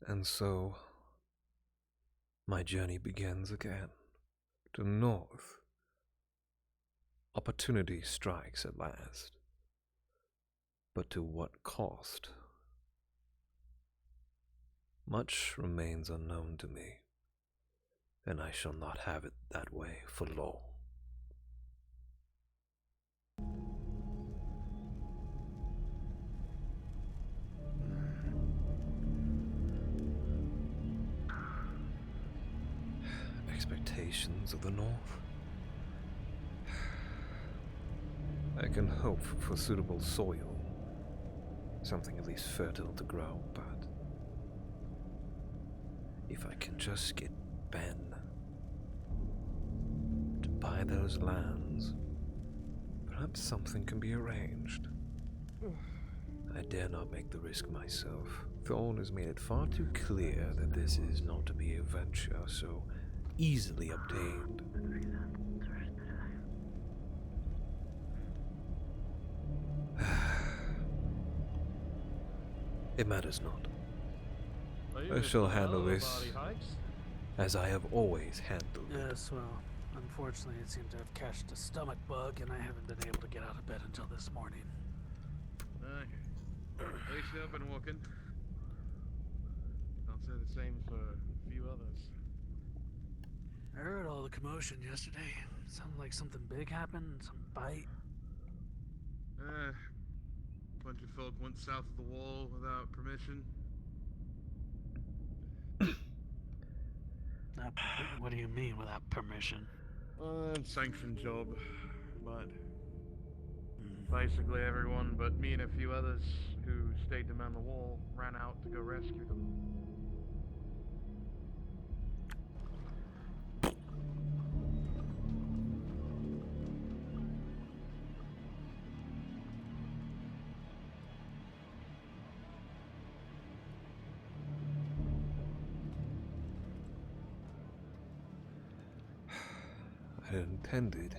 And so, my journey begins again. To the north. Opportunity strikes at last. But to what cost? Much remains unknown to me, and I shall not have it that way for long. Expectations of the north? I can hope for suitable soil, something at least fertile to grow, but if I can just get Ben to buy those lands, perhaps something can be arranged. I dare not make the risk myself. Thorn has made it far too clear that this is not to be a venture so easily obtained. It matters not. I shall handle this as I have always handled it. Yes, well, unfortunately it seems to have catched a stomach bug and I haven't been able to get out of bed until this morning. Okay. At least I've been walking. I'll say the same for a few others. I heard all the commotion yesterday. Sounded like something big happened, some bite. Bunch of folk went south of the wall without permission. What do you mean without permission? Sanctioned job, but basically everyone but me and a few others who stayed them on the wall ran out to go rescue them. I had intended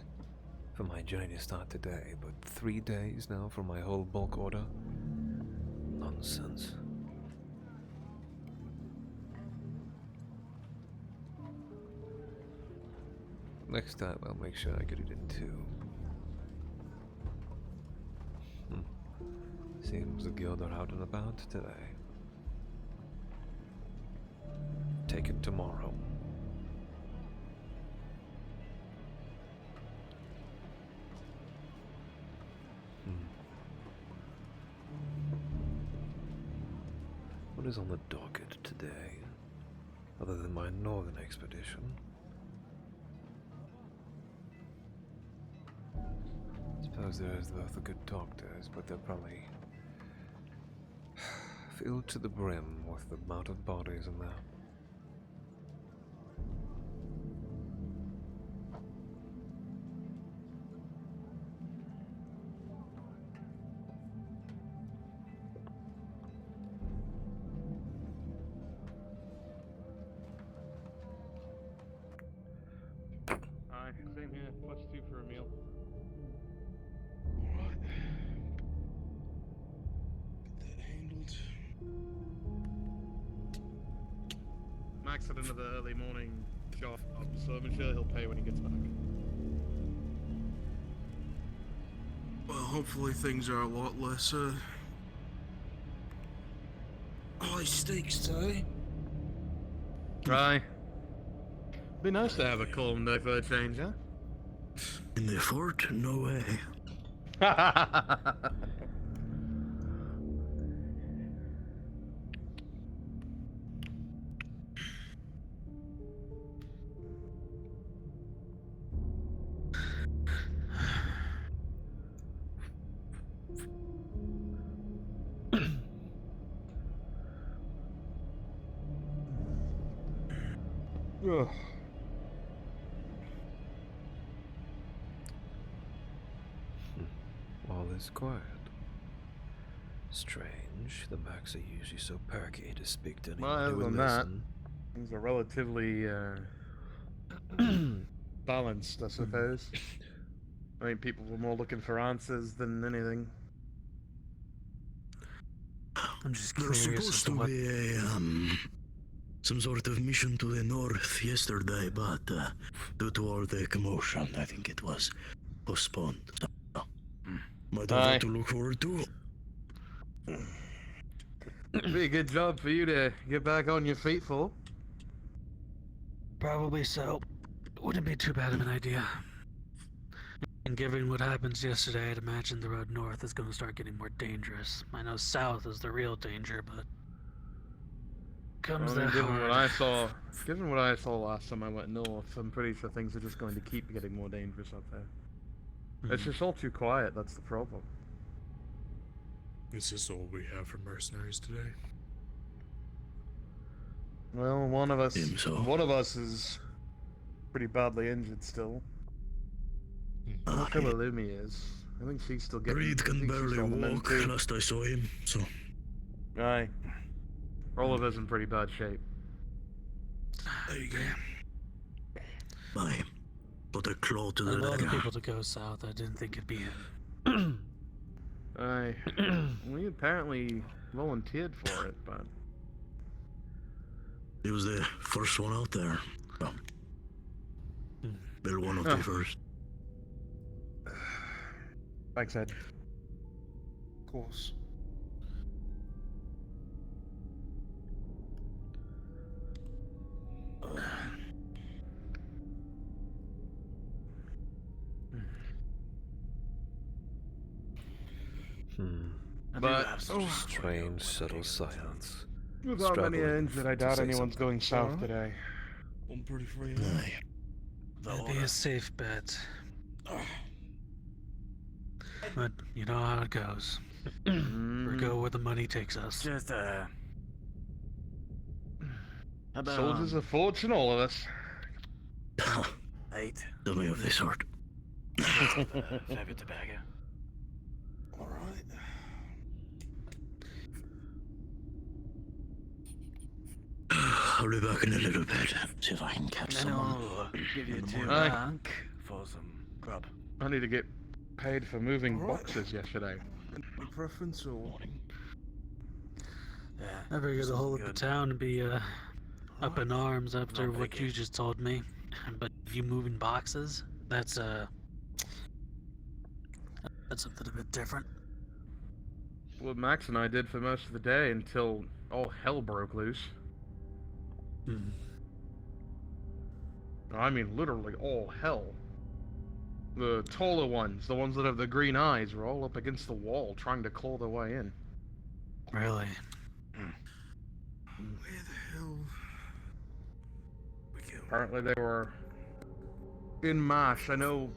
for my journey to start today, but 3 days now for my whole bulk order? Nonsense. Next time I'll make sure I get it in 2. Seems the guild are out and about today. Take it tomorrow. What is on the docket today, other than my northern expedition? I suppose there is both the good doctors, but they're probably filled to the brim with the amount of bodies in there. Same here. +2 for a meal. Alright. Get that handled. Max had another early morning job, so I'm sure he'll pay when he gets back. Well, hopefully things are a lot less, high stakes today. Right. Be nice to have a calm day for a change, huh? In the fort? No way. Ugh. All is quiet. Strange, the Macs are usually so perky to speak to anyone Well, who would other than that, listen. things are relatively balanced, I suppose. I mean, people were more looking for answers than anything. I'm just There's curious as supposed to to what. be a, some sort of mission to the north yesterday, but due to all the commotion, I think it was postponed. So, might have Aye. what to look forward to. Be a good job for you to get back on your feet for. Probably so. Wouldn't be too bad of an idea. And given what happens yesterday, I'd imagine the road north is going to start getting more dangerous. I know south is the real danger, but comes that given hard. given what I saw last time I went north, I'm pretty sure things are just going to keep getting more dangerous up there. It's just all too quiet. That's the problem. Is this all we have for mercenaries today? Well, one of us is pretty badly injured still. I'm not sure where Lumi is. I think she's still getting. Reed can barely walk, last I saw him, so... Aye. All of us in pretty bad shape. There you go. Aye. Put a claw to Of the all the dagger. people to go south, I didn't think it'd be him. Aye. We apparently volunteered for it, but... He was the first one out there. So. Bill one of the first. Thanks, Ed. Of course. But Strange, subtle silence. without many Struggling injured, I to doubt say anyone's something. going south today. I'm pretty free. Aye. That'd be a safe bet. But you know how it goes. We go where the money takes us. Just, about Soldiers of fortune, all of us. 8 Something of the sort. favorite tobacco. Alright. I'll be back in a little bit. See if I can catch And then someone. I'll give you in the 2 morning. Aye. bank for some grub. I need to get paid for moving Alright. boxes yesterday. Any preference or? Yeah. I figured the whole of the Good. town would be up in arms after Not what big, you eh? just told me. But you moving boxes, that's something a bit different. What Max and I did for most of the day until all hell broke loose. Hmm. I mean, literally all hell. The taller ones, the ones that have the green eyes, were all up against the wall trying to claw their way in. Really? Where the hell? We go. Apparently they were in Marsh. I know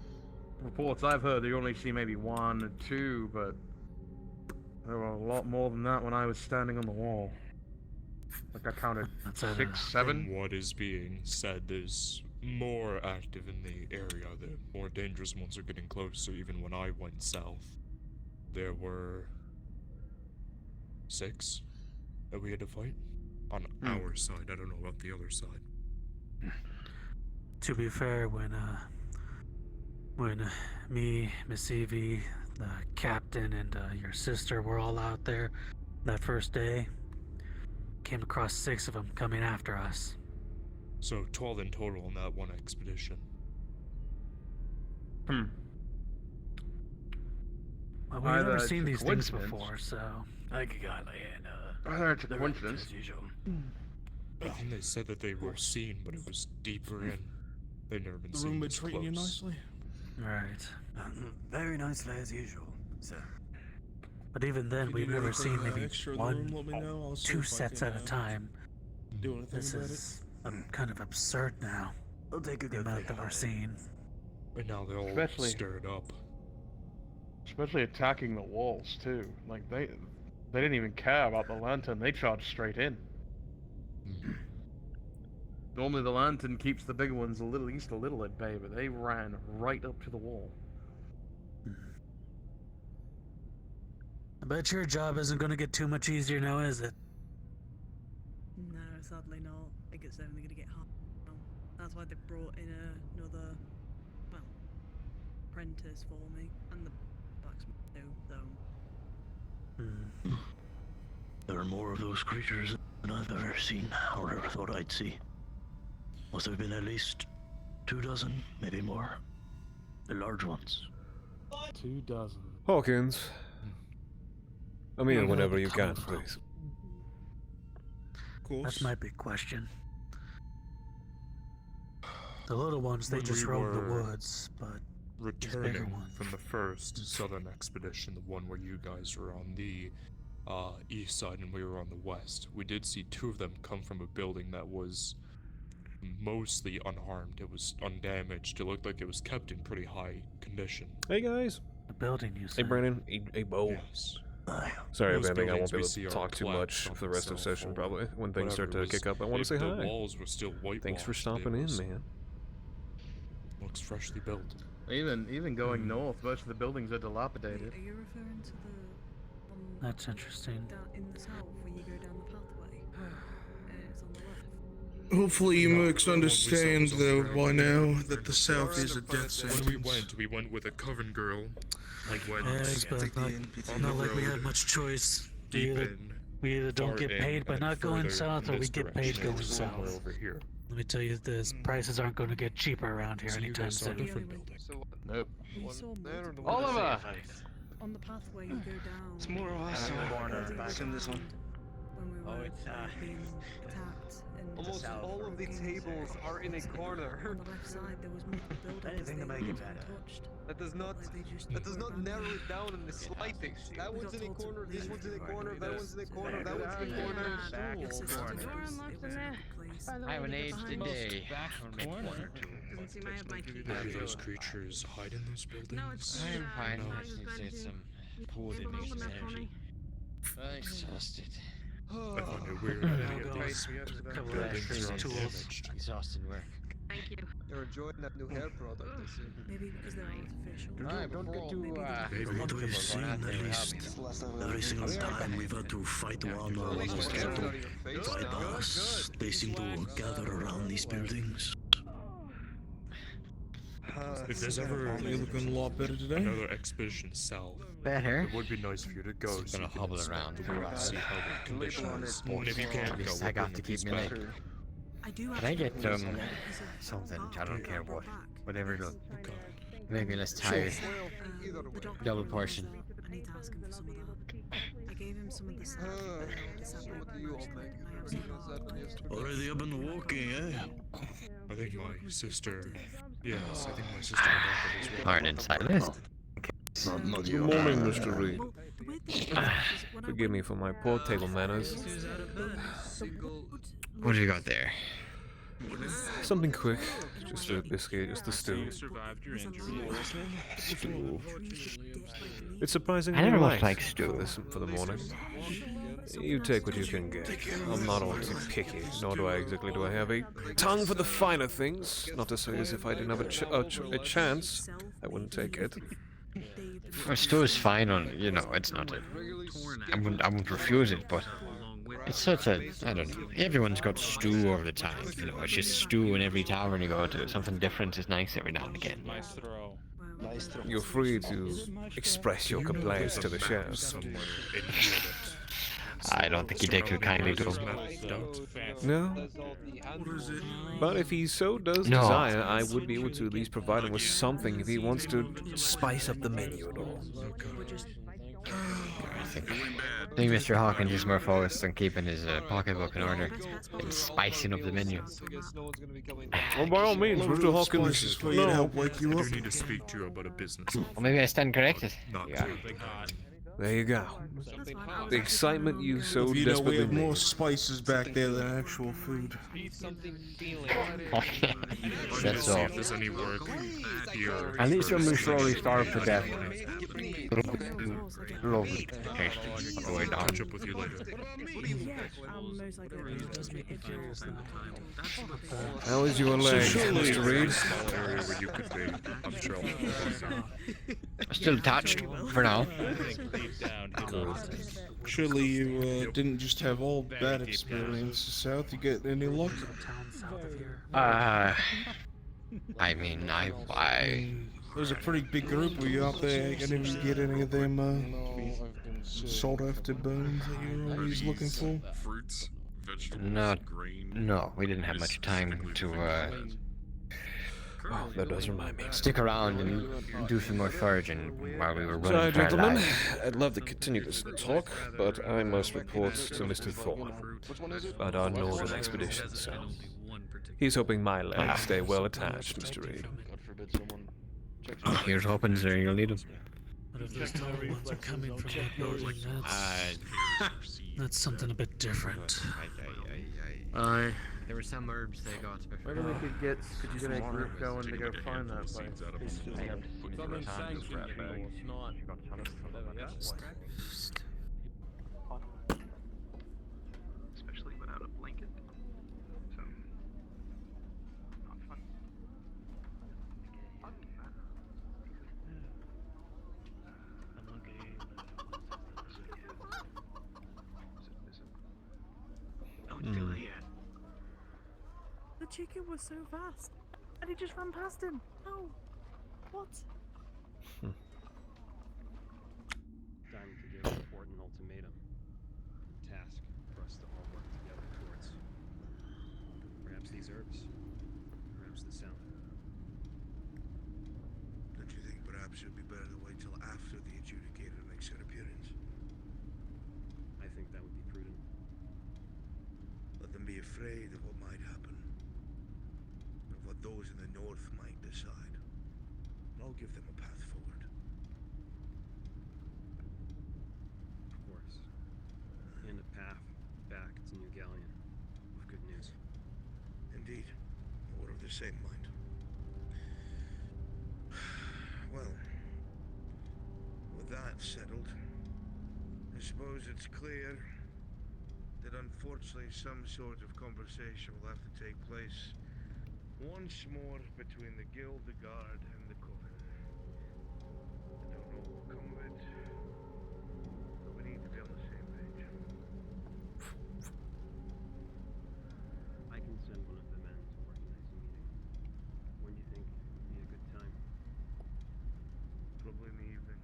reports I've heard you only see maybe 1 or 2, but there were a lot more than that when I was standing on the wall. Like I counted That's a 6, 7. What is being said is more active in the area. The more dangerous ones are getting closer. Even when I went south, there were 6 that we had to fight on our side. I don't know about the other side. To be fair, when me, Miss Evie, the captain, and your sister were all out there that first day, came across 6 of them coming after us. So 12 in total on that one expedition. Well, we've Either never it's seen a these things coincidence. before, so I think you got it, and Either it's a the rest coincidence. as usual. I think they said that they were seen, but it was deeper in. They'd never been The seen room this treating you close. nicely? right. Very nicely as usual, sir. But even then, If you we've need never anything, seen maybe extra in the room, let me one, know. I'll see 2 if I sets can, at a time. Do anything This about is kind of absurd now, We'll take a the good amount think that we're about it. seeing. And now they're all Especially- stirred up. Especially attacking the walls too. Like they didn't even care about the lantern. They charged straight in. Normally the lantern keeps the big ones at least a little at bay, but they ran right up to the wall. I bet your job isn't going to get too much easier now, is it? No, sadly not. I think it's only going to get harder. That's why they brought in another, well, apprentice for me, and the blacksmith too, so. There are more of those creatures than I've ever seen or ever thought I'd see. Must have been at least 2 dozen, maybe more. The large ones. 2 dozen. Hawkins. I mean, Where did whenever they you come can, from? please. Of course. That's my big question. The little ones, they When just we roam the were woods, but Returning ones. from the first southern expedition, the one where you guys were on the east side and we were on the west, we did see 2 of them come from a building that was mostly unharmed. It was undamaged. It looked like it was kept in pretty high condition. Hey guys. the building you Hey said. Brandon. Hey Bo. Yes. Sorry, Most I think I won't buildings be we able see to are talk too much collapsed for the rest of themselves session, or probably. When things start to whatever. kick up, I want to say The hi. walls were still whitewashed. Thanks for They stopping in, was- man. Looks freshly built. Even going north, most of the buildings are dilapidated. Are you referring to the one That's interesting. down in the south when you go down the pathway? It's on the left. Hopefully you No, mooks the one we saw understand, was on though, the by ground. now, that the south is a death When sentence. we went with a coven girl. Like went Yes, but Take the not, NPT. on not the like we road, had much choice. deep in. We either don't far get in, paid by and not going further south, in or we this get paid direction, going or somewhere south. over here. Let me tell you this, prices aren't going to get cheaper around here So you anytime guys saw soon. different Yeah, we buildings. Nope. We saw multiple Oliver! on the pathway you go down. It's more of us. Back in this one. When we were being attacked and Almost south all of the broken. tables are in a corner. On the left side there was multiple buildings. Anything to they make it were better. untouched. That does not Like they just that does not abandoned. narrow it down in the slightest. That We one's got in a told to corner, this leave. one's in a corner, that one's in a corner, that one's in a Yeah. corner. It's just- corner. it was a place. I haven't aged a day. Doesn't seem I have my key. Maybe those creatures hide in those buildings. No, it's I'm fine. No. I just need some positive energy. I'm exhausted. I find it weird Yeah, that any of go. these Couple of buildings extra are tools. undamaged. Exhausting work. Thank you. You're enjoying that new hair product, I see. Maybe because they're artificial. Alright, don't get too Maybe. From what we've seen, at least, every single time we've had to fight one or one of those people, fight us, they seem to gather around these buildings. If there's ever You're looking a lot better today. another expedition south, Better. it would be nice for you to go Just so you gonna can hobble inspect around the for a road while. and see how the conditions. Label on And if you can't go, I got to keep me back. like I do Can I actually get, have um, piece of something? bark I don't that care brought what. back. Whatever it is. Okay. Make me less tired. The doctor Double really portion. wants that. I need to ask him for some of that. I gave him some of the sap. What do you all think? Already up and walking, eh? I think my sister. Yes, I think my sister would like it as well. Pardon, Silas. Not Good you. morning, Mr. Reed. Well, the weird thing is when I Forgive me went for my poor table manners. What do you got there? Something quick. Just a biscuit, just a stew. survived your there's a injury. lot of Stew. trees that dip like leaves. It's surprisingly I never light much like for stew. this for the morning. You take what you can get. I'm not all too picky, nor do I have a tongue for the finer things. Not to say as if I didn't have a chance, I wouldn't take it. Well, stew is fine on, you know, it's not a... I wouldn't refuse it, but... It's such a... I don't know. Everyone's got stew all the time, you know. It's just stew in every tavern you go to. Something different is nice every now and again. You're free to express your complaints to the sheriff. Somewhere in here I don't think he takes it kindly to that him. don't. No? But if he so does No. desire, I would be able to at least provide him with something if he wants to spice up the menu at all. I think Mr. Hawkins is more focused on keeping his pocketbook in order and spicing up the menu. Well, by all means, Mr. Hawkins. Spices for you to No. help wake you I up. do need to speak to you about a business. Well, maybe I stand corrected. Not Yeah. too. There you go. The excitement you so If you know, we desperately have more need. spices back there than actual food. That's See all. if there's any work here. At least when we for slowly this starve to death. morning. Lovely. Tasty. On the way down. Catch up with you later. I'm most likely It does make me curious now. How is your leg, surely- Mr. Reed? Small area where you could be. I'm sure I'll find out. Still attached for now. Surely you didn't just have all bad experiences south. You get any luck? Town south of here. I mean, I There's a pretty big group of you out there. Can you get any of them sought after bones that you're always looking for? Fruits, vegetables, Not, grain. no, we didn't have much time to Oh, that does remind me. stick around and do some more foraging while we were running Sorry, for our gentlemen. lives. I'd love to continue this talk, but I must report to Mr. Thorne about our northern expedition, sir. He's hoping my legs stay well attached, Mr. Reed. Here's hoping, sir, you'll need them. But if those tall ones are coming from that building, that's something a bit different. Aye. There were some herbs they got before. Maybe we could get a group going to go find that place. Especially without a blanket. So, not fun. The chicken was so fast, and he just ran past him. Oh, what? Time to give the fort an ultimatum. Task for us to all work together towards. Perhaps these herbs. Perhaps the sound. Don't you think perhaps it would be better to wait till after the adjudicator makes her appearance? I think that would be prudent. Let them be afraid of what might happen. Of what those in the north might decide. And I'll give them a path forward. Of course. And a path back to New Galleon with good news. Indeed. We're of the same mind. Well, with that settled, I suppose it's clear that unfortunately some sort of conversation will have to take place once more between the guild, the guard, and the coven. I don't know what will come of it, but we need to be on the same page. I can send one of the men to organize a meeting. When do you think would be a good time? Probably in the evening.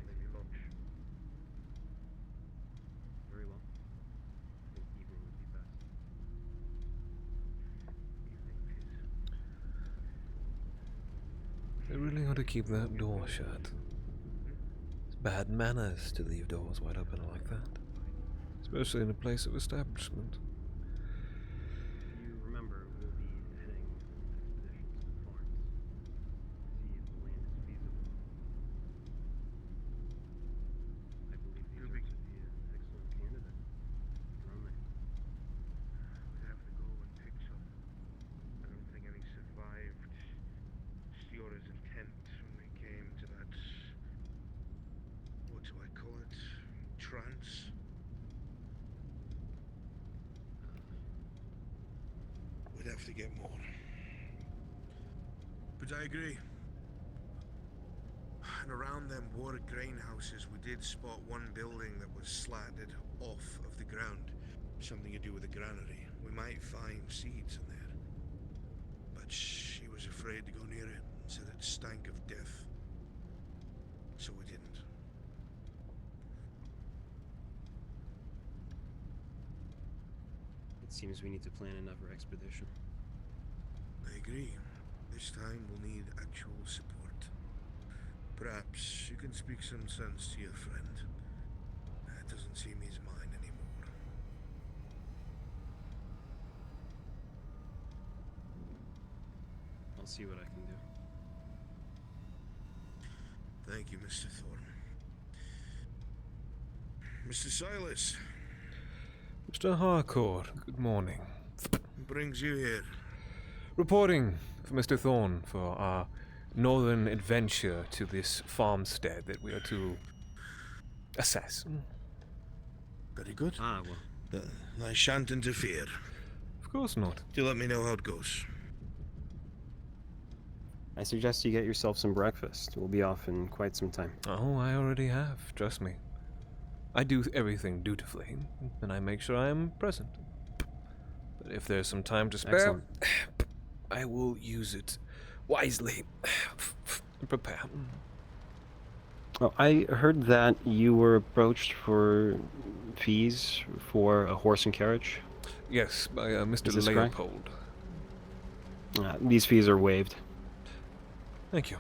Maybe lunch. Very well. I think evening would be best. We really ought to keep that door shut. It's bad manners to leave doors wide open like that, especially in a place of establishment. You remember we'll be heading an expedition to Florence. See if the land is feasible. I believe these herbs would be an excellent candidate. Aren't they? We'd have to go and pick some. I don't think any survived Stiora's intent when we came to that, what do I call it, trance? We'd have to get more. But I agree. And around them war grain houses, we did spot one building that was slatted off of the ground. Something to do with the granary. We might find seeds in there. But she was afraid to go near it, said it stank of death. So we didn't. It seems we need to plan another expedition. I agree. This time we'll need actual support. Perhaps you can speak some sense to your friend. It doesn't seem he's mine anymore. I'll see what I can do. Thank you, Mr. Thorne. Mr. Silas, Mr. Harcourt, good morning. what brings you here? Reporting for Mr. Thorne for our northern adventure to this farmstead that we are to assess. Very good. Ah, well. I shan't interfere. Of course not. Do let me know how it goes. I suggest you get yourself some breakfast. We'll be off in quite some time. Oh, I already have, trust me. I do everything dutifully, and I make sure I am present. But if there's some time to spare, Excellent. I will use it wisely. Prepare. Oh, I heard that you were approached for fees for a horse and carriage. Yes, by Mr. Is this correct? Leopold. These fees are waived. Thank you.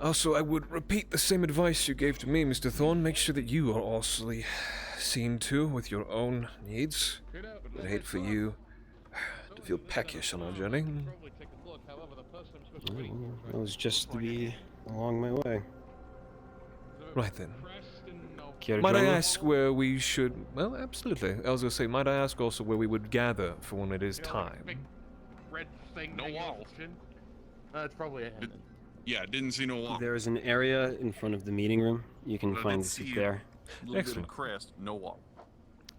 Also, I would repeat the same advice you gave to me, Mr. Thorne. Make sure that you are also seen to with your own needs. I'd hate for you to feel peckish on our journey. It was just to be along my way. Right then. Care to Might I join me? ask where we should... Well, absolutely. I was going to say, might I ask also where we would gather for when it is time? Red thing. No wall. It's probably a head. Yeah, didn't see no wall. There's an area in front of the meeting room. You can find the seat there. Excellent. Crest, no wall.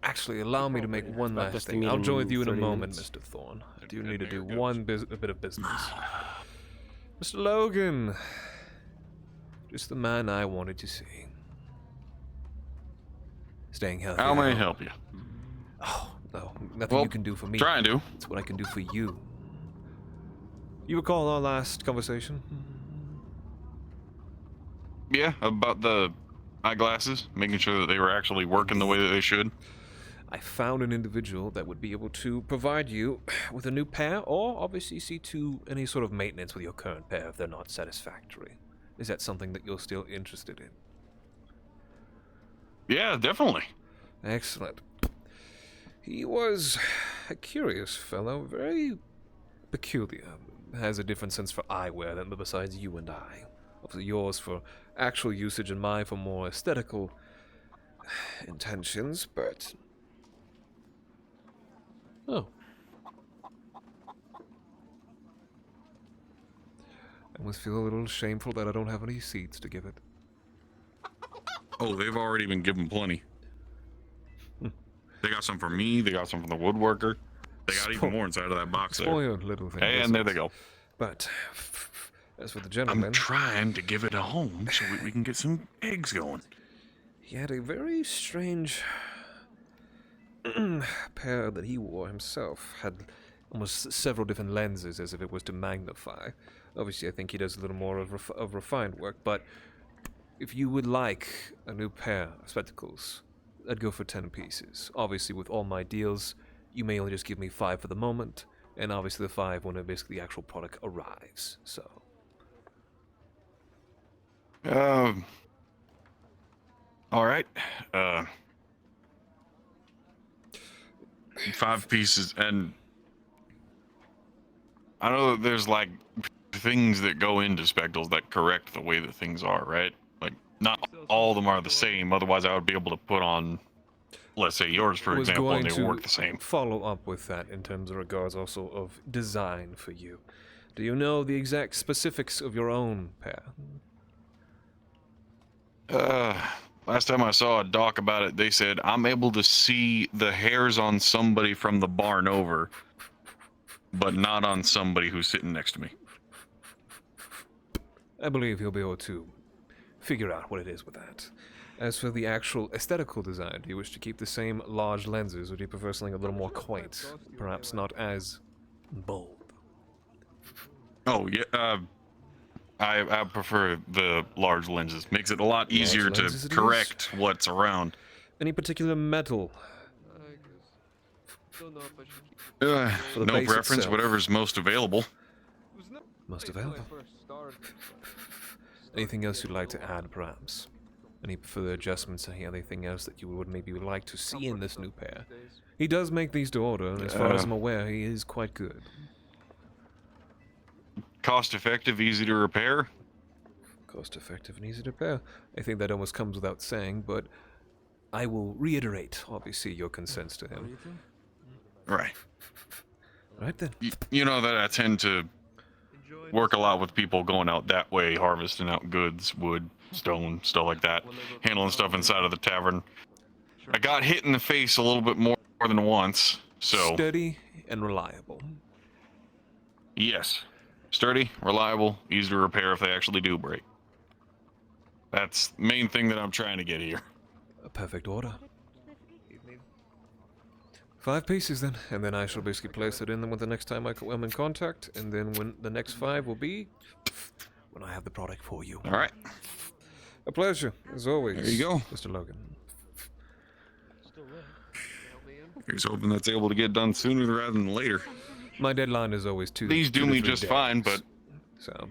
Actually, allow me to make one About last to thing. meet I'll in join with you in a 30 moment, minutes. Mr. Thorne. I do need to do a bit of business. Mr. Logan. Just the man I wanted to see. Staying healthy. How may I now. help you? Oh, no. Nothing Well, you can do for me. try to. It's what I can do for you. You recall our last conversation? Yeah, about the eyeglasses, making sure that they were actually working the way that they should. I found an individual that would be able to provide you with a new pair, or obviously see to any sort of maintenance with your current pair if they're not satisfactory. Is that something that you're still interested in? Yeah, definitely. Excellent. He was a curious fellow, very peculiar. Has a different sense for eyewear than besides you and I. Obviously yours for actual usage and mine for more aesthetical intentions, but... Oh. I almost feel a little shameful that I don't have any seeds to give it. Oh, they've already been given plenty. They got some for me, they got some for the woodworker. They got even more inside of that box there. Spoiled little thing. And there they go. But as for the gentleman, I'm trying to give it a home so we can get some eggs going. he had a very strange pair that he wore himself. Had almost several different lenses, as if it was to magnify. Obviously, I think he does a little more of refined work, but if you would like a new pair of spectacles, I'd go for 10 pieces. Obviously, with all my deals, you may only just give me 5 for the moment, and obviously the 5 when basically the actual product arrives, so... Alright. 5 pieces, and I know that there's like things that go into spectacles that correct the way that things are, right? Like, not all of them are the same, otherwise I would be able to put on, let's say yours, for was example, and going they to work the same. follow up with that in terms of regards also of design for you. Do you know the exact specifics of your own pair? Last time I saw a doc about it, they said, I'm able to see the hairs on somebody from the barn over, but not on somebody who's sitting next to me. I believe he'll be able to figure out what it is with that. As for the actual aesthetical design, do you wish to keep the same large lenses, or do you prefer something a little more quaint? Perhaps not as bold. Oh, yeah, I prefer the large lenses. Makes it a lot easier lenses to it is? correct what's around. Any particular metal? No For the base preference, itself. whatever's most available. Most available. Anything else you'd like to add, perhaps? Any further adjustments, anything else that you would maybe like to see in this new pair? He does make these to order, and as far as I'm aware, he is quite good. Cost effective, easy to repair. Cost effective and easy to repair. I think that almost comes without saying, but I will reiterate, obviously, your consents to him. Right. Right then. You know that I tend to work a lot with people going out that way, harvesting out goods, wood, stone, stuff like that, handling stuff inside of the tavern. I got hit in the face a little bit more than once, so... Steady and reliable. Yes. Sturdy, reliable, easy to repair if they actually do break. That's the main thing that I'm trying to get here. perfect order. 5 pieces then, and then I shall basically place it in them with the next time I'm in contact, and then when the next 5 will be when I have the product for you. All right. A pleasure, as always. There you go. Mr. Logan. Here's hoping that's able to get done sooner rather than later. My deadline is always 2. These do 2 to me 3 just days. fine, but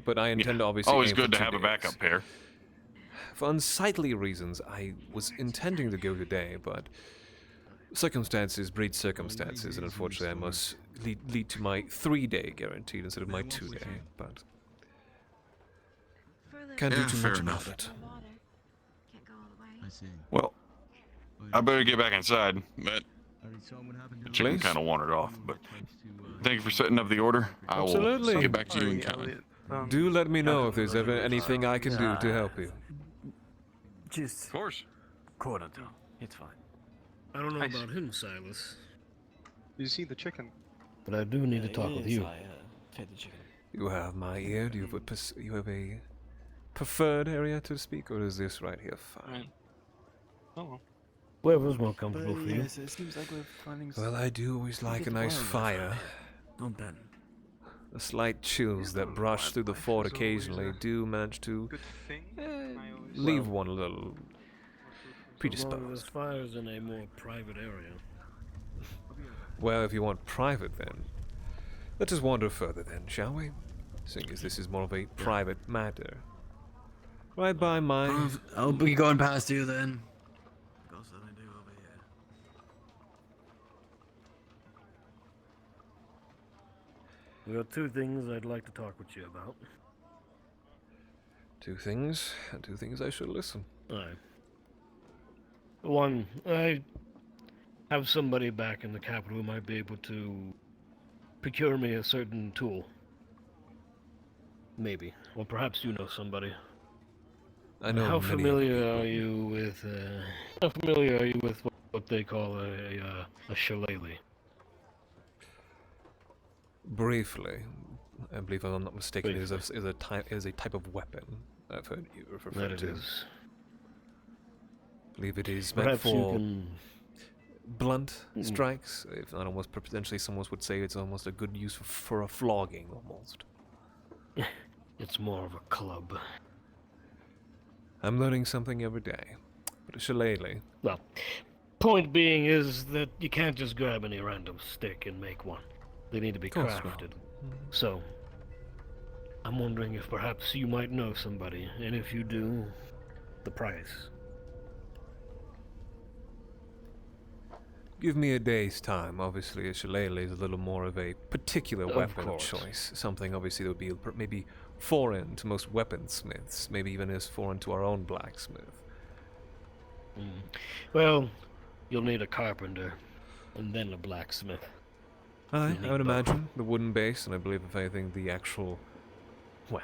But I intend to obviously always aim for good to 2 have a days. backup pair. For unsightly reasons, I was intending to go today, but circumstances breed circumstances, and unfortunately I must lead to my 3-day guaranteed instead of my 2-day, but can't do too fair much enough. about it. Well, I better get back inside, but the chicken Please. kind of wandered off. But thank you for setting up the order. I will Absolutely. get back to you in time. Do let me know if there's ever anything I can do to help you. Just Of course. quarter to. It's fine. I don't know Nice. about him, Silas. You see the chicken? But I do need to talk with you. Fed the chicken. You have my ear. Do you have a preferred area to speak, or is this right here fine? Right. Oh well. Wherever's more comfortable for you. Yes, it seems like we're finding. Well, I do always like a nice fire. Don't bend. The slight chills that brush through the fort occasionally do manage to Good thing. I always leave one a little As long as predisposed. fire's in a more private area. Well, if you want private, then let us wander further, then, shall we? Seeing as this is more of a private matter. Right by my. I'll be going past you then. Goes than I do over here. There are 2 things I'd like to talk with you about. 2 things, and 2 things I should listen. Aye. One, I have somebody back in the capital who might be able to procure me a certain tool. Maybe. Or perhaps you know somebody. I know How many familiar are you with, what they call a shillelagh? Briefly, I believe, if I'm not mistaken, is a type of weapon. I've heard you refer That it to. is. I believe it is meant Perhaps you for can... blunt strikes. If not, almost potentially, someone would say it's almost a good use for a flogging, almost. It's more of a club. I'm learning something every day. But a shillelagh. Well, point being is that you can't just grab any random stick and make one. They need to be course not. crafted. So, I'm wondering if perhaps you might know somebody, and if you do, the price. Give me a day's time. Obviously, a shillelagh is a little more of a particular Of weapon of course. choice. Something, obviously, that would be maybe foreign to most weaponsmiths. Maybe even as foreign to our own blacksmith. Well, you'll need a carpenter, and then a blacksmith. I You'll need would both. imagine the wooden base, and I believe, if anything, the actual, well,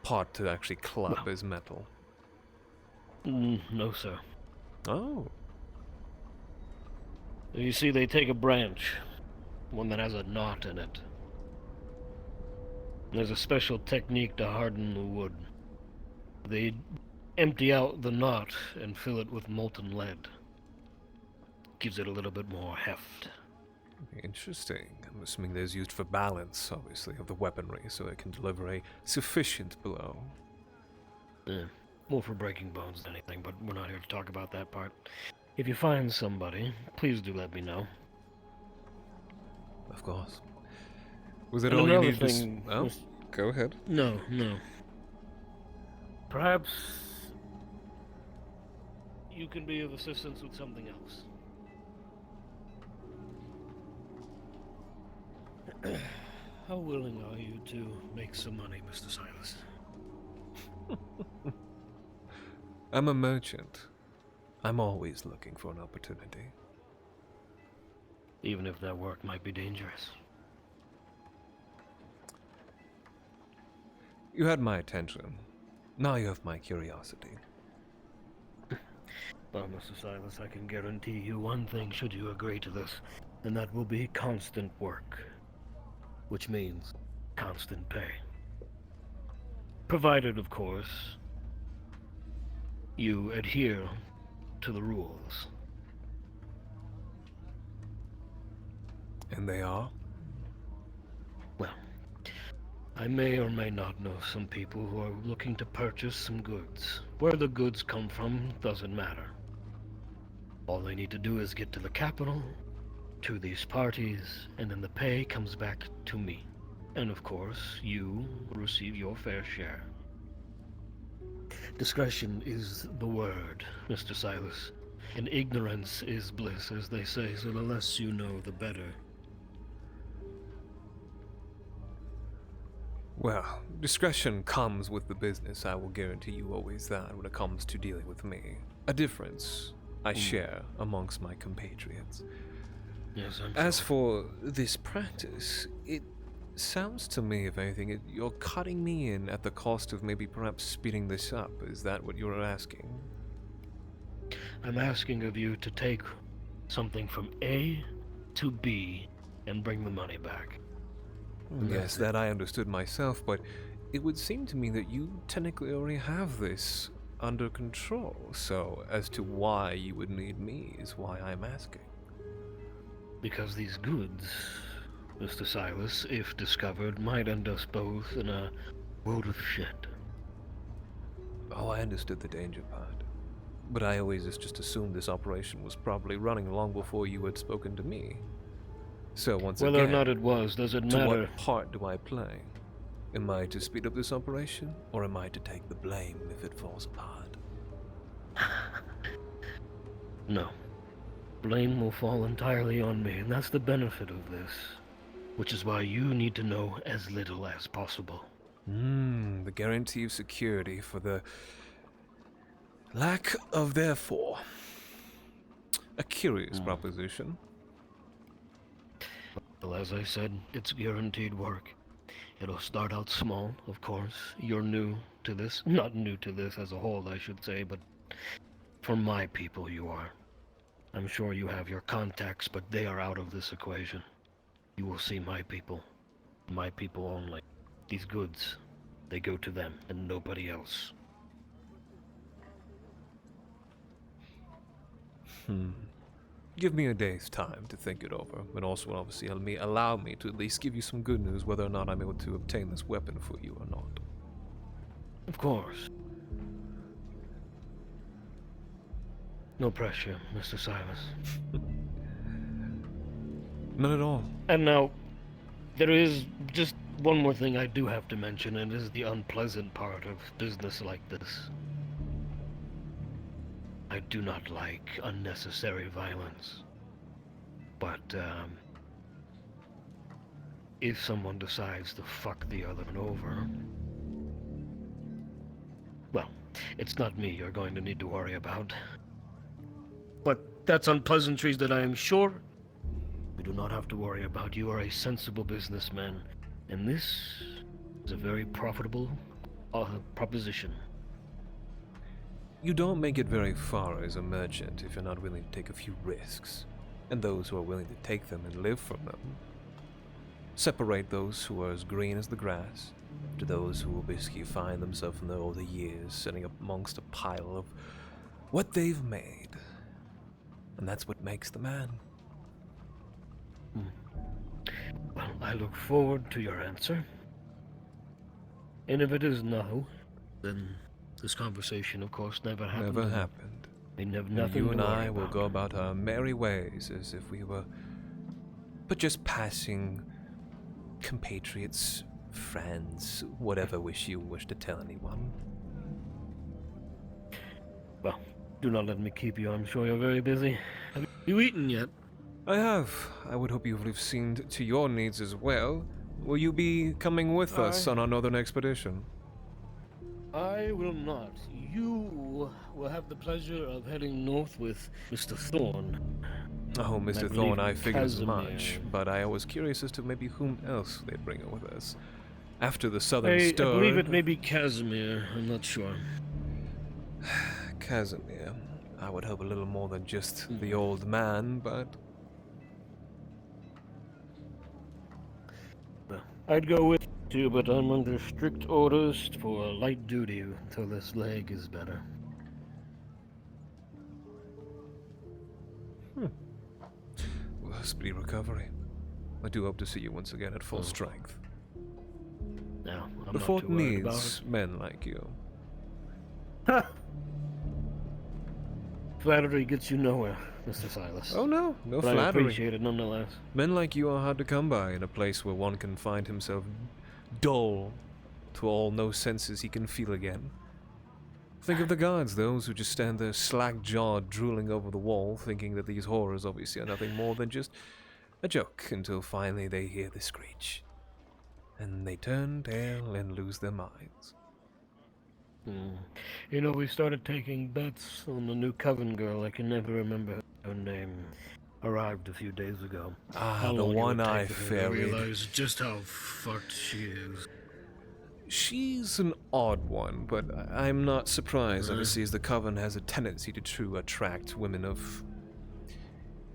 part to actually club Well. is metal. No, sir. Oh. You see, they take a branch, one that has a knot in it. There's a special technique to harden the wood. They empty out the knot and fill it with molten lead. Gives it a little bit more heft. Interesting. I'm assuming there's used for balance, obviously, of the weaponry, so it can deliver a sufficient blow. Yeah, more for breaking bones than anything, but we're not here to talk about that part. If you find somebody, please do let me know. Of course. Was that And all you another needed to thing Oh, was- go ahead. No. Perhaps you can be of assistance with something else. How willing are you to make some money, Mr. Silas? I'm a merchant. I'm always looking for an opportunity. Even if that work might be dangerous. You had my attention. Now you have my curiosity. Well, Mr. Silas, I can guarantee you one thing should you agree to this, and that will be constant work. Which means constant pay. Provided, of course, you adhere to the rules. And they are? Well, I may or may not know some people who are looking to purchase some goods. Where the goods come from doesn't matter. All they need to do is get to the capital, to these parties, and then the pay comes back to me. And of course, you receive your fair share. Discretion is the word, Mr. Silas. And ignorance is bliss, as they say, so the less you know, the better. Well, discretion comes with the business, I will guarantee you always that when it comes to dealing with me. A difference I share amongst my compatriots. Yes, I'm As sorry. for this practice, it sounds to me, if anything, you're cutting me in at the cost of maybe perhaps speeding this up. Is that what you're asking? I'm asking of you to take something from A to B and bring the money back. Yes, that I understood myself, but it would seem to me that you technically already have this under control. So, as to why you would need me is why I'm asking. Because these goods, Mr. Silas, if discovered, might end us both in a world of shit. Oh, I understood the danger part. But I always just assumed this operation was probably running long before you had spoken to me. So once Whether again, or not it was, does it to matter? what part do I play? Am I to speed up this operation, or am I to take the blame if it falls apart? No. Blame will fall entirely on me, and that's the benefit of this. Which is why you need to know as little as possible. The guarantee of security for the lack of therefore. A curious proposition. Well, as I said, it's guaranteed work. It'll start out small, of course. You're new to this. Not new to this as a whole, I should say, but for my people you are. I'm sure you have your contacts, but they are out of this equation. You will see my people only. These goods, they go to them and nobody else. Give me a day's time to think it over, but also obviously allow me to at least give you some good news whether or not I'm able to obtain this weapon for you or not. Of course. No pressure, Mr. Silas. None at all. And now, there is just one more thing I do have to mention, and it is the unpleasant part of business like this. I do not like unnecessary violence. But, if someone decides to fuck the other one over, well, it's not me you're going to need to worry about. But that's unpleasantries that I am sure we do not have to worry about. You are a sensible businessman, and this is a very profitable proposition. You don't make it very far as a merchant if you're not willing to take a few risks, and those who are willing to take them and live from them. Separate those who are as green as the grass to those who will basically find themselves in their older years sitting up amongst a pile of what they've made. And that's what makes the man. Well, I look forward to your answer. And if it is no, then this conversation, of course, never happened. Never happened. We have And nothing you to and worry I will about. go about our merry ways as if we were but just passing compatriots, friends, whatever you wish to tell anyone. Well, do not let me keep you. I'm sure you're very busy. Have you eaten yet? I have. I would hope you've seen to your needs as well. Will you be coming with us on our northern expedition? I will not. You will have the pleasure of heading north with Mr. Thorne. Oh, And I Mr. believe Thorne, I figured as Casimir. much, but I was curious as to maybe whom else they'd bring with us. After the southern I stir... believe it may be Casimir. I'm not sure. Casimir. I would hope a little more than just the old man, but... Well, I'd go with you, but I'm under strict orders for light duty until this leg is better. a speedy recovery. I do hope to see you once again at full strength. No, I'm The not fort too worried about needs men like you. Flattery gets you nowhere, Mr. Silas. Oh no, no but flattery. I appreciate it nonetheless. Men like you are hard to come by in a place where one can find himself dull to all no senses he can feel again. Think of the guards, those who just stand there slack-jawed, drooling over the wall, thinking that these horrors obviously are nothing more than just a joke, until finally they hear the screech. And they turn tail and lose their minds. You know, we started taking bets on the new Coven girl. I can never remember her name. Arrived a few days ago. Ah, the one-eyed I fairy. realize just how fucked she is. She's an odd one, but I'm not surprised, obviously, as the Coven has a tendency to attract women of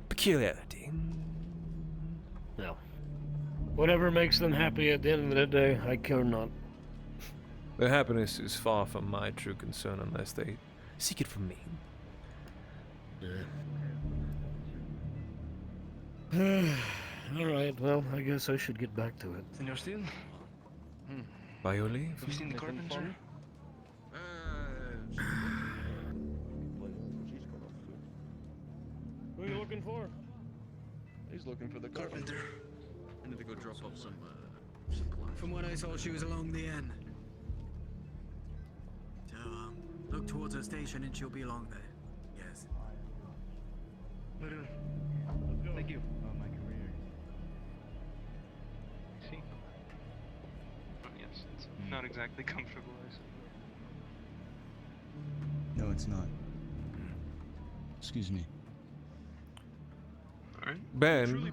peculiarity. No. Whatever makes them happy at the end of the day, I care not. Their happiness is far from my true concern unless they seek it from me. Alright, well, I guess I should get back to it. Senor Steele? By your leave? Have you seen the Corbin, sir? Who are you looking for? He's looking for the Carpenter. I need to go drop off some supplies. From what I saw, she was along the end. So, look towards her station and she'll be along there. Yes. Thank you. My career. See? Yes, it's not exactly comfortable, I suppose. No, it's not. Excuse me. Ben,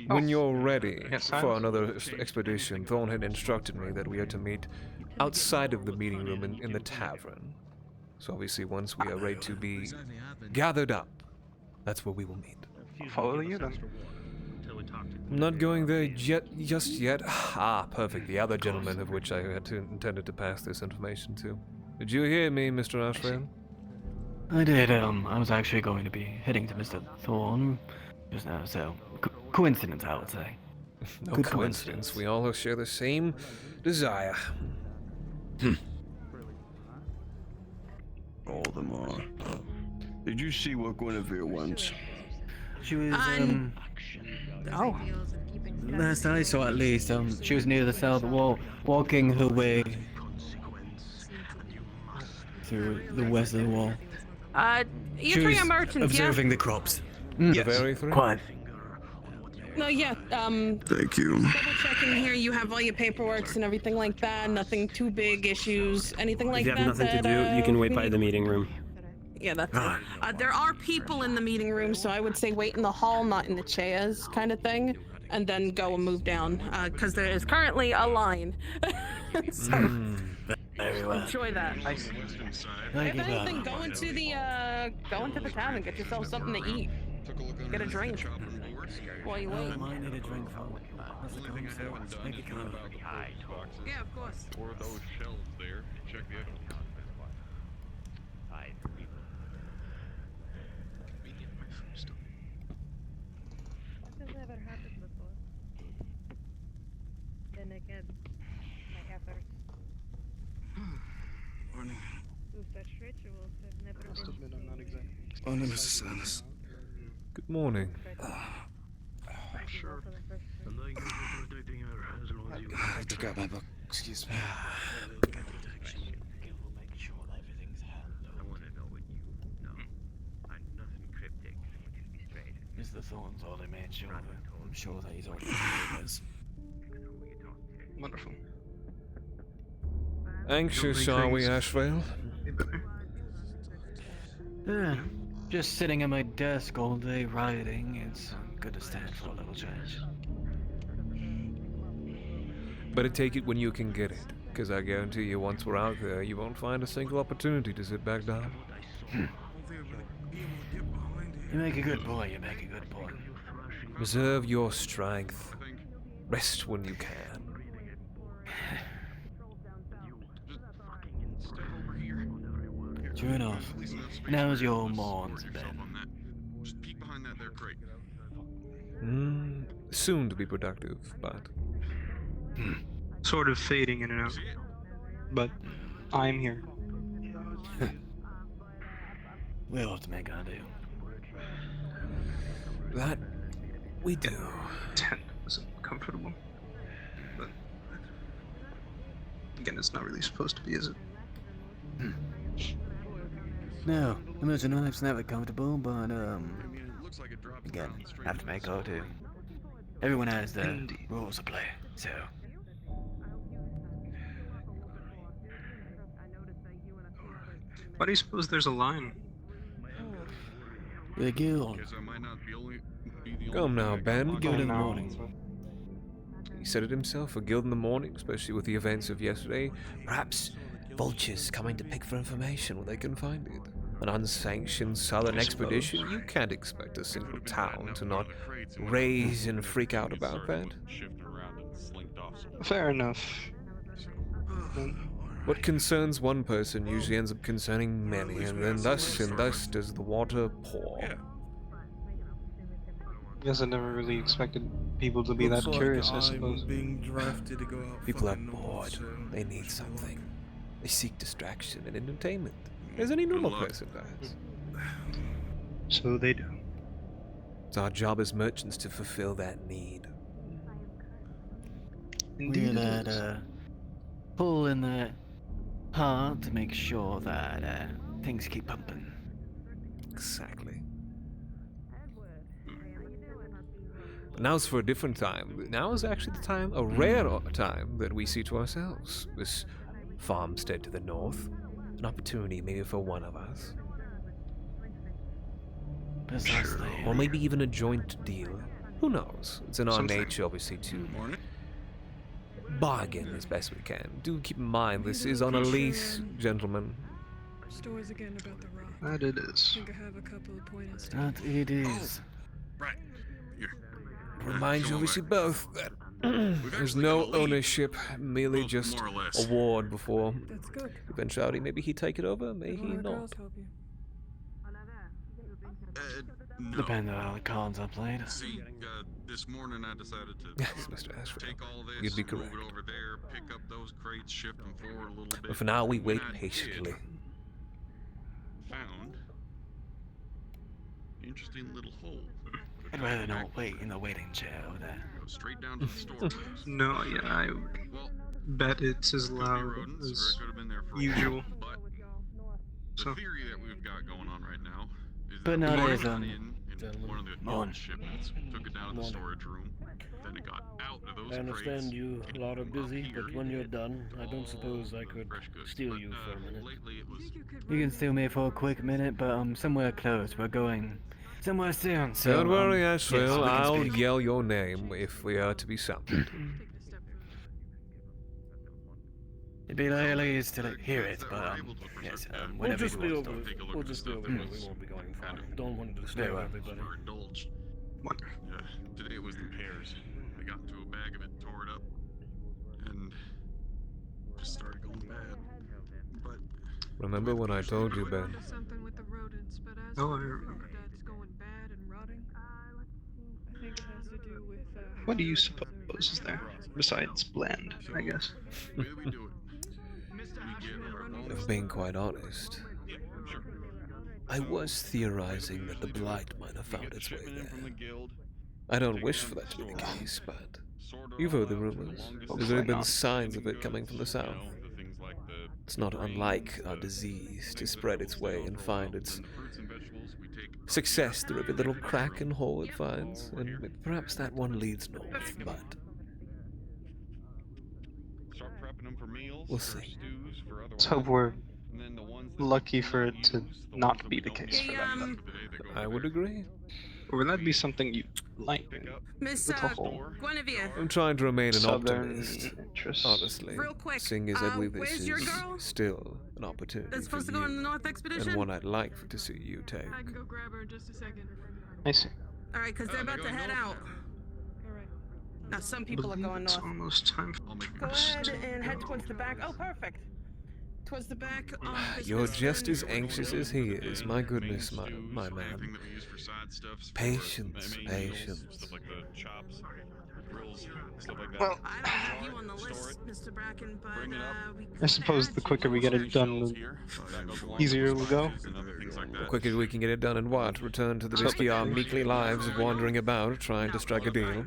when you're ready for another expedition, Thorn had instructed me that we are to meet outside of the meeting room in the tavern. So obviously once we are ready to be gathered up, that's where we will meet. I'll follow you then. I'm not going there just yet. Ah, perfect. The other gentleman of which I had intended to pass this information to. Did you hear me, Mr. Ashfield? I did. I was actually going to be heading to Mr. Thorne just now, so coincidence, I would say. No Good coincidence. We all share the same desire. All of them are. Did you see what Guinevere wants? She was, oh. Last I saw, at least, she was near the south wall, walking her way through the west of the wall. You She three was are merchants, observing yeah? the crops. The very three? Quite. No, yeah, Thank you. double checking here, you have all your paperworks and everything like that, nothing too big issues, anything like If you that. have nothing to do, you can wait by the meeting room. Yeah, that's it. There are people in the meeting room, so I would say wait in the hall, not in the chairs, kind of thing, and then go and move down, because there is currently a line. So, Very well. enjoy that. Thank If you, anything, go into the tavern, get yourself something to eat. Get a drink while you wait. I need a drink from Thank you, Colonel. Yeah, of course. Or those shelves there. Check the other. This has never happened before. Then again, my efforts Morning. to such rituals have never Must been admit, I'm not exactly. Oh, no, Mr. Silas. Good morning. Sure. I have to grab my book. Excuse me. Mr. Thorne's already made sure that I'm sure that he's already this. Wonderful. Anxious, are we, Ashvale? Yeah, just sitting at my desk all day writing. It's good to stand for a little change. Better take it when you can get it, because I guarantee you once we're out there, you won't find a single opportunity to sit back down. You make a good boy, you make a good boy. Reserve your strength. Rest when you can. True enough. Now's your morns, Ben. Just peek behind that there crate. soon to be productive, but Sort of fading in and out. But I'm here. We'll have to make our deal. that we do. 10 wasn't comfortable. But again, it's not really supposed to be, is it? No, imagine life's never comfortable, but again, have to make our deal. Everyone has their rules to play, so. Why do you suppose there's a line? The guild. Come now, Ben. Guild in the morning. He said it himself, a guild in the morning, especially with the events of yesterday. Perhaps vultures coming to pick for information where they can find it. An unsanctioned southern expedition? You can't expect a single town to not raise and freak out about that. Fair enough. What concerns one person usually ends up concerning many, and then thus does the water pour. Guess I never really expected people to be that curious, I suppose. Being drafted to go out People are bored. They need something. They seek distraction and entertainment, as any normal person does. So they do. It's our job as merchants to fulfill that need. We're that pull in the heart to make sure that things keep pumping. Exactly. Now's for a different time. Now is actually the time, a rare time, that we see to ourselves. This farmstead to the north. An opportunity maybe for one of us. Precisely. Or maybe even a joint deal. Who knows? It's in our nature, obviously, to bargain as best we can. Do keep in mind, this is on a lease, gentlemen. Stories again about the rock. That it is. I think I have a couple of pointers. That it is. Right. Here. Remind you, obviously, both that there's no ownership, merely just a ward before That's good. eventuality. Maybe he take it over, may he One of the not. girls help you. No. Depending on how the cards are played. See, this morning I decided to Yes, Mr. Ashford. take all this, You'd be move correct. it over there, pick up those crates, shift them forward a little bit. But for now, we wait When I patiently. found an interesting little hole. I'd rather not wait in the waiting chair over there. Go straight down to the storage. No, yeah, I Well, bet it's as could be loud rodents, or as it could have been there for a usual. while, but the So, theory that we've got going on right now is But that not it as, got in gentlemen. one of the Morning. old shipments, took it down to the Morning. storage room, then it got out of those I understand crates, you came lot are up busy, here, but when you're hit done, I all don't suppose I the could fresh goods. steal But, you for a minute. Lately it was You can steal me for a quick minute, but I'm somewhere close. We're going somewhere soon. So Don't worry, yes, Ashwell. we can I'll speak. yell your name if we are to be summoned. It'd be early is to hear it, but yes, We'll whenever just you be want. over. take a look We'll at the just be stuff over. that We was won't be going far. kind of Don't want to Very disturb well. everybody. or indulged. what? Today it was the pears. I got into a bag of it, tore it up, and just started going bad. But Remember when I told you, Ben? Something with the rodents, but as Oh, I for remember. that's going bad and rotting, I think it has to do with. What do you suppose is there? Besides bland, I guess. the way we do it, we give our If being quite honest, sure. I was theorizing that the blight might have found its way Shipment in from the there. guild. I don't wish for that to be the case, but you've heard the rumors. There's already been signs of it coming from the south. It's not unlike our disease to spread its way and find its success through every little crack and hole it finds, and perhaps that one leads north, but Start prepping them for meals, we'll for see. stews, for other Let's hope we're and then the ones that lucky for it to not be the case for Hey, them. I would agree. Or would that be something you like? Miss With the whole Guinevere. I'm trying to remain an Southern optimist, interest. honestly, Real quick, seeing as I believe this where's your is girl? still an opportunity That's for supposed to go on the you, North Expedition? and one I'd like to see you take. I can go grab her in just a second. I see. All right, because they're about to head out. All right. Now, some people are going It's north. almost time for Go ahead and head towards the back. Oh, perfect. 'Twas the back office. You're Mr. just as anxious as he is. My goodness, my man. Anything that we use for side stuff. Patience, main patience. meals, stuff like the chops, grills, stuff like that. Well, I don't have you on the list, Mr. Bracken, but we I suppose the quicker we get it done, the easier it will go. The quicker we can get it done and what? Return to the risky our meekly lives of wandering about, trying to strike a deal?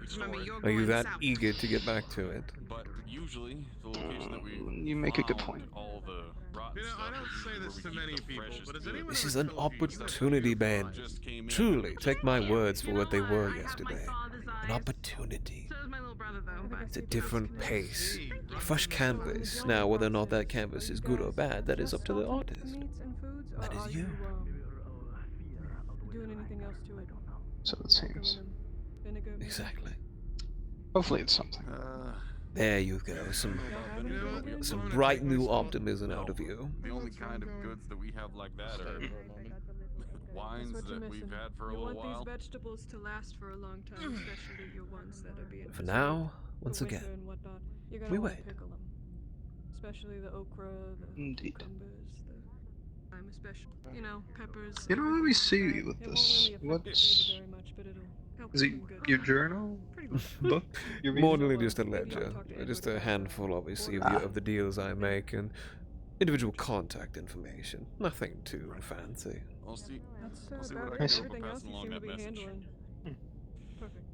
Are you that eager to get back to it? But usually, the location that we You make a good point. all the rotten I don't say this to many people, but has anyone This ever is an told you opportunity, Ben. Truly, take my words for what they were yesterday. An opportunity. It's a different pace. A fresh canvas. Now, whether or not that canvas is good or bad, that is up to the artist. That is you. Doing anything else to it? So it seems. Exactly. Hopefully it's something. There you go. Some bright new optimism out of you. The only kind of goods that we have like that are wines that we've had for a little while. You want these vegetables to last for a long time, especially your ones that are being For now, once again, You're we gonna want wait. to pickle them, especially the okra, the Indeed. cucumbers, the lime, especially peppers. You know, let me see with It won't this. really affect the What's... flavor very much, but it'll help Is it them good. your journal? Book? Your More reading? than just a ledger. Just a handful, obviously, of the deals I make and individual contact information. Nothing too fancy. I'll see That's what about I it. can do Everything by else passing you along seem to that be message. handling. Perfect.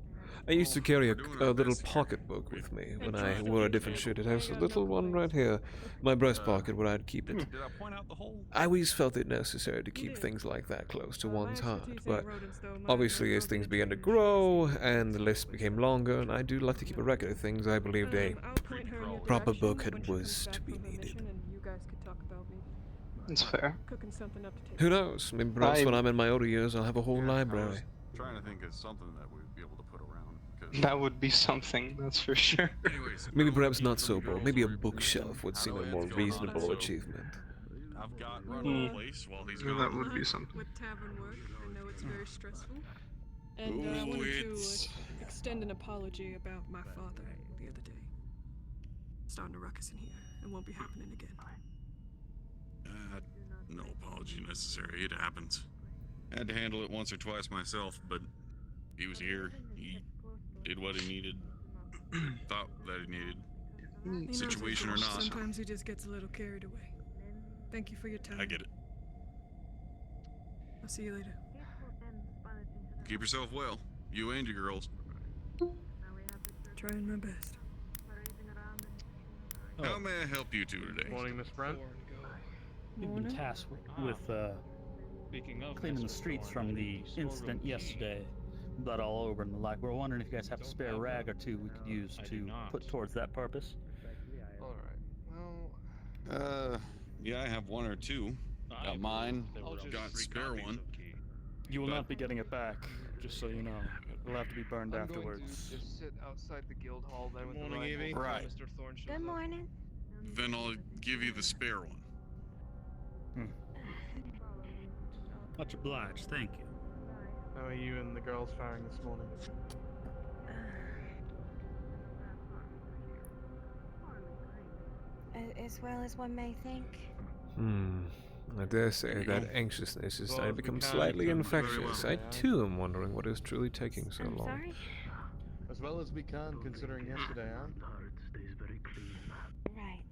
I used to carry a little pocketbook with me when I wore a different shirt. It has a little one right here, my breast pocket where I'd keep it. Did I point out the hole? I always felt it necessary to keep things like that close to one's heart, but obviously as things began to grow and the list became longer, and I do like to keep a record of things, I believed a proper book was to be needed. It's fair. Cooking something up to take. Who knows? Maybe perhaps when I'm in my older years, I'll have a whole library. Trying to think of something that we'd be able to put around. 'cause That would be something, that's for sure. Maybe perhaps not so bold. Maybe a bookshelf would seem a more reasonable achievement. I've got running a place while he's gone. That would be something. With tavern work, I know it's very stressful. And I wanted to extend an apology about my father the other day. Starting a ruckus in here. It won't be happening again. No apology necessary. It happens. Had to handle it once or twice myself, but he was here. He did what he needed. Thought that he needed. Situation or not. Sometimes he just gets a little carried away. Thank you for your time. I get it. I'll see you later. Keep yourself well. You and your girls. Trying my best. How may I help you two today? Morning, Miss Brent. We've been tasked with cleaning the streets from the incident yesterday. Blood all over and the like. We're wondering if you guys have a spare rag or two we could use to put towards that purpose. Alright. Well, yeah, I have one or two. Got mine. Got spare one. You will not be getting it back, just so you know. It'll have to be burned I'm afterwards. Going to just sit outside the guild hall there with the morning, rifle Evie. until Right. Mr. Thorne shows Good up. morning. Then I'll give you the spare one. Much obliged, thank you. How are you and the girls faring this morning? As well as one may think. I dare say that anxiousness is starting to become slightly infectious. I too am wondering what is truly taking so long. Sorry? As well as we can, considering yesterday, huh? Right.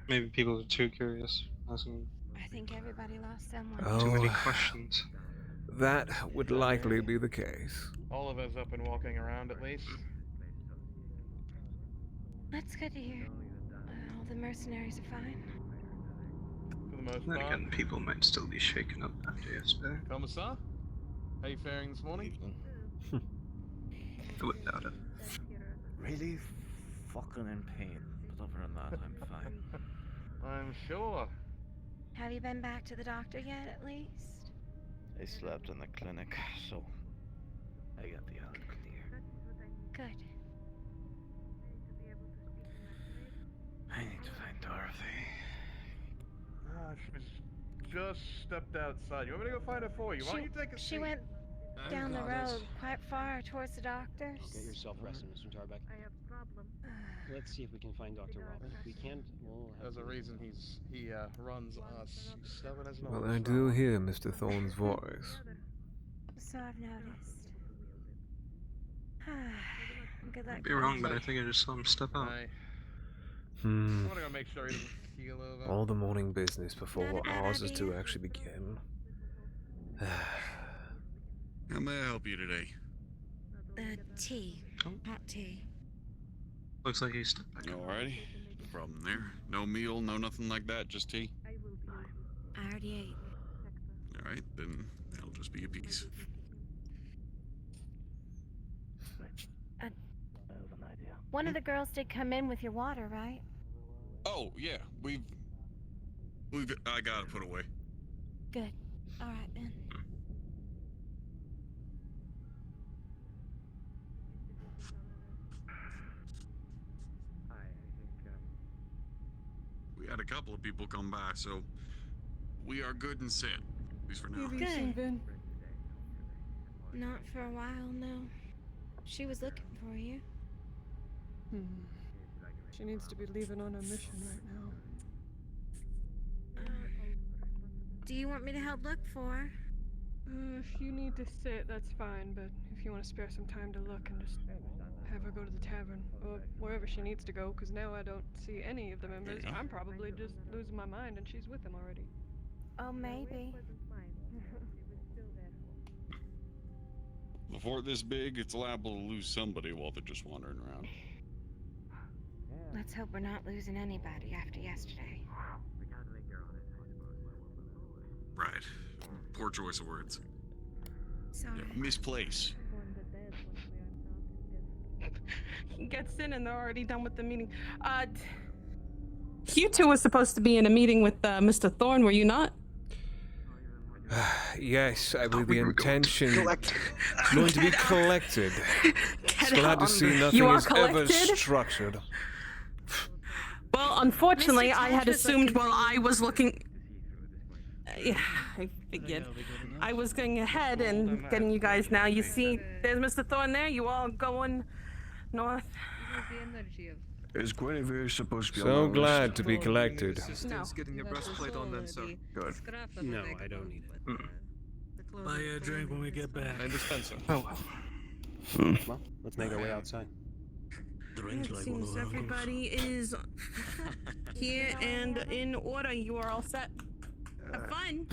Maybe people are too curious. Asking I think everybody lost someone. too many Oh, questions. that would likely be the case. All of us up and walking around at least. That's good to hear. All the mercenaries are fine. For the most Then part. again, people might still be shaken up after yesterday. Commissar? How you faring this morning? I would doubt it. Really fucking in pain, but other than that, I'm fine. I'm sure. Have you been back to the doctor yet, at least? I slept in the clinic, so I got the all clear. Good. I need to find Dorothy. Ah, she's just stepped outside. You want me to go find her for you? Why don't you take a seat? She went down the road, quite far towards the doctor's. Get yourself rested, Mr. Tarbeck. I have a problem. Let's see if we can find Dr. Robin. If we can't, we'll have There's to a reason he runs us. He's stubborn as an Well, old I sow. do hear Mr. Thorne's voice. So I've noticed. Good luck. Be wrong, but I think I just saw him step out. I Hmm. want to go make sure he doesn't keel over. All the morning business before Not a bad ours is to idea. actually begin. How may I help you today? Tea. Hot tea. Looks like he stepped back. Alrighty. No problem there. No meal, no nothing like that, just tea? I already ate. Alright, then that'll just be a piece. One of the girls did come in with your water, right? Oh, yeah, I got it put away. Good. All right then. We had a couple of people come by, so we are good and set, at least for now. Have you seen Vin? Not for a while, no. She was looking for you. She needs to be leaving on a mission right now. Do you want me to help look for her? If you need to sit, that's fine, but if you want to spare some time to look and just have her go to the tavern, or wherever she needs to go, because now I don't see any of the members. Yeah. I'm probably just losing my mind and she's with them already. Oh, maybe. The fort this big, it's liable to lose somebody while they're just wandering around. Let's hope we're not losing anybody after yesterday. Right. Poor choice of words. Sorry. Yeah, misplace. He gets in and they're already done with the meeting. You two were supposed to be in a meeting with Mr. Thorne, were you not? Yes, I believe the intention is going to be collected. Glad to see nothing You are is ever collected? structured. Well, unfortunately, Mr. I had Tetris assumed looking while for I was looking. Yeah, I figured. I was going ahead and getting you guys now. You see, there's Mr. Thorne there. You all going north. Is Guinevere supposed to be So on glad to be collected. Assistance getting your breastplate on then, sir. Good. No, I don't need it. Buy you a drink when we get back. And dispenser. Oh. Well, let's make our way outside. It seems everybody is here and in order. You are all set. Have fun.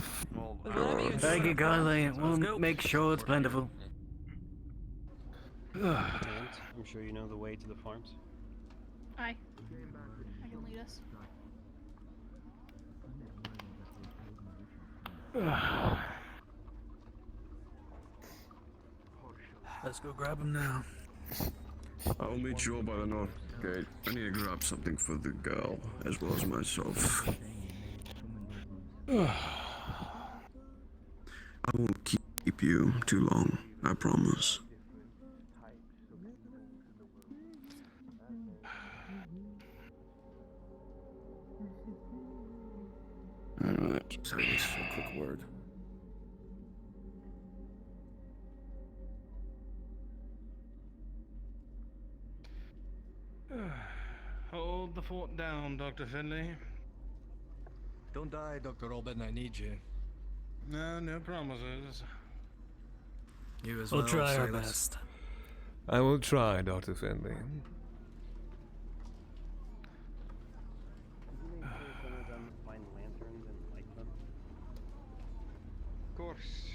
Thank you, kindly. We'll make sure it's plentiful. And I'm sure you know the way to the farms. Aye. I can lead us. Let's go grab him now. I'll meet you all by the north gate. I need to grab something for the girl, as well as myself. I won't keep you too long, I promise. Alright, so this is a quick word. Hold the fort down, Dr. Finley. Don't die, Dr. Robin. I need you. No, no promises. You as We'll well, try our Silas. best. I will try, Dr. Finley. Find lanterns and light them. Of course.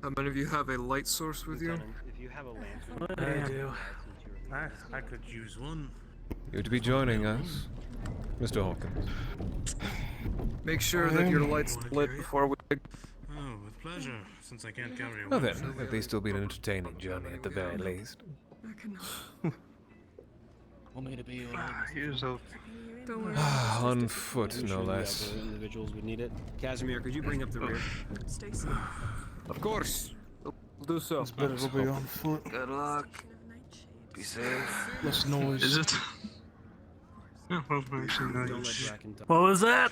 How many of you have a light source with you? Lieutenant, if you have a lantern, I do. I could use one. You're to be joining us, Mr. Hawkins. Make sure that your light's lit before we. Oh, with pleasure, since I can't carry a Well then, at least it'll be an entertaining journey at the very least. I cannot. Want me to be Here's a. Don't worry. On I'm foot, sure no the less. other individuals would need it. Casimir, could you bring up the rear? Stay safe. Of course. We'll do so. It's better to be on foot. Good luck. Be safe. Less noise. Is it? Yeah, well, actually, no. Don't let Bracken talk. What was that?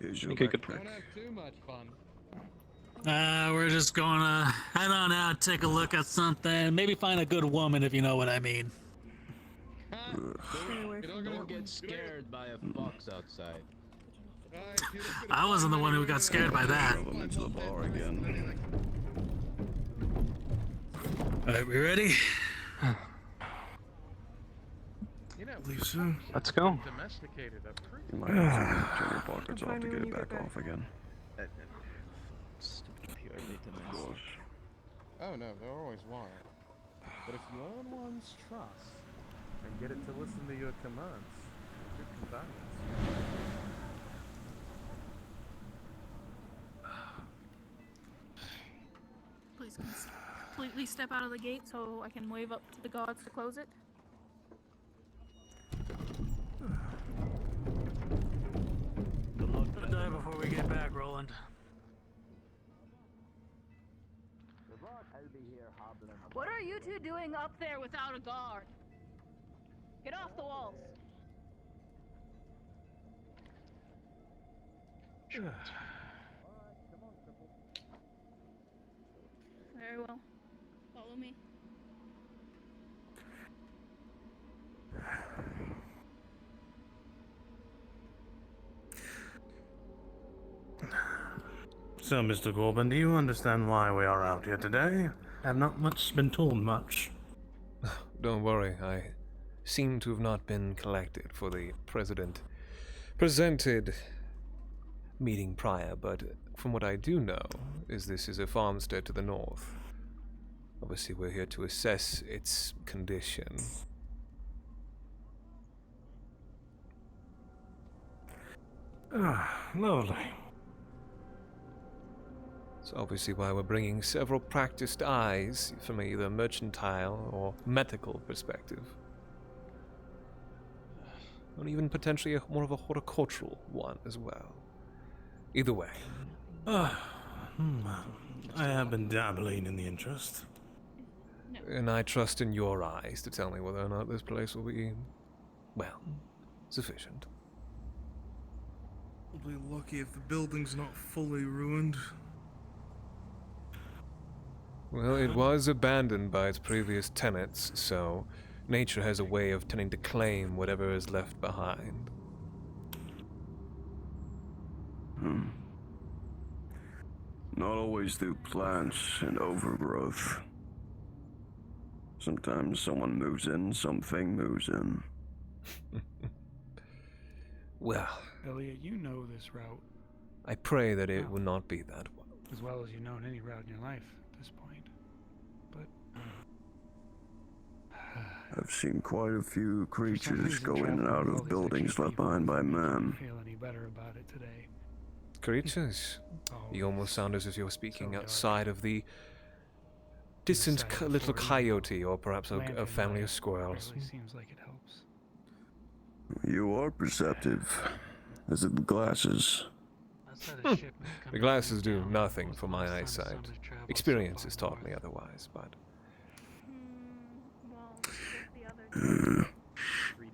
Here's your Okay, good. backpack. Too much fun. We're just gonna head on out, take a look at something, maybe find a good woman if you know what I mean. Don't get scared by a fox outside. I wasn't the one who got scared by that. Shove 'em into the bar again. Alright, we ready? You know, believe so. Let's go. Domesticated a pretty. You might have to turn your pockets off to get it back off again. Oh no, they're always wild. But if you earn one's trust and get it to listen to your commands, good companions. Please completely step out of the gate so I can wave up to the guards to close it. Good day before we get back, Roland. What are you two doing up there without a guard? Get off the walls. Very well. Follow me. So, Mr. Corbin, do you understand why we are out here today? Have not much been told much. Don't worry, I seem to have not been collected for the president presented meeting prior, but from what I do know is this is a farmstead to the north. Obviously we're here to assess its condition. Ah, lovely. That's obviously why we're bringing several practiced eyes from either mercantile or medical perspective. And even potentially more of a horticultural one as well. Either way. I have been dabbling in the interest. And I trust in your eyes to tell me whether or not this place will be, well, sufficient. We'll be lucky if the building's not fully ruined. Well, it was abandoned by its previous tenants, so nature has a way of tending to claim whatever is left behind. Not always through plants and overgrowth. Sometimes someone moves in, something moves in. Well, Elliot, you know this route I pray that it will not be that one. as well as you've known any route in your life at this point. But I've seen quite a few creatures go in and out of buildings left behind by man. feel any better about it today? Creatures? You almost sound as if you're speaking outside of the distant little coyote or perhaps a family of squirrels. Really seems like it helps. You are perceptive. As of the glasses. The glasses do nothing for my eyesight. Experience has taught me otherwise, but...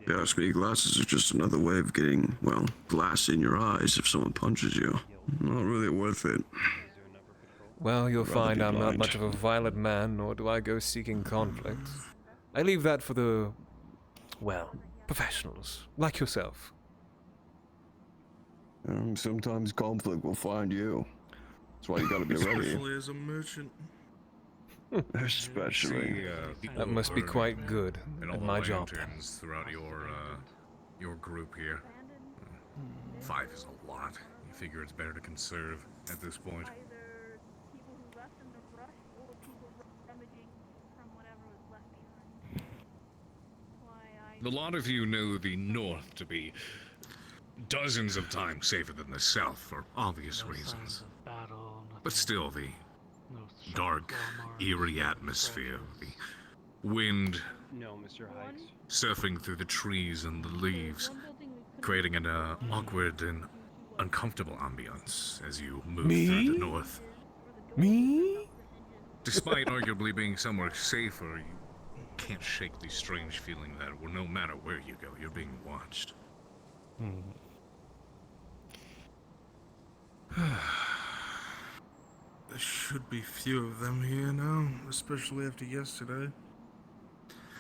Ask me, glasses are just another way of getting, well, glass in your eyes if someone punches you. Not really worth it. Well, you'll Rather find be I'm not blind. much of a violent man, nor do I go seeking conflict. I leave that for the, well, professionals, like yourself. Sometimes conflict will find you. That's why you gotta be ready. Especially as a merchant. Especially. That must be quite good And all at the my job. lanterns throughout your group here. 5 is a lot. You figure it's better to conserve at this point. A lot of you know the North to be dozens of times safer than the South for obvious reasons. But still, the dark, eerie atmosphere, the wind No, Mr. Hikes. surfing through the trees and the leaves, creating an awkward and uncomfortable ambiance as you move through the north. Me? Despite arguably being somewhere safer, you can't shake the strange feeling that no matter where you go, you're being watched. There should be few of them here now, especially after yesterday.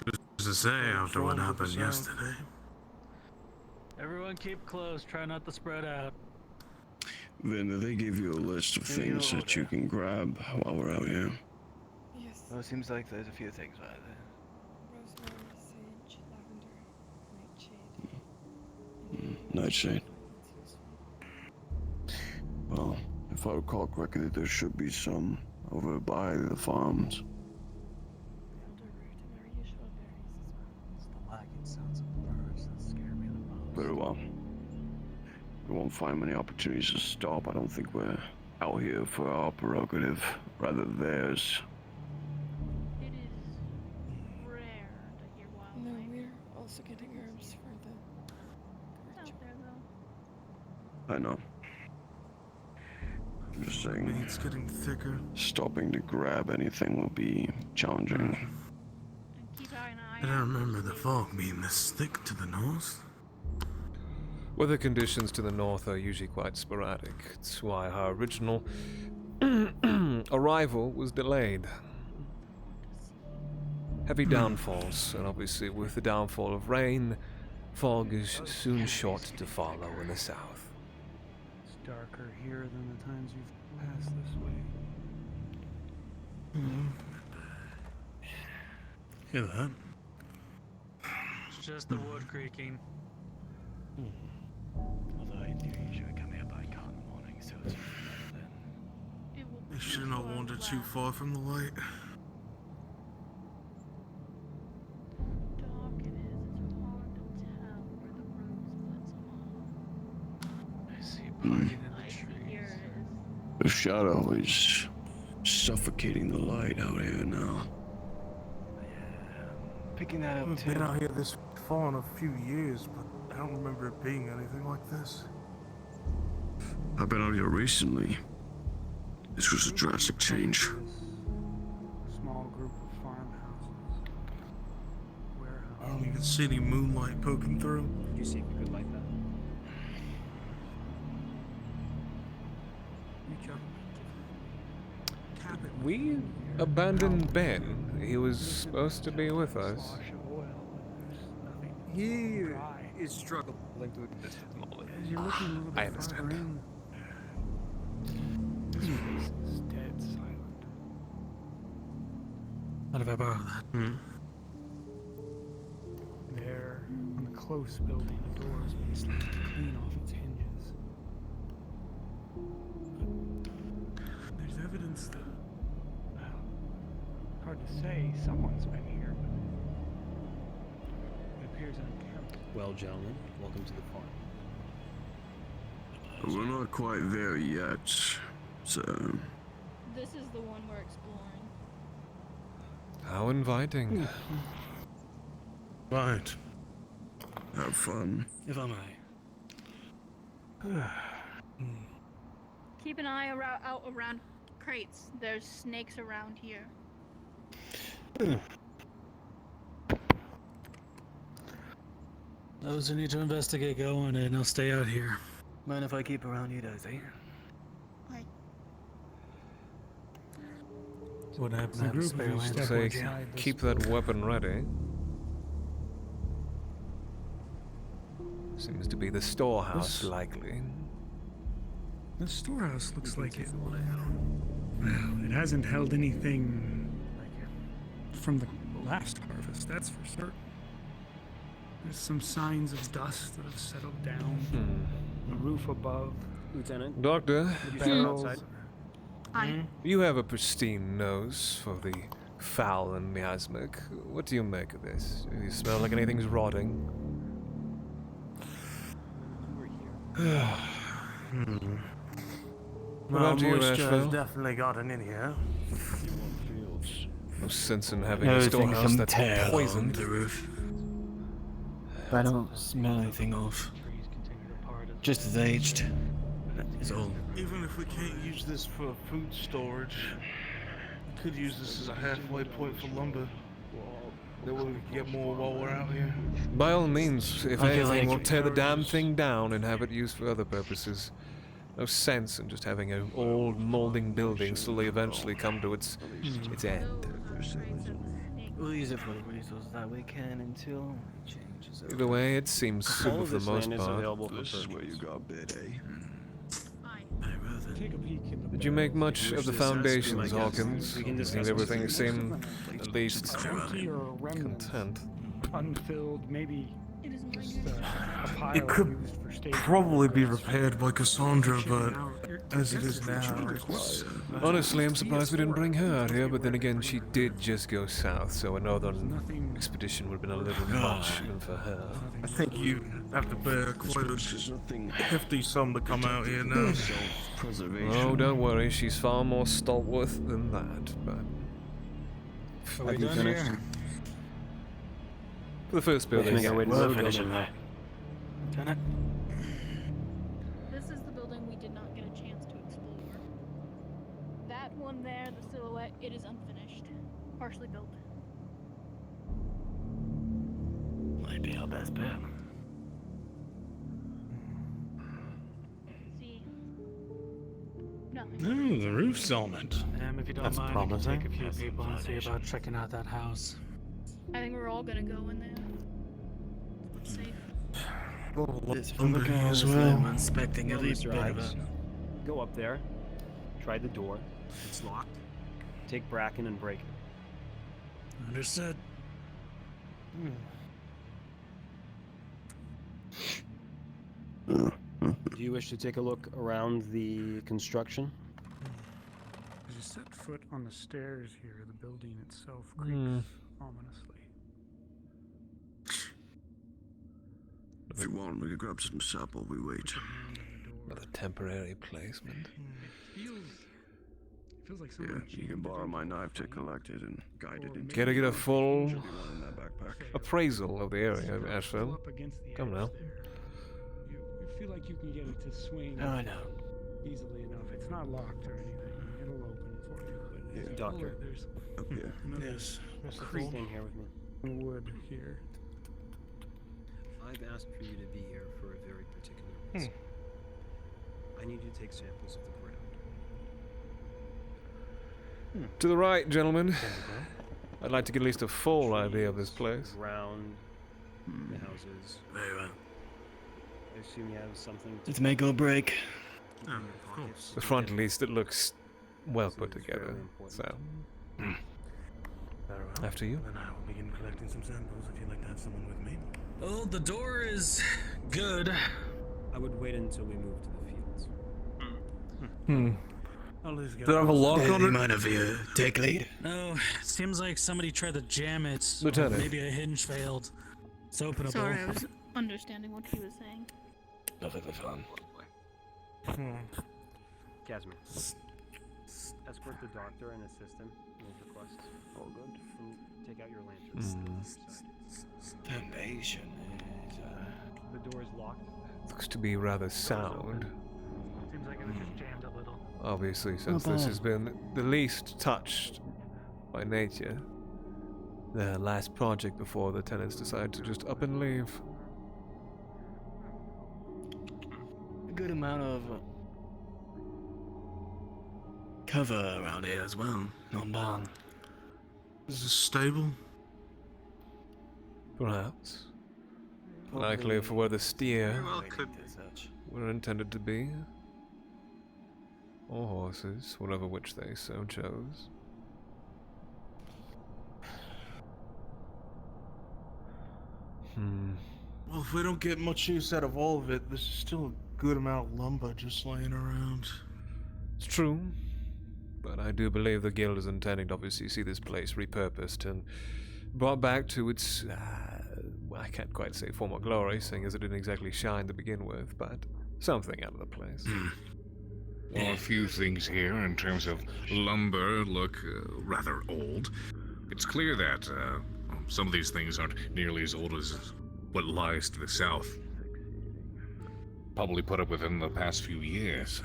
Who's to say after what happened yesterday? Everyone keep close. Try not to spread out. Then they give you a list of things that you can grab while we're out here. Yes. Well, it seems like there's a few things right there. Rosemary, sage, lavender, nightshade. Nightshade. Well, if I recall correctly, there should be some over by the farms. Very well. We won't find many opportunities to stop. I don't think we're out here for our prerogative, rather theirs. It is rare to hear wildlife. No, we're also getting herbs for the It's out there, though. I know. I'm just saying. It's getting thicker. Stopping to grab anything will be challenging. Keep an eye I don't remember the fog being this thick to the north. Weather conditions to the north are usually quite sporadic. It's why our original arrival was delayed. Heavy downfalls, and obviously with the downfall of rain, fog is soon short to follow in the south. It's darker here than the times we've passed this way. Hear that? It's just the wood creaking. Although in theory you should come here by car in the morning, so it's then. They should not wander too far from the light. I see it parking in the trees. The shadow is suffocating the light out here now. Picking that up I've too. been out here this far in a few years, but I don't remember it being anything like this. I've been out here recently. This was a drastic change. Small group of farmhouses. I don't even see any moonlight poking through. Did you see if you could light that? We abandoned Ben. He was supposed to be with us. He is struggling to exist at the moment. You're looking a little bit I understand. farther in. This place is dead silent. How did I borrow that? There, on the close building, the door has been slammed clean off its hinges. There's evidence that. Well, hard to say. Someone's been here, but it appears unkempt. Well, gentlemen, welcome to the farm. We're not quite there yet, so. This is the one we're exploring. How inviting. Right. Have fun. If I may. Keep an eye out around crates. There's snakes around here. Those who need to investigate go on in. I'll stay out here. Mind if I keep around you, Daisy? What happened The to group of spare you land? step Say, outside this keep that weapon ready. Seems to be the storehouse, likely. The storehouse looks like it. Well, it hasn't held anything from the last harvest, that's for certain. There's some signs of dust that have settled down. The roof above. Lieutenant. Doctor, The barrels. you have a pristine nose for the foul and miasmic. What do you make of this? Do you smell like anything's rotting? What about you, moisture has Asheville? definitely gotten in here. No sense in having a Everything storehouse from that's tear poisoned. along the roof. I don't smell anything off. Just as aged. Is all. Even if we can't use this for food storage, we could use this as a halfway point for lumber. That way we can get more while we're out here. By all means, if I feel anything, like- we'll tear the damn thing down and have it used for other purposes. No sense in just having an old, molding building slowly eventually come to its end. We'll use it for the resources that we can until it changes. Either way, it seems All super of for the this most land is part. available for This is purchase. where you got bid, eh? Take a peek in the Did you make much of the foundations, I guess. Hawkins? We can Seemed discuss everything this. seemed at least empty or remnants, content. unfilled, maybe just a pile It could used for staging. probably be repaired by Cassandra, but as it is now, it's... Honestly, I'm surprised we didn't bring her out here, but then again, she did just go south, so a northern expedition would have been a little much even for her. I think you have to bear quite a hefty sum to come out here now. Oh, don't worry, she's far more stalwart than that, but... Are we done here? For the first I building, think I waited we're to finish it done. there. Lieutenant? This is the building we did not get a chance to explore. That one there, the silhouette, it is unfinished. Partially built. Might be our best bet. See? Nothing. Ooh, the roof's element. If you don't That's mind, promising. I can take a few Has some people and see foundation. about checking out that house. I think we're all gonna go in there. It's safe. This from the as girls, well. I'm inspecting every Mr. bit of Ives, it. go up there, try the door, It's locked. take Bracken and break it. Understood. Do you wish to take a look around the construction? As you set foot on the stairs here, the building itself Hmm. creaks ominously. If you want, we could grab some sap while we wait. Another temporary placement. Feels like Yeah, someone you can borrow my knife to collect it and guide it into. Care to get a full Should be one in that backpack. appraisal of the area, Asheville? up against the Come edge now. there. You feel like you can get it to swing Oh, I know. easily enough. It's not locked or anything. It'll open for you. But Yeah. if you Doctor. pull it, there's Up here. another Yes, Mr. creak Stay in here with me. in wood here. I've asked for you to be here for a very particular reason. I need you to take samples of the ground. To the right, gentlemen. I'd like to get at least a full idea of this place. Ground, the houses. Very well. I assume you have something to It's make or break. of course. The front, at least, it looks well put together. So, Very well. after you. Then I will begin collecting some samples if you'd like to have someone with me. Oh, the door is good. I would wait until we move to the fields. Did it have a lock on it? Mind if you take lead? No, it seems like somebody tried to jam it. or Lieutenant. Maybe a hinge failed. It's openable. Sorry, I was understanding what he was saying. Perfectly fine. Casimir, escort the doctor and assist him in his requests. All good. And take out your lanterns. Foundation is, The door is locked. Looks to be rather sound. Seems like it was just jammed a little. Obviously, since this has been the least touched by nature. The last project before the tenants decide to just up and leave. a good amount of cover around here as well. Not bad. Is this stable? Perhaps. Likely for where the steer were intended to be. Or horses, whatever which they so chose. Well, if we don't get much use out of all of it, this is still a good amount of lumber just laying around. It's true. But I do believe the guild is intending to obviously see this place repurposed and brought back to its, I can't quite say former glory, seeing as it didn't exactly shine to begin with, but something out of the place. Well, a few things here in terms of lumber look rather old. It's clear that some of these things aren't nearly as old as what lies to the south. Probably put up within the past few years.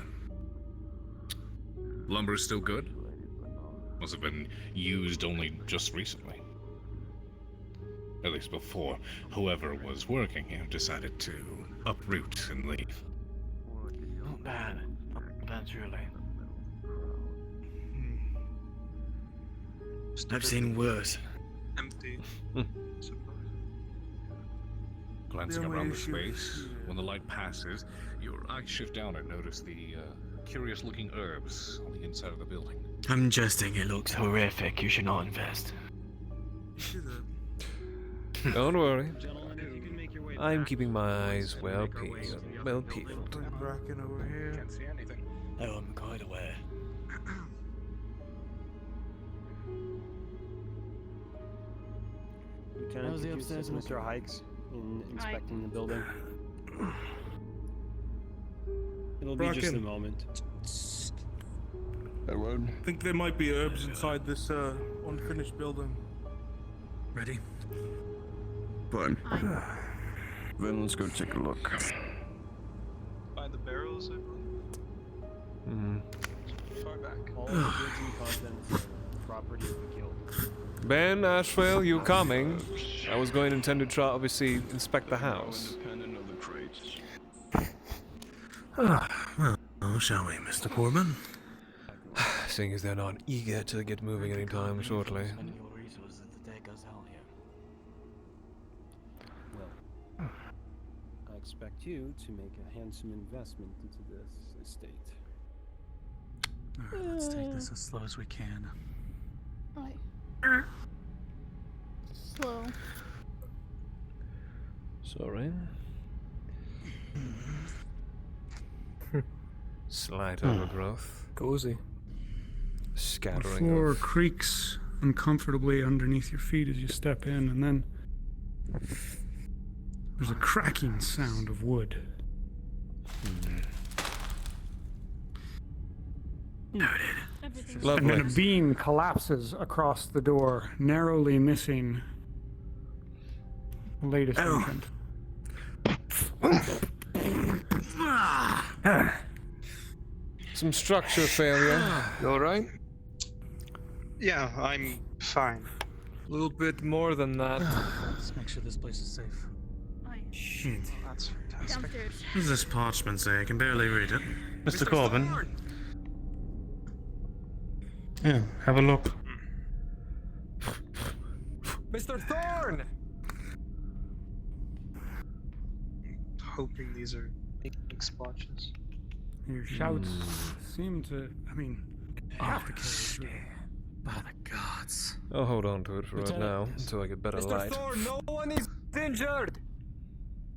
Lumber is still good? Must have been used only just recently. At least before whoever was working here decided to uproot and leave. Not bad. Naturally. I've seen worse. Empty. Glancing The only around the issue space, when the light passes, your eyes shift down and notice the curious-looking herbs on the inside of the building. I'm jesting, it looks horrific. You should not invest. Don't worry. Gentlemen, if you can make your way I'm back keeping to my the eyes doors well and make our way peeled. to the Well upper building. peeled. Bracken over here. Can't see anything. Oh, I'm quite aware. Lieutenant, How's the did you upstairs assist Mr. Hikes in inspecting the building? It'll be just a Bracken. moment. Edward. I think there might be herbs inside this unfinished building. Ready? Fine. Then let's go take a look. By the barrels, I believe. Hmm. Far back. All the goods and contents of the property of the guild. Ben, Ashwell, you coming? I was going to intend to try, obviously, inspect the house. Independent of the crates. Well, shall we, Mr. Corbin? Seeing as they're not eager to get moving anytime shortly. Spending your resources the day goes out here. Well, I expect you to make a handsome investment into this estate. Alright, let's take this as slow as we can. Right. Slow. Sorry. Slight overgrowth. Cozy. The Scattering floor of... creaks uncomfortably underneath your feet as you step in, and then there's a cracking sound of wood. Everything's And then a Lovely. beam collapses across the door, narrowly missing the latest entrant. Some structure failure. You alright? Yeah, I'm fine. A little bit more than that. Let's make sure this place is safe. Shit. That's fantastic. Downstairs. What does this parchment say? I can barely read it. Mr. Corbin? Yeah, have a look. Mr. Thorne! Hoping these are ink splotches. Your shouts seem to, have to carry through. By the gods. I'll hold on to it for right now until I get better Mr. light. Thorne, no one is injured!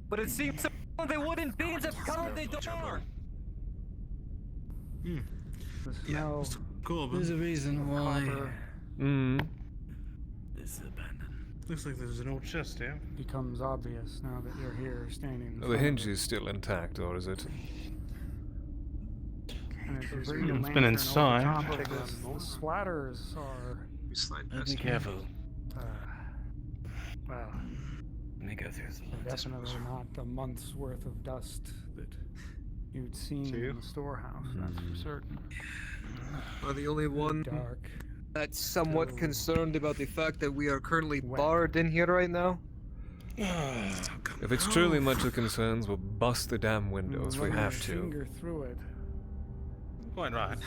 But it seems some of the wooden beams have covered the door! The smell Corbin? There's a reason why this is abandoned. Looks like there's an old chest here. Becomes obvious now that you're here standing in The front hinge of it. is still intact, or is it? And as you bring the It's lantern been over inside. top of this, the splatters are, We slide Be past careful. well, Let me go through this. definitely not the month's worth of dust that you'd seen See? in the storehouse, that's for certain. Are the only one Dark. that's somewhat Still concerned about the fact that we are currently wet. barred in here right now? If it's truly much of concerns, we'll bust the damn windows if we Run have your to. finger through it. Quite right.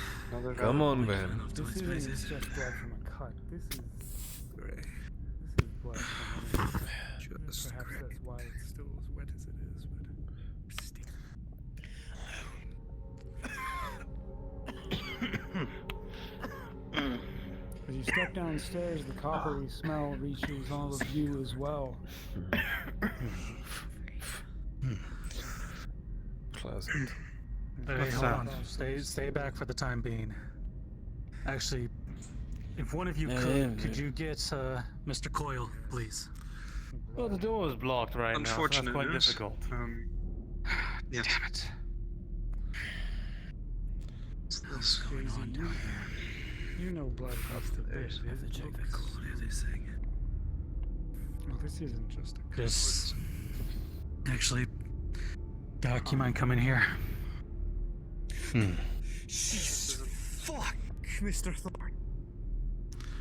Come on, Ben. This isn't just blood from a cut. This is blood from an injury. Perhaps that's why it's still as wet as it is, but as you step downstairs, the coppery smell reaches all of you as well. Pleasant. Hey, hold on. Stay back for the time being. Actually, if one of you could you get Mr. Coyle, please? Well, the door is blocked right now, so that's Unfortunate quite news. difficult. Yes. Damn it. What's going on down here? You know blood comes to this. We have to check the quality of this thing. Well, this isn't just a This. Actually, Doc, you mind coming here? Jesus, fuck, Mr. Thorne.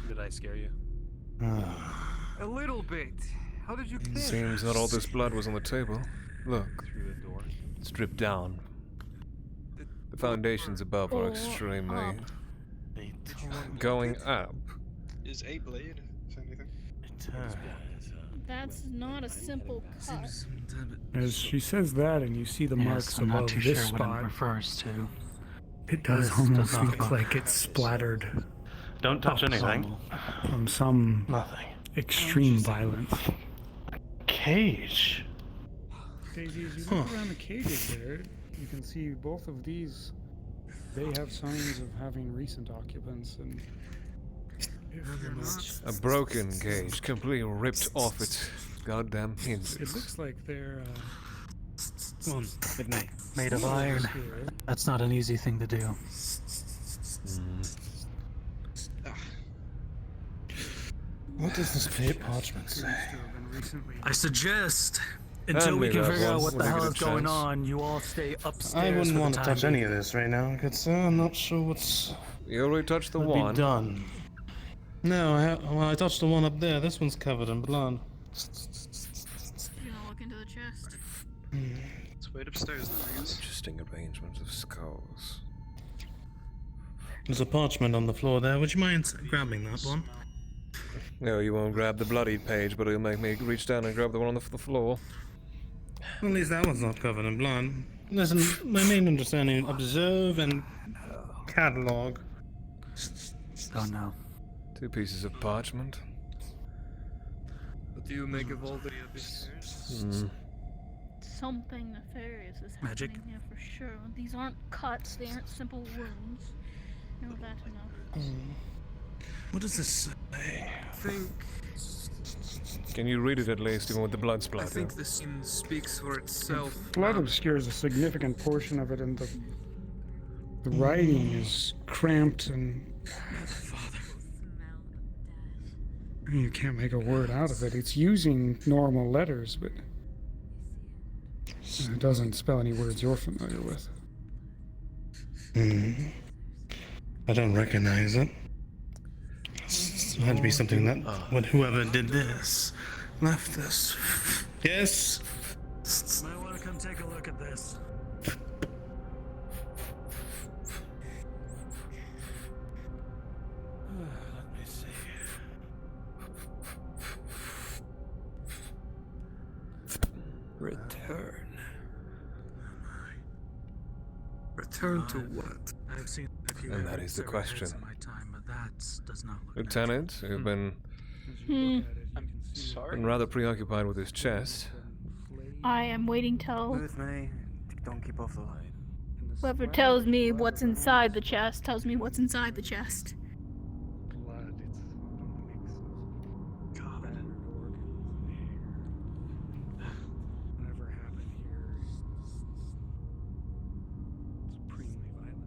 Did I scare you? A little bit. How did you think? Seems not all this blood was on the table. Look, Through the door. it's dripped down. The foundations above are Or extremely... up. Going up. Is a blade, if anything. That's not a simple cut. As she says that, and you see the marks I'm not above too this sure what it spot, refers to. it does This almost does not look look- like it's splattered. Don't touch anything. From some Nothing. extreme violence. Cage. Daisy, as you look around the cages there, you can see both of these. They have signs of having recent occupants, and if you're not, A broken cage, completely ripped off its goddamn hinges. it looks like they're Made of iron. That's not an easy thing to do. What does this parchment say? I suggest, Hand until me we can that figure out one. what the We'll hell give is it a going chance. on, you all stay upstairs. I wouldn't for the want to time touch any being. of this right now, good sir. I'm not sure what's You already touched the would one. be done. No, I touched the one up there. This one's covered in blood. You gonna look into the chest? Let's wait upstairs then, I guess. Interesting arrangement of skulls. There's a parchment on the floor there. Would you mind grabbing that one? No, you won't grab the bloodied page, but it'll make me reach down and grab the one on the floor. At least that one's not covered in blood. Listen, my main understanding: observe and catalog. Oh no. 2 pieces of parchment. What do you make of all the others? Something nefarious is Magic. happening here for sure. These aren't cuts, they aren't simple wounds. Know that enough. What does this say? I think Can you read it at least, even with the blood I splatter? think the scene speaks for itself. blood obscures a significant portion of it, and the writing is cramped, and you can't make a word out of it. It's using normal letters, but it doesn't spell any words you're familiar with. I don't recognize it. It had to be something that when whoever did this left this. Yes. Might want to come take a look at this. Let me see. Return. Return to what? I've seen a few And that is the question. in my time, but that does not look Lieutenant, you've been Sorry. rather preoccupied with his chest. I am waiting till With me, don't keep off the light. whoever tells me what's inside the chest tells me what's inside the chest. Whatever happened here is supremely violent.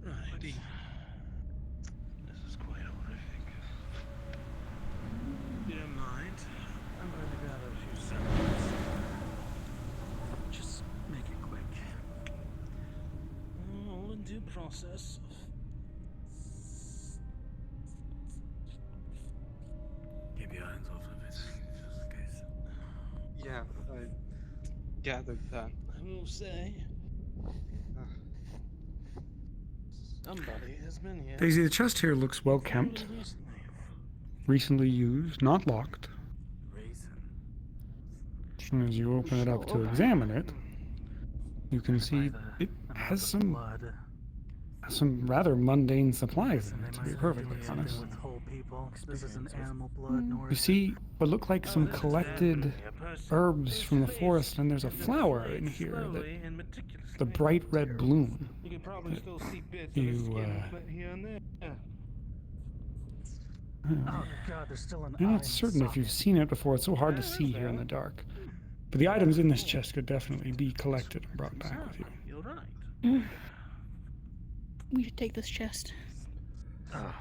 Right. This is quite old, I think. You don't mind? I'm going to grab a few samples. Just make it quick. All in due process. Keep your hands off of it, just in case. Yeah, I gathered that. I will say. Somebody has been here. Daisy, the chest here looks well kept, recently used, not locked. And as you open it up to examine it, you can see it has some rather mundane supplies in it, to be perfectly honest. With whole people. This isn't animal blood, nor You see what look like some collected herbs from the forest, and there's a flower in here that the bright red bloom. You can probably still see bits You, of the skin here and there. Oh god, there's still an I'm not certain if you've seen it before. It's so hard to see here in the dark. But the items in this chest could definitely be collected and brought back with you. You're right. We should take this chest.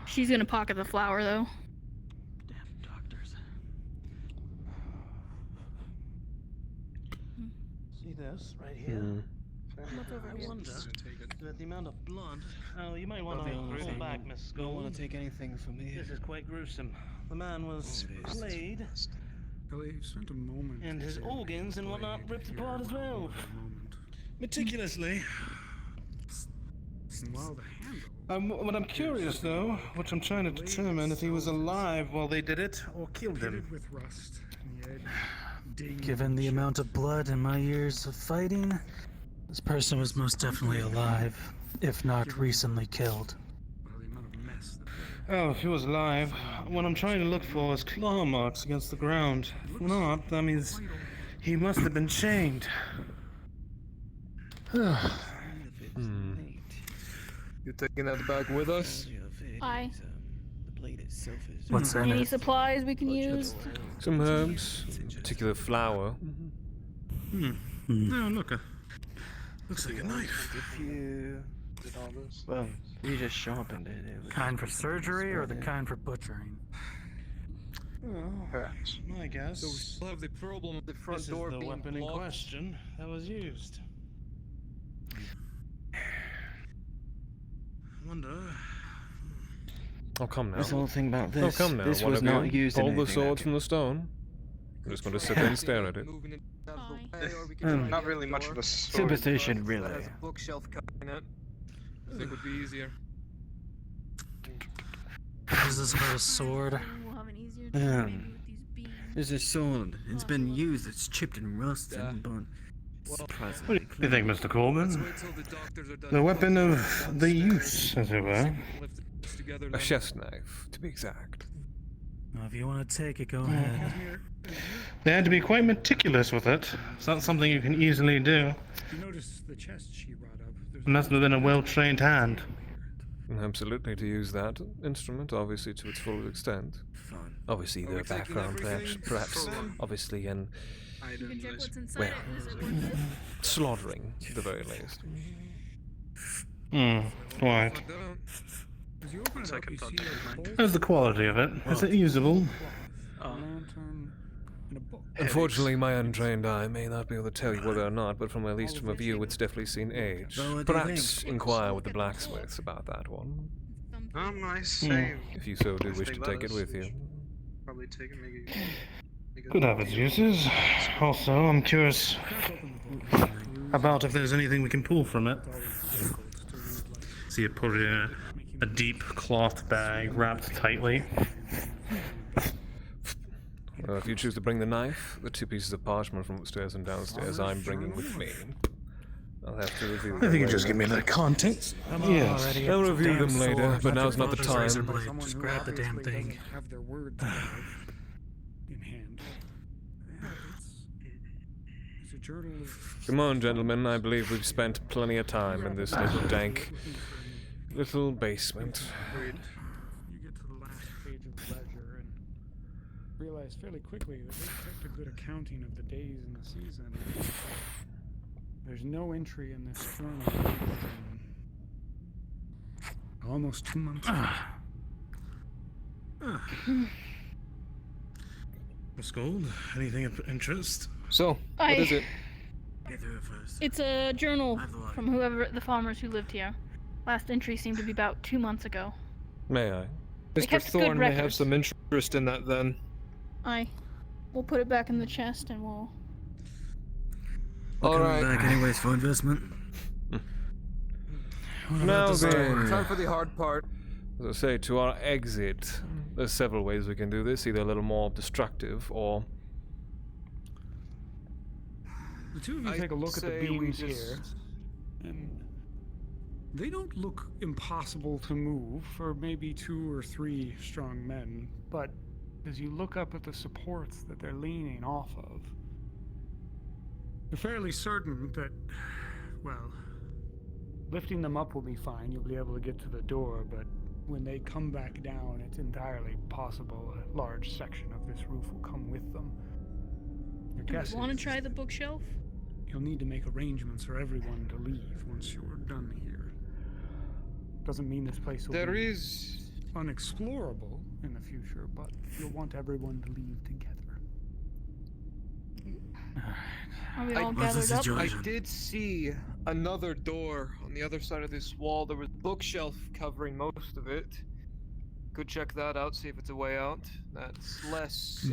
She's gonna pocket the flower though. See this right here? I wonder that the amount of blood. Oh, you might want to hold back, Miss Gold. Don't want to take anything from me. This is quite gruesome. The man was flayed, Billy, you spent a moment. And his there organs and whatnot ripped apart as well. for a moment. Meticulously. And while the handle. What I'm curious though, what I'm trying to determine if he was alive while they did it or killed him. Pitted with rust, and the edge dinged Given the amount of blood and my years of fighting, this person was most definitely alive, if not recently killed. Oh, if he was alive, what I'm trying to look for is claw marks against the ground. If not, that means he must have been chained. You taking that back with us? Aye. What's in Any it? supplies we can use? Some herbs, particular flour. Oh, look. Looks like a knife. If you... Well, you just sharpened it. It was Kind for surgery or the kind for butchering? Perhaps. I guess. So we still have the problem of the front This door is the being weapon in blocked. question that was used. I wonder. Oh, come now. This whole thing about Oh, this. come now. This One was of you not used in Hold the anything swords that from the stone. I'm just going to sit there and stare at it. Not really much of a sword. Superstition, really. There's a bookshelf covering it. I think would be easier. Is this about a sword? There's a sword. It's been used. It's chipped and rusted, but surprisingly. What do you think, Mr. Corbin? The weapon of the use, as it were. A chef's knife, to be exact. Well, if you want to take it, go ahead. They had to be quite meticulous with it. It's not something you can easily do. You notice the chest she brought up. There's It must have been a well-trained hand. Absolutely, to use that instrument, obviously, to its full extent. Obviously, the background, perhaps obviously, and You can check what's inside well, it. Is it worth it? slaughtering, at the very least. Quite. As you open it up, you see a bowl, How's the quality of it? Is it usable? a lantern, and a book. Unfortunately, my untrained eye may not be able to tell you whether or not, but from at least from a view, it's definitely seen age. Well, what do you Perhaps inquire with the blacksmiths about that one, Oh, nice save. if you so do If wish they to let take it us, with we you. should Probably take it, maybe. Could have its uses. Also, I'm curious about if there's anything we can pull from it. See it put in a deep cloth bag wrapped tightly. Well, if you choose to bring the knife, the 2 pieces of parchment from upstairs and downstairs I'm bringing with me. I'll have to review them I think you later. just give me the contents. Yes. I'll review them later, but now's not the time. Just grab the damn thing. Have their word in hand. It's a journal of Come on, gentlemen. I believe we've spent plenty of time in this little dank little basement. You get to the last page of the ledger and realize fairly quickly that they kept a good accounting of the days in the season. There's no entry in this journal in almost 2 months. Miss Gold, anything of interest? So, what is it? It's a journal from whoever the farmers who lived here. Last entry seemed to be about 2 months ago. May I? They Mr. kept good Thorne may have records. some interest in that then. Aye. We'll put it back in the chest and we'll. We're coming Alright. back anyways for investment. Now then, Time for the hard part. as I say, to our exit, there's several ways we can do this, either a little more destructive or... The two of you I'd take a look at the say we beams just- here, and they don't look impossible to move for maybe 2 or 3 strong men, but as you look up at the supports that they're leaning off of, you're fairly certain that, well, lifting them up will be fine, you'll be able to get to the door, but when they come back down, it's entirely possible a large section of this roof will come with them. Your Do guess you want to is try the bookshelf? you'll need to make arrangements for everyone to leave once you're done here. Doesn't mean this place will There be is unexplorable in the future, but you'll want everyone to leave together. Are we all gathered up? I did see another door on the other side of this wall. There was a bookshelf covering most of it. Could check that out, see if it's a way out. That's less.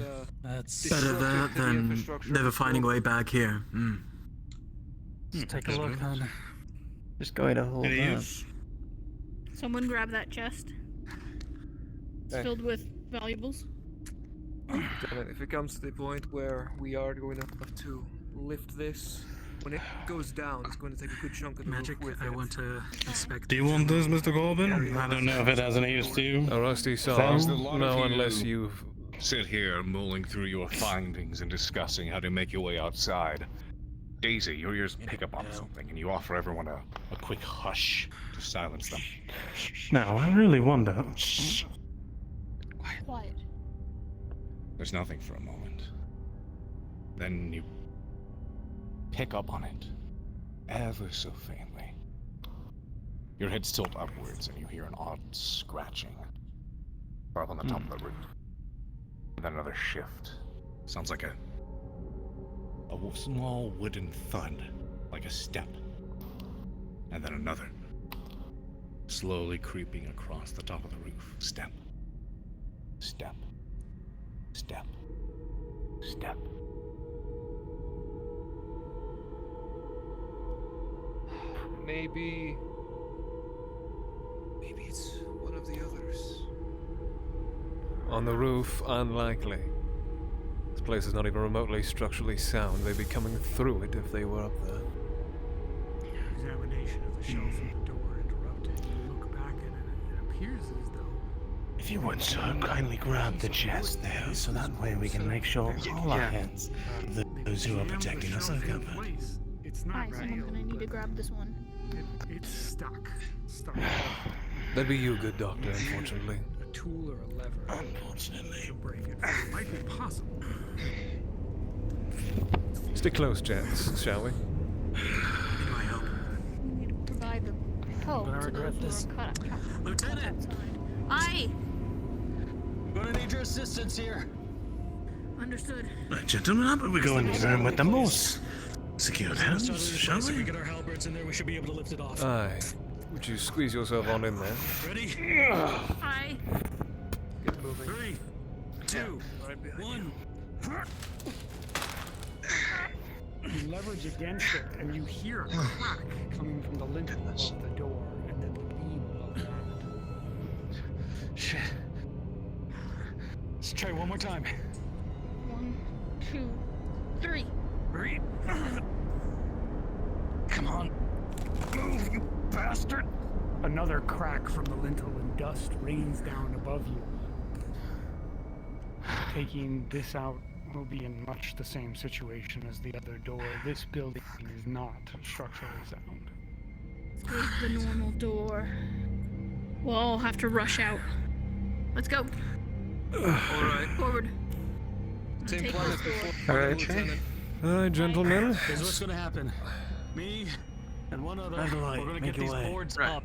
That's better disruptive that to the than infrastructure never of the finding a store. way back here. Let's take a look, then. Just going to hold up. Someone grab that chest. It's Okay. filled with valuables. Damn it, if it comes to the point where we are going to have to lift this, when it goes down, it's going to take a good chunk of the Magic, roof with I it. want to inspect. Do you want this, Mr. Corbin? I don't know if it has any use to you. A rusty saw. Sounds- No, unless you've... Sit here mulling through your findings and discussing how to make your way outside. Daisy, your ears pick up on something, and you offer everyone a quick hush to silence them. Now, I really wonder. Quiet. There's nothing for a moment. Then you pick up on it, ever so faintly. Your head's tilt upwards, and you hear an odd scratching. Up on the top of the roof. And then another shift. Sounds like a small wooden thud, like a step. And then another. Slowly creeping across the top of the roof. Step. Step. Step. Step. Maybe it's one of the others. On the roof, unlikely. This place is not even remotely structurally sound. They'd be coming through it if they were up there. Examination of the shelf in the door interrupted. You look back at it, and it appears as though If you would, sir, kindly grab the chest there, so that way we can make sure all our hands, those who are protecting us, are covered. it's not Alright, someone's gonna need to grab this one. It's stuck. That'd be you, good doctor, unfortunately. A tool or a lever. Unfortunately. To break it. It might be possible. Stick close, gents, shall we? We need to provide the help to those who are caught up. Lieutenant! Aye! Gonna need your assistance here. Understood. Right, gentlemen, how about we go in the room with the most secured hands, shall If we we? get our halberds in there, we should be able to lift it off. Aye. Would you squeeze yourself on in there? Ready? Aye. Get moving. 3, 2, 1. You leverage against it, and you hear a crack coming from the lintel above the door, and then the beam above that. Shit. Let's try one more time. 1, 2, 3. Hurry. Come on. Move, you bastard. Another crack from the lintel, and dust rains down above you. Taking this out will be in much the same situation as the other door. This building is not structurally sound. Here's the normal door. We'll all have to rush out. Let's go. Alright. Forward. Same Take plan this as door. before. Alright. Lieutenant. Alright, gentlemen. Here's what's gonna happen. Me and one other, Have the light, we're gonna make get your these way. boards up.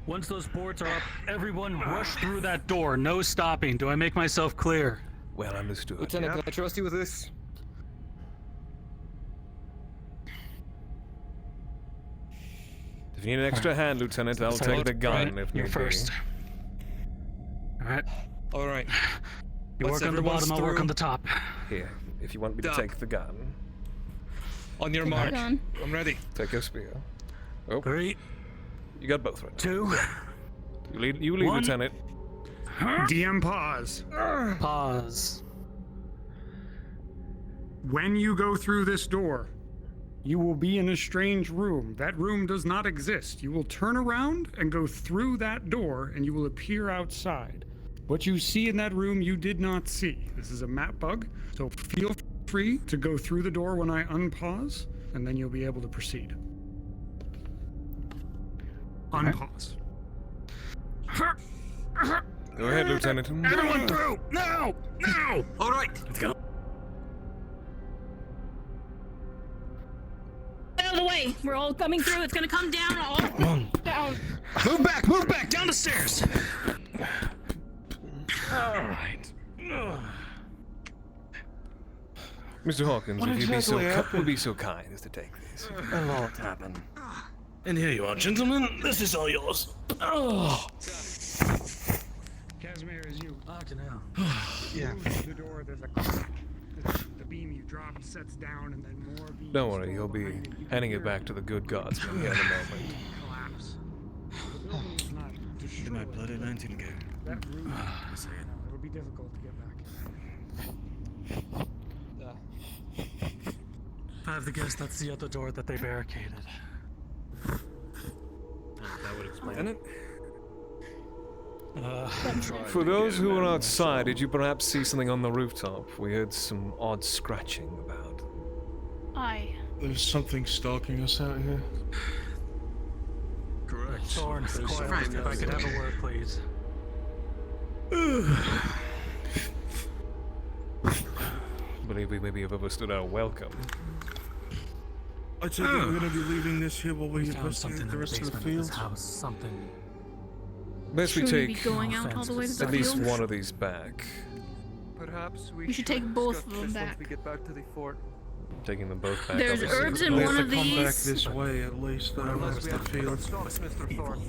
Once those boards are up, everyone rush through that door. No stopping. Do I make myself clear? Well understood. Lieutenant, can I trust you with this? If you need an extra hand, Lieutenant, I'll So take let's the gun try it. if You're need first. All right. Alright. You Once work on the everyone's bottom, I'll work through- on the top. be. Here, if you want me to Duck. take the gun, On your Take the mark. gun. I'm ready. take your spear. Oh, 3, you got both right. 2, You lead, One. Lieutenant. DM pause. pause. When you go through this door, you will be in a strange room. That room does not exist. You will turn around and go through that door, and you will appear outside. What you see in that room, you did not see. This is a map bug, so feel free to go through the door when I unpause, and then you'll be able to proceed. Unpause. Go ahead, Lieutenant. Everyone through! Now! Now! Alright. Let's go. Out of the way. We're all coming through. It's gonna come down. All down. Move back, down the stairs. Alright. Mr. Hawkins, What if you'd exactly happened? be so kind as to take this. A lot happened. And here you are, gentlemen. This is all yours. Oh. Casimir, scares you. Fucking hell. Yeah. The door, there's a crack. The beam you dropped sets down, and then more beams. Don't worry, you'll be handing it back to the good gods in a moment. Collapse. The building's not Did my destroyed. bloody 19 go? That roof, it'll be difficult to get back. I have to guess that's the other door that they barricaded. That would explain it. For those who were outside, did you perhaps see something on the rooftop? We heard some odd scratching about. There's something stalking us out here. Correct. Thorn, Coil, if I could have a word, please. Believe we maybe have overstood our welcome. I take it we're gonna be leaving this here while we Found investigate something the in the rest of the basement of this field. house. Something. Best we Should we be take going out all the way to the at least field? one of these back. Perhaps We should take both of discuss them this back. once we get back to the fort. Taking them both back. There's obviously. herbs in We one have of to come back these. this way at least. Unless we the have to field. Mr. Thorne.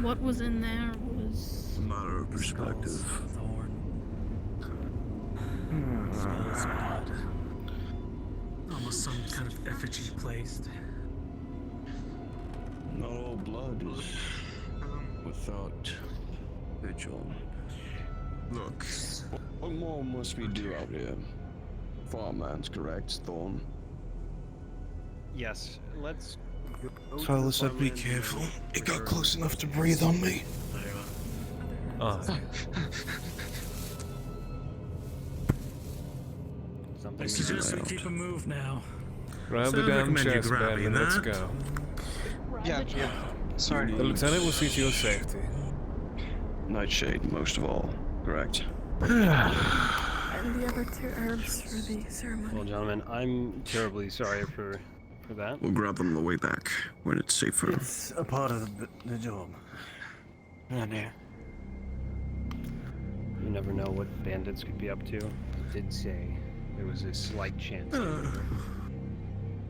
What was in there was. A matter of perspective. Smells blood. Almost some kind of effigy placed. Not all blood is without vigil. Look, what more must we do out here? Farmlands, correct, Thorn? Yes, let's Silas said be careful. It got close enough to breathe on me. I suggest we keep a move now. Grab So the I damn recommend you chest, Ben, grabbing and let's that. go. Yeah. Sorry. The lieutenant will see to your safety. Nightshade, most of all, correct? And the other two herbs for the ceremony. Well, gentlemen, I'm terribly sorry for that. We'll grab them on the way back when it's safer. It's a part of the job. Around here. You never know what bandits could be up to. It did say there was a slight chance.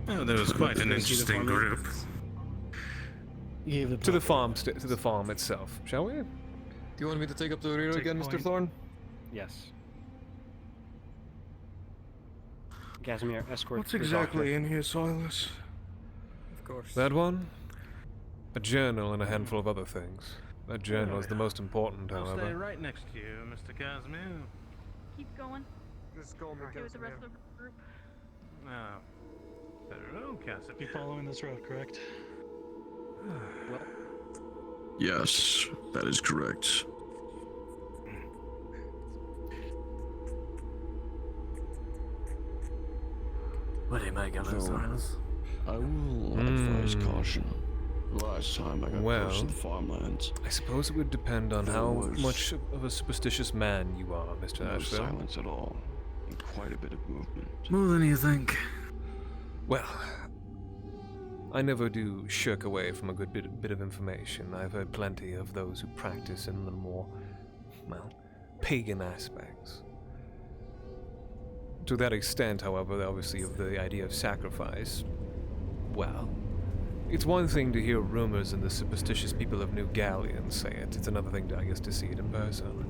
Oh, that was quite an interesting group. To the farm, to the farm itself, shall we? Do you want me to take up the rear Take again, Mr. point. Thorne? Yes. Casimir, escort What's the exactly doctor. in here, Silas? Of course. That one? A journal and a handful of other things. That journal is the most important, I'll stay however. right next to you, Mr. Casimir. Keep going. Just call me Okay with the rest of the group. No. Better know, Casimir. Keep following this road, correct? Well, Yes, that is correct. What do you make of it, So, Silas? I will advise caution. Last time I got close to the farmlands. I suppose it would depend on There how was much of a superstitious man you are, Mr. no Asheville. silence at all, and quite a bit of movement. More than you think. Well, I never do shirk away from a good bit of information. I've heard plenty of those who practice in the more, well, pagan aspects. To that extent, however, obviously, of the idea of sacrifice, well, it's one thing to hear rumors and the superstitious people of New Galleon say it. It's another thing, I guess, to see it in person.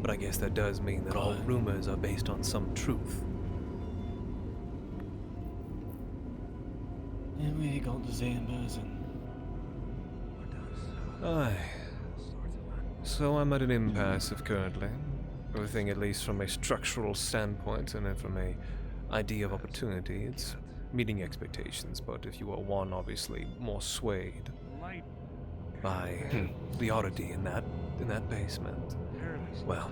But I guess that does mean that all rumors are based on some truth. Yeah, we got to see in person. Aye. So I'm at an impasse of currently. Everything, at least from a structural standpoint and then from a idea of opportunity, it's meeting expectations, but if you are one obviously more swayed by the oddity in that basement, well,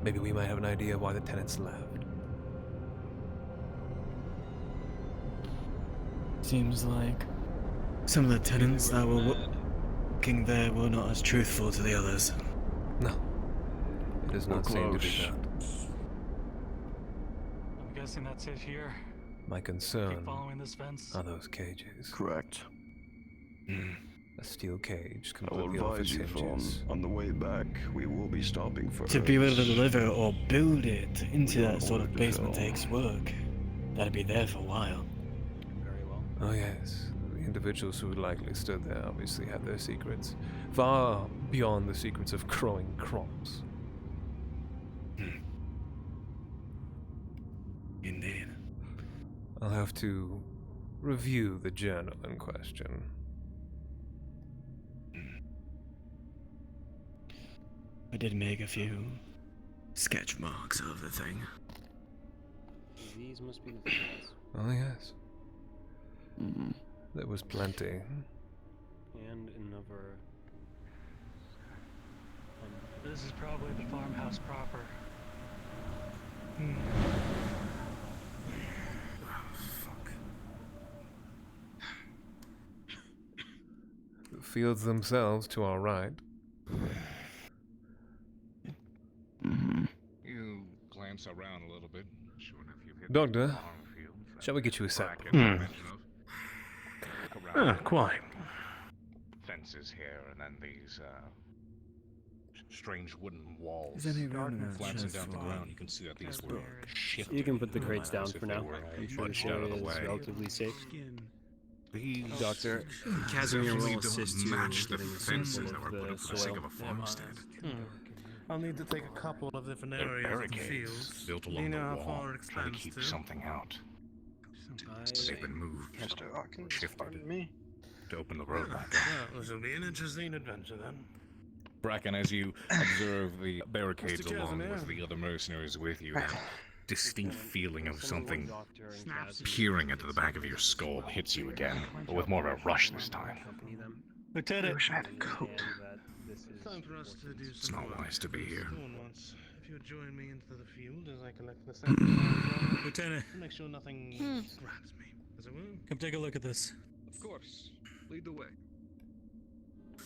maybe we might have an idea why the tenants left. Seems like some of the tenants that were working there were not as truthful to the others. No. It does not seem to be that. I'm guessing that's it here. My concern Keep following this fence. are those cages. Correct. A steel cage I will completely off advise its you, Thorn. hinges. On the way back, we will be stopping for To be able herbs. to deliver or build it into We are that sort of ordered to basement fill. takes work. That'd be there for a while. very well. Oh yes, individuals who likely stood there obviously had their secrets, far beyond the secrets of growing crops. Indeed. I'll have to review the journal in question. I did make a few sketch marks of the thing. These must be the fields. Oh, yes. There was plenty. And another. This is probably the farmhouse proper. The fields themselves to our right. You glance around a little bit. Sure enough, you've hit Doctor, the farm fields. shall we get you a sample? Quite. Fences here, and then these strange wooden walls. Is any room in glancing that down the chest? ground, you can see that these were shifted. You can put the crates down as if for they now. were I'm sure this bunched out of area the is way. relatively safe. These Doctor, Casimir definitely will assist don't you match in the getting a fences sample that of were put the up for the sake soil. of a farmstead. I'll need to take a couple of different They're areas of the barricades fields. built Do along you know the how wall, far it trying to extends keep to? something out. They've been moved, Mr. Hawkins, shifted pardon me. to open the road back up. Well, this will be an interesting adventure then. Bracken, as you observe the barricades Mr. along Casimir. with the other mercenaries with you, that distinct feeling of something Snaps. peering into the back of your skull hits you again, but with more of a rush this time. Lieutenant, wish I had a coat. Time for us to do It's some not work. wise to be here. Going once. If you would join me into the field as I collect the samples, Lieutenant, make sure nothing grabs me. As it will. come take a look at this. Of course. Lead the way.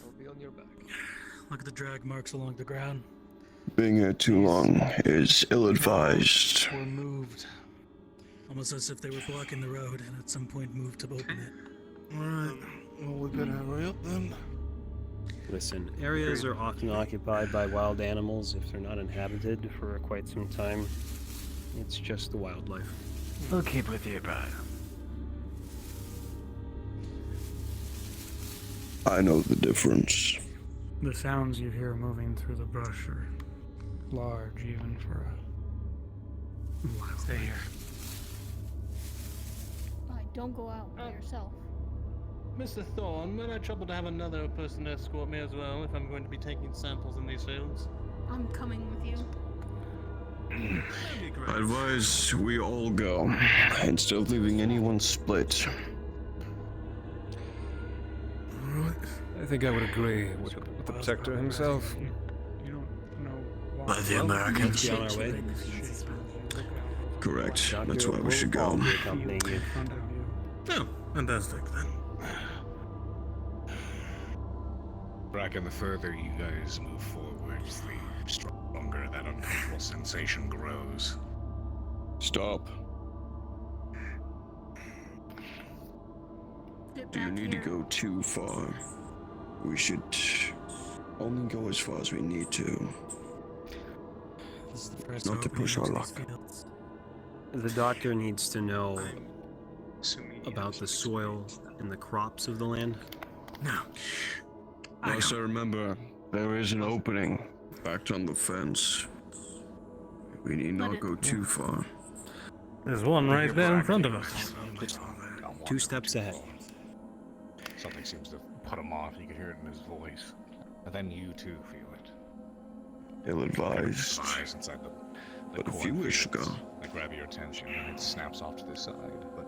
I'll be on your back. Look at the drag marks along the ground. Being here too long is ill-advised. Were moved. Almost as if they were blocking the road and at some point moved to open it. Alright. Well, we better hurry up then. Listen, areas are often occupied by wild animals if they're not inhabited for quite some time. It's just the wildlife. We'll keep with you, brother. I know the difference. The sounds you hear moving through the brush are large, even for a wild. Stay here. Don't go out by yourself. Mr. Thorne, might I trouble to have another person escort me as well if I'm going to be taking samples in these fields? I'm coming with you. I advise we all go, instead of leaving anyone split. I think I would agree with the protector himself. You don't know why. By the Americans. Be on our way. Correct. Doctor That's why we will should go. probably accompany you. Oh, fantastic then. Bracken, the further you guys move forwards, the stronger that uncomfortable sensation grows. Stop. Do you need to go too far? We should only go as far as we need to. This is the first Not to opening push our into luck. these fields. The doctor needs to know about the soil and the crops of the land. No. Also remember, there is an opening back on the fence. We need not go too far. There's one right there in front of us. Just 2 steps ahead. Something seems to put him off. You can hear it in his voice. And then you too feel it. Ill-advised. Eyes inside the But if you wish to go, They grab your attention and it snaps off to the side, but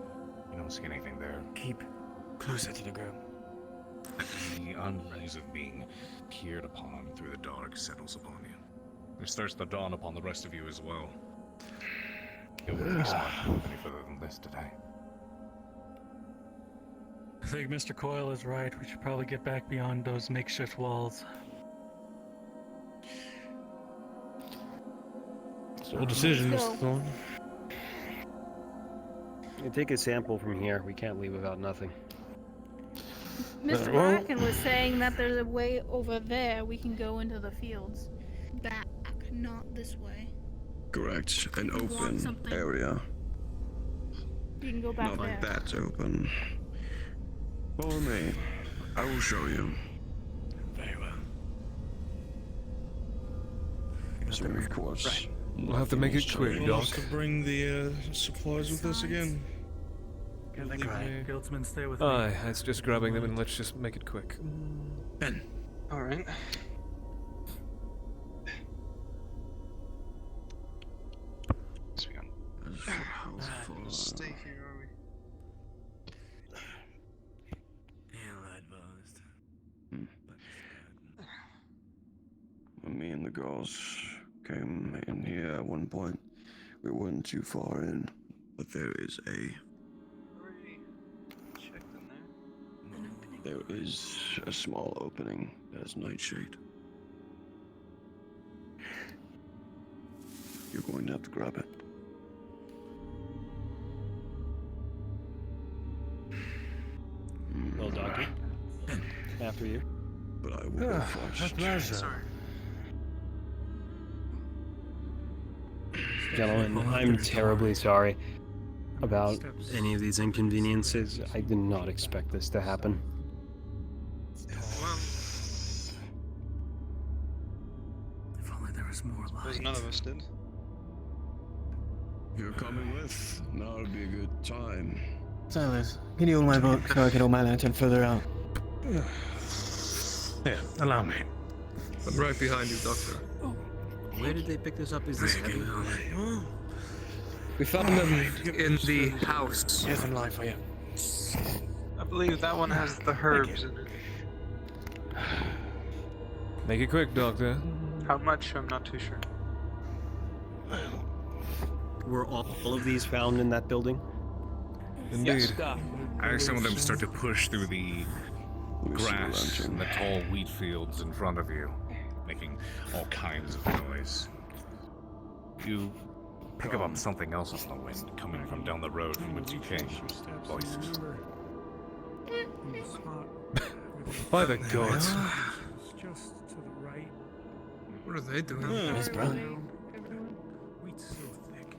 you don't see anything there. Keep closer to the group. The unease of being peered upon through the dark settles upon you. It starts to dawn upon the rest of you as well. It wouldn't be smart to move any further than this today. I think Mr. Coyle is right. We should probably get back beyond those makeshift walls. Sole decision, Let's Mr. go. Thorne. You take a sample from here. We can't leave without nothing. Mr. well- Bracken was saying that there's a way over there we can go into the fields. Back, not this way. correct. An You want open something? area. You can go back Not there. like that open. Follow me. I will show you. Very well. So, of course. We'll have to make it quick, Doc. To bring the supplies with us again. Guildsmen, stay with Aye, it's just grabbing them and let's just make it quick. Ben. Alright. Stay here, are we? When me and the girls came in here at one point, we weren't too far in, but there is a small opening that has nightshade. You're going to have to grab it. Well, Doctor. After you. But I will go first. A pleasure. Gentlemen, I'm terribly sorry about any of these inconveniences. I did not expect this to happen. If only there was more light. Because none of us did. You're coming with. Now would be a good time. Silas, can you hold my book so I can hold my lantern further out? Yeah, allow me. I'm right behind you, Doctor. Where did they pick this up? Is this heavy? We found them in the house. Here's some light for you. I believe that one has the herbs in it. Make it quick, Doctor. How much? I'm not too sure. Were all of these found in that building? Indeed. As some of them start to push through the grass and the tall wheat fields in front of you, making all kinds of noise. You pick up on something else on the wind coming from down the road from which you came. Voices. By the gods. Just to the right. What are they doing? Miss Brown. Wheat's so thick.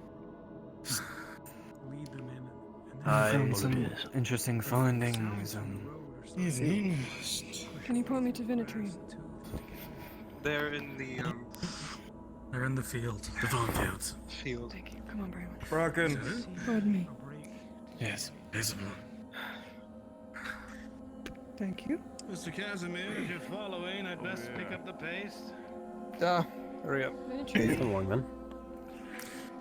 Lead them in. I found some interesting findings. Can you point me to Vinnetrine? They're in the They're in the field. The farm fields. field. Thank you. Come on, Braylon. Bracken. Pardon me. Yes. There's Thank you. Mr. Casimir, if you're following, I'd best pick up the pace. Hurry up. Come along, then.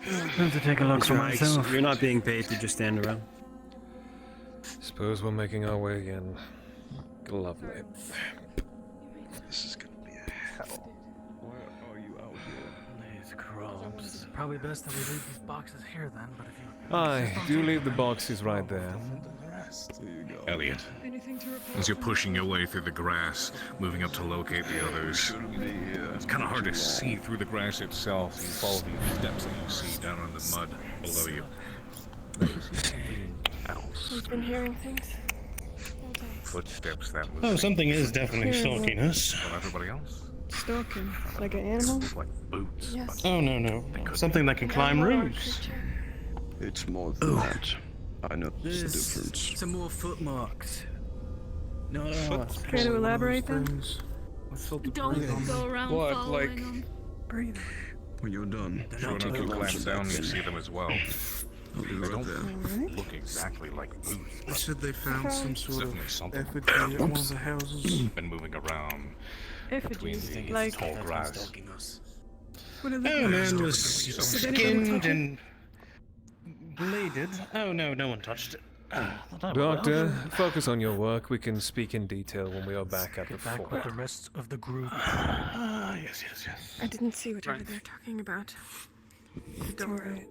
I have to take a look for Mr. Ikes, myself. you're not being paid to just stand around. Suppose we're making our way again. Lovely. This is gonna be a hell. Why are you out here? These crops. probably best that we leave these boxes here then, but if you... Aye, do leave the boxes right there. Elliot, Anything to report? as you're pushing your way through the grass, moving up to locate the others, it's kind of hard to see through the grass itself. You follow the steps that you see down in the mud below you. We've been hearing things. Footsteps that was Oh, something is definitely stalking us. Well, everybody else? Stalking? Like an animal? Like boots. Yes. Oh, no. Something that can climb roofs. It's more than that. I know the difference. Some more footmarks. No. Care to elaborate then? Don't go around What, following like- them. Breathe. When you're done, Sure enough, you glance down and you see them as well. I'll be They right don't there. look exactly like boots. They said they found some sort Certainly of something. effigy at one of the houses. Been moving around between Effigies? the Like, tall grass. Stalking us. what are they? Oh, man called? was Did anyone skinned touch it? and bladed. Oh, no one touched it. Doctor, focus on your work. We can speak in detail when we are back at the Get back with fort. the rest of the group. Yes. I didn't see whatever they're talking about. It's alright.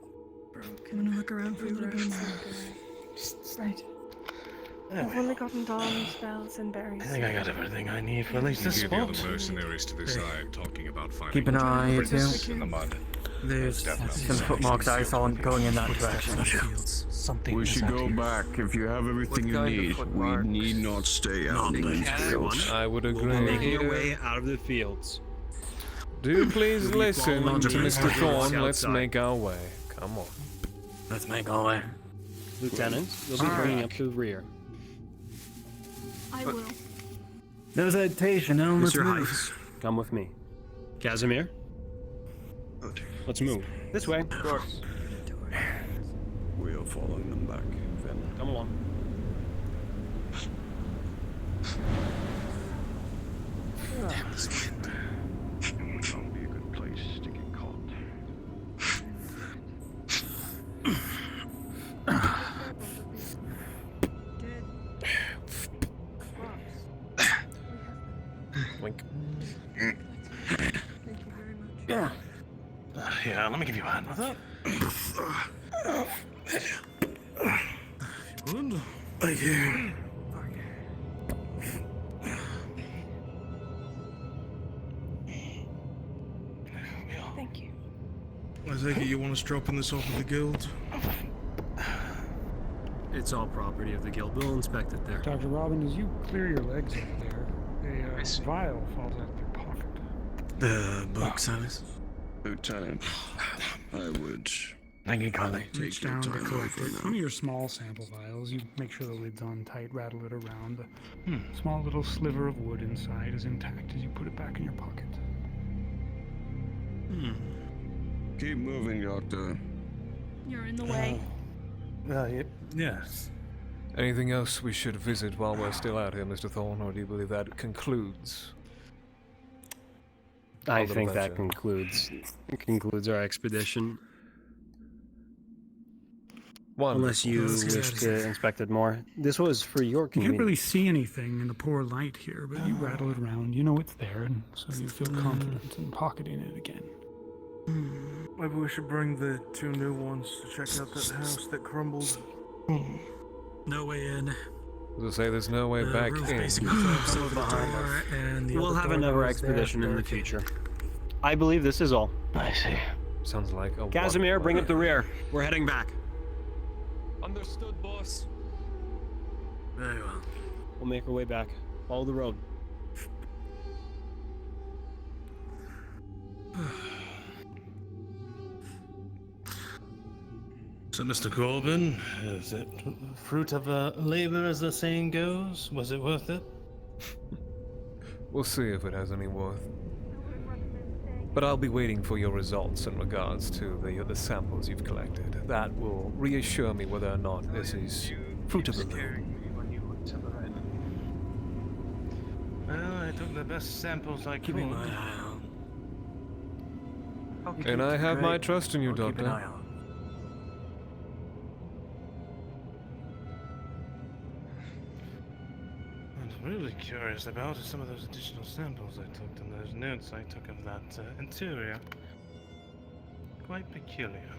I'm gonna look around for the rest. Right. I've only gotten dawn spells and berries. I think I got everything I need for at least You this hear the spot. other mercenaries to the side talking about finding Keep an eye, you prints two. in the mud. There's Definitely some footmarks I saw going in that direction. Something We is should go happening. back. If you have everything you kind of need, we footmarks? need not stay out in these fields. I would We'll be agree. making our way out of the fields. Do please listen to Mr. Thorne. Let's outside. make our way. Come on. Let's make our way. Lieutenant, you'll be bringing up to the rear. I will. No citation, now let's Mr. move. Heights, come with me. Casimir? Let's move. This way. Of course. We are following them back, Finn. Come along. Damn this wind. Would not be a good place to get caught. Wink. Yeah. Yeah, let me give you a hand with that. Good. Thank you. Thank you. I take it you want us dropping this off at the guild? It's all property of the guild. We'll inspect it there. Dr. Robin, as you clear your legs over there, a vial falls out of your pocket. The book, Silas. Lieutenant, I would. Thank you, Carly. Reach down to collect it. One of your small sample vials. You make sure the lid's on tight, rattle it around. The small little sliver of wood inside is intact as you put it back in your pocket. Keep moving, Doctor. You're in the way. Yes. Anything else we should visit while we're still out here, Mr. Thorne, or do you believe that concludes? I think that concludes our expedition. Unless you wish to inspect it more. This was for your You convenience. can't really see anything in the poor light here, but you rattle it around. You know it's there, and so you feel confident in pocketing it again. Maybe we should bring the 2 new ones to check out that house that crumbled. No way in. As I say, there's no way back Roof in. basically collapsed over the door, and the We'll other have door another goes there, expedition in the barricaded. future. I believe this is all. I see. Sounds like a Casimir, bring up the rear. We're heading back. Understood, boss. Very well. We'll make our way back. Follow the road. So, Mr. Corbin, is it fruit of labor, as the saying goes? Was it worth it? We'll see if it has any worth. But I'll be waiting for your results in regards to the samples you've collected. That will reassure me whether or not this is fruit of the loom. Well, I took the best samples I could. Keeping my eye on. And I have my trust in you, Keep an Doctor. eye on. I'm really curious about some of those additional samples I took and those notes I took of that interior. Quite peculiar.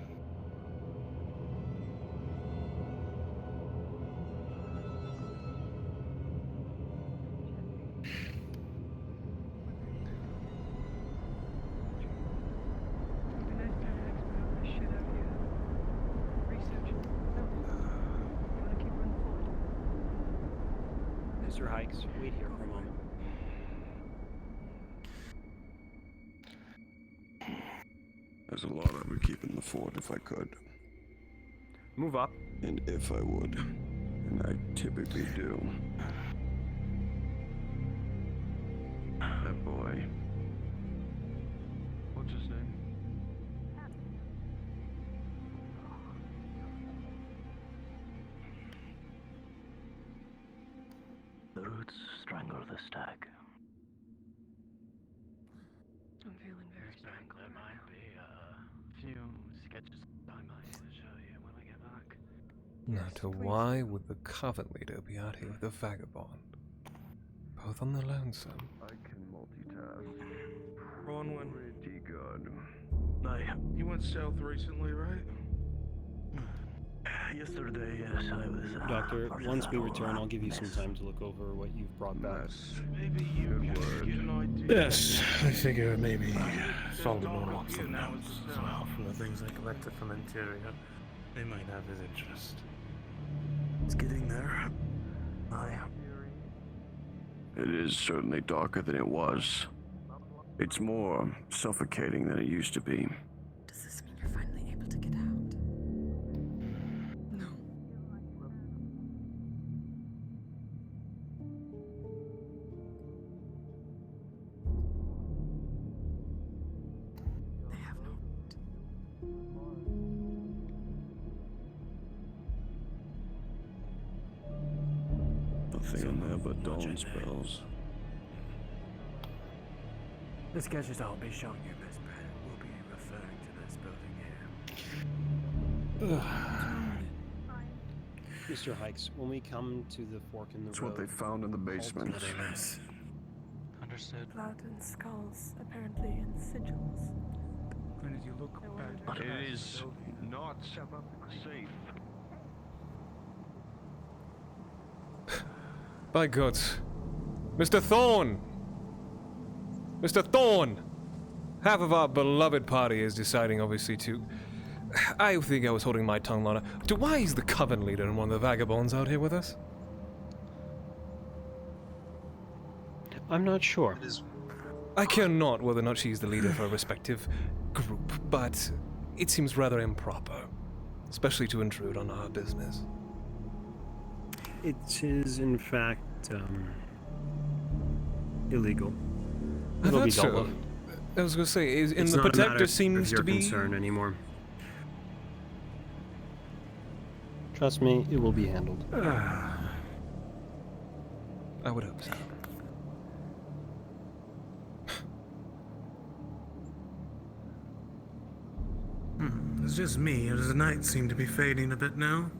Mr. Hikes, wait here for a moment. There's a lot I would keep in the fort if I could. Move up. And if I would. And I typically do. That boy. What's his name? The roots strangle the stag. I'm feeling very strangled. There might be a few sketches I might show you when I get back. Now, to why would the Coven leader be out here with a vagabond? Both on the lonesome. I can multitask. Bronwyn. Pretty good. You went south recently, right? Yesterday, yes, I was. Doctor, part of once that we whole return, I'll give you some mess. time to look over what you've brought back. Maybe you can get an idea. Yes, I figure maybe Solomon will want some notes as well from the things I collected from interior. They might have his interest. It's getting there. It is certainly darker than it was. It's more suffocating than it used to be. Does this mean you're finally able to get out? No. Nothing in there but dawn spells. The sketches I'll be showing you, Miss Brett, will be referring to this building here. Mr. Hikes, when we come to the fork in the It's road... what they found in the basement. Understood. Blood and skulls, apparently in sigils. And as you look back, It is not safe. By God. Mr. Thorne! Mr. Thorne! Half of our beloved party is deciding, obviously, to... I think I was holding my tongue longer. Why is the coven leader and one of the vagabonds out here with us? I'm not sure. I care not whether or not she's the leader for a respective group, but it seems rather improper, especially to intrude on our business. It is, in fact, illegal. I It'll be thought dealt so. with. I was going to say, in It's the not a matter Protector of seems your to be... concern anymore. Trust me, it will be handled. I would hope so. It's just me, or does the night seem to be fading a bit now?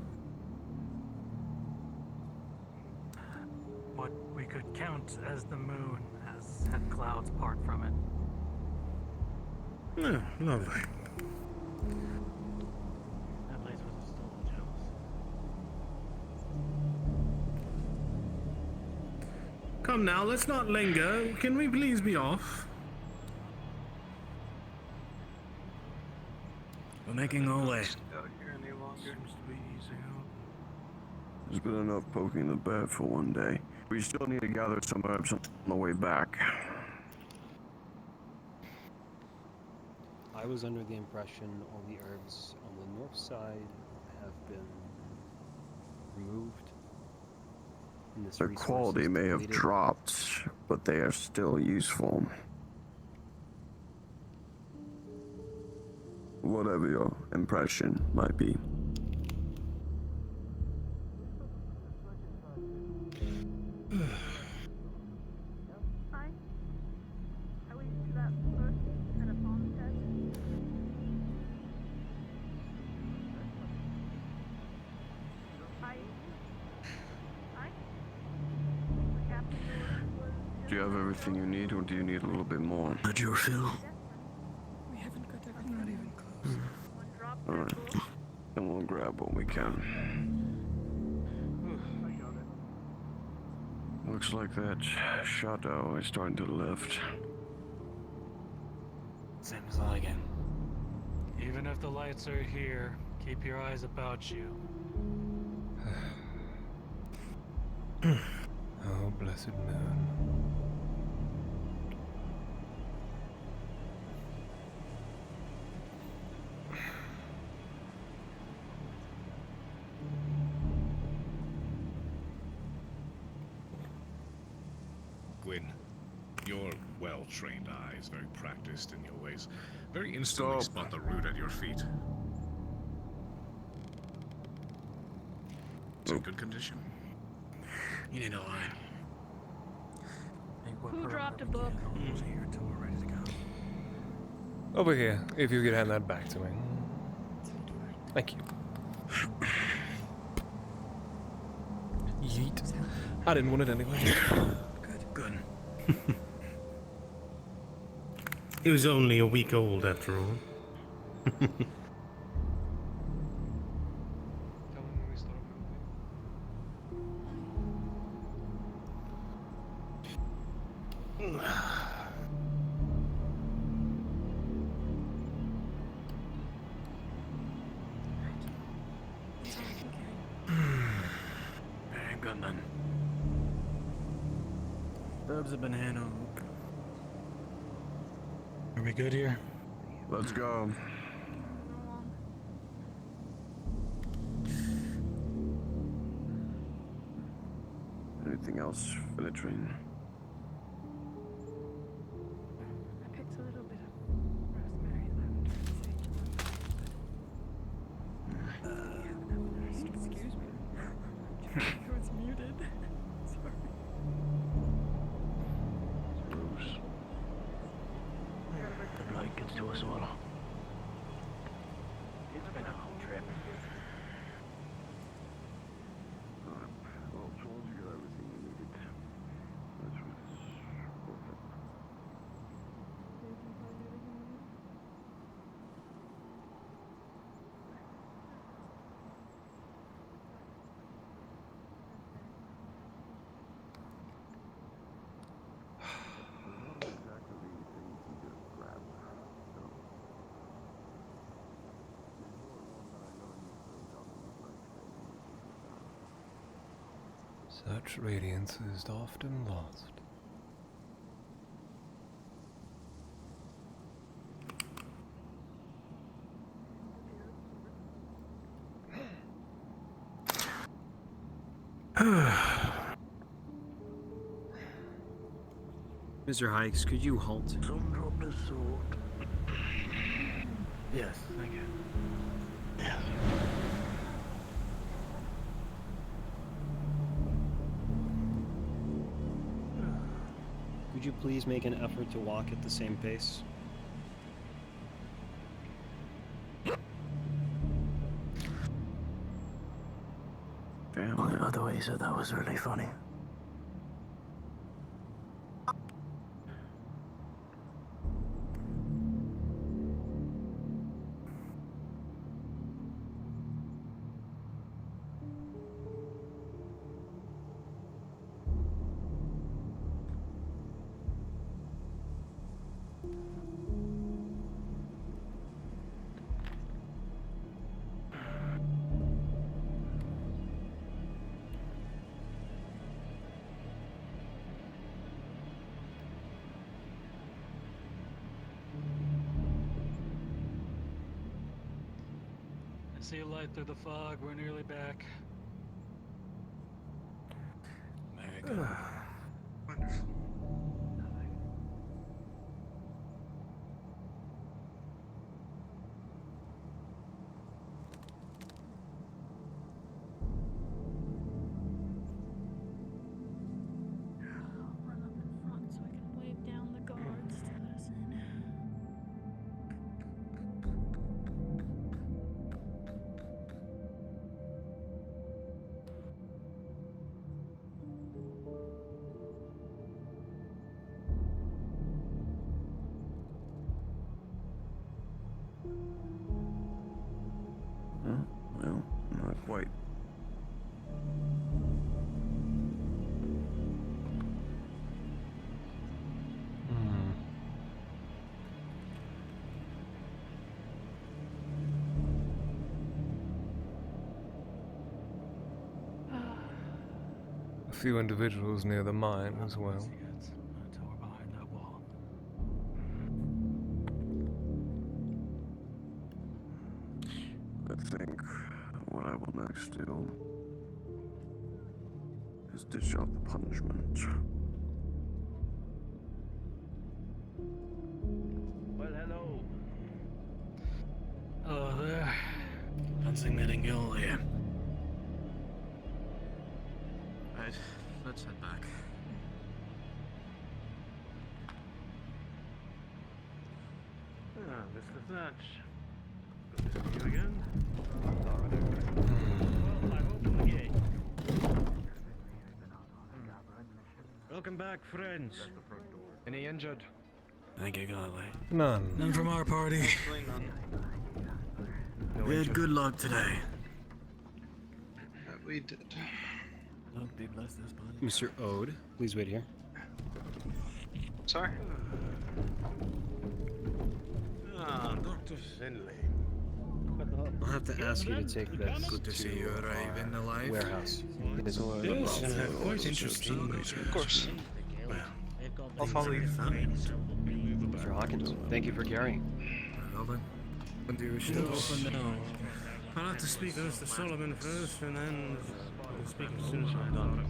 What we could count as the moon has had clouds part from it. Oh, lovely. That place was still jealous. Come now, let's not linger. Can we please be off? We're making our way. There's been enough poking the bear for one day. We still need to gather some herbs on the way back. I was under the impression all the herbs on the north side have been removed. And this Their resource quality is may have depleted. dropped, but they are still useful. Whatever your impression might be. Do you have everything you need, or do you need a little bit more? How'd you feel? We haven't got everything, not even close. Alright. Then we'll grab what we can. Looks like that shadow is starting to lift. Same as all again. Even if the lights are here, keep your eyes about you. Oh, blessed moon. Gwyn, your well-trained eyes, very practiced in your ways, very instantly spot the root at your feet. It's in good condition. You need a line. Who dropped a book? Here till we're ready to go. Over here, if you could hand that back to me. Thank you. Yeet. I didn't want it anyway. Good. It was only a week old after all. Very good then. Herbs a banana. Are we good here? Let's go. Anything else, Fírinne? I picked a little bit of rosemary, lavender, and sage. Excuse me. It was muted. like gets to us all. It's been a whole trip. Such radiance is often lost. Mr. Hikes, could you halt? Some drop the sword. Yes, thank you. Yes. Could you please make an effort to walk at the same pace? Oh, by the way, you said that was really funny. I see a light through the fog. We're nearly back. Wonderful. Run up in front so I can wave down the guards to let us in. Well, not quite. A few individuals near the mine as well. Until we're behind that wall. I think what I will next do is dish out the punishment. Well, hello. Hello there. Fancy meeting you all here. Right, let's head back. Ah, Mr. Thatch. Good to see you again. Well, I've opened the gate. Welcome back, friends. Any injured? Thank you, Godly. None. None from our party. We had good luck today. We did. Lord be blessed this body. Mr. Ode, please wait here. Sorry? Ah, Dr. Finley. I'll have to ask you to take this Good to see you arriving alive. warehouse. It is Yes, quite interesting. Of course. Well, I'll follow you. Mr. Hawkins, thank you for carrying. Well then, when do you wish to open now? I'll have to speak to Mr. Solomon first, and then we'll speak as soon as I'm done.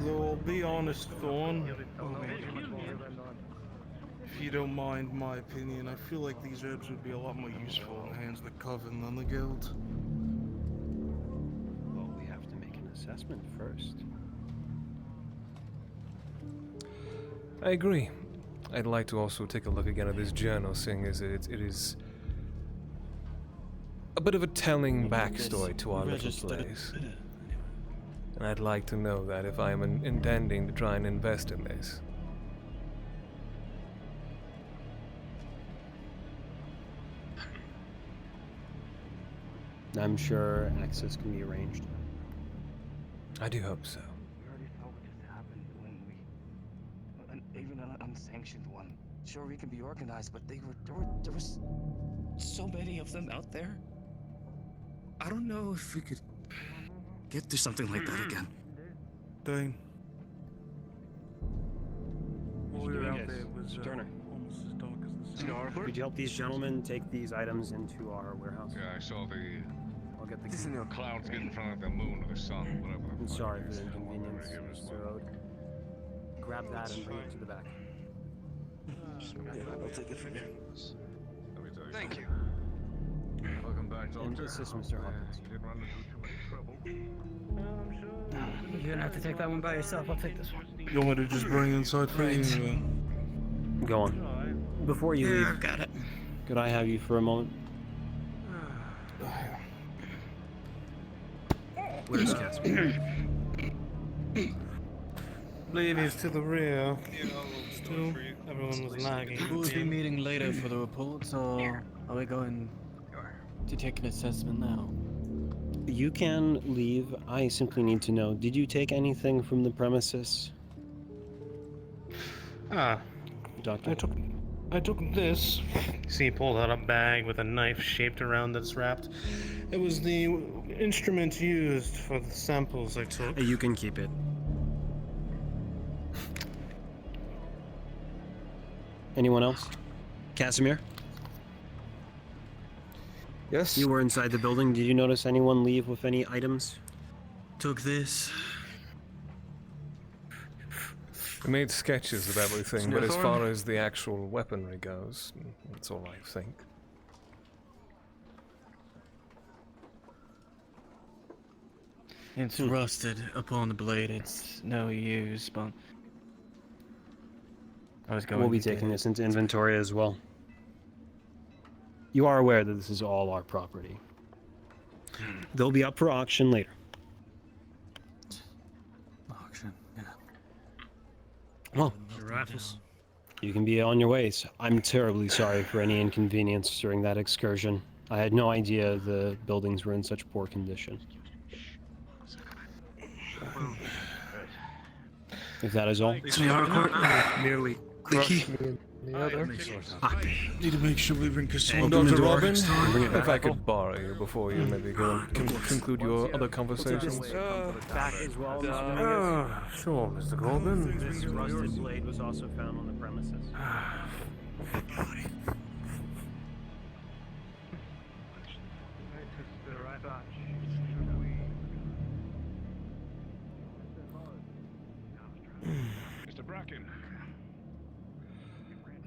Though I'll be honest, Thorn. If you don't mind my opinion, I feel like these herbs would be a lot more useful in the hands of the Coven than the Guild. Well, we have to make an assessment first. I agree. I'd like to also take a look again at this journal, seeing as it is a bit of a telling backstory to our little place. And I'd like to know that if I am intending to try and invest in this. I'm sure access can be arranged. I do hope so. We already saw what just happened when even an unsanctioned one. Sure, we can be organized, but there was so many of them out there. I don't know if we could get to something like that again. Dane. While we were out there, it was Turner. almost as dark as the sun. Could you help these gentlemen take these items into our warehouse? Yeah, I saw the I'll get the clouds get in front of the moon or the sun, whatever. I'm sorry for the inconvenience, Mr. Ode. Grab that and bring it to the back. I'll take it from you. Thank you. Welcome back, Doctor. And assist Mr. Hawkins. You didn't run into too much trouble. You're gonna have to take that one by yourself. I'll take this one. You want me to just bring inside for you? Go on. Before you leave, I've got it. could I have you for a moment? Where's Casper? Believe he's to the rear. Still, everyone was lagging. Will we be meeting later for the reports, or are we going to take an assessment now? You can leave. I simply need to know, did you take anything from the premises? Doctor. I took this. See, he pulled out a bag with a knife shaped around that's wrapped. It was the instrument used for the samples I took. You can keep it. Anyone else? Casimir? Yes? You were inside the building. Did you notice anyone leave with any items? Took this. We made sketches of everything, but as far as the actual weaponry goes, that's all I think. It's rusted upon the blade. It's no use, but I was going We'll be to get taking it. this into inventory as well. You are aware that this is all our property. They'll be up for auction later. Auction, yeah. Well, Rifles. you can be on your ways. I'm terribly sorry for any inconvenience during that excursion. I had no idea the buildings were in such poor condition. If that is all. Merely crushed me in the other. Need to make sure we bring Cassandra Dr. Robin, Bring it if I back. could borrow you before you maybe go and conclude your other conversations. Back as well, Sure, Mr. Corbin. This rusted blade was also found on the premises. Mr. Bracken.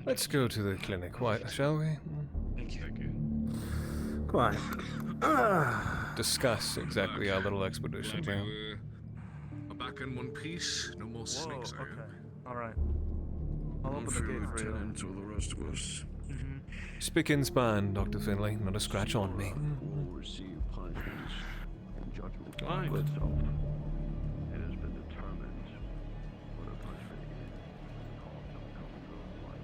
Let's go to the clinic, shall we? Thank you. Quiet. Discuss exactly our little expedition now. Are back in one piece. No more snakes. Okay. Alright. I'll open the gate for you. Lieutenant, or the rest of us. Spick and span, Dr. Finley, not a scratch on me. Will receive punishment and judgment Fine. for itself. It has been determined what a punishment is and the cost of coming to life.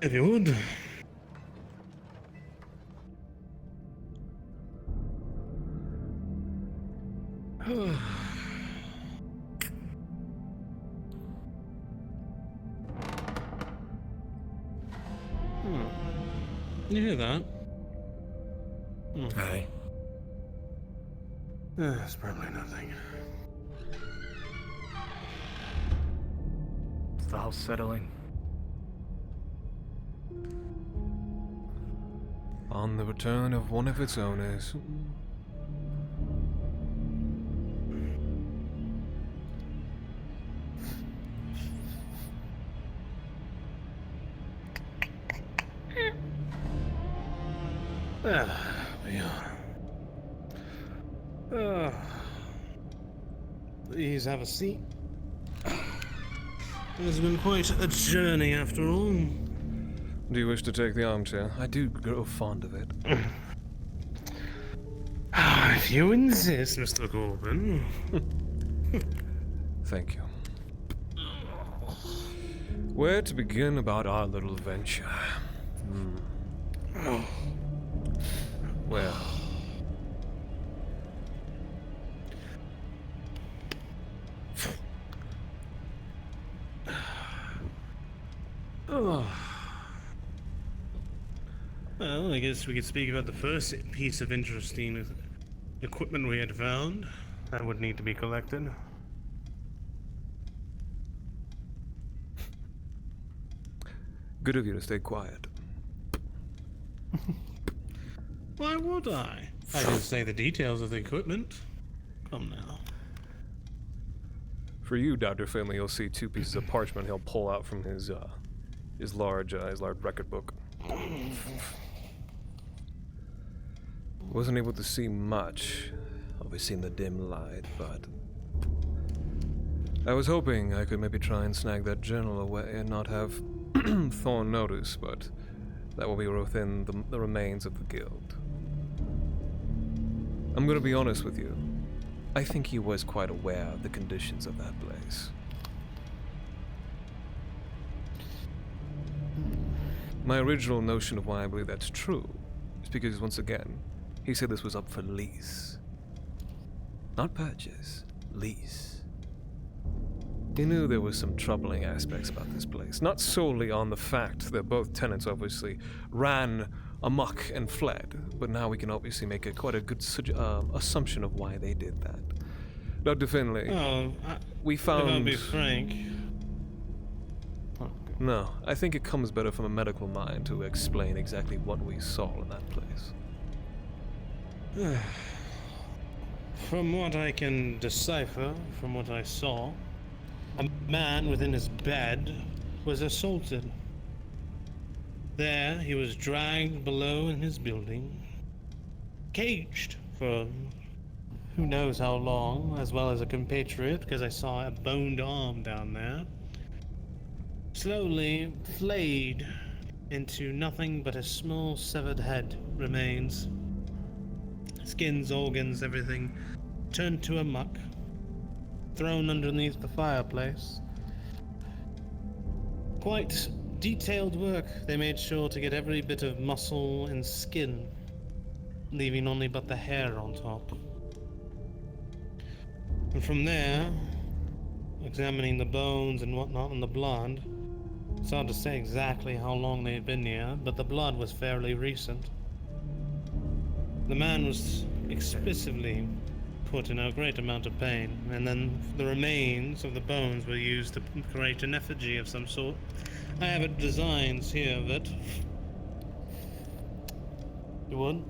If you would. You hear that? Hey. It's probably nothing. Is the house settling? On the return of one of its owners. We are. Please have a seat. It's been quite a journey after all. Do you wish to take the armchair? I do grow fond of it. If you insist, Mr. Corbin. Thank you. Where to begin about our little venture? Well... Well, I guess we could speak about the first piece of interesting equipment we had found. That would need to be collected. Good of you to stay quiet. Why would I? I didn't say the details of the equipment. Come now. For you, Dr. Finley, you'll see two pieces of parchment he'll pull out from his large record book. Wasn't able to see much, obviously in the dim light, but I was hoping I could maybe try and snag that journal away and not have Thorn notice, but that will be within the remains of the guild. I'm gonna be honest with you. I think he was quite aware of the conditions of that place. My original notion of why I believe that's true is because, once again, he said this was up for lease. Not purchase, lease. He knew there was some troubling aspects about this place, not solely on the fact that both tenants obviously ran amok and fled, but now we can obviously make quite a good assumption of why they did that. Dr. Finley, we found... If I'll be frank... No, I think it comes better from a medical mind to explain exactly what we saw in that place. From what I can decipher, from what I saw, a man within his bed was assaulted. There, he was dragged below in his building, caged for who knows how long, as well as a compatriot, because I saw a boned arm down there. Slowly flayed into nothing but a small severed head remains. Skins, organs, everything turned to a muck, thrown underneath the fireplace. Quite detailed work. They made sure to get every bit of muscle and skin, leaving only but the hair on top. And from there, examining the bones and whatnot and the blood, it's hard to say exactly how long they had been here, but the blood was fairly recent. The man was explicitly put in a great amount of pain, and then the remains of the bones were used to create an effigy of some sort. I have designs here of it. You would?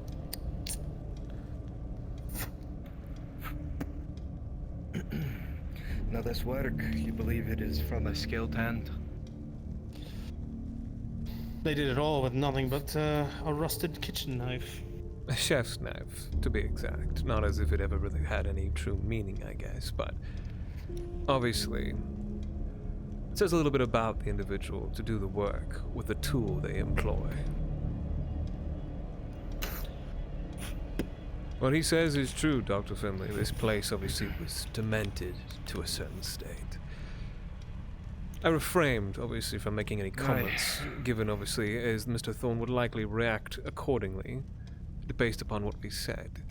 Now this work, you believe it is from a skilled hand? They did it all with nothing but a rusted kitchen knife. A chef's knife, to be exact. Not as if it ever really had any true meaning, I guess, but obviously it says a little bit about the individual to do the work with the tool they employ. What he says is true, Dr. Finley. This place obviously was demented to a certain state. I refrained, obviously, from making any comments, given, obviously, as Mr. Thorne would likely react accordingly, based upon what we said.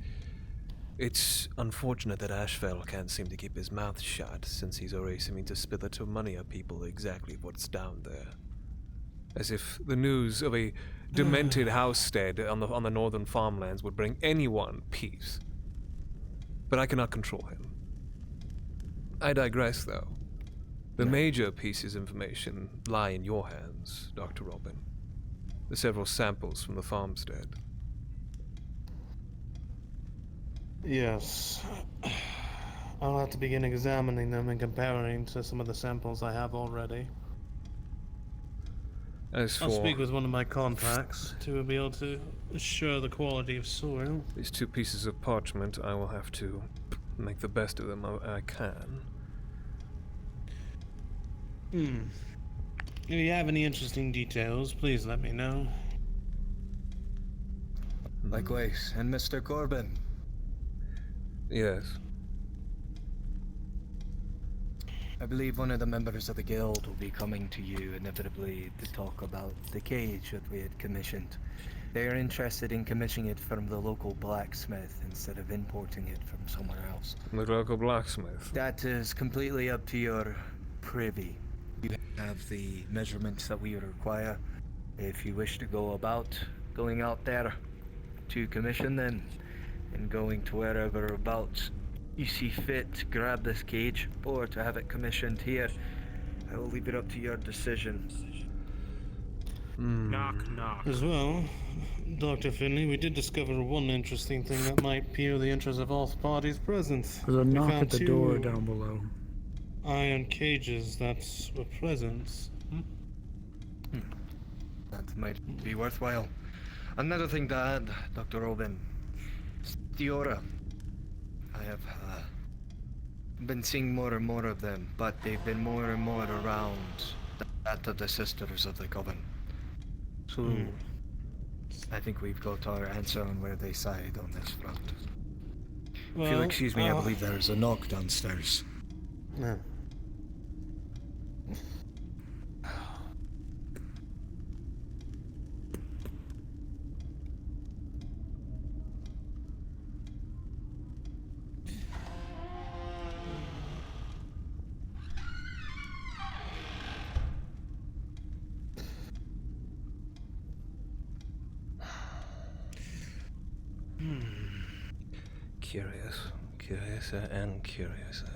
It's unfortunate that Ashfell can't seem to keep his mouth shut, since he's already seeming to spill it to many a people exactly what's down there. As if the news of a demented housestead on the northern farmlands would bring anyone peace. But I cannot control him. I digress, though. The major pieces of information lie in your hands, Dr. Robin. The several samples from the farmstead. Yes. I'll have to begin examining them and comparing to some of the samples I have already. As I'll for speak with one of my contacts to be able to assure the quality of soil. these 2 pieces of parchment, I will have to make the best of them I can. If you have any interesting details, please let me know. Likewise, and Mr. Corbin. Yes. I believe one of the members of the guild will be coming to you inevitably to talk about the cage that we had commissioned. They are interested in commissioning it from the local blacksmith instead of importing it from somewhere else. The local blacksmith? That is completely up to your privy. You have the measurements that we would require. If you wish to go about going out there to commission them and going to wherever about you see fit to grab this cage or to have it commissioned here, I will leave it up to your decision. Knock, knock. As well, Dr. Finley, we did discover one interesting thing that might pique the interest of all parties present. There's a We knock found at the 2 door down below. iron cages that were present. That might be worthwhile. Another thing to add, Dr. Robin. The aura. I have been seeing more and more of them, but they've been more and more around that of the Sisters of the Coven. So, I think we've got our answer on where they side on this front. If you'll excuse me, I believe there's a knock downstairs. Yeah. Curiouser and curiouser.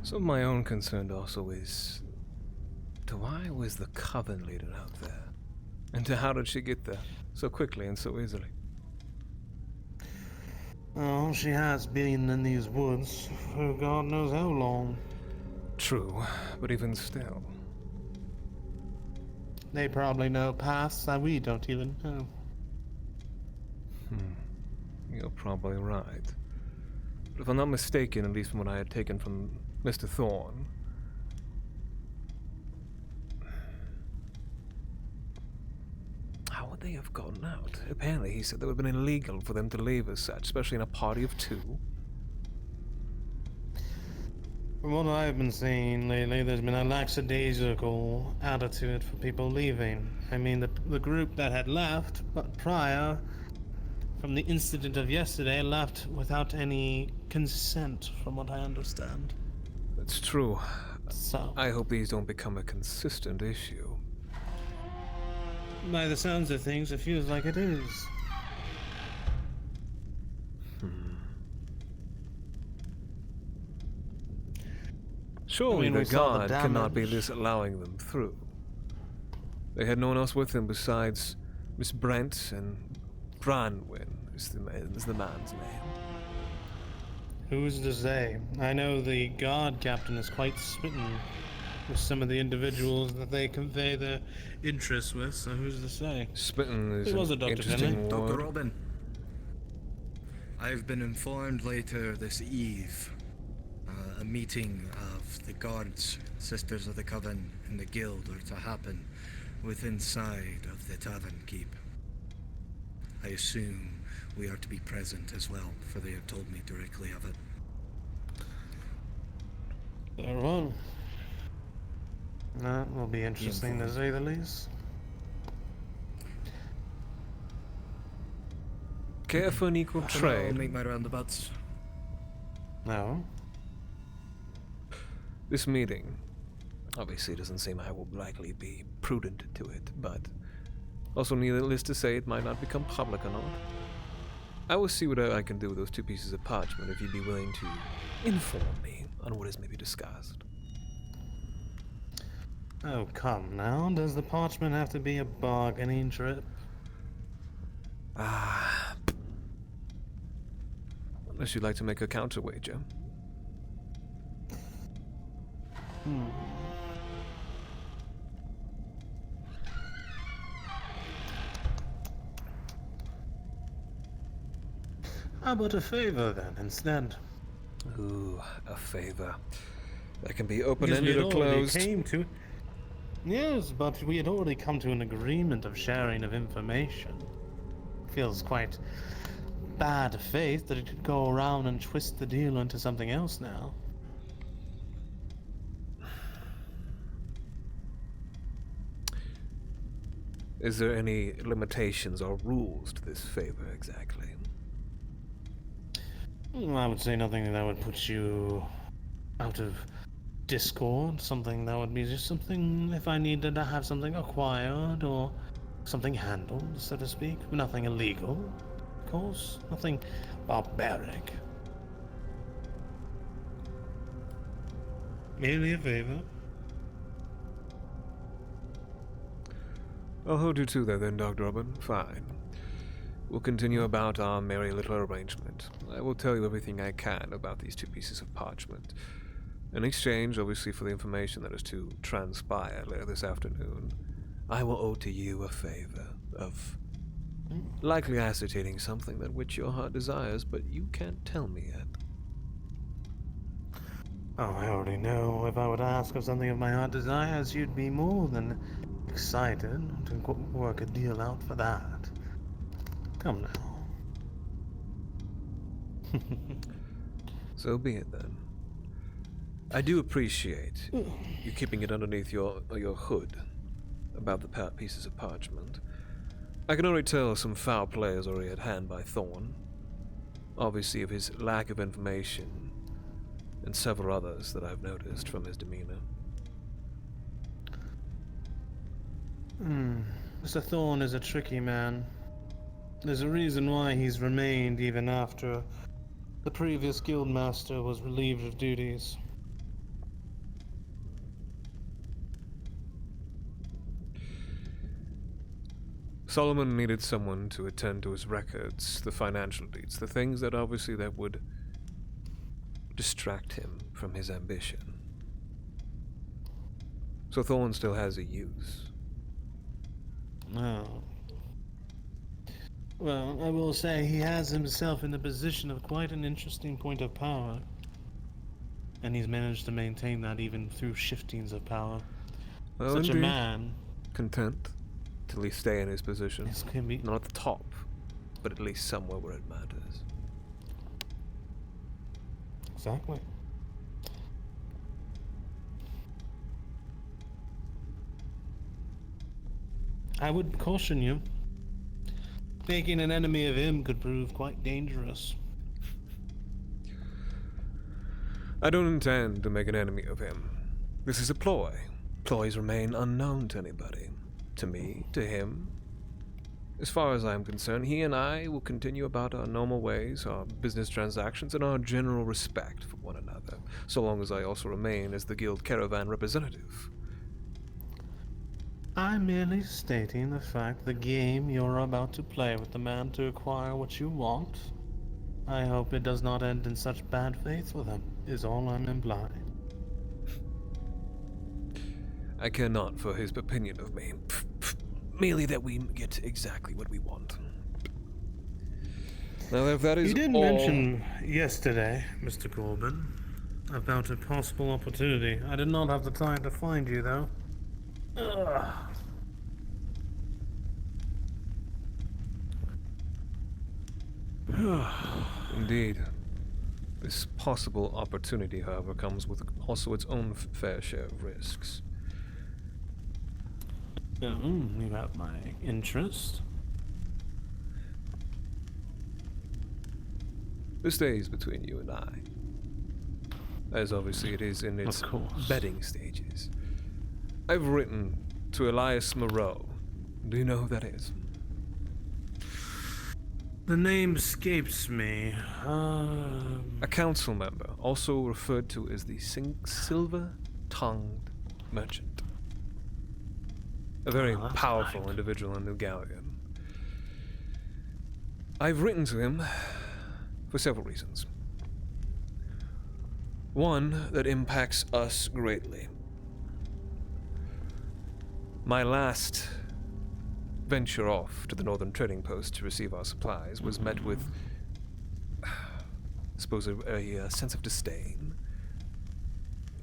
So my own concern also is, to why was the Coven leader out there? And to how did she get there so quickly and so easily? Oh, she has been in these woods for God knows how long. True, but even still. They probably know paths that we don't even know. You're probably right. But if I'm not mistaken, at least from what I had taken from Mr. Thorne, how would they have gotten out? Apparently, he said it would have been illegal for them to leave as such, especially in a party of 2. From what I've been seeing lately, there's been a lackadaisical attitude for people leaving. I mean, the group that had left, but prior, from the incident of yesterday, left without any consent, from what I understand. That's true. So, I hope these don't become a consistent issue. by the sounds of things, it feels like it is. Surely we the saw guard cannot be just allowing them through. They had no one else with them besides Miss Brent, and Branwyn is the man's name. Who's to say? I know the guard captain is quite smitten with some of the individuals that they convey their interests with, so who's to say? Smitten is Who was an it, Dr. interesting Finley? Dr. word. Robin, I've been informed later this eve, a meeting of the guards, Sisters of the Coven, and the Guild are to happen within side of the tavern keep. I assume we are to be present as well, for they have told me directly of it. Very well. That will be interesting to say the least. Care for an equal I'll trade? make my roundabouts. No. This meeting, obviously, doesn't seem I will likely be prudent to it, but also needless to say, it might not become public or not. I will see what I can do with those 2 pieces of parchment if you'd be willing to inform me on what is maybe discussed. Oh, come now. Does the parchment have to be a bargaining trip? Unless you'd like to make a counter wager. How about a favor then, instead? Ooh, a favor. That can be Because we open-ended had or already closed. came to... Yes, but we had already come to an agreement of sharing of information. Feels quite bad faith that it could go around and twist the deal into something else now. Is there any limitations or rules to this favor exactly? I would say nothing that would put you out of discord. Something that would be just something if I needed to have something acquired or something handled, so to speak. Nothing illegal, of course. Nothing barbaric. Merely a favor. I'll hold you to that then, Dr. Robin. Fine. We'll continue about our merry little arrangement. I will tell you everything I can about these 2 pieces of parchment. In exchange, obviously, for the information that is to transpire later this afternoon, I will owe to you a favor of likely ascertaining something that which your heart desires, but you can't tell me yet. Oh, I already know. If I were to ask of something of my heart desires, you'd be more than excited to work a deal out for that. Come now. So be it then. I do appreciate you keeping it underneath your hood about the pieces of parchment. I can already tell some foul play is already at hand by Thorn. Obviously of his lack of information, and several others that I've noticed from his demeanor. Mr. Thorn is a tricky man. There's a reason why he's remained even after the previous guildmaster was relieved of duties. Solomon needed someone to attend to his records, the financial deeds, the things that obviously that would distract him from his ambition. So Thorn still has a use. Oh. Well, I will say he has himself in the position of quite an interesting point of power. And he's managed to maintain that even through shiftings of power. Well, Such a indeed. man. Content to at least stay in his position. This can be... Not at the top, but at least somewhere where it matters. Exactly. I would caution you. Making an enemy of him could prove quite dangerous. I don't intend to make an enemy of him. This is a ploy. Ploys remain unknown to anybody. To me, to him. As far as I'm concerned, he and I will continue about our normal ways, our business transactions, and our general respect for one another, so long as I also remain as the guild caravan representative. I'm merely stating the fact the game you're about to play with the man to acquire what you want. I hope it does not end in such bad faith with him, is all I'm implying. I care not for his opinion of me. Merely that we get exactly what we want. Now, if that is You did all... mention yesterday, Mr. Corbin, about a possible opportunity. I did not have the time to find you, though. Ugh. Indeed. This possible opportunity, however, comes with also its own fair share of risks. You have my interest. This stays between you and I, as obviously it is in its betting stages. I've written to Elias Moreau. Do you know who that is? The name escapes me. A council member, also referred to as the Silver-Tongued Merchant. A very powerful individual in New Gallion. I've written to him for several reasons. One that impacts us greatly. My last venture off to the northern trading post to receive our supplies was met with, I suppose, a sense of disdain.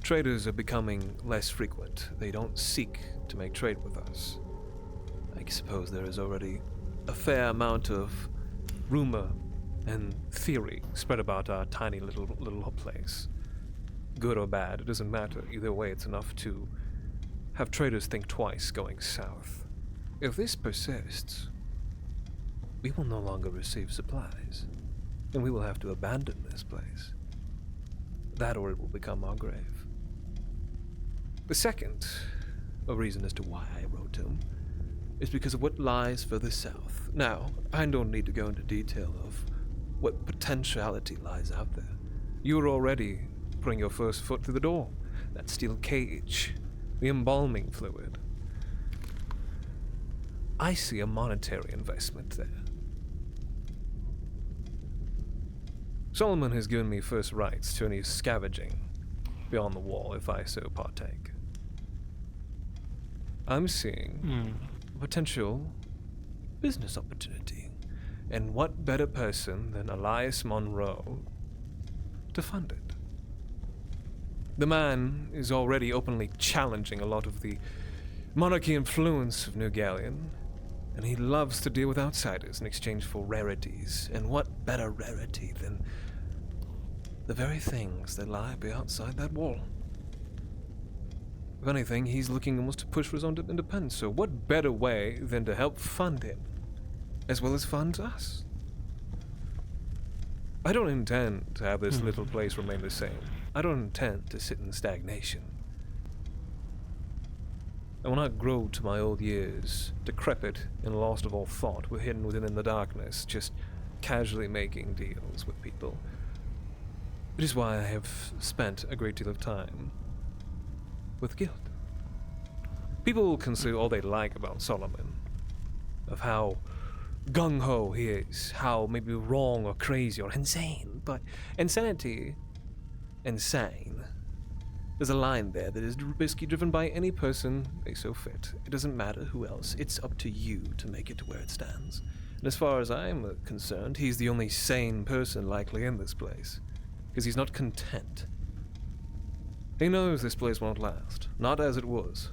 Traders are becoming less frequent. They don't seek to make trade with us. I suppose there is already a fair amount of rumor and theory spread about our tiny little place. Good or bad, it doesn't matter. Either way, it's enough to have traders think twice going south. If this persists, we will no longer receive supplies, and we will have to abandon this place. That or it will become our grave. The second reason as to why I wrote him is because of what lies further south. Now, I don't need to go into detail of what potentiality lies out there. You're already putting your first foot through the door. That steel cage, the embalming fluid. I see a monetary investment there. Solomon has given me first rights to any scavenging beyond the wall if I so partake. I'm seeing a potential business opportunity, and what better person than Elias Monroe to fund it? The man is already openly challenging a lot of the monarchy influence of New Galleon, and he loves to deal with outsiders in exchange for rarities. And what better rarity than the very things that lie outside that wall? If anything, he's looking almost to push for his own independence, so what better way than to help fund him, as well as fund us? I don't intend to have this little place remain the same. I don't intend to sit in stagnation. I will not grow to my old years, decrepit and lost of all thought, hidden within the darkness, just casually making deals with people. It is why I have spent a great deal of time with guilt. People can say all they like about Solomon, of how gung-ho he is, how maybe wrong or crazy or insane, but insanity, insane. There's a line there that is basically driven by any person they so fit. It doesn't matter who else. It's up to you to make it to where it stands. And as far as I'm concerned, he's the only sane person likely in this place, because he's not content. He knows this place won't last, not as it was.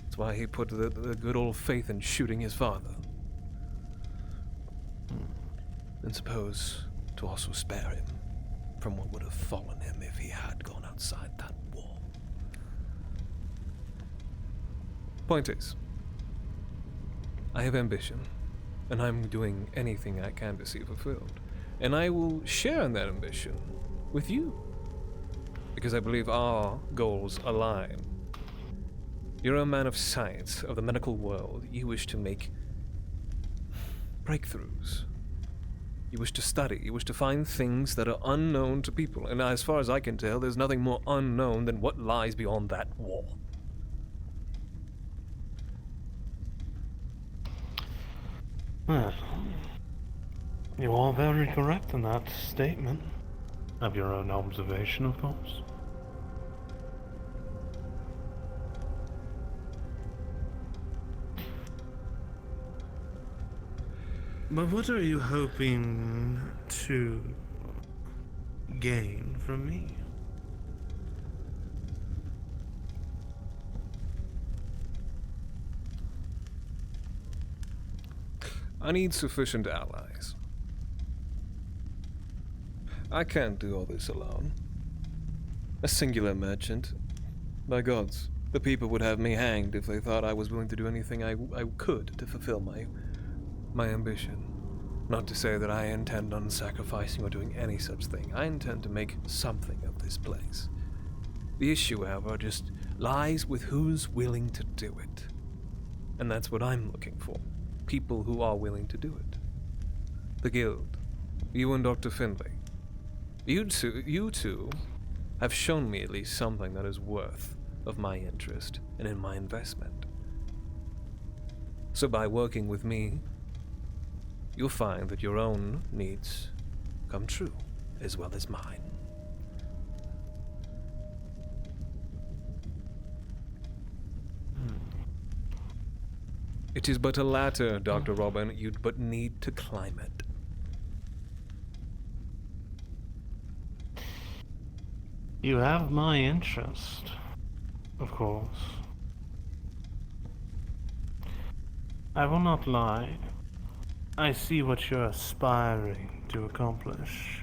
That's why he put the good old faith in shooting his father. And suppose to also spare him from what would have fallen him if he had gone outside that wall. Point is, I have ambition, and I'm doing anything I can to see it fulfilled. And I will share in that ambition with you, because I believe our goals align. You're a man of science, of the medical world. You wish to make breakthroughs. You wish to study. You wish to find things that are unknown to people. And as far as I can tell, there's nothing more unknown than what lies beyond that wall. Well, you are very correct in that statement. Of your own observation, of course. But what are you hoping to gain from me? I need sufficient allies. I can't do all this alone. A singular merchant. By gods, the people would have me hanged if they thought I was willing to do anything I could to fulfill my ambition. Not to say that I intend on sacrificing or doing any such thing. I intend to make something of this place. The issue, however, just lies with who's willing to do it. And that's what I'm looking for. People who are willing to do it. The Guild. You and Dr. Findlay. You two have shown me at least something that is worth of my interest and in my investment. So by working with me, you'll find that your own needs come true, as well as mine. It is but a ladder, Dr. Robin. You'd but need to climb it. You have my interest, of course. I will not lie. I see what you're aspiring to accomplish.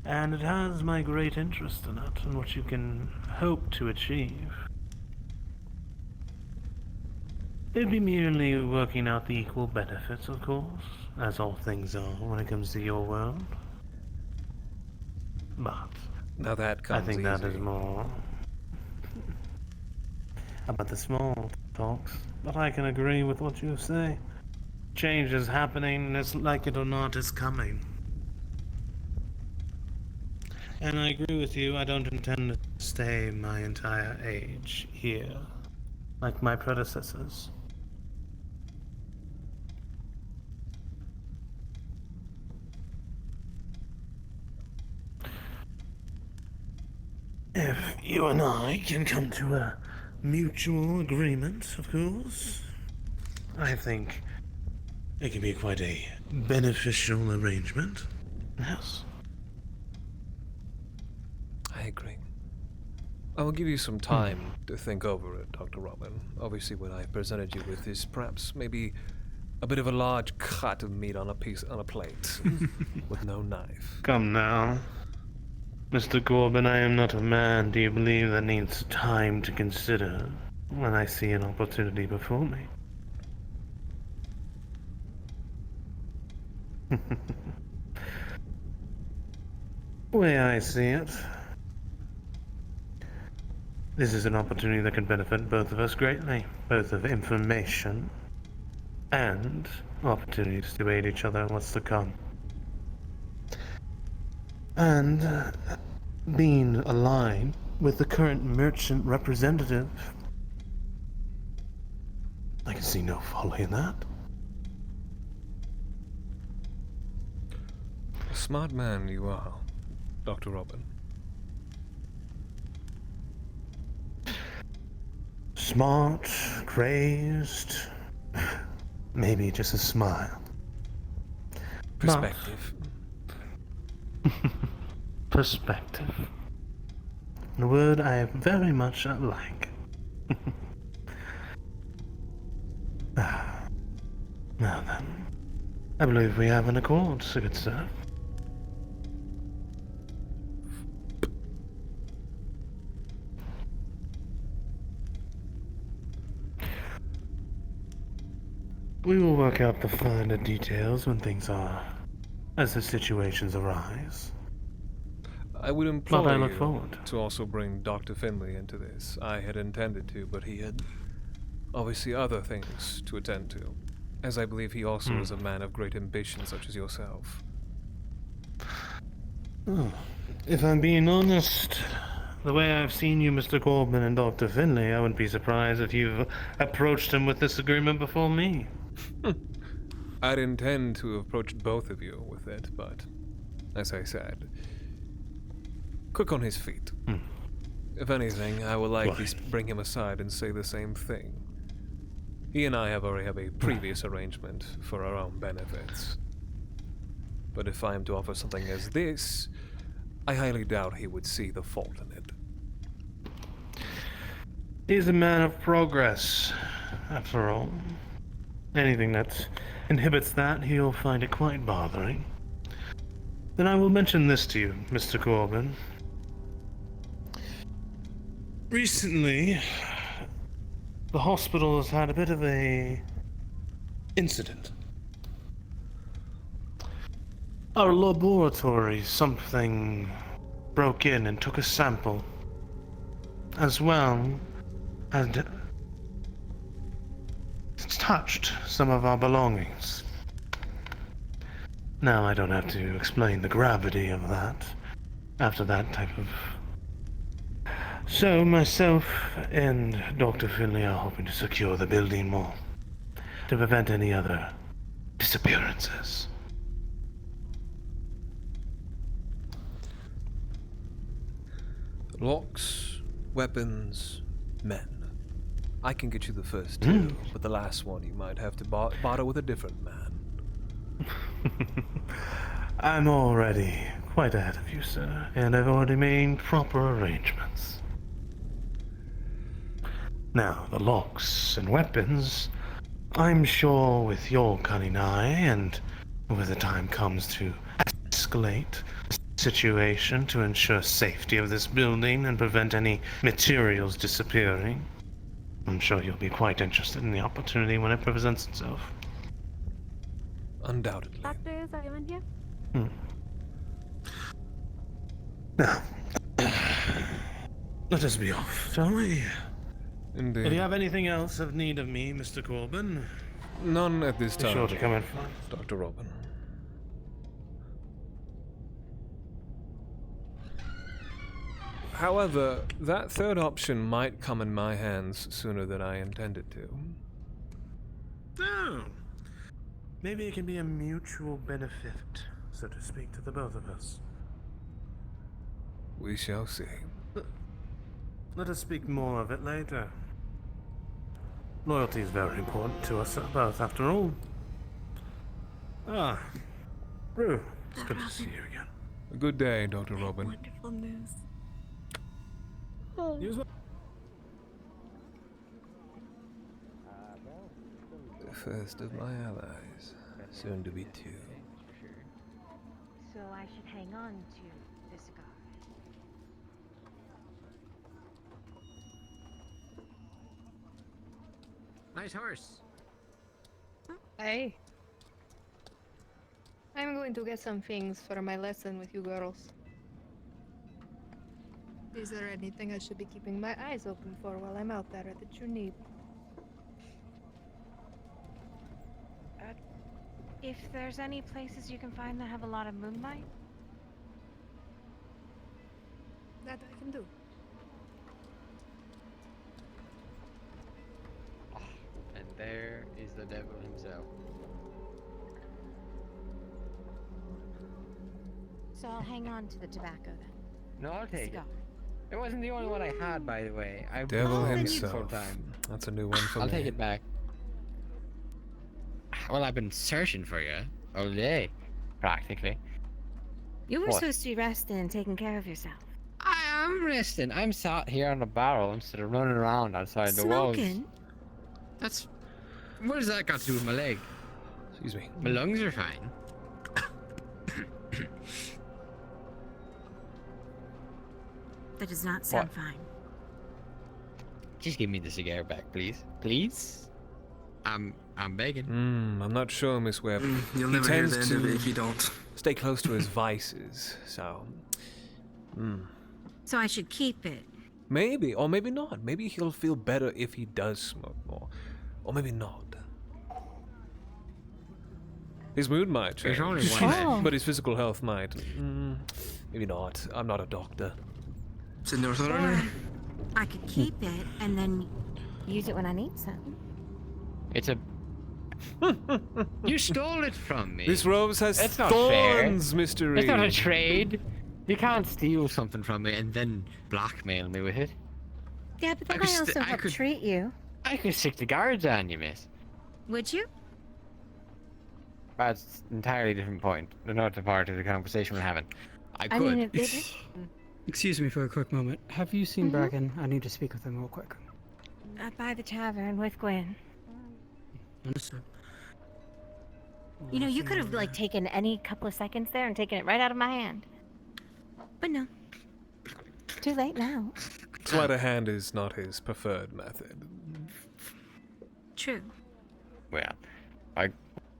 And it has my great interest in it, and what you can hope to achieve. It'd be merely working out the equal benefits, of course, as all things are when it comes to your world. But now that comes I think that is easy. more about the small talks. But I can agree with what you say. Change is happening, and it's like it or not, it's coming. And I agree with you, I don't intend to stay my entire age here, like my predecessors. If you and I can come to a mutual agreement, of course, I think it can be quite a beneficial arrangement. Yes. I agree. I will give you some time to think over it, Dr. Robin. Obviously, what I've presented you with is perhaps maybe a bit of a large cut of meat on a plate with no knife. Come now. Mr. Corbin, I am not a man, do you believe, that needs time to consider when I see an opportunity before me. The way I see it, this is an opportunity that can benefit both of us greatly, both of information and opportunities to aid each other in what's to come. And being aligned with the current merchant representative, I can see no folly in that. A smart man you are, Dr. Robin. Smart, crazed, maybe just a smile. Perspective. Perspective. A word I very much like. Now then, I believe we have an accord, good sir. We will work out the finer details when things are as the situations arise. I would implore I look you forward. to also bring Dr. Finley into this. I had intended to, but he had obviously other things to attend to, as I believe he also is a man of great ambition such as yourself. Oh, if I'm being honest, the way I've seen you, Mr. Corbin and Dr. Finley, I wouldn't be surprised if you've approached him with this agreement before me. I'd intend to have approached both of you with it, but, as I said, quick on his feet. If anything, I will likely bring him aside and say the same thing. He and I have already have a previous arrangement for our own benefits. But if I am to offer something as this, I highly doubt he would see the fault in it. He's a man of progress, after all. Anything that inhibits that, he'll find it quite bothering. Then I will mention this to you, Mr. Corbin. Recently, the hospital has had a bit of a incident. Our laboratory, something broke in and took a sample, as well as touched some of our belongings. Now, I don't have to explain the gravity of that after that type of... So, myself and Dr. Finley are hoping to secure the building wall to prevent any other disappearances. Locks, weapons, men. I can get you the first two, but the last one you might have to barter with a different man. I'm already quite ahead of you, sir, and I've already made proper arrangements. Now, the locks and weapons, I'm sure with your cunning eye and when the time comes to escalate the situation to ensure safety of this building and prevent any materials disappearing, I'm sure you'll be quite interested in the opportunity when it presents itself. Undoubtedly. Doctor, is anyone here? Now, let us be off, shall we? Indeed. Do you have anything else of need of me, Mr. Corbin? None at this Be time. sure to come in. Dr. Robin. However, that third option might come in my hands sooner than I intended to. Oh. Maybe it can be a mutual benefit, so to speak, to the both of us. We shall see. Let us speak more of it later. Loyalty is very important to us both, after all. Ah, Rue, it's good to see you again. A good day, Dr. Robin. Wonderful news. You as well. The first of my allies, soon to be two. So I should hang on to the cigar. Nice horse. Hey. I'm going to get some things for my lesson with you girls. Is there anything I should be keeping my eyes open for while I'm out there that you need? If there's any places you can find that have a lot of moonlight, That I can do. And there is the devil himself. so I'll hang on to the tobacco then. No, I'll take Cigar. it. It wasn't the only one I had, by the way. I Devil bought it himself. full time. That's a new one for me. I'll take it back. Well, I've been searching for you all day, practically. You were What? supposed to be resting and taking care of yourself. I am resting. I'm sat here on the barrel instead of running around outside the walls. Smoking? That's... What has that got to do with my leg? Excuse me. My lungs are fine. That does not sound fine. Just give me the cigar back, please. Please? I'm begging. I'm not sure, Miss Webb. You'll He never hear tends the end of to it if you don't. Stay close to his vices, so... So I should keep it. Maybe, or maybe not. Maybe he'll feel better if he does smoke more. Or maybe not. His mood might change, There's only one. but his physical health might. Maybe not. I'm not a doctor. It's a North Or Runner. I could keep it and then use it when I need something. It's a... You stole it from me. This rose has That's not thorns, fair. Mr. It's not a Reed. trade. You can't steal something from me and then blackmail me with it. Yeah, but then could I also I help could- treat you. I could stick the guards on you, miss. Would you? That's an entirely different point. They're not the part of the conversation we're having. I I could. mean, it Excuse me for a quick moment. Have you seen Mhm. Bracken? I need to speak with him real quick. by the tavern with Gwen. Understood. You know, you could have like taken any couple of seconds there and taken it right out of my hand. But no. Too late now. Sleight of hand is not his preferred method. True. Well,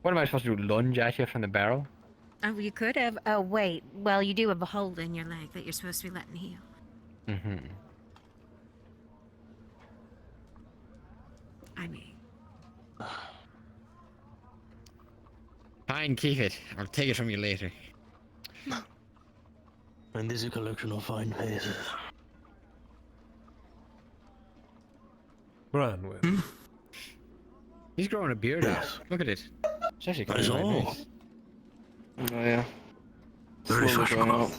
what am I supposed to do? Lunge at you from the barrel? Oh, you could have. Oh, wait. Well, you do have a hole in your leg that you're supposed to be letting heal. Mm-hmm. I mean, Fine, keep it. I'll take it from you later. And this is a collection of fine faces. Branwyn. He's growing a beard out. Look at it. It's actually kind of nice. Oh yeah. Very Slowly going fashionable. up.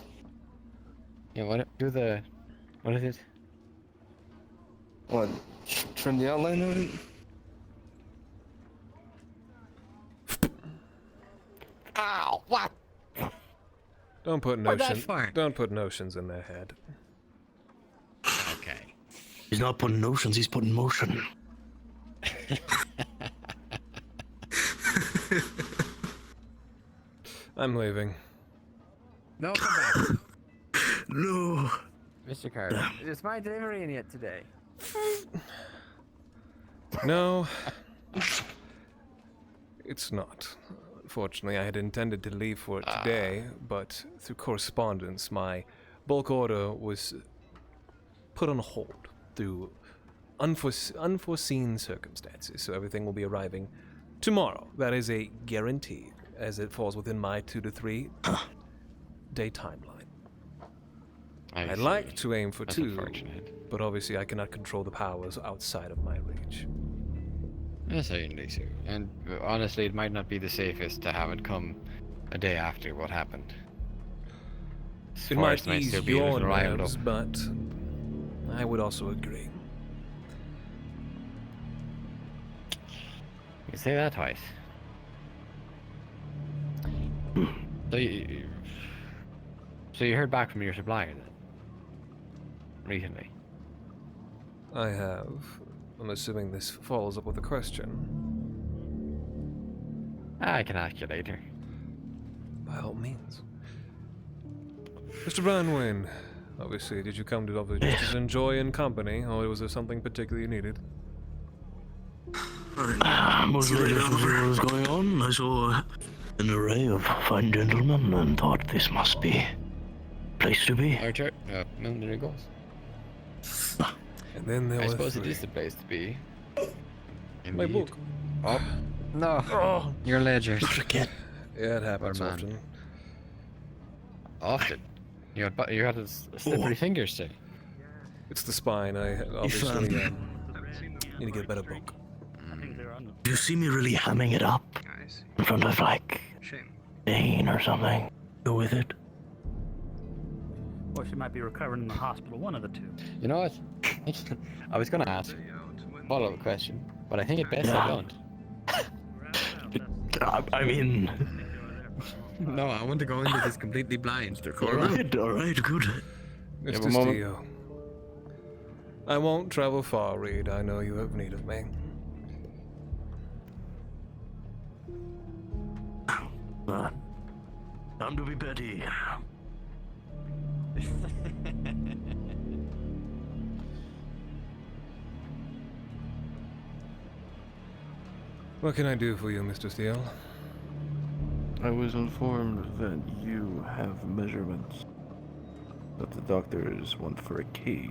Yeah, what is it? What? from the outline of it? Ow! What? Don't put What'd that notions. for? Don't put notions in their head. Okay. He's not putting notions, he's putting motion. I'm leaving. No, come back. No. Mr. Corbin, is my delivery in yet today? No, it's not. Unfortunately, I had intended to leave for it today, but through correspondence, my bulk order was put on hold through unforeseen circumstances, so everything will be arriving tomorrow. That is a guarantee, as it falls within my 2 to 3 day timeline. I'd like to aim for 2, but obviously I cannot control the powers outside of my reach. Yes, I can do so. And honestly, it might not be the safest to have it come a day after what happened. It might ease your nerves, but I would also agree. You say that twice. So you heard back from your supplier then? Recently? I have. I'm assuming this follows up with a question. I can ask you later. By all means. Mr. Branwyn, obviously, did you come to just to enjoy in company, or was there something particular you needed? Mostly just to see what was going on. I saw an array of fine gentlemen and thought this must be a place to be. Archer, no, there it goes. And then there I were suppose 3. it is the place to be. My book. Oh, no. Your ledger. Yeah, it happens often. Often? You had slippery fingers, sir. It's the spine. I obviously need to get a better book. Do you see me really hamming it up in front of, like, Dane or something? Go with it. Or she might be recovering in the hospital, one of the two. You know what? I was gonna ask a follow-up question, but I think it's best I don't. I mean... No, I want to go into this completely blind. Alright, good. Mr. Steele. I won't travel far, Reed. I know you have need of me. Time to be Betty. What can I do for you, Mr. Steele? I was informed that you have measurements that the doctors want for a cage.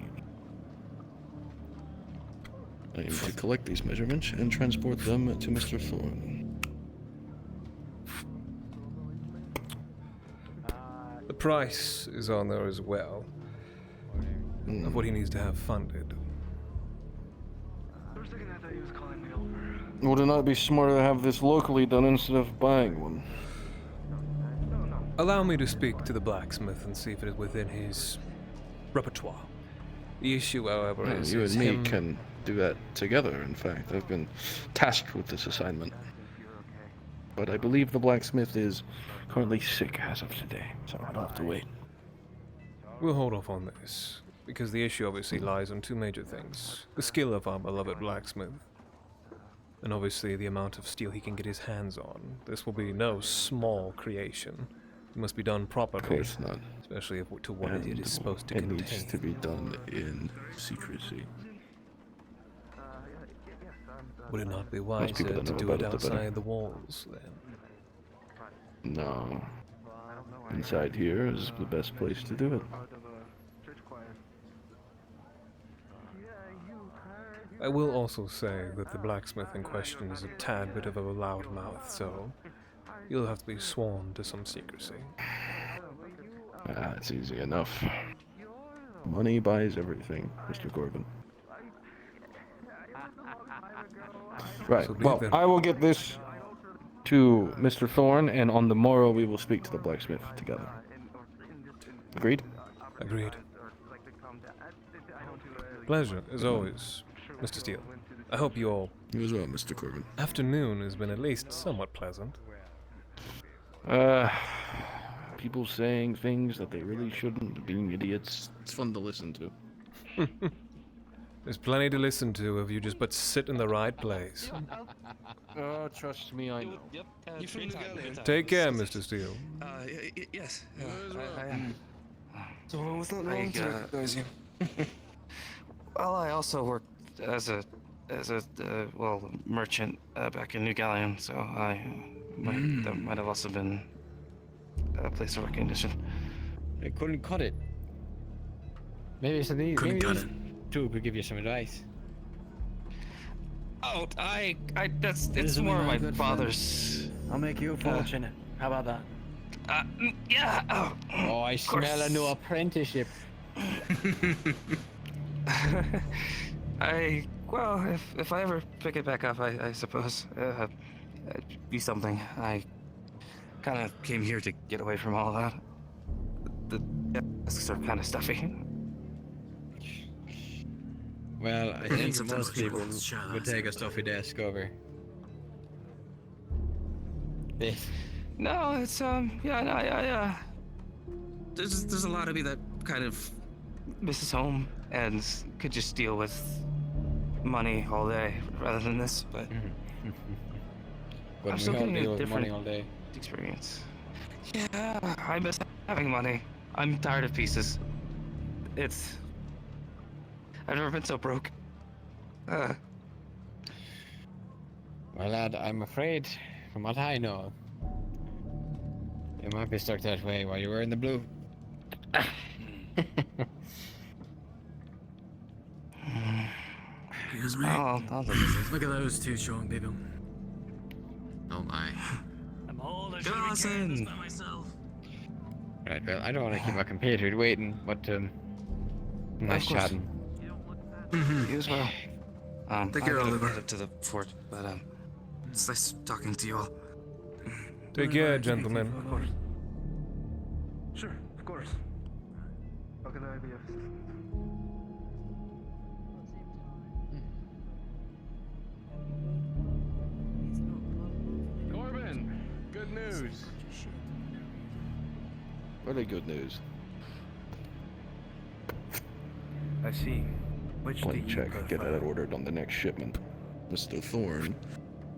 I aim to collect these measurements and transport them to Mr. Thorne. The price is on there as well, of what he needs to have funded. Would it not be smarter to have this locally done instead of buying one? Allow me to speak to the blacksmith and see if it is within his repertoire. The issue, however, is you and me him... can do that together, in fact. I've been tasked with this assignment. But I believe the blacksmith is currently sick as of today, so I'll have to wait. We'll hold off on this, because the issue obviously lies on 2 major things. The skill of our beloved blacksmith, and obviously the amount of steel he can get his hands on. This will be no small creation. It must be done properly. Of course not. Especially to what it is supposed to it contain. Needs to be done in secrecy. Would it not be wiser to do it outside the walls, then? No. Inside here is the best place to do it. I will also say that the blacksmith in question is a tad bit of a loudmouth, so you'll have to be sworn to some secrecy. It's easy enough. Money buys everything, Mr. Corbin. Right, well, I will get this to Mr. Thorne, and on the morrow we will speak to the blacksmith together. Agreed? Agreed. Pleasure, as always, Mr. Steele. I hope your You as well, Mr. Corbin. afternoon has been at least somewhat pleasant. People saying things that they really shouldn't, being idiots. It's fun to listen to. There's plenty to listen to if you just but sit in the right place. Oh, trust me, I know. Yep. You free time. Take care, Mr. Steele. Yes. So what was that wrong to recognize you? Well, I also worked as a merchant back in New Galleon, so that might have also been a place of recognition. I couldn't cut it. Maybe some of these. Couldn't cut these two could give you some advice. Oh, it's more of my father's. I'll make you a fortune. How about that? Yeah. Oh, I smell a new apprenticeship. Well, if I ever pick it back up, I suppose it'd be something. I kind of came here to get away from all that. The desks are kind of stuffy. Well, I think most people would take a stuffy desk over this. No, it's yeah. There's a lot of me that kind of misses home and could just deal with money all day rather than this, but I'm still getting a different money all day. experience. Yeah, I miss having money. I'm tired of pieces. I've never been so broke. Well, lad, I'm afraid, from what I know, you might be stuck that way while you're wearing the blue. Excuse me. Look at those two strong people. Oh my. I'm old, I should be carrying this by myself. Right, well, I don't want to keep my compatriot waiting, but, nice chatting. You as well. Take care, Oliver. Head up to the fort, but it's nice talking to you all. Take care, gentlemen. Of course. Sure, of course. How can I be of assistance? Corbin, good news. Really good news. I see. Which do Blank you check. prefer? Get that ordered on the next shipment. Mr. Thorne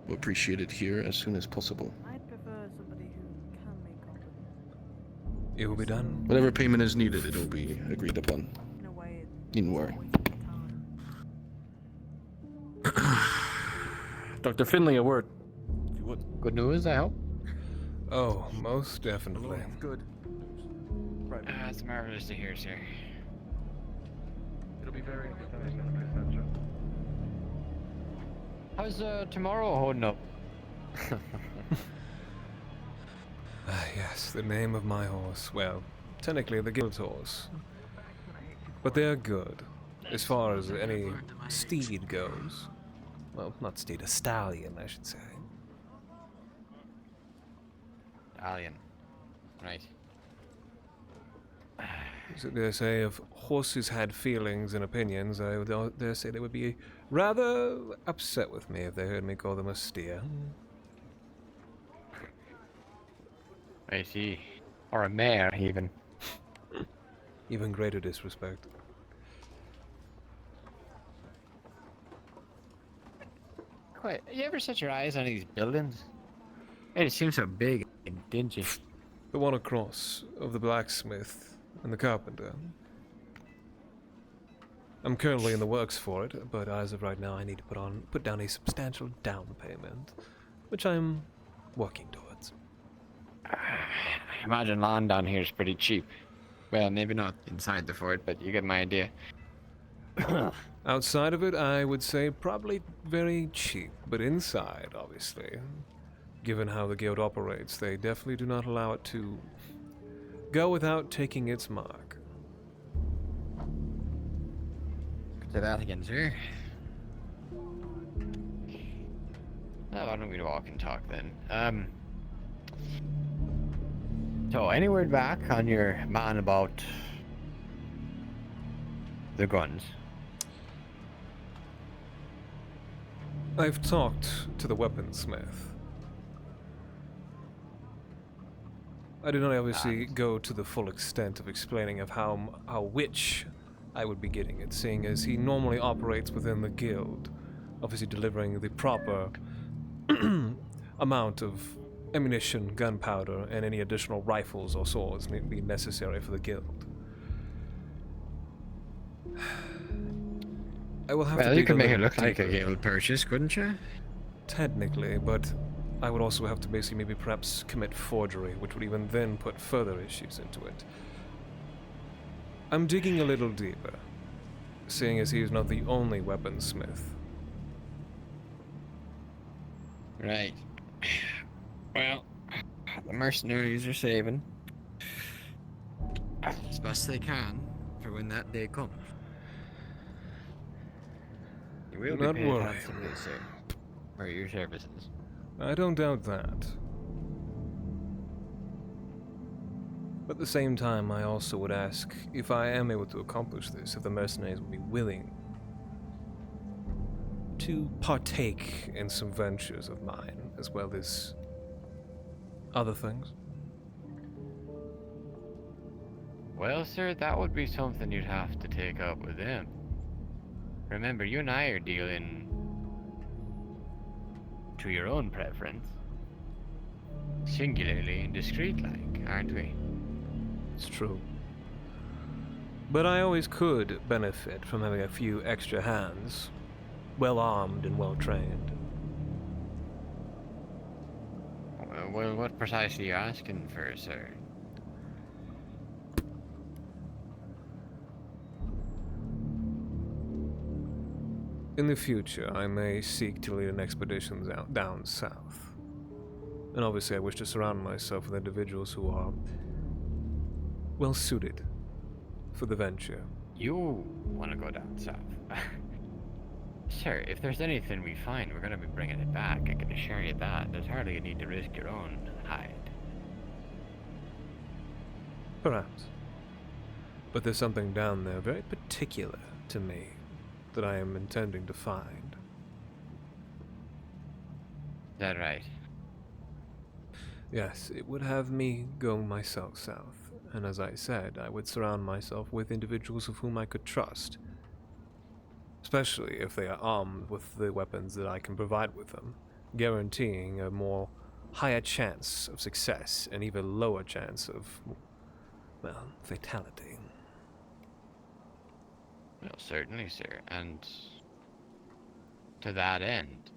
will appreciate it here as soon as possible. I'd prefer somebody who can make up. It will be done. Whatever payment is needed, it'll be agreed upon. In a way, Needn't worry. Dr. Finley, a word. If you would. Good news, I hope. Oh, most definitely. Good. Right. That's marvelous to hear, sir. It'll be very entertaining, etc. How's tomorrow holding up? Yes, the name of my horse. Well, technically the guild's horse. But they're good. As far as any steed goes. Well, not steed, a stallion, I should say. Stallion. Right. So they say if horses had feelings and opinions, I would dare say they would be rather upset with me if they heard me call them a steer. I see. Or a mare, even. Even greater disrespect. Quite. You ever set your eyes on these buildings? It seems so big and dingy. The one across of the blacksmith and the carpenter. I'm currently in the works for it, but as of right now I need to put down a substantial down payment, which I'm working towards. I imagine land down here is pretty cheap. Well, maybe not inside the fort, but you get my idea. Outside of it, I would say probably very cheap, but inside, obviously. Given how the guild operates, they definitely do not allow it to go without taking its mark. Say that again, sir. Oh, why don't we walk and talk then? So, any word back on your man about the guns? I've talked to the weaponsmith. I did not obviously go to the full extent of explaining of how which I would be getting it, seeing as he normally operates within the guild, obviously delivering the proper amount of ammunition, gunpowder, and any additional rifles or swords may be necessary for the guild. I will have to Well, you dig could a make it little look like a deeper. guild purchase, couldn't you? Technically, but I would also have to basically maybe perhaps commit forgery, which would even then put further issues into it. I'm digging a little deeper, seeing as he is not the only weaponsmith. Right. Well, the mercenaries are saving as best they can for when that day comes. You will Not be paid worry. handsomely, sir, for your services. I don't doubt that. But at the same time, I also would ask if I am able to accomplish this, if the mercenaries would be willing to partake in some ventures of mine, as well as other things. Well, sir, that would be something you'd have to take up with them. Remember, you and I are dealing to your own preference. Singularly and discreet-like, aren't we? It's true. But I always could benefit from having a few extra hands, well armed and well trained. Well, what precisely are you asking for, sir? In the future, I may seek to lead an expedition down south. And obviously I wish to surround myself with individuals who are well suited for the venture. You want to go down south? Sir, if there's anything we find, we're going to be bringing it back. I can assure you that. There's hardly a need to risk your own hide. Perhaps. But there's something down there very particular to me that I am intending to find. Is that right? Yes, it would have me go myself south, and as I said, I would surround myself with individuals of whom I could trust, especially if they are armed with the weapons that I can provide with them, guaranteeing a more higher chance of success and even lower chance of, well, fatality. Well, certainly, sir. And to that end,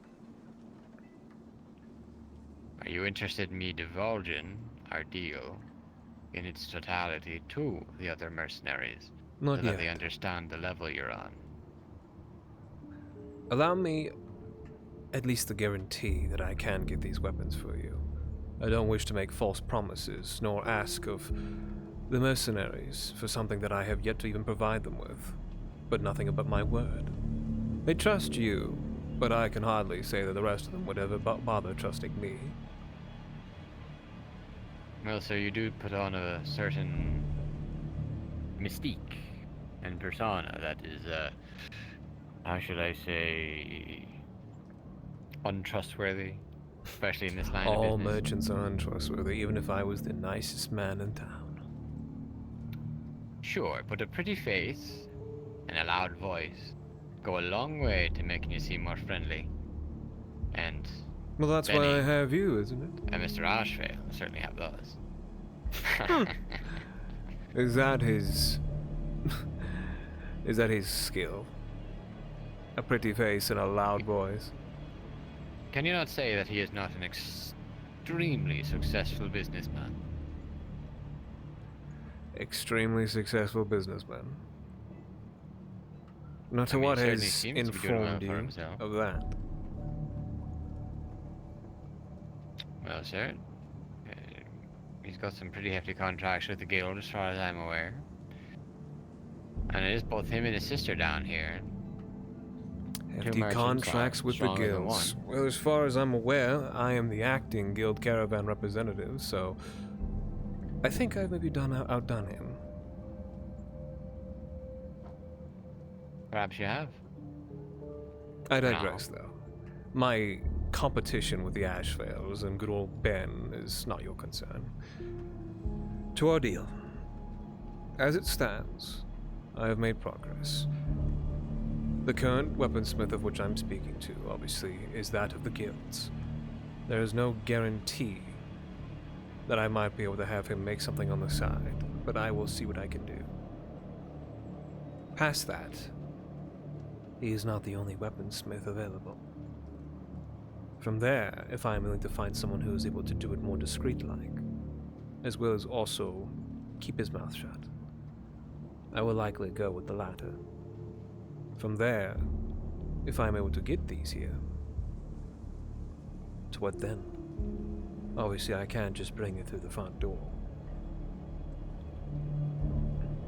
are you interested in me divulging our deal in its totality to the other mercenaries? Not so that they yet. understand the level you're on? Allow me at least the guarantee that I can get these weapons for you. I don't wish to make false promises, nor ask of the mercenaries for something that I have yet to even provide them with, but nothing but my word. They trust you, but I can hardly say that the rest of them would ever bother trusting me. Well, sir, you do put on a certain mystique and persona that is, how should I say, untrustworthy, especially in this line of All business. merchants are untrustworthy, even if I was the nicest man in town. Sure, but a pretty face and a loud voice go a long way to making you seem more friendly. And Well, that's why I have you, isn't it? and Mr. Ashvale certainly have those. Is that his... is that his skill? A pretty face and a loud voice? Can you not say that he is not an extremely successful businessman? Extremely successful businessman. Not I to mean, what he certainly has seems to be doing well informed for you himself. of that? Well, sir, he's got some pretty hefty contracts with the guild as far as I'm aware. And it is both him and his sister down here. Hefty contracts with the guilds. Well, as far as I'm aware, I am the acting guild caravan representative, so I think I've maybe outdone him. Perhaps you have. I digress, though. My competition with the Ashvales and good old Ben is not your concern. To our deal. As it stands, I have made progress. The current weaponsmith of which I'm speaking to, obviously, is that of the guilds. There is no guarantee that I might be able to have him make something on the side, but I will see what I can do. Past that, he is not the only weaponsmith available. From there, if I am willing to find someone who is able to do it more discreet-like, as well as also keep his mouth shut, I will likely go with the latter. From there, if I am able to get these here, to what then? Obviously, I can't just bring it through the front door.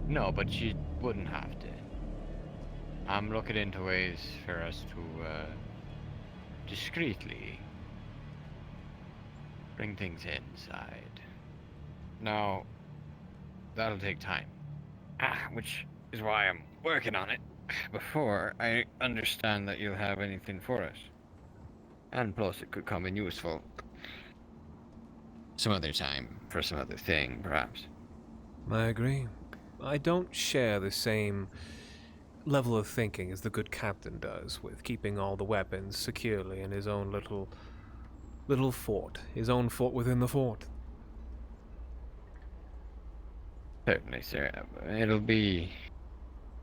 No, but you wouldn't have to. I'm looking into ways for us to discreetly bring things inside. Now, that'll take time. Which is why I'm working on it before I understand that you'll have anything for us. And plus, it could come in useful some other time for some other thing, perhaps. I agree. I don't share the same level of thinking as the good captain does, with keeping all the weapons securely in his own little fort, his own fort within the fort. Certainly, sir. It'll be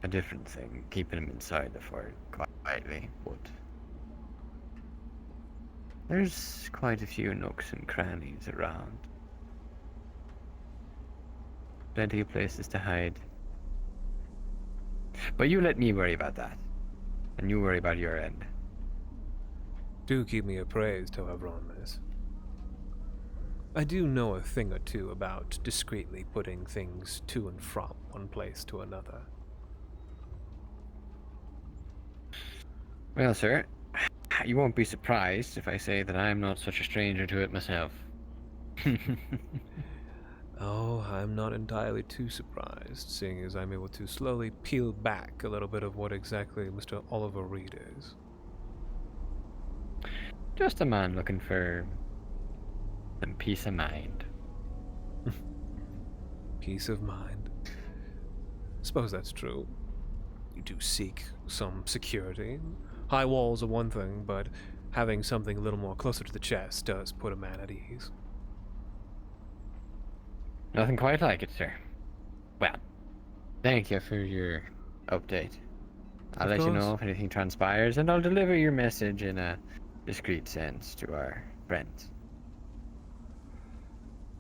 a different thing, keeping him inside the fort quietly, but there's quite a few nooks and crannies around. Plenty of places to hide. But you let me worry about that, and you worry about your end. Do keep me appraised, however, on this. I do know a thing or two about discreetly putting things to and from one place to another. Well, sir, you won't be surprised if I say that I'm not such a stranger to it myself. Oh, I'm not entirely too surprised, seeing as I'm able to slowly peel back a little bit of what exactly Mr. Oliver Reed is. Just a man looking for some peace of mind. Peace of mind. Suppose that's true. You do seek some security. High walls are one thing, but having something a little more closer to the chest does put a man at ease. Nothing quite like it, sir. Well, thank you for your update. I'll let you know if anything transpires, and I'll deliver your message in a discreet sense to our friends.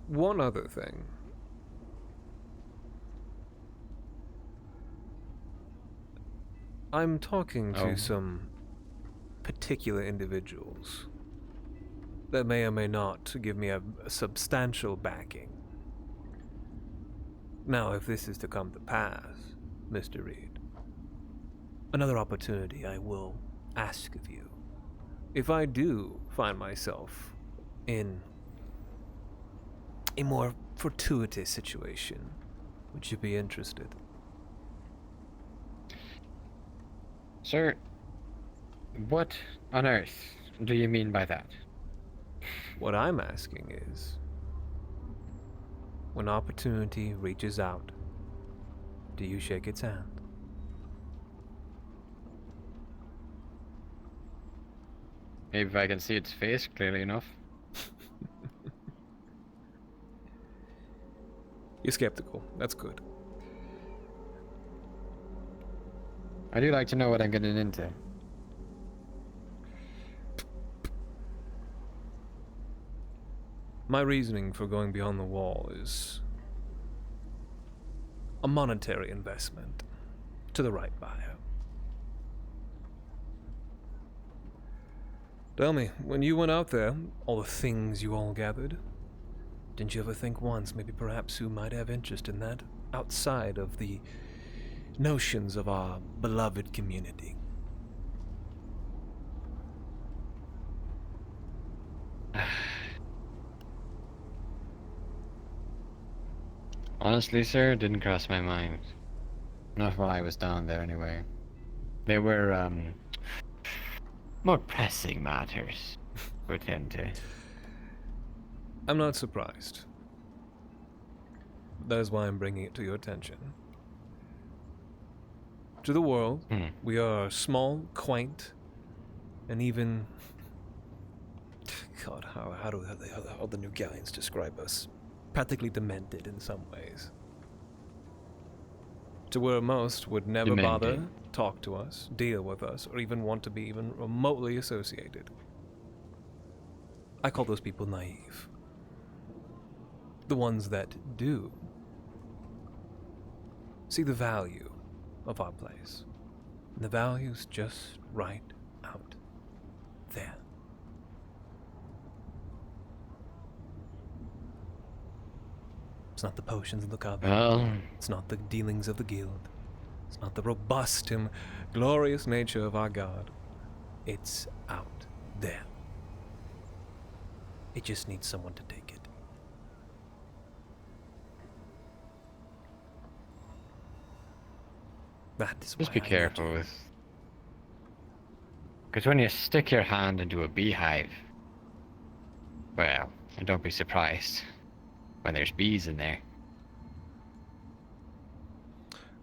One other thing. I'm talking to some particular individuals that may or may not give me a substantial backing. Now, if this is to come to pass, Mr. Reed, another opportunity I will ask of you. If I do find myself in a more fortuitous situation, would you be interested? Sir, what on earth do you mean by that? What I'm asking is, when opportunity reaches out, do you shake its hand? Maybe if I can see its face clearly enough. You're skeptical. That's good. I do like to know what I'm getting into. My reasoning for going beyond the wall is a monetary investment to the right buyer. Tell me, when you went out there, all the things you all gathered, didn't you ever think once maybe perhaps who might have interest in that outside of the notions of our beloved community? Honestly, sir, it didn't cross my mind. Not while I was down there, anyway. They were, more pressing matters to attend to. I'm not surprised. That is why I'm bringing it to your attention. To the world, we are small, quaint, and even... God, how do the New Galleons describe us? Practically demented in some ways. To where most would never bother, talk to us, deal with us, or even want to be even remotely associated. I call those people naive. The ones that do see the value of our place. And the value's just right out there. It's not the potions of the cupboard. Well, it's not the dealings of the guild. It's not the robust and glorious nature of our god. It's out there. It just needs someone to take it. That is just why be I careful with... Because when you stick your hand into a beehive, well, and don't be surprised when there's bees in there.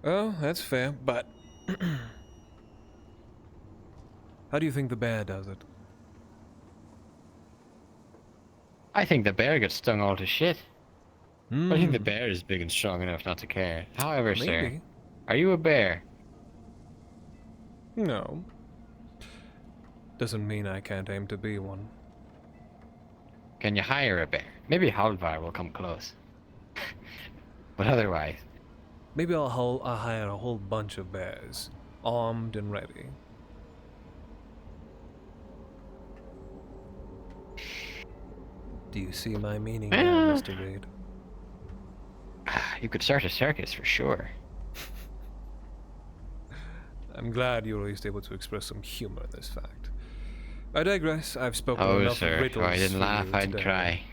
Oh, that's fair, but... How do you think the bear does it? I think the bear gets stung all to shit. I think the bear is big and strong enough not to care. However, sir, Maybe. are you a bear? No. Doesn't mean I can't aim to be one. Can you hire a bear? Maybe Halvar will come close. But otherwise... Maybe I'll hire a whole bunch of bears, armed and ready. Do you see my meaning now, Mr. Reed? You could start a circus for sure. I'm glad you were at least able to express some humor in this fact. I digress. I've spoken Oh, enough sir, riddles if I didn't for laugh, you I'd today. cry.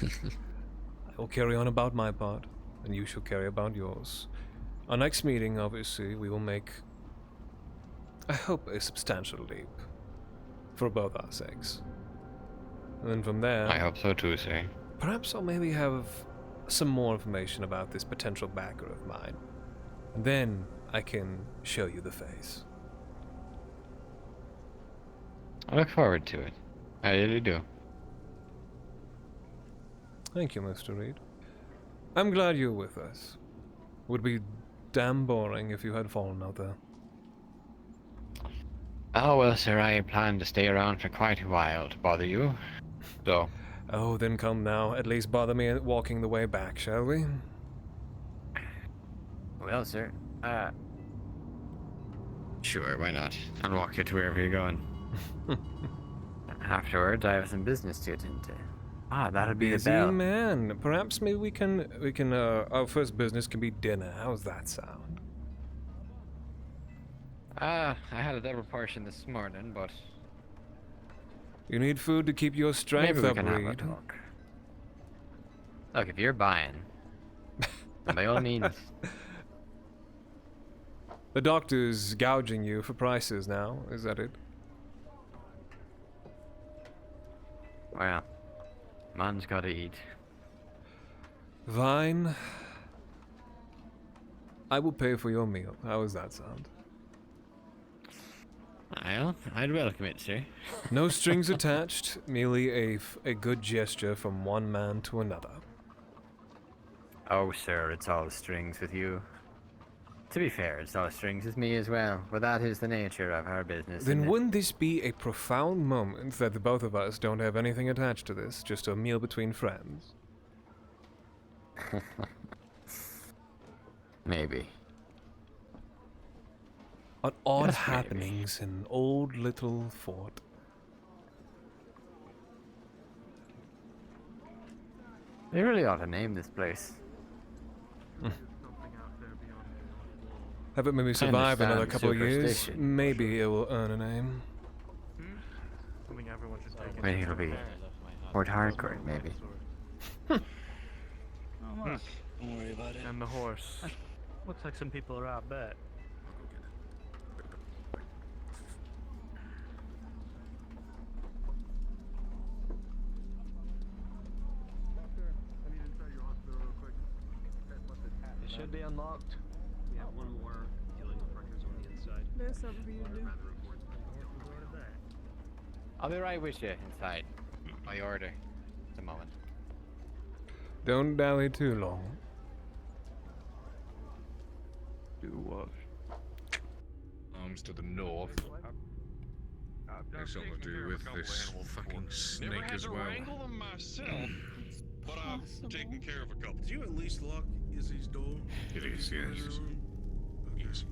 I will carry on about my part, and you shall carry about yours. Our next meeting, obviously, we will make, I hope, a substantial leap for both our sakes. And then from there... I hope so too, sir. Perhaps I'll maybe have some more information about this potential backer of mine. And then I can show you the face. I look forward to it. I really do. Thank you, Mr. Reed. I'm glad you're with us. Would be damn boring if you had fallen out there. Oh, well, sir, I plan to stay around for quite a while to bother you. So... Oh, then come now. At least bother me walking the way back, shall we? Well, sir, Sure, why not? I'll walk you to wherever you're going. afterwards I have some business to attend to. Ah, that'll be the Busy bell. man. Perhaps maybe we can our first business can be dinner. How's that sound? I had a double portion this morning, but... You need food to keep your strength Maybe we up, can have a Reed. talk. Look, if you're buying, then by all means. The doctor's gouging you for prices now, is that it? Well, man's gotta eat. Fine. I will pay for your meal. How does that sound? Well, I'd welcome it, sir. No strings attached, merely a good gesture from one man to another. Oh, sir, it's all strings with you. To be fair, it's all strings with me as well, but that is the nature of our business. Then isn't it? wouldn't this be a profound moment that the both of us don't have anything attached to this, just a meal between friends? Maybe. On odd Yes, maybe. happenings in old little fort. They really ought to name this place. Have it maybe I survive another understand couple of years. superstition. Maybe it will earn a name. Maybe it'll be Port Harcourt, maybe. Don't worry about it. And the horse. Looks like some people are out bet. might be unlocked. We have one more dealing with pressures on the inside. There's something for you to do. I'll be right with you inside. My order. Just a moment. Don't dally too long. Do what? Arms to the north. There's something to do with this fucking snake as well. Never had to wrangle them myself, but I've taken care of a couple. Did you at least lock Izzy's door? It is, yes. Yes.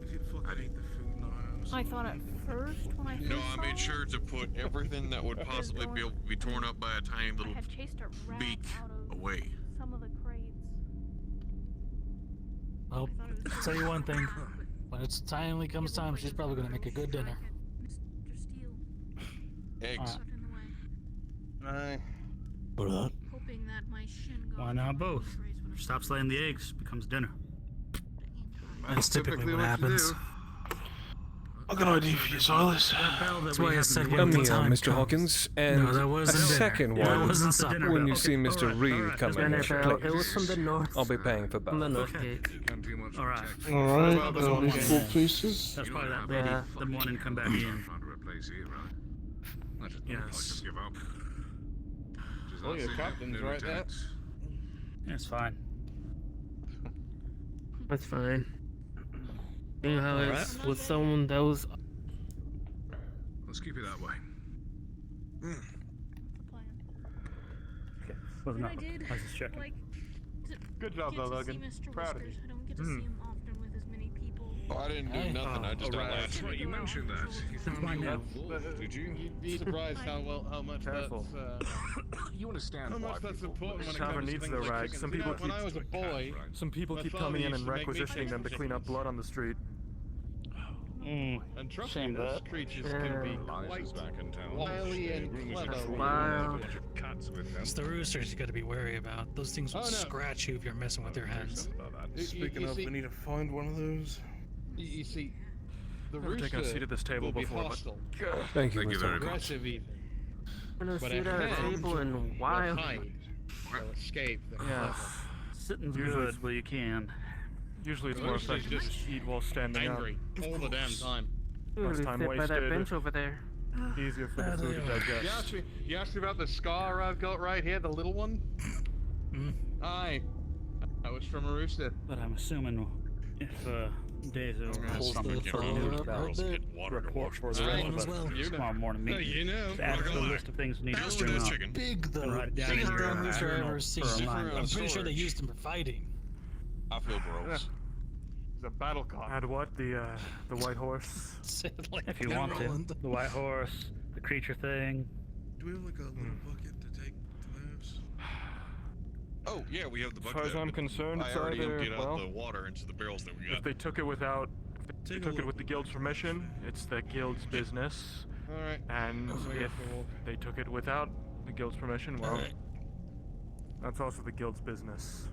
If you'd fucking eat the food in the house. I thought at first when I first No, I made saw sure to put everything that would possibly be able to be torn up by a tiny it, little I had chased a rat beak out of away. some of the crates. Well, I'll tell you one thing. When it's finally comes time, she's probably gonna make a good dinner. Eggs. What that? Hoping that my shin Why not both? Stops laying the eggs, becomes dinner. That's typically what happens. I've got an idea for you, Silas. That's why I said Come when the here, time Mr. comes. Hawkins, and No, that a wasn't dinner. second Yeah, that one wasn't supper. when you Okay, see Mr. alright, Reed alright. come Dinner in. bell. Please. It was from the north. I'll be paying for both. From the north gate. Alright. Alright, got these 4 pieces. That's probably that lady. The one and come back in. Yes. Give up. Well, your captain's right there. It's fine. That's fine. You know how it's with someone that was. Let's keep it that way. Okay. Wasn't nothing. I was just checking. Good job, though, Logan. Proud of you. I don't get to see him often with as many people. Oh, I didn't do nothing. I just Alright, outlasted. that's right. You mentioned that. You found me did you? You'd be surprised how much Careful. that's. You understand How why much that's people important when it Tavern comes to needs things their like rags. chickens. Some You know, people when I was a boy, Some people my keep father coming in used and to make me requisitioning them to chicken clean up blood on the street. and trust me, those creatures can be quite back in town. wily and clever. Wow. Cats with them. It's the roosters you gotta be wary about. Those things will Oh, no. scratch you if you're messing with their hands. Speaking of, we need to find one of those. You see, the Never taken a rooster seat at this table will be before, but hostile. Thank you, Thank you Mr. very much. Aggressive even. I'm gonna But sit a at a hen table and will wild. hide. They'll escape. They're Yeah. Sitting's Usually good, but you can. Usually it's Well, more usually effective to just just eat while standing angry all the damn time. You Less really time sit by that wasted. bench over there. Easier for the food to digest. You asked me about the scar I've got right here, the little one? Aye. That was from a rooster. But I'm assuming if days are Hold something the for phone you up, about report for the rest of us You know. tomorrow morning No, meeting. you know. Just add to the list of things we need to Faster bring than up. chicken. Big though. Write it down in your I've ever journal seen. Different For a reminder. on I'm pretty sure they storage. used them for fighting. I feel gross. It's a battle cop. Had what? The white horse? If you want to. The white horse, the creature thing. Do we have like a little bucket to take to the house? Oh, yeah, we have the As bucket. far as there, I'm but concerned, I it's already either, emptied out well, the water into the barrels that we got. if they took it without, if they took it with the guild's permission, it's the guild's business. Alright. And if they took it without the guild's permission, well, that's also the guild's business.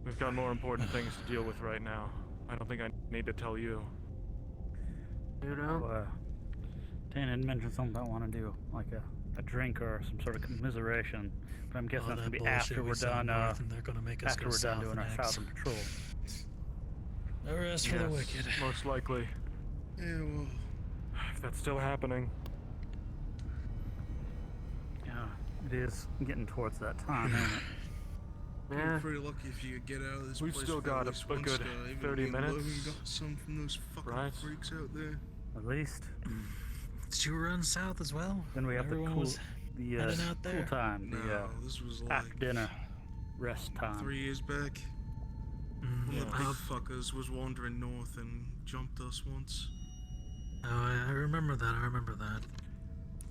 We've got more important things to deal with right now. I don't think I need to tell you. You know? Dan had mentioned something I want to do, like a drink or some sort of commiseration. But I'm guessing that's gonna be after we're done. They're gonna make us After go we're done doing our next. Um, southern patrol. No rest for the wicked. Most likely. Yeah, well. If that's still happening. Yeah, it is getting towards that time, isn't it? You're pretty lucky if you could get out of this We've place still without got at a least one good star. Even 30 me and minutes. Logan got some from those fucking Right. freaks out there. At least. Did you run south as well? Then we have Everyone the cool, was heading out cool there? time, the No, this was after like dinner rest time. 3 years back. Mm, One of the yeah. big fuckers was wandering north and jumped us once. Oh, I remember that. I remember that.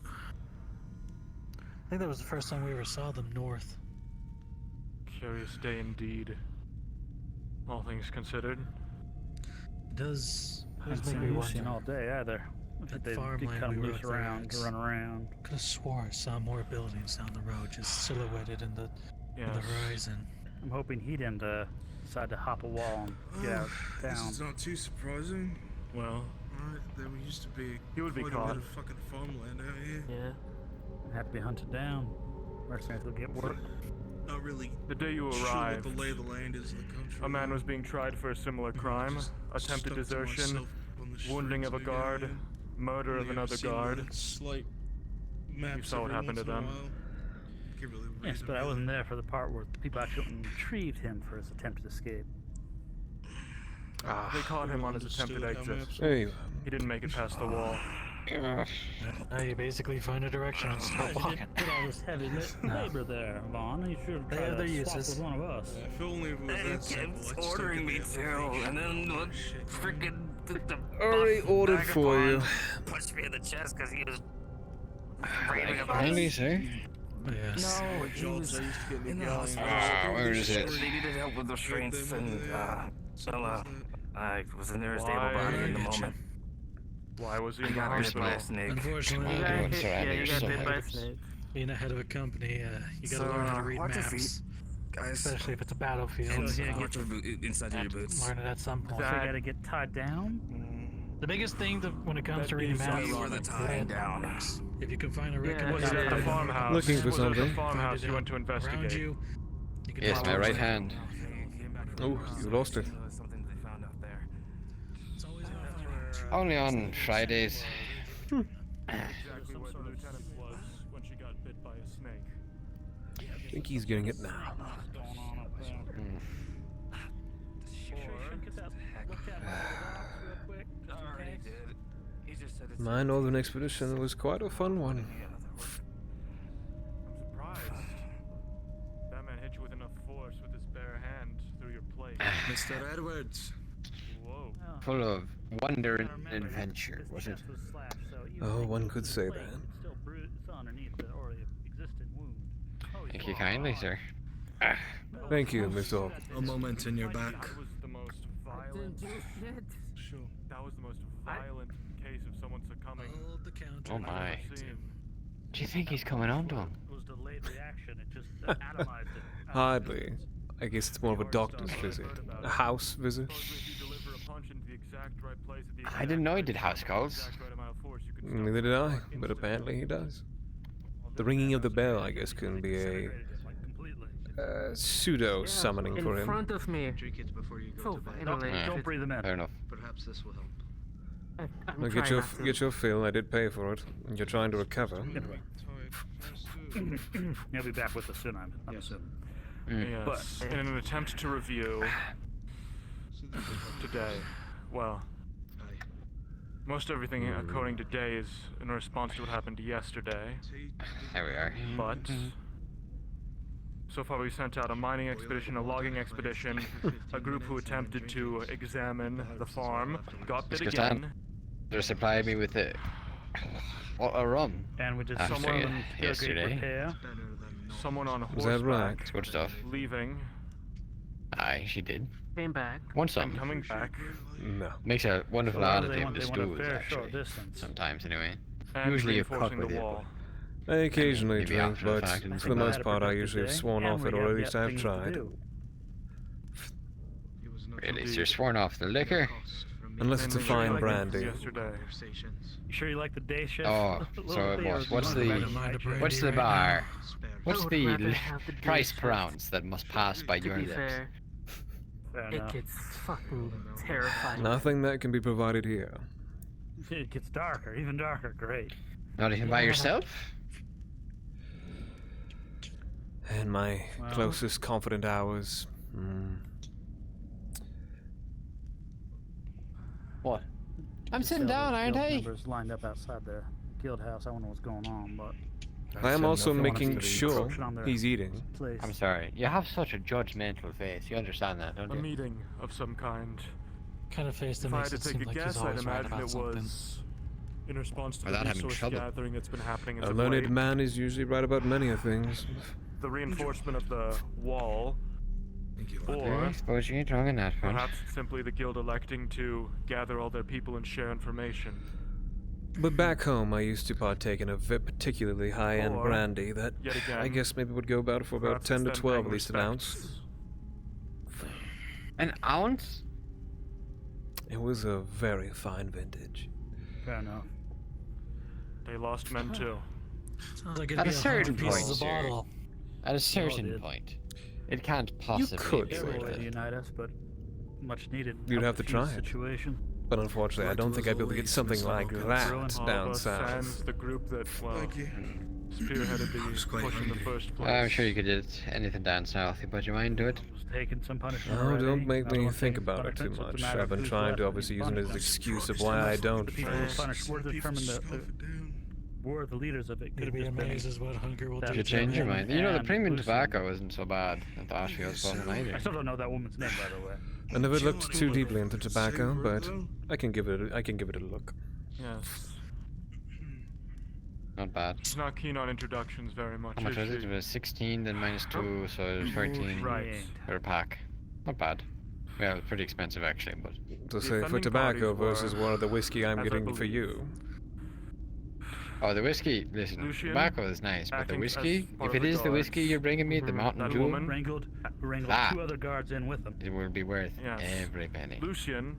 I think that was the first time we ever saw them north. Curious day indeed. All things considered. It does Haven't make seen me Lucian wonder. all day either. That They farmland come we loose rode around, through, to run around. Could have swore I saw more buildings down the road, just silhouetted in the horizon. I'm hoping he didn't decide to hop a wall and get out This down. is not too surprising. Well, Right, there used to be he would be quite a caught. bit of fucking farmland out here. Yeah. Had to be hunted down. Mercenaries will get work. Not really. The day you sure arrived, what the lay of the land is in the country. a man was being tried for a similar crime, attempted stuck to desertion, myself on the wounding of a streets the guard, area. murder of Only ever another seen guard. the slight maps You saw what every happened to once in a them. while. Can't really Yes, read but I them wasn't there for the part where people actually went and retrieved him for his attempted escape. They caught him on his attempted Understood how exit. maps There you He didn't make it past the wall. Now you basically find a direction and start walking. Put all this heavy labor there, Vaughn. You should have They tried have their to swap uses. with one of us. If only it was that simple. I just ordering me don't to, get the and then freaking the Already ordered for you. punched me in the chest because he was Raving about Finally, sir. Yes. No, he was in the hospital. Where is it? They needed help with restraints, and I was in their stable Why? body in the moment. Why was he I in the got bit by hospital? a snake. Unfortunately, You you got hit- yeah, you got bit by a snake. Being a head of a company, you gotta So, learn how to read watch your maps. feet, guys. Especially if it's a battlefield. So, get your inside your boots. Learn it at some point. So you gotta get tied down. The biggest thing when it comes to reading maps Where the tying down is. if you can find a Was recommendation it at the farmhouse? Looking for Was it at the something. farmhouse you went to around investigate? you, you can Yes, follow my it. right hand. Oh, you lost it. Something they found out there. Only on Fridays. Exactly where the lieutenant was when she got bit by a snake. I think he's getting it now. Already did. He just said it's My northern expedition was quite a fun one. I'm surprised. That man hit you with enough force with his bare hand through your plate. Mr. Edwards. Whoa. Full of wonder and adventure, was it? Oh, one could say that. Still bruise underneath the already existing wound. Thank you kindly, sir. Thank you, Mr. Hawk. A moment in your back. That was the most violent. Sure. That was the most violent case of someone succumbing. Hold the counter. Oh my. I've seen. Do you think he's coming on to him? It was delayed reaction. It just atomized it. Hardly. I guess it's more of a doctor's visit. A house visit. I didn't know he did house calls. Neither did I, but apparently he does. The ringing of the bell, I guess, can be a pseudo summoning for In him. front of me. Drink it before you go So to bed. finally. Don't breathe them in. Fair enough. Perhaps this will help. I'm Well, trying not to. get your fill. I did pay for it, and you're trying to recover. He'll be back with us soon, I'm assuming. Yes. In an attempt to review today, well, most everything according to today is in response to what happened yesterday. There we are. But so far we sent out a mining expedition, a logging expedition, a group who attempted to examine the farm, got bit Mr. again. Stan, they supplied me with a rum. And we did after someone yesterday. repair. Someone on Was that right? horseback It's good stuff. leaving Aye, she did. Came back. Want some? and coming back. No. Makes a wonderful So additive they to want a stews, fair short actually. distance. Sometimes, anyway. And Usually a cut reinforcing with the it. wall. I occasionally Maybe drink, after the but fact, and for the think most about part it I for usually have today, sworn and off we it, or have at least yet I've things to tried. do. Really, so you're sworn off the liquor? Unless it's a Mainly fine like brandy. Yesterday. You sure you like the day shift? Oh, so what's What's the bar? What's would the rather have the day price shift. per ounce that must pass by To your be lips? fair, Fair it enough. gets fucking terrifying. Nothing that can be provided here. It gets darker, even darker. Great. Not even by Yeah. yourself? And my Well. closest confident hours. What? I'm sitting down, aren't I? Members lined up outside the guild house. I don't know what's going on, but I am also Don't want us making to be sure encroaching on their he's eating. place. I'm sorry. You have such a judgmental face. You understand that, don't A you? meeting of some kind. Kind of face that If I makes had it to take seem a like he's guess, I'd always right imagine about it something. was in response to the Without having resource trouble. gathering that's been happening as A of learned late. man is usually right about many a things. The reinforcement of the wall, I or suppose you ain't wrong in that front. perhaps it's simply the guild electing to gather all their people and share information. But back home, I used to partake in a particularly high-end Or, brandy that yet again, I guess maybe would go about for about perhaps 10 to it's them 12, paying at least an respects. ounce. An ounce? It was a very fine vintage. Fair enough. They lost men too. Sounds like At a certain pieces point, of sir. bottle. At a certain did. point, it can't possibly could be say worth Way that. to it. unite us, but much needed. You'd have to Defuse try it. Situation. But unfortunately, I don't think I'd be able to get something like that All of down us south. and the group that, well, spearheaded the push in the first place. I'm sure you could get anything down south. You put your mind to it. Taking some punishment. Oh, already. don't make Another me one think taking about it too punishment, so it's a much. matter I've of been who's trying left to and obviously who's use it as an punished. excuse of why I don't. The people who punished were determined were the leaders of it. Could have You'd be just been amazed as what hunger will do. You to change your them. mind. You know, the and premium Lucy. tobacco isn't so bad at the Ashfield's wasn't either. I still don't know that woman's name, by the way. I never looked too deeply into tobacco, but I can give it a look. Yes. Not bad. She's not keen on introductions very much. How much is was it? she? It was 16, then minus 2, so it was 13 Right. per pack. Not bad. Well, it's pretty expensive actually, but... So The say for offending tobacco parties versus were, one of the whiskey I'm as I getting for believe, you. Oh, the whiskey, listen, Lucian, tobacco is nice, but the acting as whiskey, part if of it the is the whiskey guards, you're bringing me, the Mountain that Dew, woman, Wrangled Ah. 2 other guards in with them. it will be worth Yes. every penny. Lucian,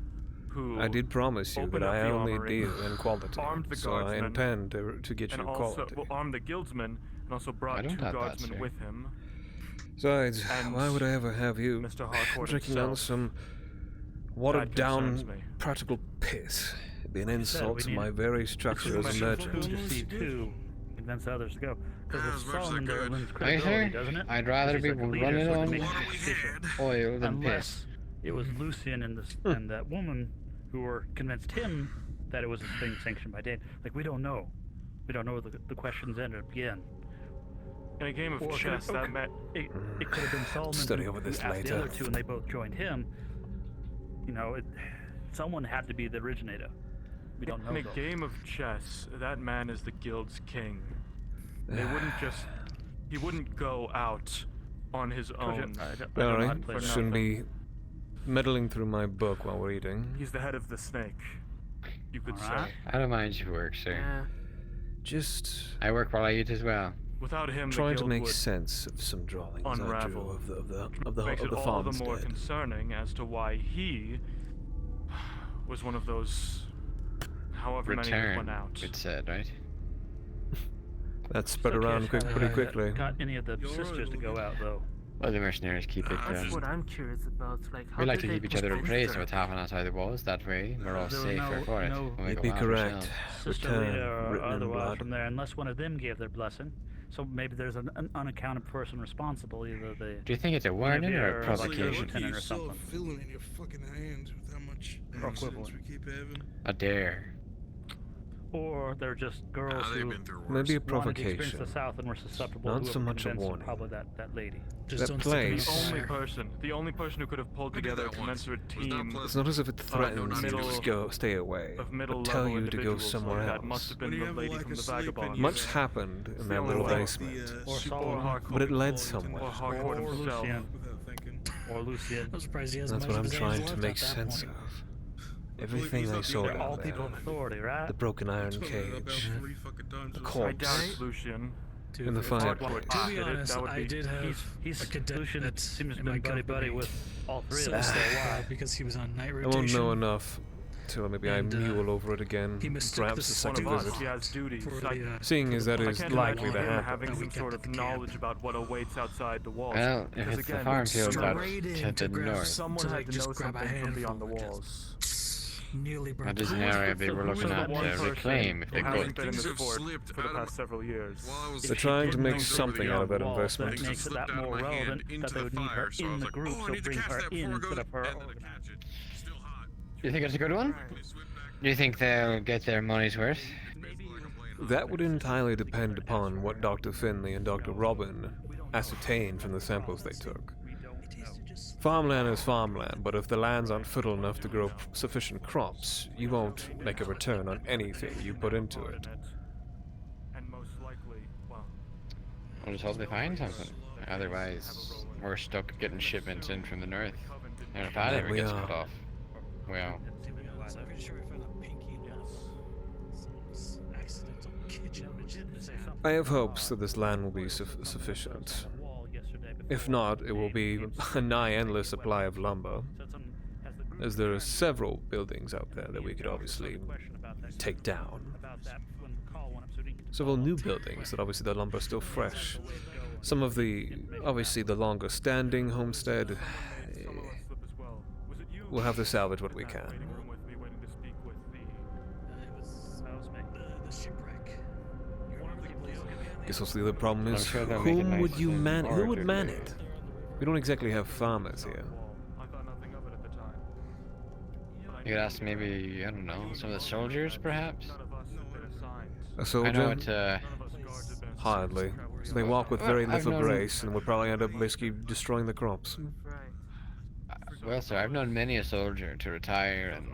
who I did promise you that opened up I the only armory, deal in quality, armed the so I guardsmen, intend to get and you also quality. armed the guildsmen, and also I brought don't 2 doubt that, guardsmen sir. with him. Besides, And why would I ever have you Mr. Harcourt drinking on himself. some That watered concerns down me. practical piss? It'd be an said, insult we to need- my very structure as a Who merchant. deceive 2, convince others to go. Because as it's much as Solomon I there could. lends Right, credibility, sir? doesn't it? I'd rather Because be he's like the leader, running so he on can make a decision. oil than Unless piss. it was Lucian and and that woman who were convinced him that it was a thing sanctioned by Dane. Like, we don't know. We don't know where the questions end up again. In a game of Or could chess, it- that meant It could have been Solomon Study who over this asked later. the other 2 and they both joined him. You know, someone had to be the originator. We don't know in a though. game of chess, that man is the guild's king. They wouldn't just. He wouldn't go out on his own. Alright, shouldn't be meddling through my book while we're eating. He's the head of the snake, you could Alright. say. I don't mind your work, sir. Just I work while I eat as well. Without him, the trying to guild make would sense of some drawings I drew unravel. of Makes the it all the more farmstead. concerning as to why he was one of those. However many that Return, went out. it said, right? That spread It's okay, around Charlie, pretty I quickly. got any of the sisters to go out though. Well, the mercenaries keep it. That's what I'm curious about. Like, how We like did to they keep each other prevent appraised that? of what's happening outside the walls. That way, we're all There were safer no- for it. no- when we You'd go be out correct. ourselves. Sister Return, Rita or written in otherwise blood. from there, unless one of them gave their blessing. So maybe there's an unaccounted person responsible, either the. Do you think it's a warning or a like provocation? lieutenant or something. Feeling in your fucking hands with how much Or nonsense equivalent. we keep having. A dare. Or they're just girls who Maybe a wanted to experience provocation. the South and were susceptible. Not to so whoever much a convinced them, warning. Probably that lady. That place. The only person who could have pulled together a commensurate team. It's not as if it threatens you to middle- just go stay away, of middle but tell level you to go individuals somewhere like else. that must have been the lady from the vagabond. Much happened in that only little way. basement, Or Solomon. but it led somewhere. Or Harcourt Or himself. Lucian. Or Lucian. I'm surprised he has That's much what of I'm his trying hands to left make at that sense point. of. Everything I saw They're all down people of there. authority, right? The broken iron Told her that about cage, 3 fucking times the this I corpse, doubt it, Lucian. in the To fireplace. be honest, I did have He's a cadet Lucian that seems to in be my buddy company. with all 3 of So them. stay alive because he was on night I rotation. won't know enough till maybe I And, mule over it again, he mistook perhaps a this second One of us, visit. he has duties. for I, the, Seeing as that I is can't likely imagine to him happen. having that we some kept sort at of the camp. knowledge about what awaits outside the walls. Well, if Because it's the again, farm field someone- out to the north, someone to, had like, to just know grab a something from beyond the handful, walls. nearly that burnt is an out. area they were Who is looking the at one to person reclaim if who they hasn't could. been in Things the have fort slipped for the out of- past several years. While I was They're trying to make things over something the out of that Wall, investment. That makes it Slipped that out of more my hand relevant into that they the would need her fire, so I in was the like, group, oh, I so need to bring catch her that in before I go instead of her. and then to catch it. Still hot. Do you think it's a good one? Do you think they'll get their money's worth? That would entirely depend upon what Dr. Finley and Dr. Robin ascertained from the samples they took. Farmland is farmland, but if the lands aren't fertile enough to grow sufficient crops, you won't make a return on anything you put into it. And most likely, well, We'll just hope they find something. Otherwise, we're stuck getting shipments in from the north. And if that That ever we gets are. cut off, well, So I'm pretty sure we found a pinky some accidental kitchen I have hopes that this land will be sufficient. If not, it will be a nigh endless supply of lumber, as there are several buildings out there that we could obviously take down. several new buildings that obviously the lumber is still fresh. Some of obviously the longer standing homestead, we'll have to salvage what we can. Guess also the other problem is, whom would you man? Who would man it? We don't exactly have farmers here. You could ask maybe, I don't know, some of the soldiers, perhaps? A soldier? I know it, Hardly. They walk with very little grace and would probably end up basically destroying the crops. Well, sir, I've known many a soldier to retire and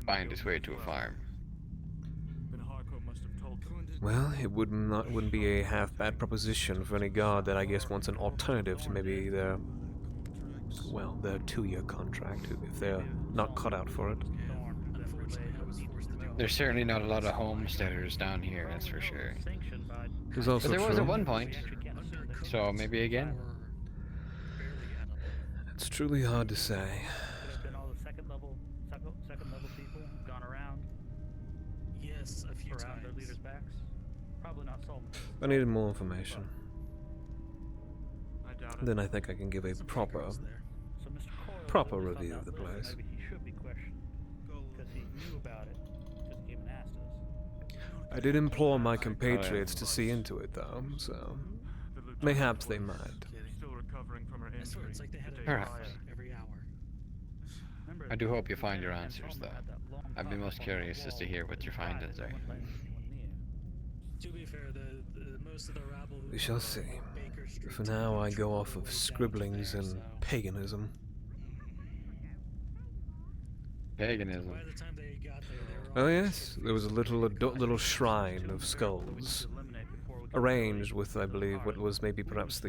find his way to a farm. Well, it wouldn't be a half-bad proposition for any guard that I guess wants an alternative to maybe their 2-year contract, if they're not cut out for it. There's certainly not a lot of homesteaders down here, that's for sure. There's also but there was at one point, so maybe again. It's truly hard to say. There's been all the second level people gone around. Yes, a few around their leaders' backs. Probably not Solomon. I needed more information. Then I think I can give a proper review of the place. Maybe he should be questioned because he knew about it, just came and asked us. I did implore my compatriots to see into it, though, so mayhaps they might. Perhaps. I do hope you find your answers, though. I'd be most curious as to hear what your findings are. To be fair, most of the rabble We shall see. For now, I go off of scribblings and paganism. Paganism? Oh yes, there was a little shrine of skulls, arranged with, I believe, what was maybe perhaps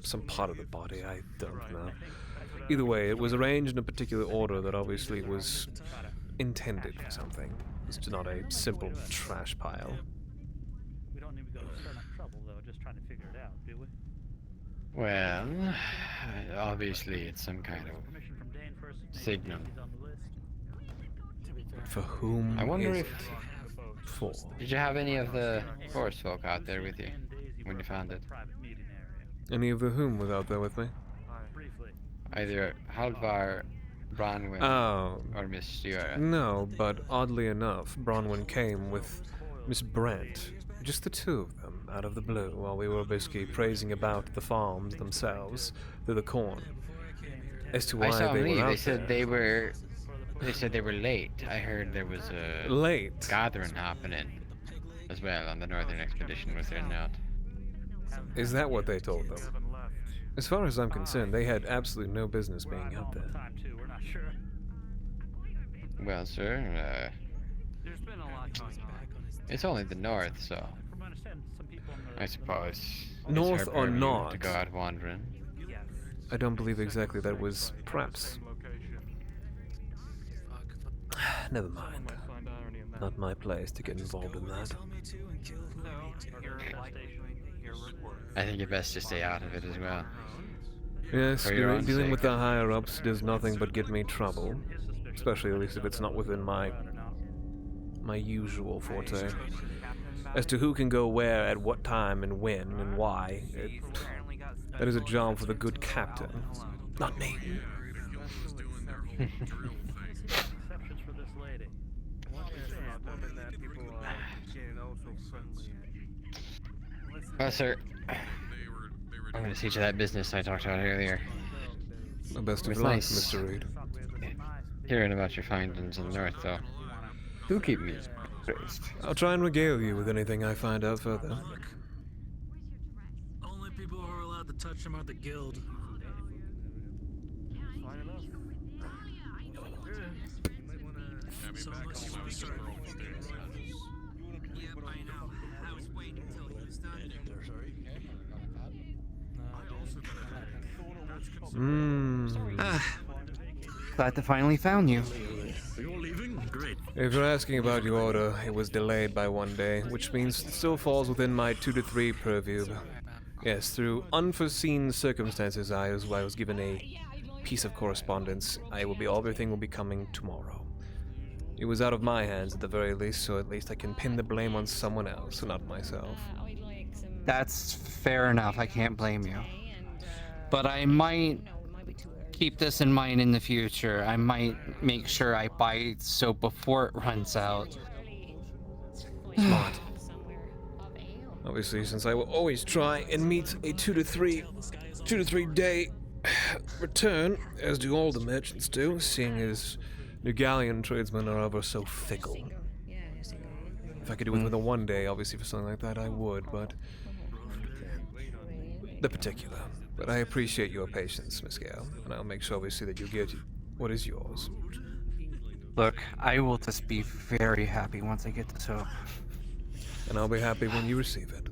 some part of the body, I don't know. Either way, it was arranged in a particular order that obviously was intended for something. It's not a simple trash pile. We don't need to go start up trouble, though, just trying to figure it out, do we? Well, obviously it's some kind of signal. For whom? I wonder is if... it for? Did you have any of the forest folk out there with you when you found it? Any of the whom was out there with me? Either Haldvar, Bronwyn, or Miss Stewart. No, but oddly enough, Bronwyn came with Miss Brent. Just the two of them, out of the blue, while we were basically praising about the farms themselves, through the corn. As to why I saw they them were out They said there. they said they were late. I heard there was a late gathering happening as well on the northern expedition with their note. Is that what they told them? As far as I'm concerned, they had absolutely no business being out there. Well, sir, it's only the north, so I suppose. North it's her or purview not? to go out wandering. I don't believe exactly that was perhaps. Never mind. Not my place to get involved in that. I think you're best to stay out of it as well. Yes, For your own dealing sake. with the higher-ups does nothing but get me trouble. Especially, at least if it's not within my usual forte. As to who can go where at what time and when and why, that is a job for the good captain, not me. Well, sir, I'm going to see to that business I talked about earlier. Best of It's luck, nice Mr. Reed. hearing about your findings in the north, though. Do keep me appraised. I'll try and regale you with anything I find out further. Only people who are allowed to touch them are the guild. Glad to finally found you. You're leaving? Great. If you're asking about your order, it was delayed by 1 day, which means it still falls within my 2 to 3 purview. Yes, through unforeseen circumstances, I was given a piece of correspondence. Everything will be coming tomorrow. It was out of my hands at the very least, so at least I can pin the blame on someone else, not myself. That's fair enough. I can't blame you. But I might keep this in mind in the future. I might make sure I buy soap before it runs out. Smart. Obviously, since I will always try and meet a 2 to 3 day return, as do all the merchants do, seeing as New Galleon tradesmen are ever so fickle. If I could do it with a 1 day, obviously for something like that, I would, but the particular. But I appreciate your patience, Miss Gale, and I'll make sure obviously that you get what is yours. Look, I will just be very happy once I get the soap. And I'll be happy when you receive it.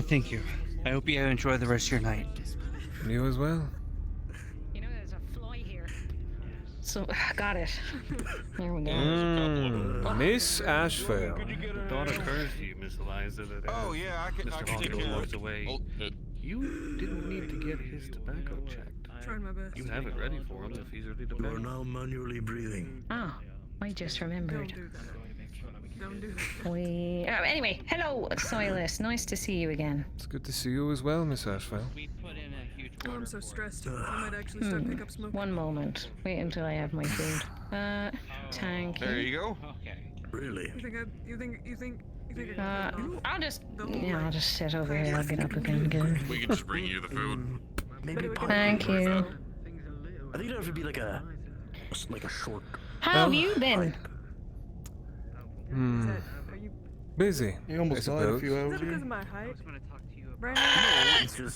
Thank you. I hope you enjoy the rest of your night. And you as well. You know, there's a fly here. So, got it. There we go. Miss Ashvale. The thought occurs to you, Miss Eliza, that Mr. Hawkins walks away. You didn't need to get his tobacco checked. Tried my best. You have it ready for him if he's ready to You are pay. now manually breathing. Oh, I just remembered. Don't do that. Anyway, hello, Silas. Nice to see you again. It's good to see you as well, Miss Ashvale. Oh, I'm so stressed. I might actually start pick up smoke. One moment. Wait until I have my food. Thank you. There you go. Really? You think I'll just sit over here. I'll get up again. We can just bring you the food. Maybe Thank you. I think there should be like a short. How have you been? Busy. You almost died a few Is hours that because ago. of my height?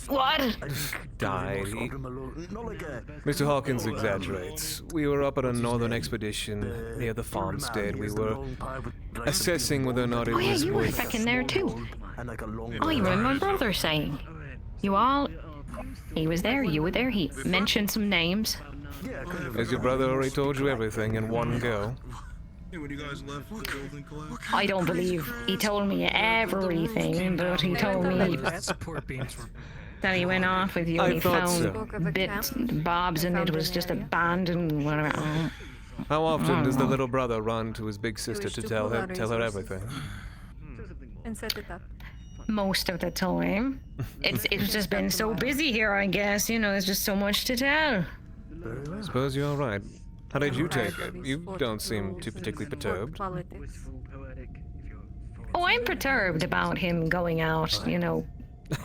What? Died. Not like a. Mr. Hawkins exaggerates. We were up at a northern expedition near the farmstead. We were assessing whether or not it Oh yeah, was you were worth... fucking there too. And like a long. Oh, you remember my brother saying? You all... He was there, you were there, he mentioned some names. As your brother already told you everything in one go. Hey, when you guys left, the building collapsed. I don't believe he told me everything, but he told me that he went off with you and he found bits and bobs and it was just abandoned, whatever. Oh. How often does the little brother run to his big sister to tell her everything? And set it up. Most of the time. It's just been so busy here, I guess. You know, there's just so much to tell. Suppose you're right. How did you take it? You don't seem too particularly perturbed. Oh, I'm perturbed about him going out, you know,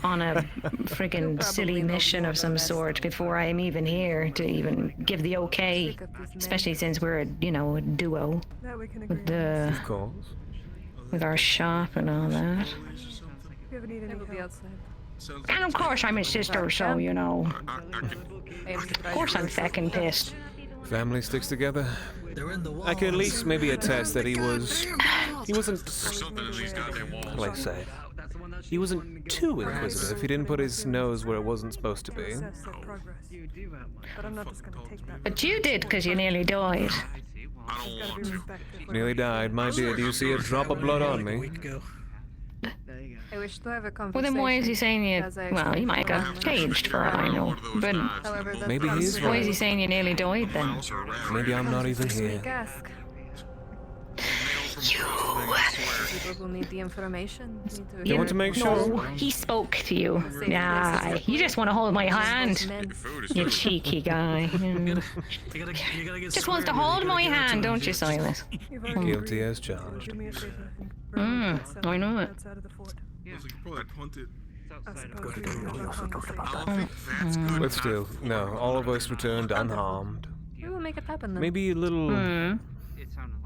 on a friggin' silly mission of some sort before I'm even here to even give the okay. Especially since we're a duo. With the... Of course. With our shop and all that. And of course I'm his sister, so, you know. Of course I'm feckin' pissed. Family sticks together. I can at least maybe attest that he wasn't, how do I say? He wasn't too inquisitive. He didn't put his nose where it wasn't supposed to be. But you did, because you nearly died. Nearly died. My dear, do you see a drop of blood on me? I wish to have a conversation. Well, then why is he saying you... Well, he might have got caged for all I know. But maybe he's right. Why is he saying you nearly died then? Maybe I'm not even here. People who need the information need to... You want to make sure? No, he spoke to you. Yeah, you just want to hold my hand. You cheeky guy. Just wants to hold my hand, don't you, Silas? Guilty as charged. I know it. But still, no, all of us returned unharmed. We will make it happen then. Maybe a little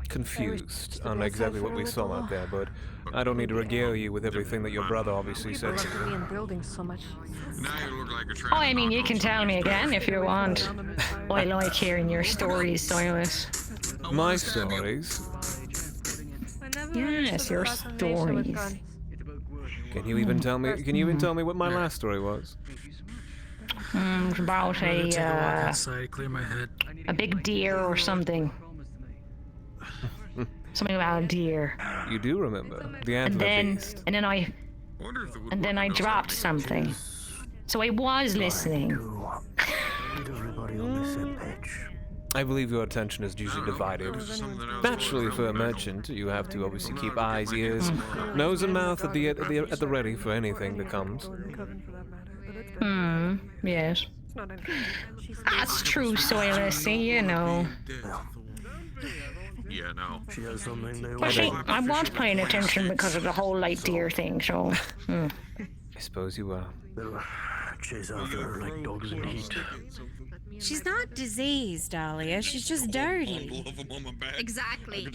confused on exactly what we saw out there, but I don't need to regale you with everything that your brother obviously said. Oh, I mean, you can tell me again if you want. I like hearing your stories, Silas. My stories? Yes, your stories. Can you even tell me? Can you even tell me what my last story was? About a big deer or something. Something about a deer. You do remember the antler beast. And then I dropped something. So I was listening. I believe your attention is usually divided. Naturally, for a merchant, you have to obviously keep eyes, ears, nose, and mouth at the ready for anything that comes. Yes. That's true, Silas, you know. Yeah, no. She has something they Well, see, I was paying attention because of the whole light deer thing, so... I suppose you were. They'll chase after her like dogs in heat. She's not diseased, Dahlia. She's just dirty. Exactly.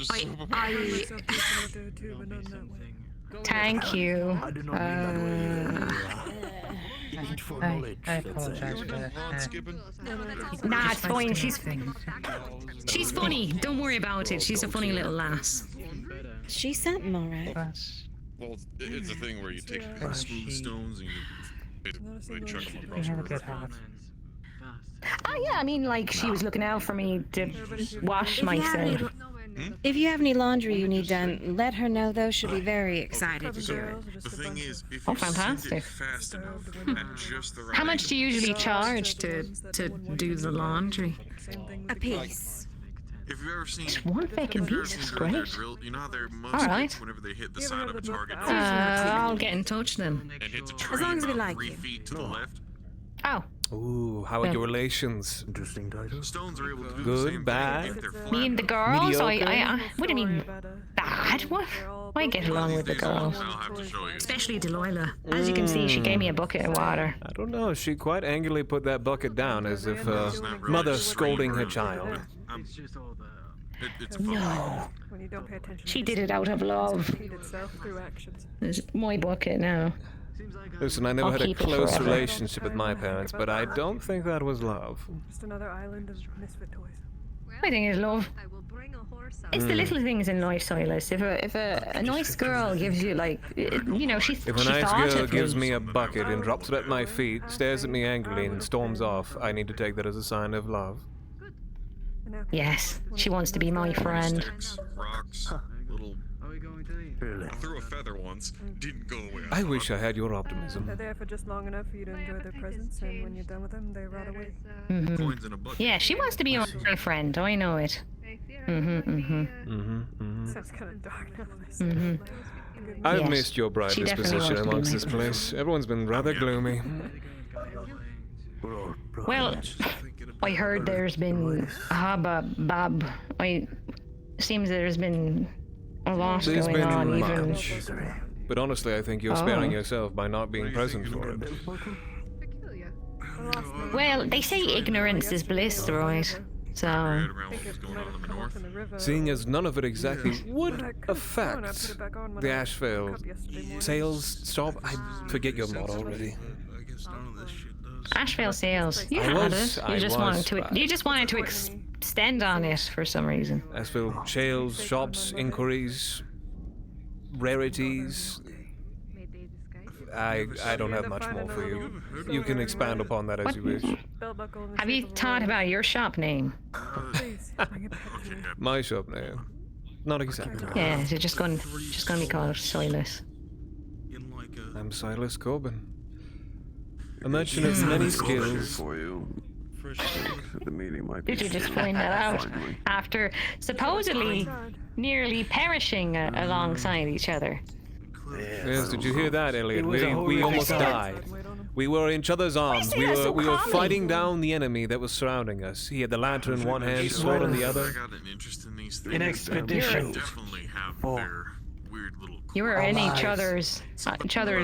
Thank you. I did not mean that way. Eat for knowledge, I let's say. apologize for that. Nah, it's fine. She's funny. Don't worry about it. She's a funny little lass. She's something, all right. Well, it's a thing where you take smooth stones and you basically chuck them across the river. Oh yeah, I mean, like she was looking out for me to wash myself. If you have any laundry you need done, let her know, though. She'll be very excited to do it. The thing is, if Oh, you send fantastic. it fast enough at just the right How much do you usually charge to do the laundry? A piece. If you've ever seen Just one fucking piece is great. you know how their mugs All right. whenever they hit the side of a target I'll get in touch then. and hit the As long as we about like 3 you. feet to the left, Oh, Ooh, how are Well- your relations? Interesting title. stones are able to do Good, the same bad? thing if they're flat. me and the girls. Mediocre? What do you mean bad? What? I get along with the girls, I'll have to show you. especially Delilah. As you can see, she gave me a bucket of water. I don't know, she quite angrily put that bucket down as if a mother scolding her child. It's No, When you don't pay attention. she did it out of love. Repeat itself through actions. It's my bucket now. Listen, I never I'll had a keep it close forever. relationship with my parents, but I don't think that was love. Just another island of misfit toys. I think it's love. It's the little things in life, Silas. If a nice girl gives you like, you know, she If a she nice thought girl of gives me. me a bucket and drops it at my feet, stares at me angrily, and storms off, I need to take that as a sign of love. Yes, she wants to be my friend. Sticks, rocks, little. Really? I threw a feather once, didn't go away. I wish I had your optimism. They're there for just long enough for you to enjoy their presence, and when you're done with them, they rot away. Coins in a bucket. Yeah, she wants to be my friend. I know it. Sounds kind of dark now. I've Yes, missed your bright she definitely disposition wants to be amongst my this place. Everyone's been rather gloomy. We're all Well, I heard there's been a hubbub. Seems there's been a lot There's going been on, even. much. But honestly, I think you're sparing yourself by not being present for it. Well, they say ignorance is bliss, right? So, Seeing as none of it exactly would affect the Asheville sales stop, I forget your motto already. Asheville sales. You I had was- it. I You just wanted was, to. but- You just wanted to extend on it for some reason. Asheville sales, shops, inquiries, rarities. I don't have much more for you. You can expand upon that as you wish. Have you thought about your shop name? My shop name. Not exactly. Yeah, is it just going to be called Silas? I'm Silas Corbin. A merchant of many skills. For you. The meeting might be Did you just find that out after supposedly nearly perishing alongside each other? Yes, did you hear that, Elliot? It was a We horrific almost sight. died. We were in each other's arms. We were fighting down the enemy that was surrounding us. He had the lantern in one hand, sword in the other. I got an interest in these things. An expedition. They definitely have their weird little. You were in each other's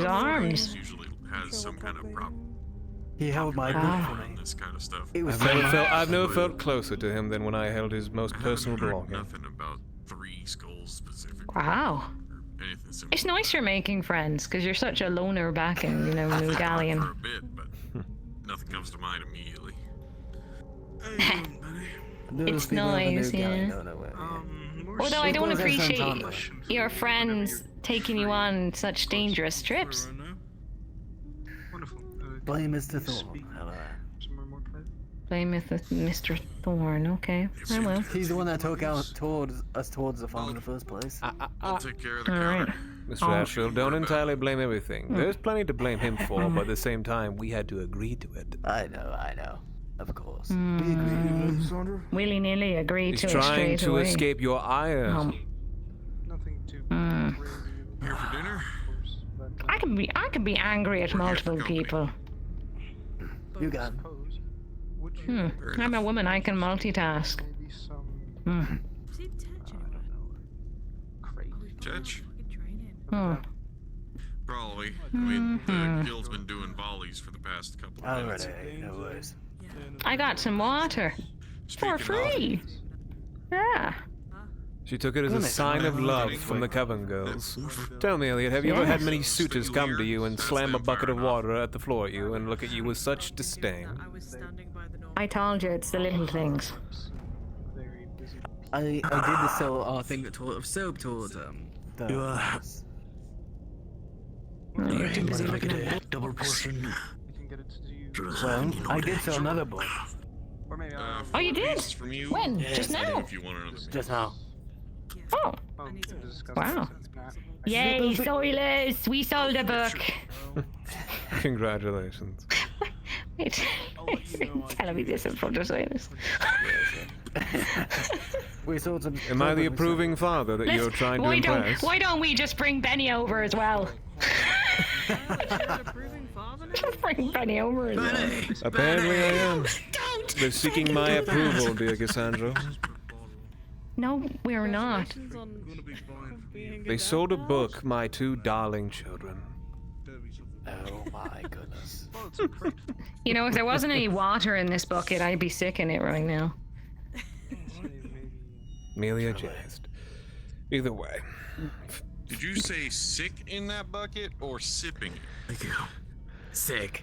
arms. Usually has some kind of problem. He held my book for me. This kind of stuff. It was I've never felt closer to him than when I held his most personal belonging. Nothing about 3 skulls specifically. Wow. Anything similar. It's nice you're making friends, because you're such a loner back in, New Galleon. For a bit, but nothing comes to mind immediately. It's nice, yeah. Although I don't appreciate your friends taking you on such dangerous trips. Blame Mr. Thorne. How about that? Blame Mr. Thorne, okay. I will. He's the one that took us towards the farm in the first place. I'll take care of the Alright. counter. Mr. Asheville, don't entirely blame everything. There's plenty to blame him for, but at the same time, we had to agree to it. I know. Of course. We agree. Willy-nilly agreed He's to it trying straight to away. escape your ire. Nothing too Here for dinner? I can be angry at multiple people. You got it. I'm a woman. I can multitask. Church? Probably. I Mm-hmm. mean, the guild's been doing volleys for the past couple of minutes. Alright, no worries. I got some water. For free. Yeah. She took it as a sign of love from the Coven girls. Tell me, Elliot, have you ever had many suitors come to you and slam a bucket of water at the floor at you and look at you with such disdain? I told you it's the little things. I did the thing of soap towards You, You're too busy looking at that double portion. Well, I did sell another book. Oh, you did? From you? When? Yes, Just I now? If you want another Just now. Oh. Wow. Yay, Silas! We sold a book. Congratulations. Wait. Telling me this in front of Silas. We sold some. Am I the approving father that you're trying to impress? Why don't we just bring Benny over as well? Just bring Benny over as well. Apparently I am. They're seeking my approval, dear Cassandra. No, we're not. They sold a book, my two darling children. Oh my goodness. You know, if there wasn't any water in this bucket, I'd be sick in it right now. Merely a jest. Either way. Did you say sick in that bucket or sipping it? Thank you. Sick.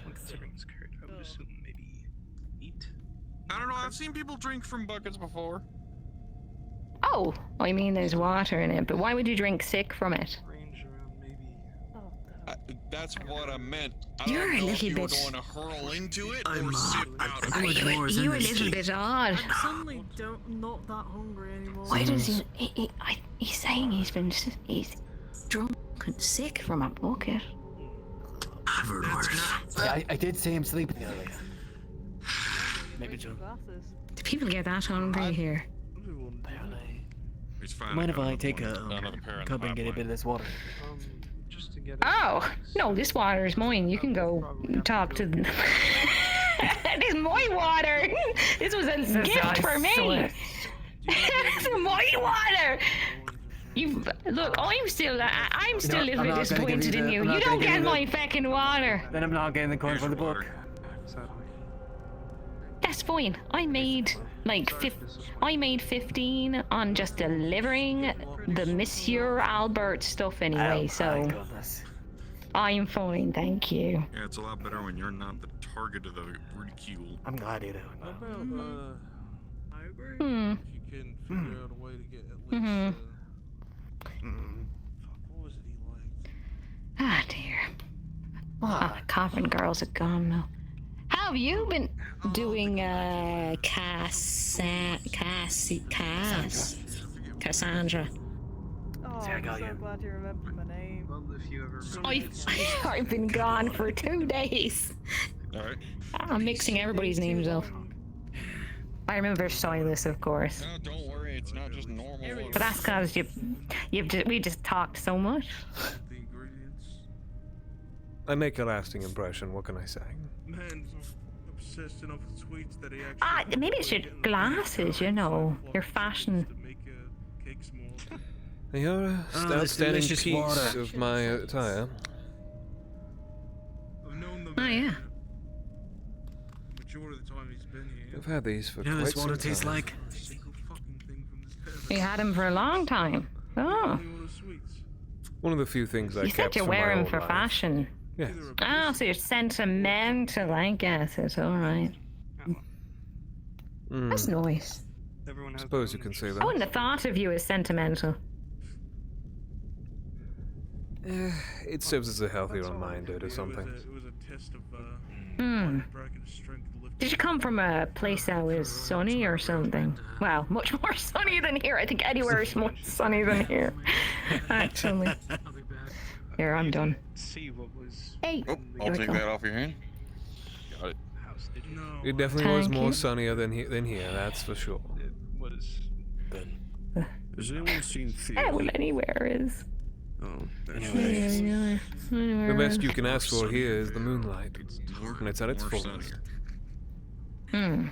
I don't know, I've seen people drink from buckets before. Oh, I mean there's water in it, but why would you drink sick from it? That's what I meant. I You're don't a know if little you were bit- going to hurl into it or sip out of Are it. you a little bit odd? I'm suddenly not that hungry anymore. Why does he's saying he's drunk and sick from a bucket? I've heard worse. Yeah, I did see him sleeping the other day. Maybe Joe. Do people get that hungry here? It's fine. Mind if I take a Another pair in the cup and get a bit of this water? Oh, no, this water is mine. You can go talk to them. This is my water. This was a gift for me. It's my water. Look, I'm still a little bit disappointed in you. You don't get my fucking water. Then I'm not getting the coin for the book. That's fine. I made 15 on just delivering the Monsieur Albert stuff anyway, so I'm fine, thank you. Yeah, it's a lot better when you're not the target of the ridicule. I'm glad you do. I agree. Hmm. If you can figure out a way to get at least. What was it he liked? Ah, dear. Oh, Corbin girls are gone now. How have you been doing, Cassandra? Oh, I'm so glad you remembered my name. I've been gone for 2 days. Alright. I'm mixing everybody's names up. I remember Silas, of course. No, don't worry, it's not just normal. But that's because we just talked so much. I make a lasting impression, what can I say? Man's obsessed enough with sweets that he actually. Maybe it's your glasses, you know, your fashion. You're an outstanding delicious piece water. of my attire. Oh, yeah. Majority of the time he's been here. I've had these for You know quite this water some tastes time. like? You had him for a long time. Oh. One of the few things I You kept said you from my wear him old for life. fashion. Yes. Oh, so you're sentimental, I guess. It's alright. That's nice. I suppose you can say that. I wouldn't have thought of you as sentimental. It serves as a healthy reminder to something. It was a test of Hmm. bracket strength to lift. Did you come from a place that was sunny or something? Well, much more sunny than here. I think anywhere is more sunny than here. Actually. Here, I'm done. See what was. Hey! Oh, I'll Here we take go. that off your hand. Got it. No. It definitely was Thank more you. sunnier than here, that's for sure. What is Ben? Has anyone seen Theo? Yeah, well, anywhere is. Oh, that's Yeah. The best you can ask for here is the moonlight, when it's at its More fullest. Hmm.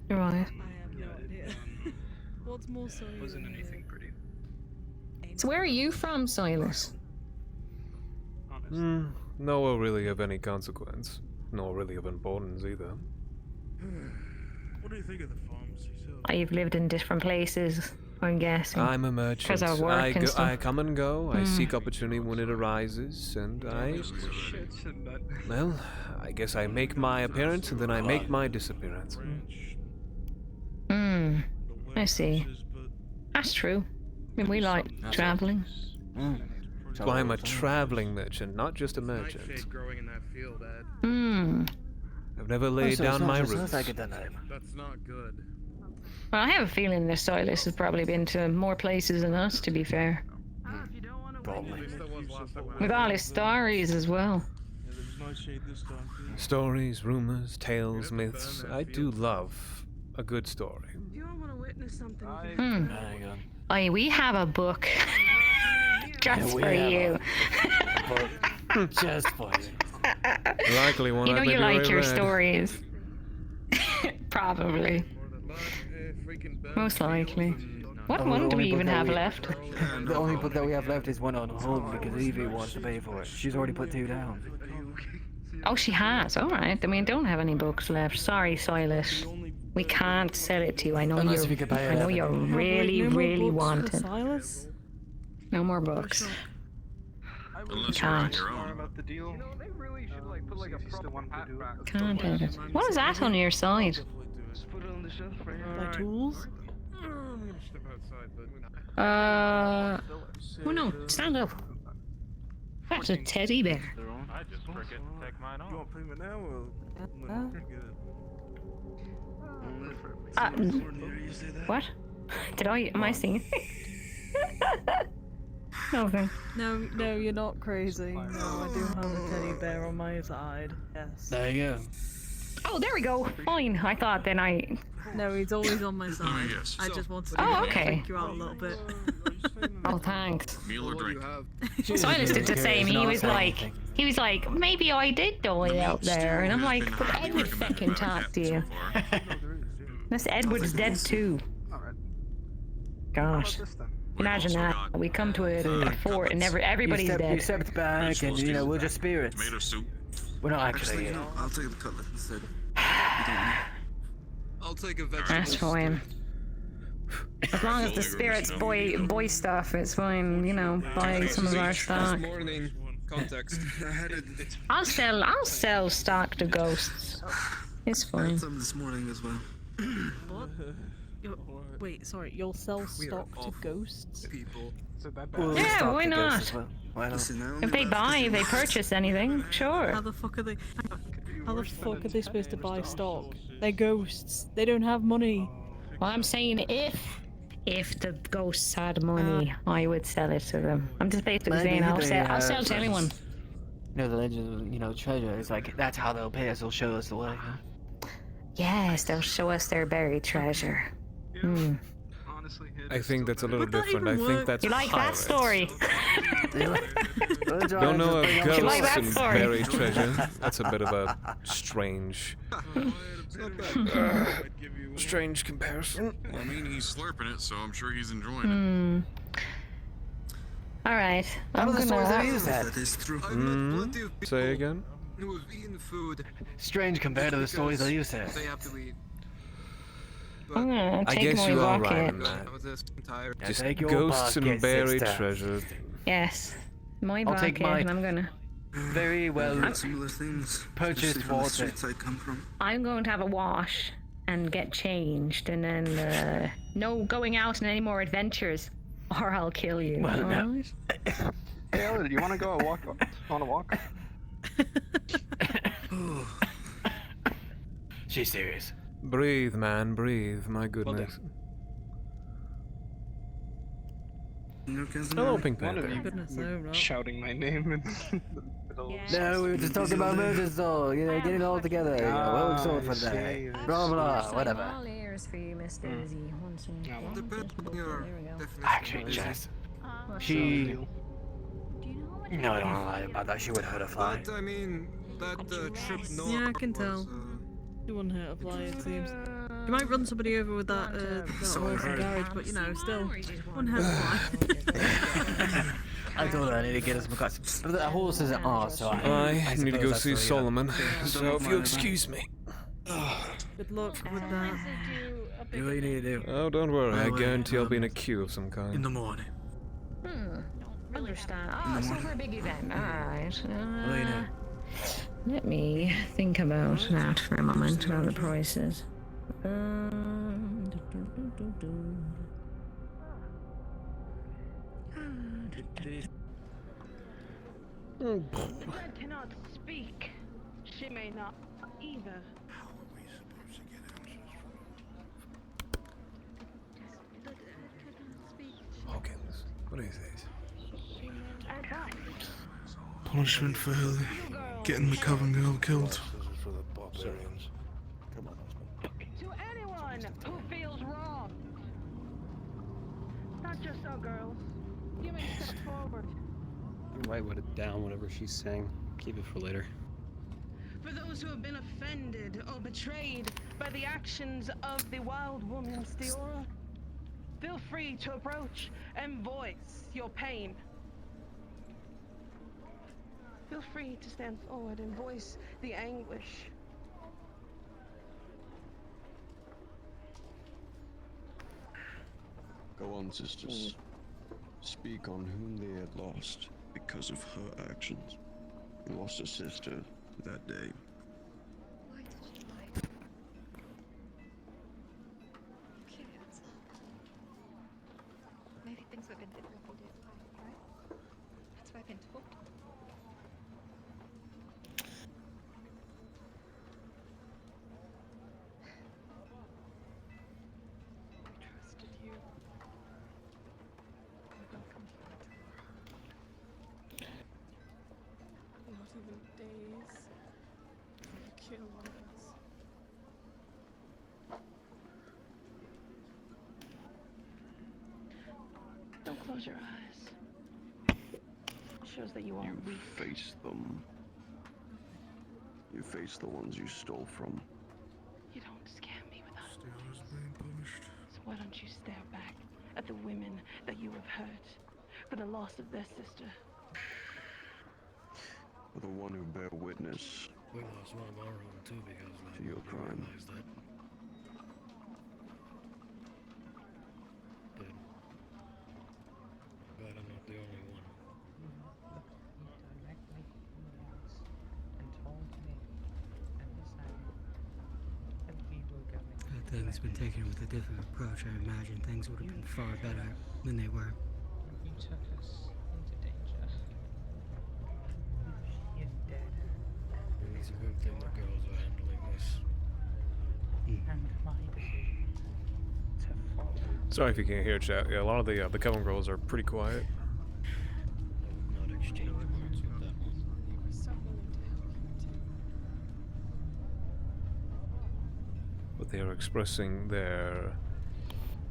You're right. I have no idea. What's more so? Wasn't anything pretty. So where are you from, Silas? Nowhere really of any consequence, nor really of importance either. What do you think of the farms yourself? You've lived in different places, I'm guessing. I'm a merchant. 'Cause of work and stuff. I come and go, I seek opportunity when it arises, and well, I guess I make my appearance and then I make my disappearance. I see. That's true. I mean, we like traveling. That's why I'm a traveling merchant, not just a merchant. Nightshade growing in that field, Ed. I've never laid down my roots. That's not good. Well, I have a feeling that Silas has probably been to more places than us, to be fair. Probably. With all his stories as well. Yeah, there was Nightshade this time. too. Stories, rumors, tales, myths. I do love a good story. If you all want to witness something, We have a book just We for have you. Just for you. Likely one You know I've you maybe like your read. stories. Probably. Most likely. What one do we even have left? The only book that we have left is one on home because Evie wants to pay for it. She's already put 2 down. Oh, she has. All right. Then we don't have any books left. Sorry, Silas. We can't sell it to you. I know Unless we could buy it I know at you the- really, No more really books want for it. Silas? No more books. Unless you Can't. write your own. About the deal. You know, they really should like put like a proper hat back. Can't have it. What is that on your side? Just put it on the shelf right here. My tools? I'm gonna step outside, but Oh no, stand up. That's a teddy bear. I just forget to take mine off. You want payment now or? No. What? Am I singing? Okay. No, you're not crazy. No, I do have a teddy bear on my side. Yes. There you go. Oh, there we go. Fine. I thought then I. No, he's always on my side. yes. I just wanted Oh, to okay. freak you out a little bit. Oh, thanks. Meal or drink? Silas did the same. He was like, maybe I did die out there, and I'm like, but Edward fucking talked to you. This Edward's dead too. Gosh. Imagine that. We come to a fort and everybody's You dead. stepped back and, we're just spirits. Tomato soup. We're not actually. I'll take the cutlet instead. I'll take a vegetable. That's fine. As long as the spirits boy stuff, it's fine. Buy some of our stock. Morning. Context. I'll sell stock to ghosts. It's fine. Some this morning as well. What? Wait, sorry, you'll sell stock to ghosts? People. Yeah, why not? If they purchase anything, sure. How the fuck are they supposed to buy stock? They're ghosts. They don't have money. Well, I'm saying if the ghosts had money, I would sell it to them. I'm just basically saying I'll sell to anyone. The legend of, treasure. It's like, that's how they'll pay us. They'll show us the way. Yes, they'll show us their buried treasure. I think that's a little different. I think that's You like that pirates. story? Don't know of ghosts like that and story? buried treasure. That's a bit of a strange comparison. Well, I mean, he's slurping it, so I'm sure he's enjoying All right. How I'm do the stories gonna. they use that? Say again? Who have eaten food Strange compared to the stories they used to. they have to eat. I'm gonna I take guess my you are bucket. right on that. That was this entire. Just take your ghosts and bucket, buried sister. treasure. Yes, my I'll take bucket, mine. and I'm gonna. Very well Similar things. purchased especially from the water. streets I come from. I'm going to have a wash and get changed, and then no going out on any more adventures, or I'll kill you. Well, no. alright? Hey, Elliot, you want to go on a walk? She's serious. Breathe, man, breathe. My goodness. Hello, Pink One of Panther. you Goodness, no, not. shouting my name in the middle of No, we were just talking about murder soul, you know, get it all together, you know, well resolved for the day. Blah blah, whatever. All ears for you, Miss Daisy. Actually, Jess, she... No, I don't want to lie about that, she would hurt a fly. But I mean, that trip north. Yeah, I can tell. You wouldn't hurt a fly, it seems. You might run somebody over with that, that horse and garage, but you know, still, wouldn't hurt a fly. I told her I need to get us some cuts. But the horse is an arse, so I need to go see that's Solomon, so if you excuse me. Good luck with that. Do what you need to do. Oh, don't worry, I guarantee I'll be in a queue of some kind. In the morning. Understand. Oh, so for a big event. Alright. What do you know? Let me think about that for a moment, about the prices. The dead cannot speak. She may not either. Hawkins, what is this? Punishment for getting the Coven girl killed. To anyone who feels wrong. Not just our girls. You may step forward. Write it down, whatever she's saying. Keep it for later. For those who have been offended or betrayed by the actions of the wild woman Steora, feel free to approach and voice your pain. Feel free to stand forward and voice the anguish. Go on, sisters. Speak on whom they had lost because of her actions. They lost a sister that day. Why did she lie? Can't answer. Maybe things were been different in their life, right? That's what I've been told. I trusted you. Not even days. You kill one of us. Don't close your eyes. It shows that you aren't weak. Face them. You face the ones you stole from. You don't scare me without So why don't you stare back at the women that you have hurt for the loss of their sister? For the one who bear witness We lost one of our own too because to your crime. that. Did. But I'm not the only one. Had things been taken with a different approach, I imagine things would have been far better than they were. You took us into danger. She is dead. It's a good thing the girls are handling this. And my decision to follow. Sorry if you can't hear, chat. Yeah, a lot of the Coven girls are pretty quiet. Not exchange words with that one. You were so willing to help him too. But they are expressing their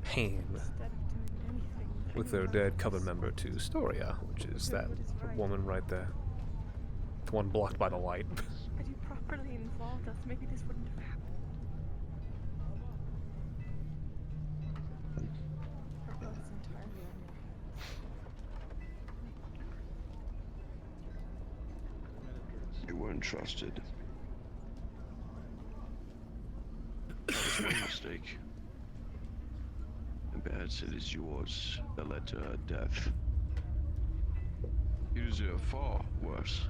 pain Instead of doing anything. with their dead Coven member to Storia, which is that woman right there. The one blocked by the light. Had you properly involved us, maybe this wouldn't have happened. Her blood is entirely on your hands. You weren't trusted. That was one mistake. And perhaps it is yours that led to her death. You deserve far worse.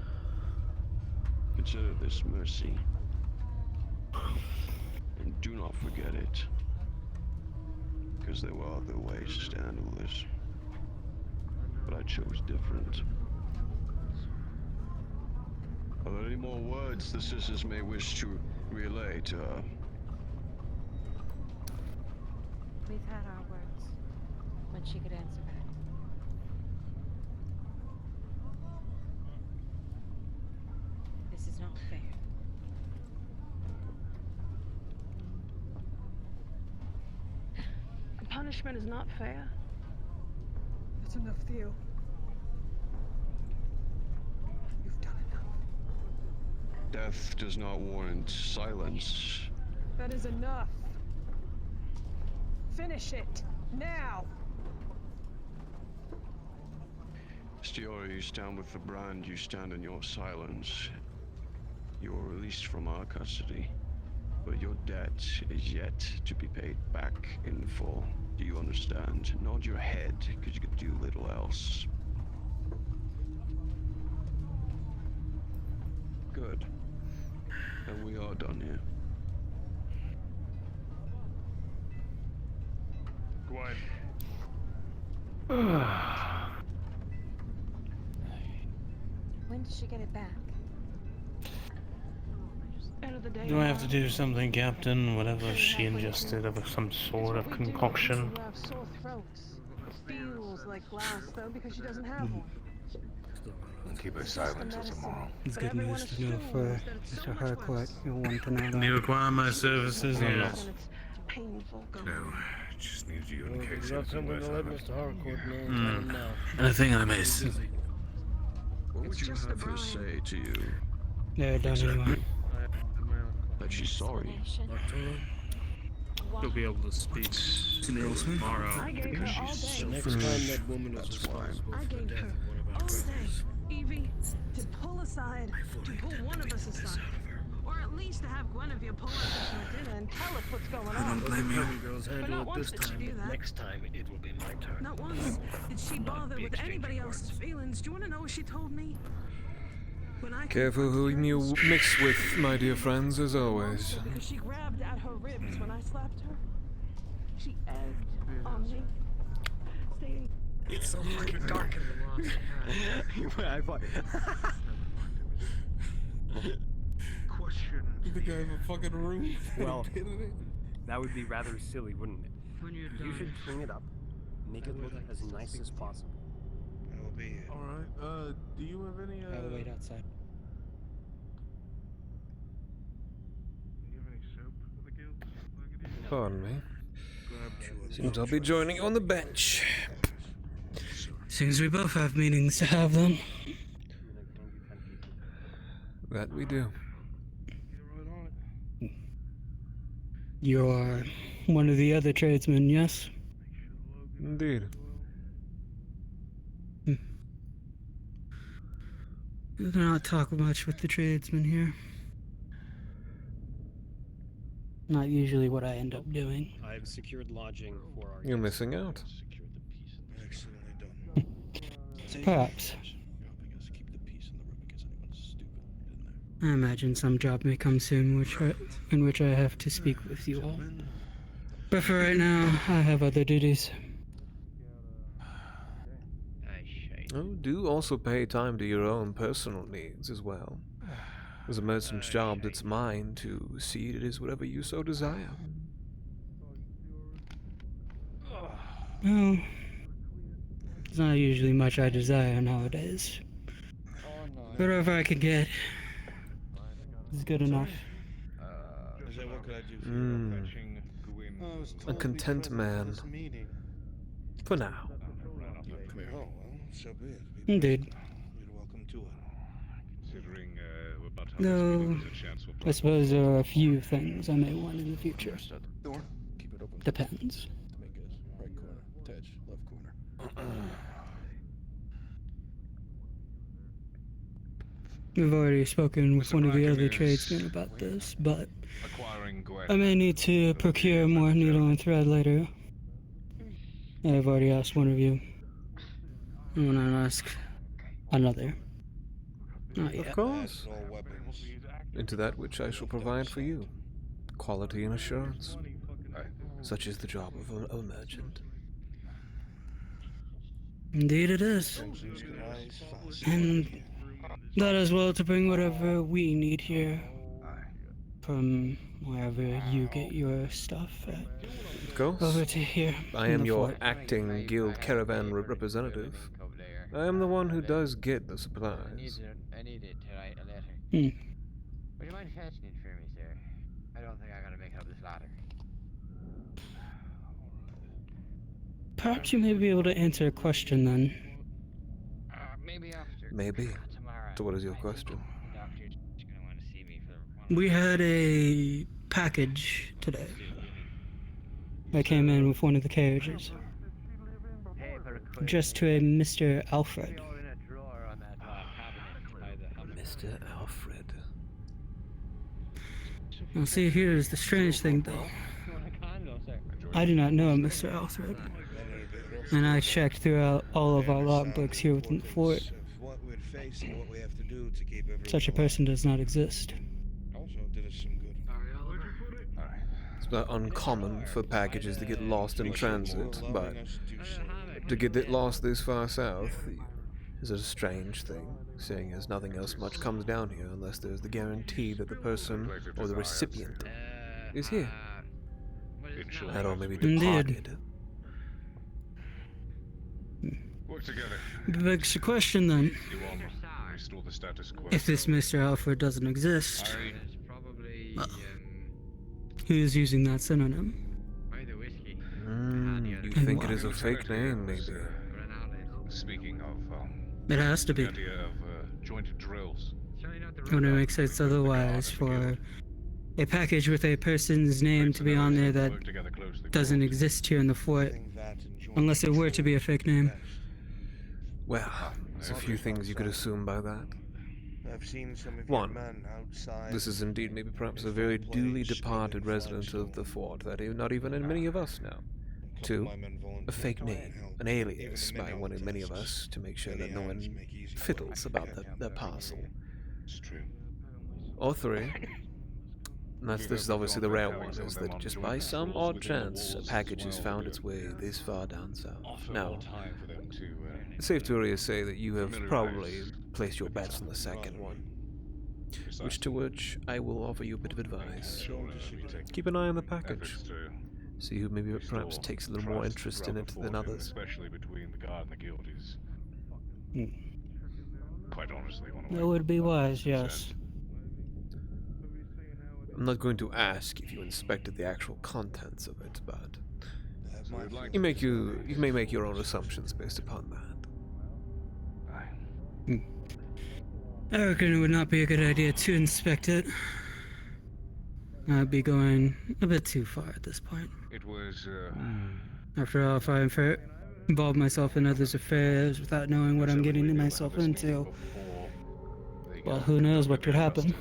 Consider this mercy. And do not forget it. Because there were other ways to handle this. But I chose different. Are there any more words the sisters may wish to relay to her? We've had our words. When she could answer back. punishment is not fair. That's enough, Theo. You've done enough. Death does not warrant silence. That is enough. Finish it. Now. Stiora, you stand with the brand, you stand in your silence. You are released from our custody, but your debt is yet to be paid back in full. Do you understand? Nod your head, because you could do little else. Good. And we are done here. When did she get it back? End of the day. Do I have to do something, Captain? Whatever she ingested of some sort of concoction. Who have sore throats. Feels like glass though because she doesn't have one. And keep her silent till tomorrow. It's good news to know for Mr. Harcourt. You'll want to know Do you that. require my services or not? No, just need you in case anything something worth to let having. Mr. Harcourt know. Tell him now. Anything I miss? What would you have her say to you? They're done anyway. That she's sorry. You'll be able to speak tomorrow. I gave her all day. The next time that woman is responsible I for the gave death her of one of our all brothers. day, Evie, to pull aside, to pull one of us aside. Or at least to have Guinevere pull us to her dinner and tell us what's going on. I don't blame you. Girls But handle not it once this did she time, do but that. next time it will be my turn. Not once did she bother be with anybody exchanging else's feelings. Do you want to know what she told me? When I Careful who you mix with, my dear friends, as always. because she grabbed at her ribs when I slapped her. She egged on me, stating, It's so fucking dark in the loft. Question. The guy have a fucking roof. Well, that would be rather silly, wouldn't it? You should clean it up. Make it look as nice as possible. I will be here. Alright, do you have any, I will wait outside. do you have any soap for the guild? Pardon me. Seems I'll be joining you on the bench. Seems we both have meetings to have then. That we do. You are one of the other tradesmen, yes? Indeed. We do not talk much with the tradesmen here. Not usually what I end up doing. I've secured lodging for our You're missing out. Excellently done. Perhaps. I imagine some job may come soon in which I have to speak with you all. But for right now, I have other duties. Oh, do also pay time to your own personal needs as well. As a merchant's job, it's mine to see it is whatever you so desire. Well, there's not usually much I desire nowadays. Whatever I can get is good enough. What could I do for you? Fetching Gwyn. A content man. For now. Come here. Oh, well, so be it. Indeed. You're welcome to it. Considering we're about to have Though, this meeting, there's a chance we'll I suppose there are a few things I may want in the future. Door. Keep it open. Depends. Make it right corner. Touch. Left corner. We've already spoken with Mr. one of the Bracken other is tradesmen about this, but acquiring Gwen. I may need to procure more needle and thread later. I've already asked one of you. I want to ask another. Not yet. Of course. Into that which I shall provide for you. Quality and assurance. Such is the job of a merchant. Indeed it is. And that as well to bring whatever we need here from wherever you get your stuff at. Of course. Over to here. I in am the your fort. acting guild caravan representative. I am the one who does get the supplies. I need it to write a letter. Would you mind fetching it for me, sir? I don't think I'm gonna make it up this ladder. Perhaps you may be able to answer a question then. Maybe after. Maybe. Tomorrow. So what is your question? The doctor's gonna want to see me for We had a package today that came in with one of the carriages. Just to a Mr. Alfred. Mr. Alfred. Now see, here's the strange thing though. I do not know Mr. Alfred. And I checked throughout all of our logbooks here within the fort. Such a person does not exist. It's not uncommon for packages to get lost in transit, but to get it lost this far south is a strange thing, seeing as nothing else much comes down here unless there's the guarantee that the person or the recipient is here. And or maybe departed. Work together. Begs the question then. Restore the status quo. If this Mr. Alfred doesn't exist, who's using that synonym? You think it is a fake name, maybe? Speaking of, It has to be. the idea of jointed drills. It wouldn't make sense otherwise for a package with a person's name to be on there that doesn't exist here in the fort, unless it were to be a fake name. Well, there's a few things you could assume by that. I've seen some of One, your men outside. this is indeed maybe perhaps a very duly departed resident of the fort that not even in many of us know. Two, a fake name, an alias by one of many of us to make sure that no one fiddles about their parcel. Or three, and this is obviously the rare one, is that just by some odd chance a package has found its way this far down south. Now, it's safe to say that you have probably placed your bets on the second one. Which I will offer you a bit of advice. Keep an eye on the package. See who maybe perhaps takes a little more interest in it than others. Especially between the guard and the guild is quite honestly one of my That would be wise, yes. I'm not going to ask if you inspected the actual contents of it, but you may make your own assumptions based upon that. I reckon it would not be a good idea to inspect it. I'd be going a bit too far at this point. It was, After all, if I involve myself in others' affairs without knowing what I'm getting myself into, well, who knows what could happen.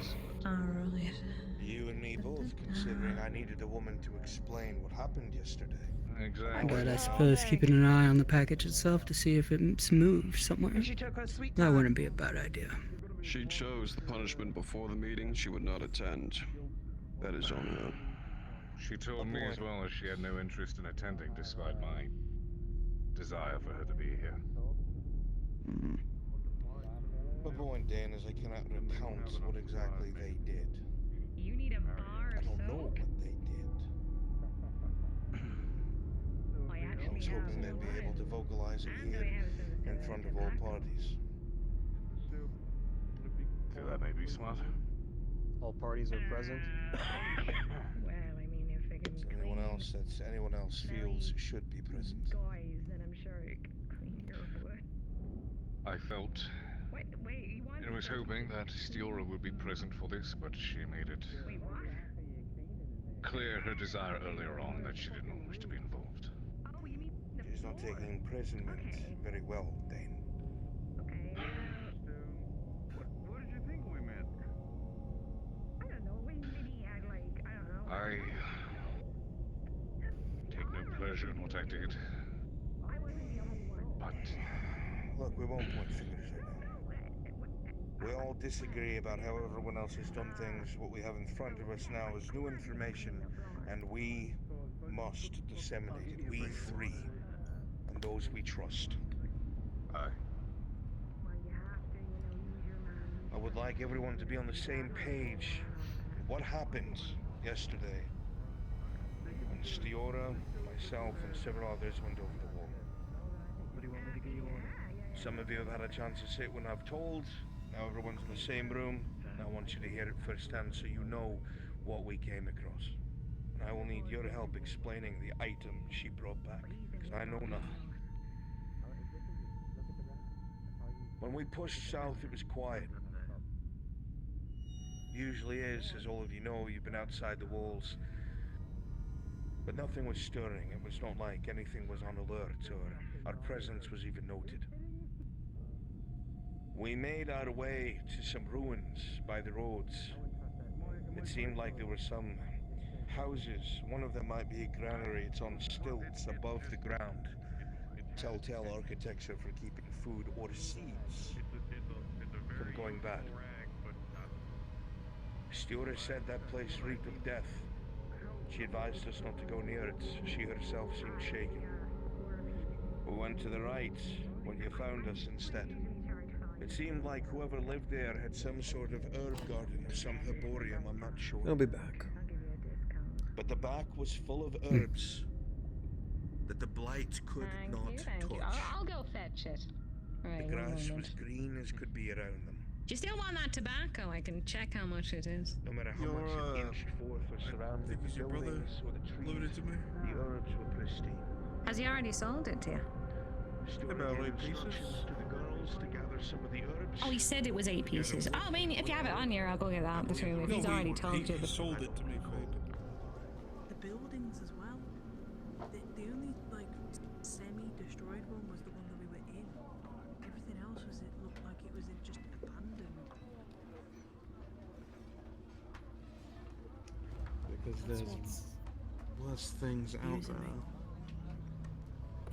You and me both, considering I needed a woman to explain what happened yesterday. Exactly. But I suppose keeping an eye on the package itself to see if it's moved somewhere, that wouldn't be a bad idea. She chose the punishment before the meeting. She would not attend. That is on her. She told me as well as she had no interest in attending despite my desire for her to be here. My point, Dan, is I cannot recount what exactly they did. I don't know what they did. I was hoping they'd be able to vocalize it here in front of all parties. Feel that may be smart. All parties are present. Anyone else feels should be present. I felt and was hoping that Stiora would be present for this, but she made it clear her desire earlier on that she did not wish to be involved. She's not taking imprisonment very well, Dane. What did you think we meant? I take no pleasure in what I did. But look, we won't point fingers right now. We all disagree about how everyone else has done things. What we have in front of us now is new information, and we must disseminate it. We three, and those we trust. Aye. I would like everyone to be on the same page. What happened yesterday when Stiora, myself, and several others went over the wall? Some of you have had a chance to sit when I've told. Now everyone's in the same room. I want you to hear it firsthand so you know what we came across. And I will need your help explaining the item she brought back, because I know nothing. When we pushed south, it was quiet. Usually is, as all of you know, you've been outside the walls. But nothing was stirring. It was not like anything was on alert or our presence was even noted. We made our way to some ruins by the roads. It seemed like there were some houses. One of them might be a granary. It's on stilts above the ground. Telltale architecture for keeping food or seeds from going bad. Stiora said that place reeked of death. She advised us not to go near it. She herself seemed shaken. We went to the right when you found us instead. It seemed like whoever lived there had some sort of herb garden or some herbarium, I'm not sure. I'll be back. But the back was full of herbs that the blight could not touch. I'll go fetch it. Right, The grass was green as could be around them. Do you still want that tobacco? I can check how much it is. No matter how much it inched forth or surrounded the buildings or the trees, the herbs were pristine. Has he already sold it to you? Stuart gave instructions to the girls to gather some of the herbs. Oh, he said it was 8 pieces. Oh, I mean, if you have it on here, I'll go get that between if he's already told you. He sold it to me, The buildings as well. The only like semi-destroyed one was the one that we were in. Everything else was, it looked like it was just abandoned. Because there's worse things out there.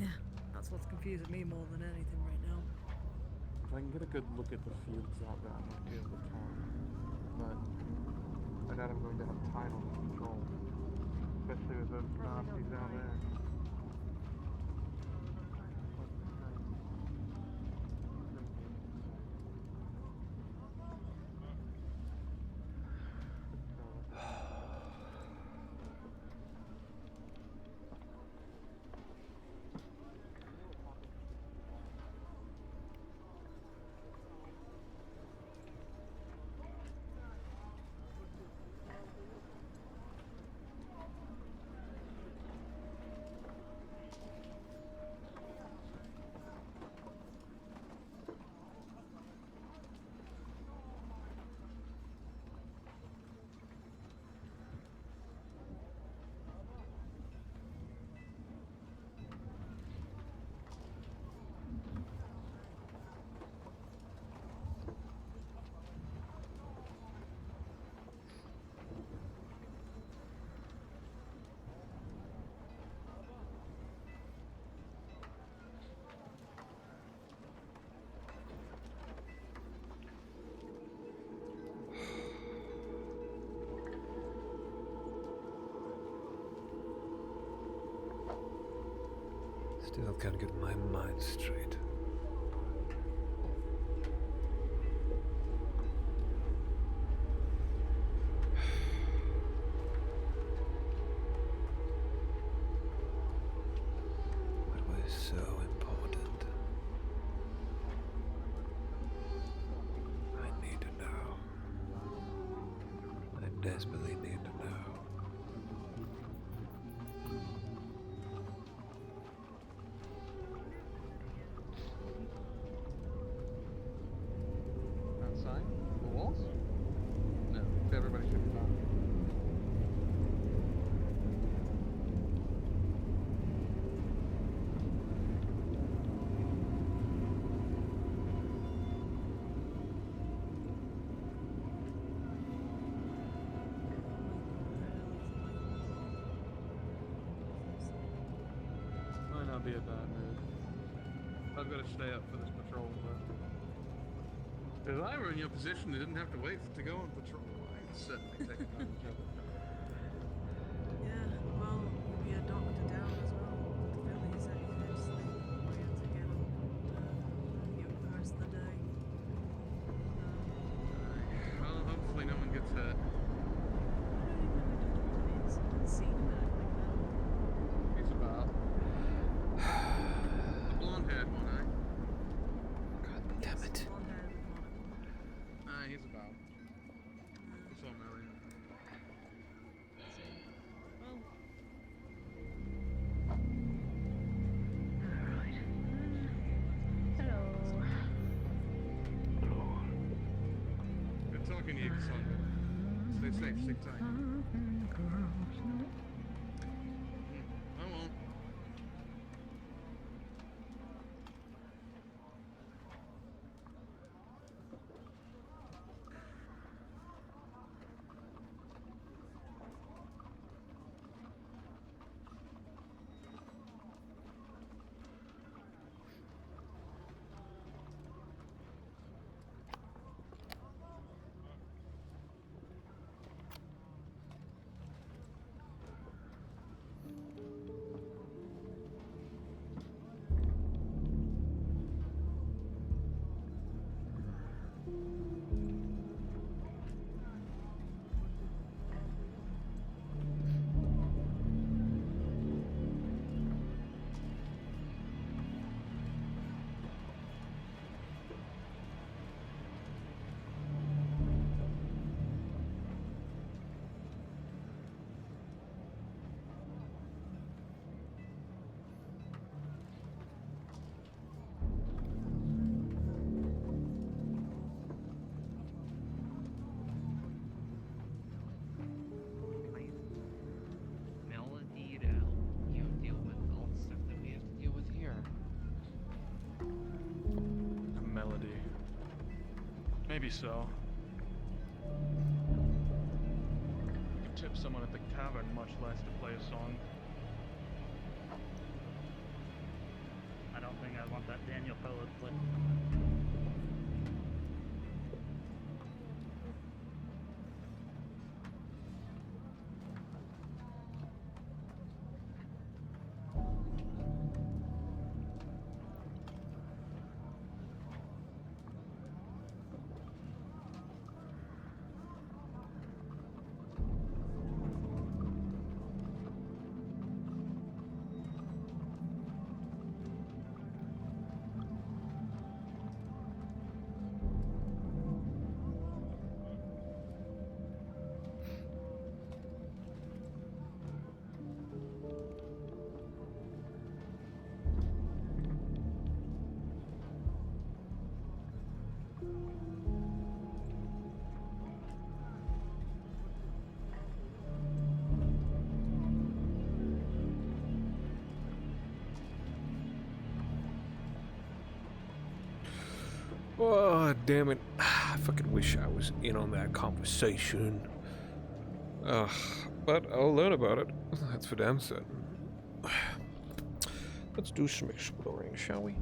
Yeah, that's what's confusing me more than anything right now. If I can get a good look at the fields out there, I might be able to tell. But I doubt I'm going to have time on control. Especially with those nasties out there. Still can't get my mind straight. What was so important? I need to know. I desperately need to know. Outside? The walls? No, everybody should be fine. Might not be a bad move. I've got to stay up for this patrol, but if I were in your position, they didn't have to wait to go on patrol. I'd certainly take advantage of it. Yeah, well, we had Doctor down as well. The Philly said he could sleep. We had to get up and get the rest of the day. Well, hopefully no one gets hurt. He's about. The blonde-haired one, eh? God damn it. He's about. It's all Melly. Thanks, Sonia. Stay safe, stick tight. I won't. Melody to help you deal with all the stuff that we have to deal with here. A melody. Maybe so. You could tip someone at the tavern, much less to play a song. I don't think I want that Daniel fellow to play. Oh, damn it. I fucking wish I was in on that conversation. But I'll learn about it. That's for damn certain. Let's do some exploring, shall we?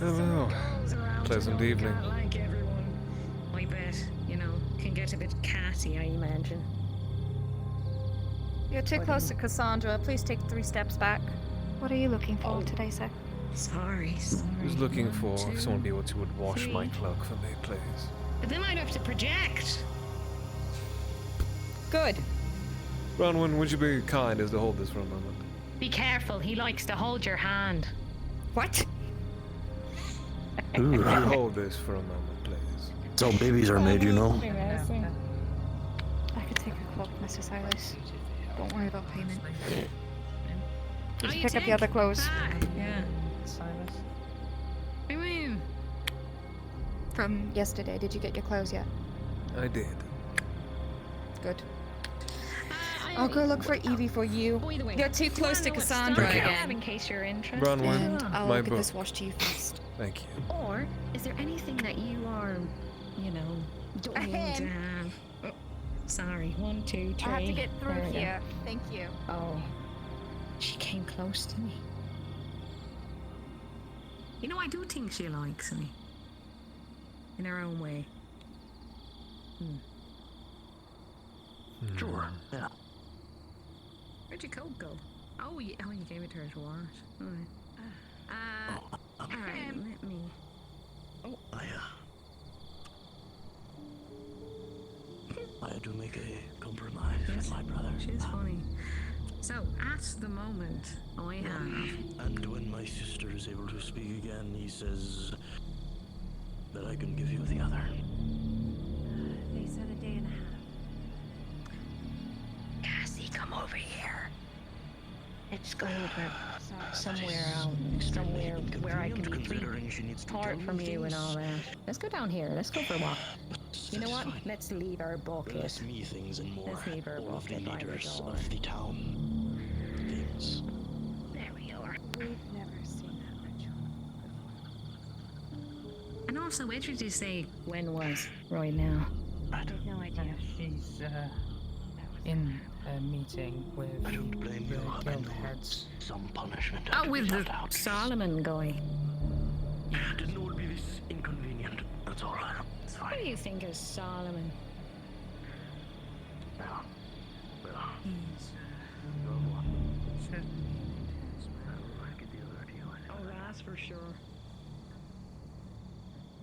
Hello. Pleasant evening. Like everyone, I bet, can get a bit catty, I imagine. You're too close to Cassandra. Please take 3 steps back. What are you looking for today, sir? Sorry. I was looking for someone able to would wash my cloak for me, please. But then I'd have to project. Good. Bronwyn, would you be kind as to hold this for a moment? Be careful, he likes to hold your hand. What? Could you hold this for a moment, please? That's how babies are made, you know. I could take a cloak, Mr. Silas. Don't worry about payment. Just pick up the other clothes. Yeah. Silas. What do you mean? From yesterday, did you get your clothes yet? I did. Good. I'll go look for Evie for you. You're too close to Cassandra again. In case you're interested. Bronwyn, And I'll my get book. this washed to you first. Thank you. Or is there anything that you are, don't need to have? Oh, sorry. 1, 2, 3. I have to get through There we go. here. Thank you. Oh. She came close to me. I do think she likes me. In her own way. Sure, yeah. Where'd your coat go? Oh, you gave it to her to wash. Alright. Alright, let me... I had to make a compromise with my brother. She's funny. So, at the moment, I have... And when my sister is able to speak again, he says that I can give you the other. They said a day and a half. Cassie, come over here. Let's go over somewhere out, somewhere where I can be apart from you and all that. Let's go down here. Let's go for a walk. You know what? Let's leave our bucket. Less me things and more Let's leave our all of the bucket by the leaders door. of the town. Things. There we are. We've never seen that ritual. And also, where did you say Gwen was right now? I have no idea. She's in a meeting with I don't blame the you. I guild know heads. some punishment had Oh, to with be the left out. Solomon guy. Didn't know it would be this inconvenient. That's all. It's fine. What do you think of Solomon? Yeah. Well, He's Oh, that's for sure.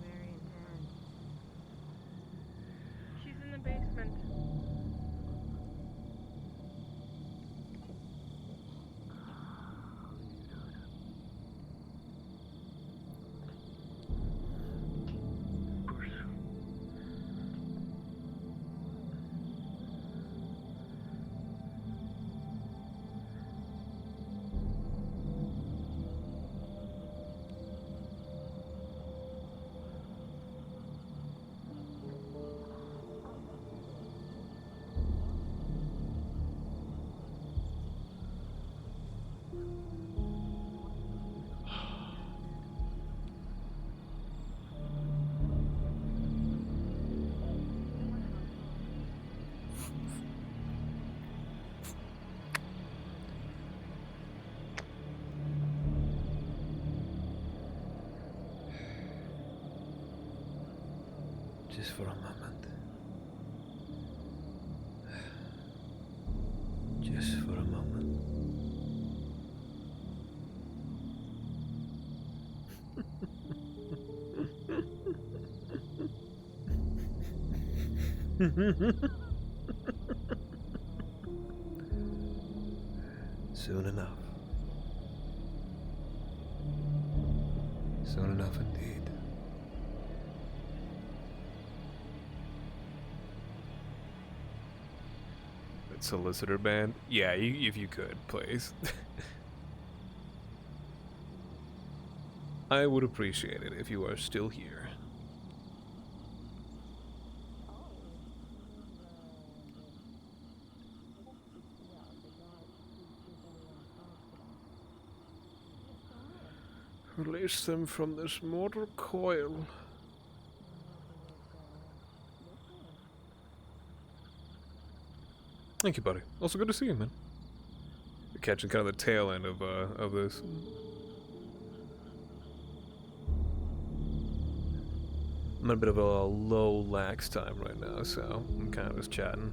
Very intense. She's in the basement. Just for a moment. Just for a moment. Soon enough. Soon enough indeed. Solicitor band? Yeah, if you could, please. I would appreciate it if you are still here. Release them from this mortal coil. Thank you, buddy. Also good to see you, man. You're catching kind of the tail end of this. I'm in a bit of a low lax time right now, so I'm kind of just chatting.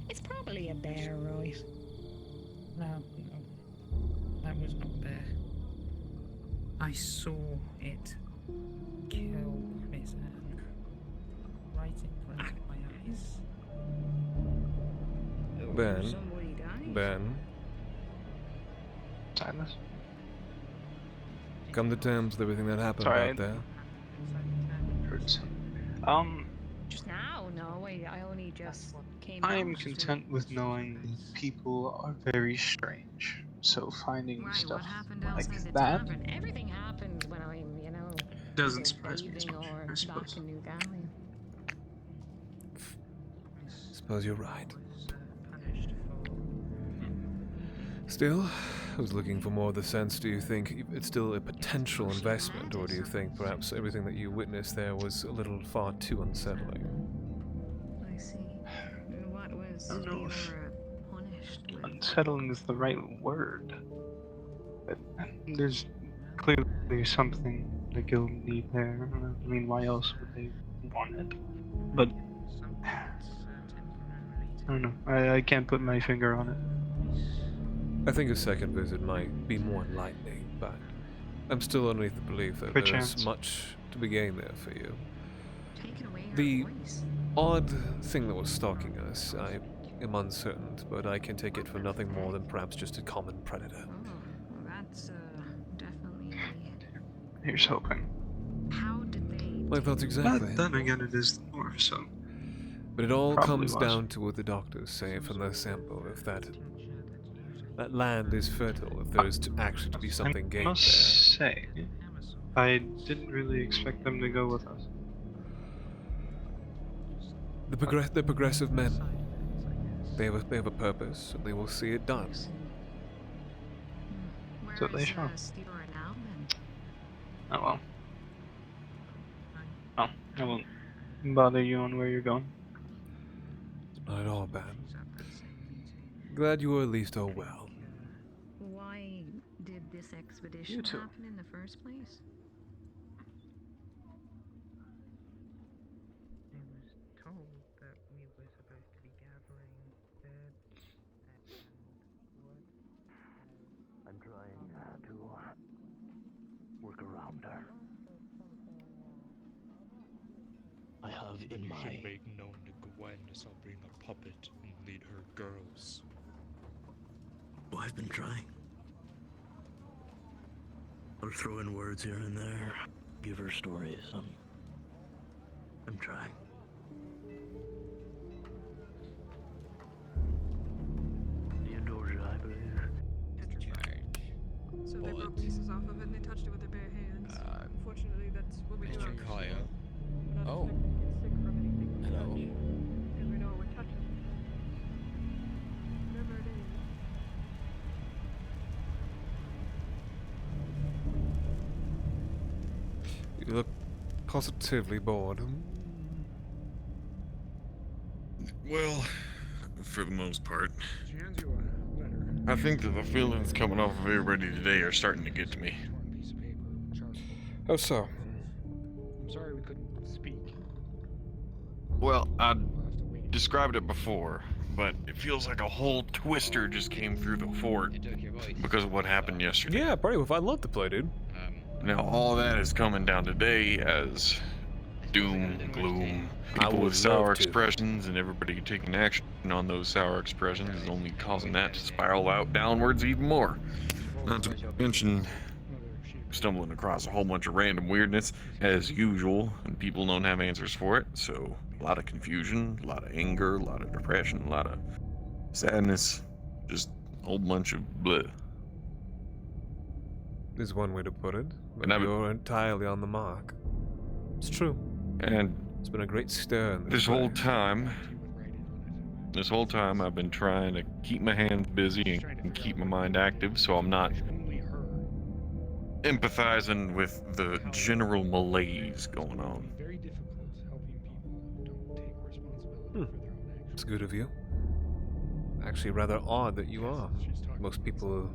It's probably a bear, right? No, that was not a bear. I saw it kill Miss Anne right in front of my eyes. Ben. Silas? Come to terms with everything that happened Sorry, out there. Just now? No, I only just came I am out. content with knowing that people are very strange. So finding Why, stuff what happened like outside the that tavern? Everything happens when I'm, doesn't either surprise me as bathing much, or I back suppose. in New Gallia. Suppose you're right. Still, I was looking for more of the sense. Do you think it's still a potential investment, or do you think perhaps everything that you witnessed there was a little far too unsettling? I see. What was I don't know if Theora punished with? unsettling is the right word. But there's clearly something the guild need there. I mean, why else would they want it? But I don't know. I can't put my finger on it. I think a second visit might be more enlightening, but I'm still underneath the belief that there's Perchance. much to be gained there for you. Taking away her The voice. odd thing that was stalking us, I am uncertain, but I can take it for nothing more than perhaps just a common predator. Oh, well, that's definitely. Here's hoping. How did they? My thoughts exactly. But then again, it is the north, so. But it all Probably comes was. down to what the doctors say from their sample. If that land is fertile, if there's actually to be something I gained must there. say, I didn't really expect them to go with us. They're progressive men. They have a purpose, and they will see it done. So they shall. Theora now, then? Oh well. Oh, I won't bother you on where you're going. Not at all, Ben. Glad you were at least all well. Why did this expedition You too. happen in the first place? I was told that we were supposed to be gathering herbs and wood. I'm trying to work around her. I have in You my... should make known to Gwen, so I'll bring a puppet and lead her girls. Well, I've been trying. I'll throw in words here and there, give her stories. I'm trying. Theodosia, I believe. Petrified. So they broke pieces off of it and they touched it with their bare hands. Unfortunately, that's what we do. Mr. Kaya. We're not Oh. expecting to get sick from anything we Hello. touch, because we know what we're touching. Whatever it is. You look positively bored. Well, for the most part. She hands you a letter. I think that the feelings coming off of everybody today are starting to get to me. Piece of paper, charcoal. How so? I'm sorry we couldn't speak. Well, I described it before, but it feels like a whole twister just came through the fort because of what happened yesterday. Yeah, party with I'd love to play, dude. Now all that is coming down today as doom, gloom, people with sour expressions, and everybody taking action on those sour expressions is only causing that to spiral out downwards even more. Not to mention stumbling across a whole bunch of random weirdness as usual, and people don't have answers for it, so a lot of confusion, a lot of anger, a lot of depression, a lot of sadness, just a whole bunch of bleh. Is one way to put it, but And I've- you're entirely on the mark. It's true. And it's been a great stir in this whole time, I've been trying to keep my hands busy and keep my mind active, so I'm not empathizing with the general malaise going on. It's good of you. Actually, rather odd that you are. Most people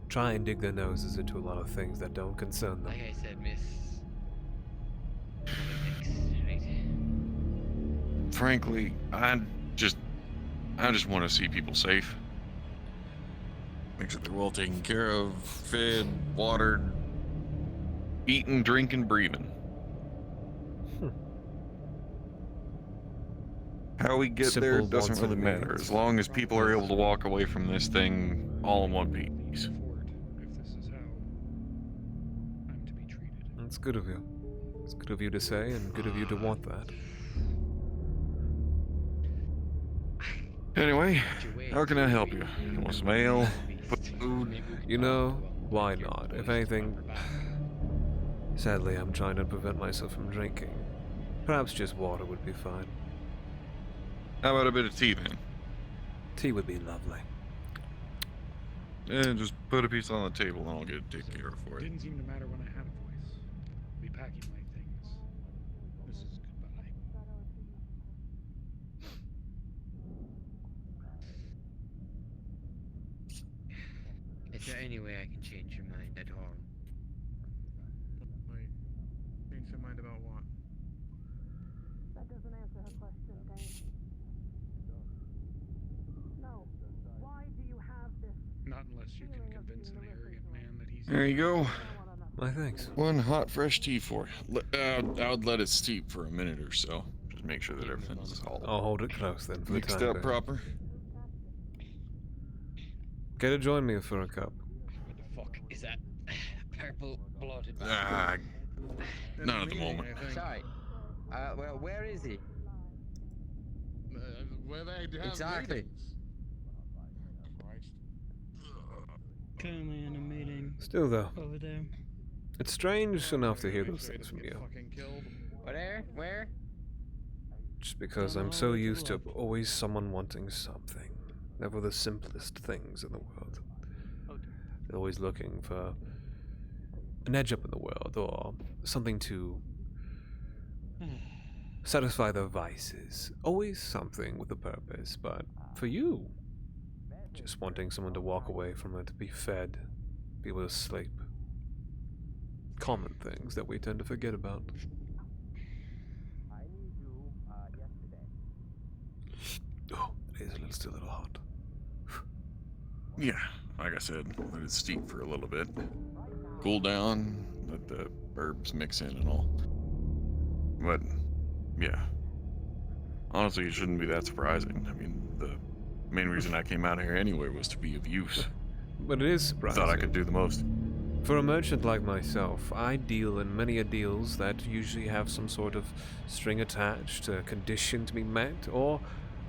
try and dig their noses into a lot of things that don't concern them. Like I said, miss. Right? Frankly, I just want to see people safe. Make sure they're well taken care of, fed, watered, eating, drinking, breathing. How we get Simple there doesn't wants really and matter, needs. as long as people are able to walk away from this thing all in one piece. It's good of you. It's good of you to say, and good of you to want that. Anyway, how can I help you? You want some ale? Food? You know, why not? If anything, sadly, I'm trying to prevent myself from drinking. Perhaps just water would be fine. How about a bit of tea then? Tea would be lovely. Yeah, just put a piece on the table and I'll get it taken care of for you. Didn't seem to matter when I had a voice. Be packing my things. This is goodbye. Is there any way I can change your mind at all? Wait. Change your mind about what? That doesn't answer her question, Dane. No. Why do you have this? Not unless you can convince an arrogant man that he's... There you go. My thanks. One hot, fresh tea for you. I would let it steep for a minute or so. Just make sure that everything's all I'll hold it close then for the mixed time up being. proper. Care to join me for a cup? What the fuck is that? Purple blooded. Not at the moment. Sorry. Well, where is he? Where they have Exactly. meetings. Currently in a meeting. Still though, Over there. it's strange enough to hear those things from you. Where? Just because I'm so used to always someone wanting something. Never the simplest things in the world. They're always looking for an edge up in the world, or something to satisfy their vices. Always something with a purpose, but for you, just wanting someone to walk away from it, to be fed, be able to sleep. Common things that we tend to forget about. Oh, it is still a little hot. Yeah, like I said, let it steep for a little bit. Cool down, let the herbs mix in and all. But, yeah. Honestly, it shouldn't be that surprising. I mean, the main reason I came out here anyway was to be of use. But it is surprising. Thought I could do the most. For a merchant like myself, I deal in many deals that usually have some sort of string attached, a condition to be met, or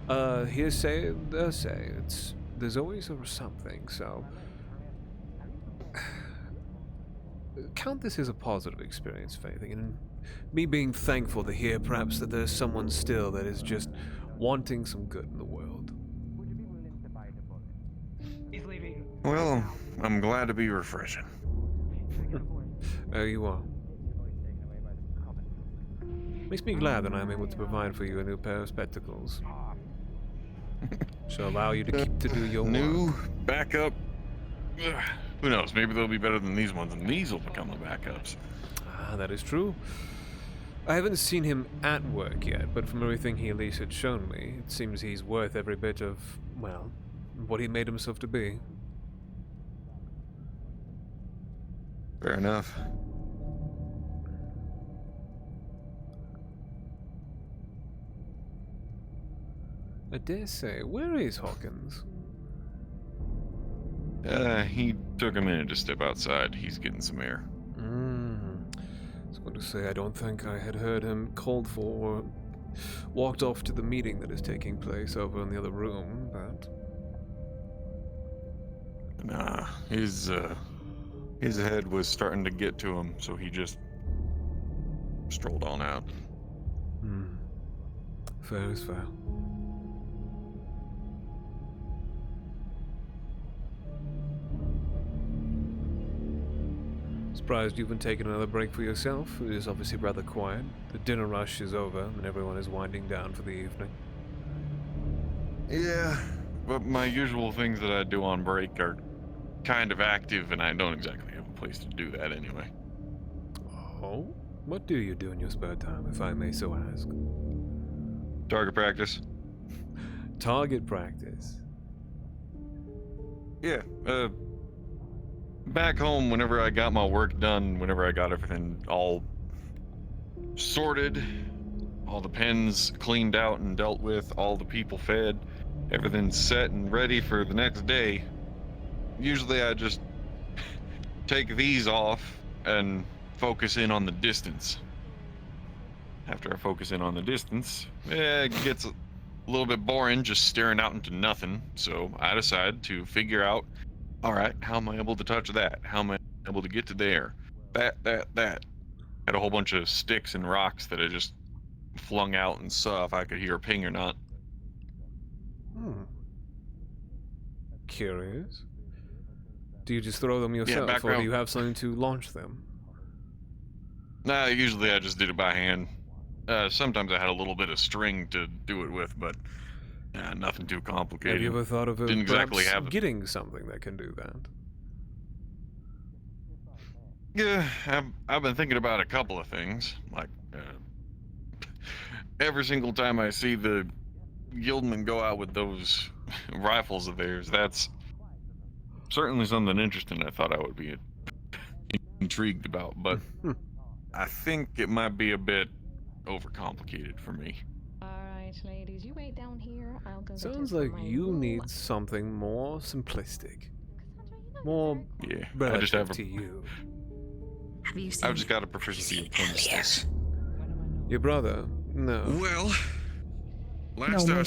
hearsay, say. There's always something, so count this as a positive experience, if anything, and me being thankful to hear perhaps that there's someone still that is just wanting some good in the world. He's leaving. Well, I'm glad to be refreshing. There you are. Makes me glad that I'm able to provide for you a new pair of spectacles. Shall allow you to keep to do your New work. backup. Ugh, who knows? Maybe they'll be better than these ones, and these will become the backups. Ah, that is true. I haven't seen him at work yet, but from everything he at least had shown me, it seems he's worth every bit of, well, what he made himself to be. Fair enough. I dare say, where is Hawkins? He took a minute to step outside. He's getting some air. I was going to say, I don't think I had heard him called for or walked off to the meeting that is taking place over in the other room, but... Nah, his head was starting to get to him, so he just strolled on out. Fair is fair. Surprised you haven't taken another break for yourself. It is obviously rather quiet. The dinner rush is over and everyone is winding down for the evening. Yeah, but my usual things that I do on break are kind of active, and I don't exactly have a place to do that anyway. Oh? What do you do in your spare time, if I may so ask? Target practice. Target practice? Yeah, back home, whenever I got my work done, whenever I got everything all sorted, all the pens cleaned out and dealt with, all the people fed, everything set and ready for the next day, usually I just take these off and focus in on the distance. After I focus in on the distance, it gets a little bit boring just staring out into nothing, so I decide to figure out, all right, how am I able to touch that? How am I able to get to there? That. Had a whole bunch of sticks and rocks that I just flung out and saw if I could hear a ping or not. Curious. Do you just throw them yourself, or do you have something to launch them? Nah, usually I just did it by hand. Sometimes I had a little bit of string to do it with, but nothing too complicated. Have you ever thought of Didn't exactly have getting something that can do that? Yeah, I've been thinking about a couple of things. Like, every single time I see the guildmen go out with those rifles of theirs, that's certainly something interesting I thought I would be intrigued about, but I think it might be a bit overcomplicated for me. Alright, ladies, you wait down here. I'll go. Sounds like you need something more simplistic. More I just have to you. I've just got a proficiency in puns. Your brother? No. Well, last I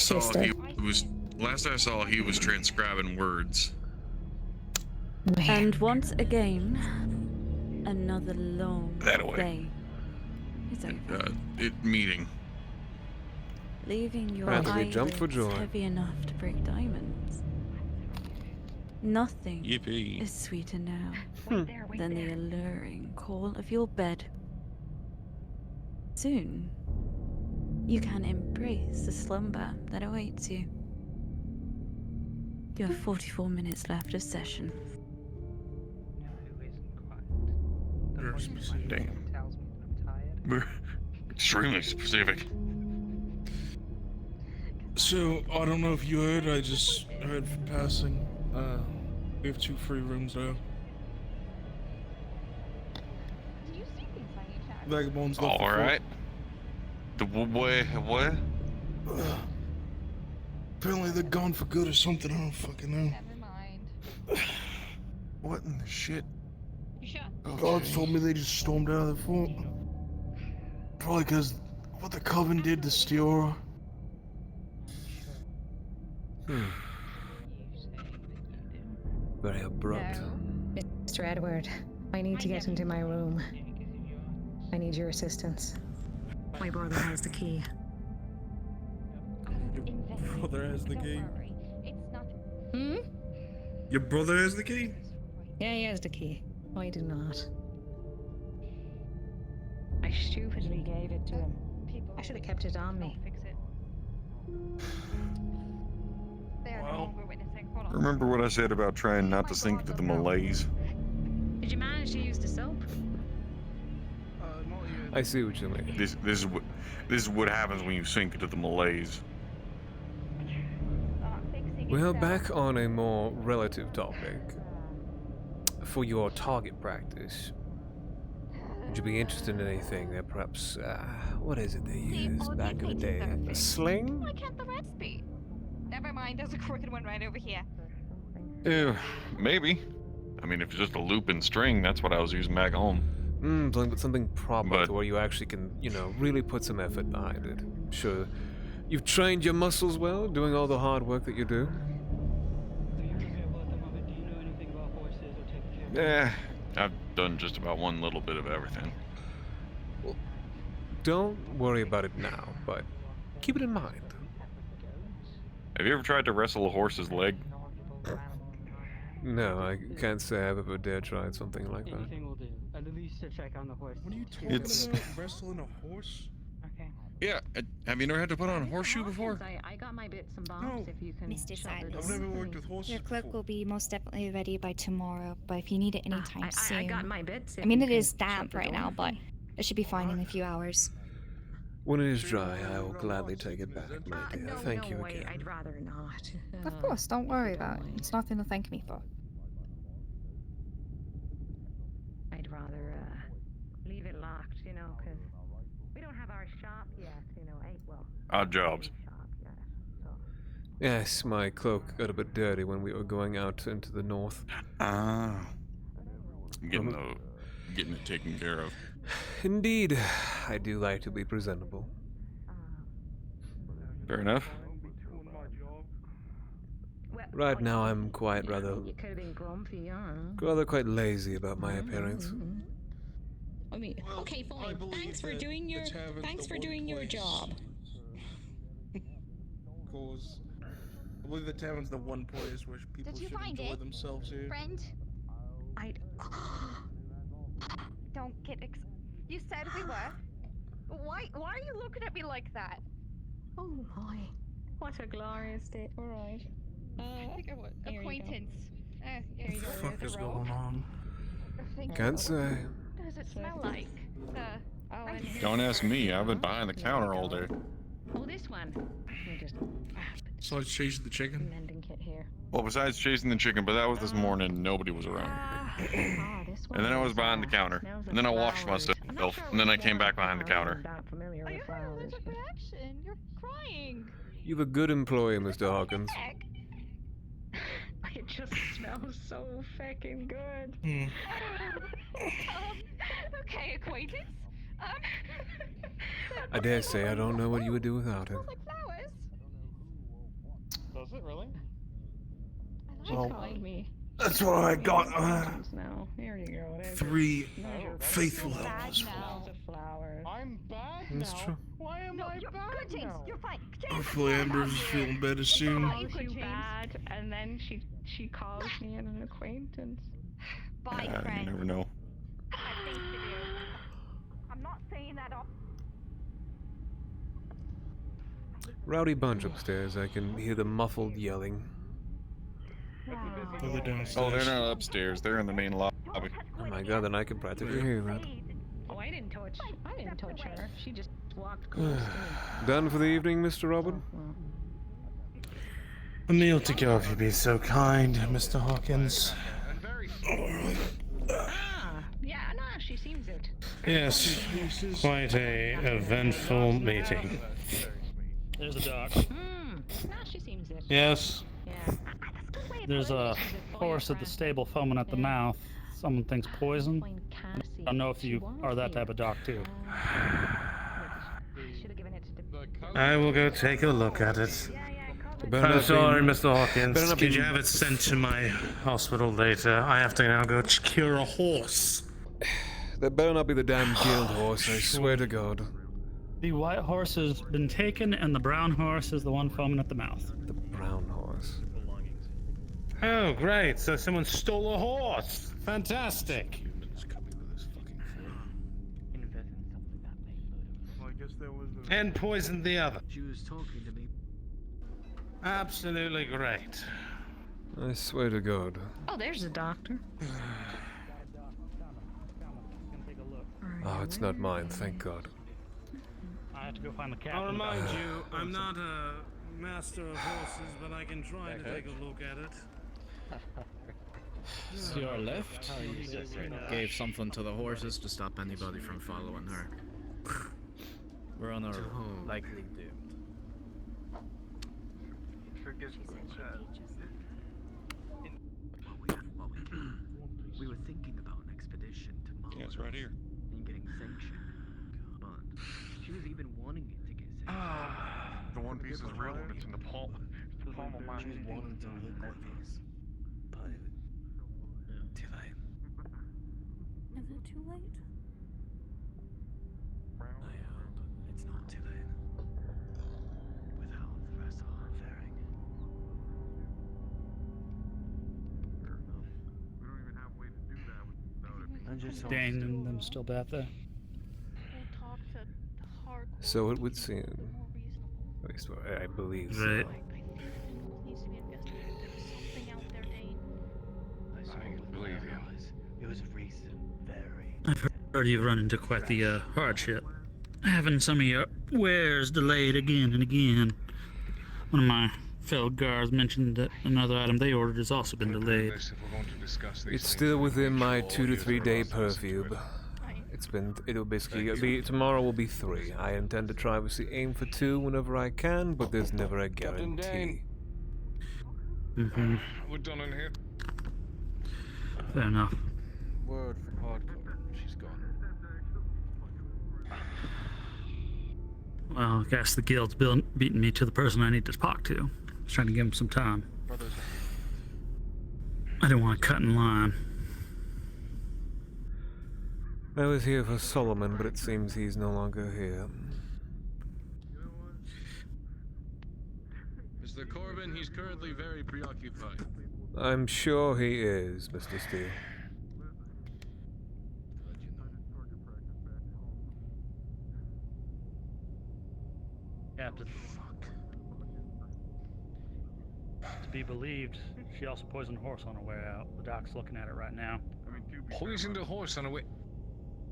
saw he was transcribing words. And once again, another long day is over. Meeting. Leaving your Apparently we jumped for eyelids joy. heavy enough to break diamonds. Nothing Yippee. is sweeter now than the alluring call of your bed. Soon, you can embrace the slumber that awaits you. You have 44 minutes left of session. Damn. We're extremely specific. So, I don't know if you heard, I just heard from passing. We have 2 free rooms now. Vagabonds left. All right. The boy, what? Apparently they're gone for good or something. I don't fucking know. Never mind. What in the shit? You sure? Guards told me they just stormed out of the fort. Probably because what the Coven did to Stiora. Very abrupt. Mr. Edward, I need to get into my room. I need your assistance. My brother has the key. Your brother has the key? Hmm? Your brother has the key? Yeah, he has the key. I do not. I stupidly gave it to him. I should have kept it on me. Well, Remember what I said about trying not to sink into the malaise? Did you manage to use the soap? I see what you mean. This is what happens when you sink into the malaise. Well, back on a more relative topic. For your target practice, would you be interested in anything that perhaps, what is it they used back in the day? A sling? Why can't the rest be? Never mind, there's a crooked one right over here. Yeah, maybe. I mean, if it's just a loop and string, that's what I was using back home. Something proper to where you actually can, really put some effort behind it. Sure, you've trained your muscles well, doing all the hard work that you do. Yeah, I've done just about one little bit of everything. Don't worry about it now, but keep it in mind. Have you ever tried to wrestle a horse's leg? No, I can't say I've ever dared tried something like that. Anything will do. At least to check on the horse. What are you talking It's- about? Wrestling a horse? Okay. Yeah. Have you never had to put on a horseshoe before? I got my bits and bobs. No. If you can. Mr. shove it Silas. I've never over worked me. with horses Your cloak before. will be most definitely ready by tomorrow, but if you need it anytime soon. I got my bits. I mean, it is damp right now, but it should be fine in a few hours. When it is dry, I will gladly take it back, my dear. No, Thank you way. again. I'd rather not. Of course, don't worry about it. It's nothing to thank me for. I'd rather leave it locked, you know, because we don't have our shop yet, you know. Odd jobs. Yes, my cloak got a bit dirty when we were going out into the north. Ah. Getting it taken care of. Indeed, I do like to be presentable. Fair enough. Right now, I'm quite rather You could have been grumpy, huh? quite lazy about my appearance. I mean, okay, fine. Thanks for doing your job. Cause I believe the tavern's the one place where people Did you should find enjoy it, themselves here. friend? Don't get You said we were. Why are you looking at me like that? Oh my. What a glorious day. Alright. Acquaintance. Here What you the go. fuck is going on? Can't say. What does it smell like? Don't ask me. I've been behind the counter all day. Oh, this one. Let me just. So I chased the chicken. Mending kit here. Well, besides chasing the chicken, but that was this morning. Nobody was around. This one. And then I was behind the counter. And then I washed myself. And then I came back behind the counter. Familiar with flowers. reaction? You're crying. You've a good employee, Mr. Hawkins. It just smells so fucking good. Okay, acquaintance. I dare say I don't know what you would do without him. Flowers. Does it really? Well, Called me. that's what I got. Now, here you go. There's 3 your faithful bag hours. now. Flowers. I'm back That's now. true. Why am I back now? You're fine. Hopefully Amber's is feeling better soon. Calls you bad, and then she calls me an acquaintance. Bye, You friend. never know. I think you do. I'm not saying that off. Rowdy bunch upstairs. I can hear the muffled yelling. Oh, they're downstairs. Oh, they're not upstairs. They're in the main lobby. Oh my god, then I can practically hear that. Oh, I didn't touch her. She just walked close to me. Done for the evening, Mr. Robin? A meal to go if you'd be so kind, Mr. Hawkins. Yeah, no, she seems it. Yes, quite a eventful meeting. There's a doc. No, she seems it. Yes. Yeah. There's a horse at the stable foaming at the mouth. Someone thinks poison. I don't know if you are that type of doc too. I will go take a look at it. Better I'm not sorry, be- Mr. Hawkins. better not be- Could you have it sent to my hospital later? I have to now go cure a horse. That better not be the damn guild horse, I swear to God. The white horse has been taken, and the brown horse is the one foaming at the mouth. The brown horse. Oh, great. So someone stole a horse. Fantastic. Well, I guess there was And poisoned the other. She was talking to me. Absolutely great. I swear to God. Oh, there's the doctor. Oh, it's not mine, thank God. I have to go find the captain. I'll remind you, I'm not a master of horses, but I can try to take a look at it. To your left, gave something to the horses to stop anybody from following her. We're on our likely doomed. We were thinking about an expedition to Mars. Yeah, it's right here. And getting sanctioned. But she was even wanting it to get sanctioned. The One Piece is real and it's in the palm. She was wanting to look like this. But too late. Is it too late? Dane and them still back there. So it would seem. At least I believe so. Right. It was recent, very. I've heard you've run into quite the hardship. Having some of your wares delayed again and again. One of my fellow guards mentioned that another item they ordered has also been delayed. It's still within my 2 to 3 day purview. It'll basically be, tomorrow will be 3. I intend to try to aim for 2 whenever I can, but there's never a guarantee. Mm-hmm. We're done in here. Fair enough. Word from hardcore. She's gone. Well, I guess the guild's beating me to the person I need to talk to. I was trying to give him some time. I didn't want to cut in line. I was here for Solomon, but it seems he's no longer here. Mr. Corbin, he's currently very preoccupied. I'm sure he is, Mr. Steele. Captain. To be believed, she also poisoned a horse on her way out. The doc's looking at it right now. Poisoned a horse on a way.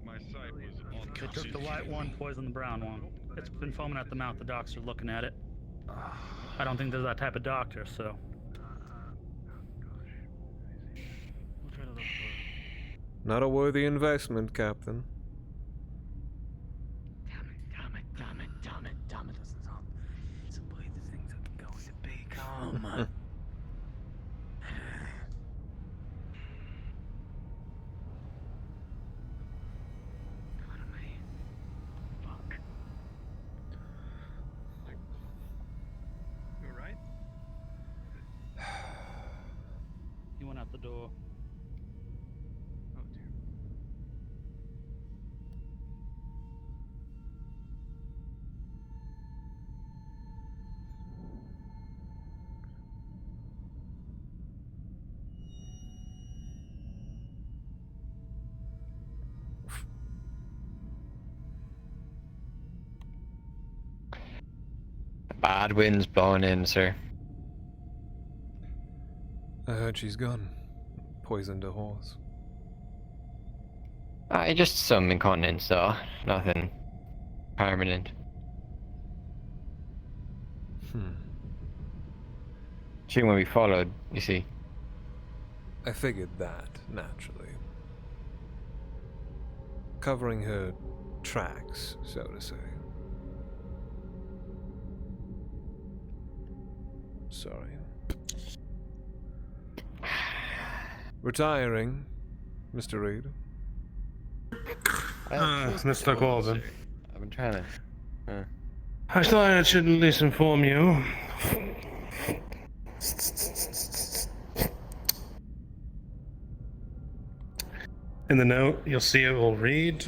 My sight was on. They took the white one, poisoned the brown one. It's been foaming at the mouth. The docs are looking at it. I don't think they're that type of doctor, so. Not a worthy investment, Captain. Damn it. It's the way the things are going to be. Come on. He went out the door. Oh dear. Bad wind's blowing in, sir. I heard she's gone. Poisoned a horse. Just some incontinence, though. Nothing permanent. She won't be followed, you see. I figured that, naturally. Covering her tracks, so to say. Sorry. Retiring, Mr. Reed. Mr. Corbin. I've been trying to... I thought I should at least inform you. In the note, you'll see it will read...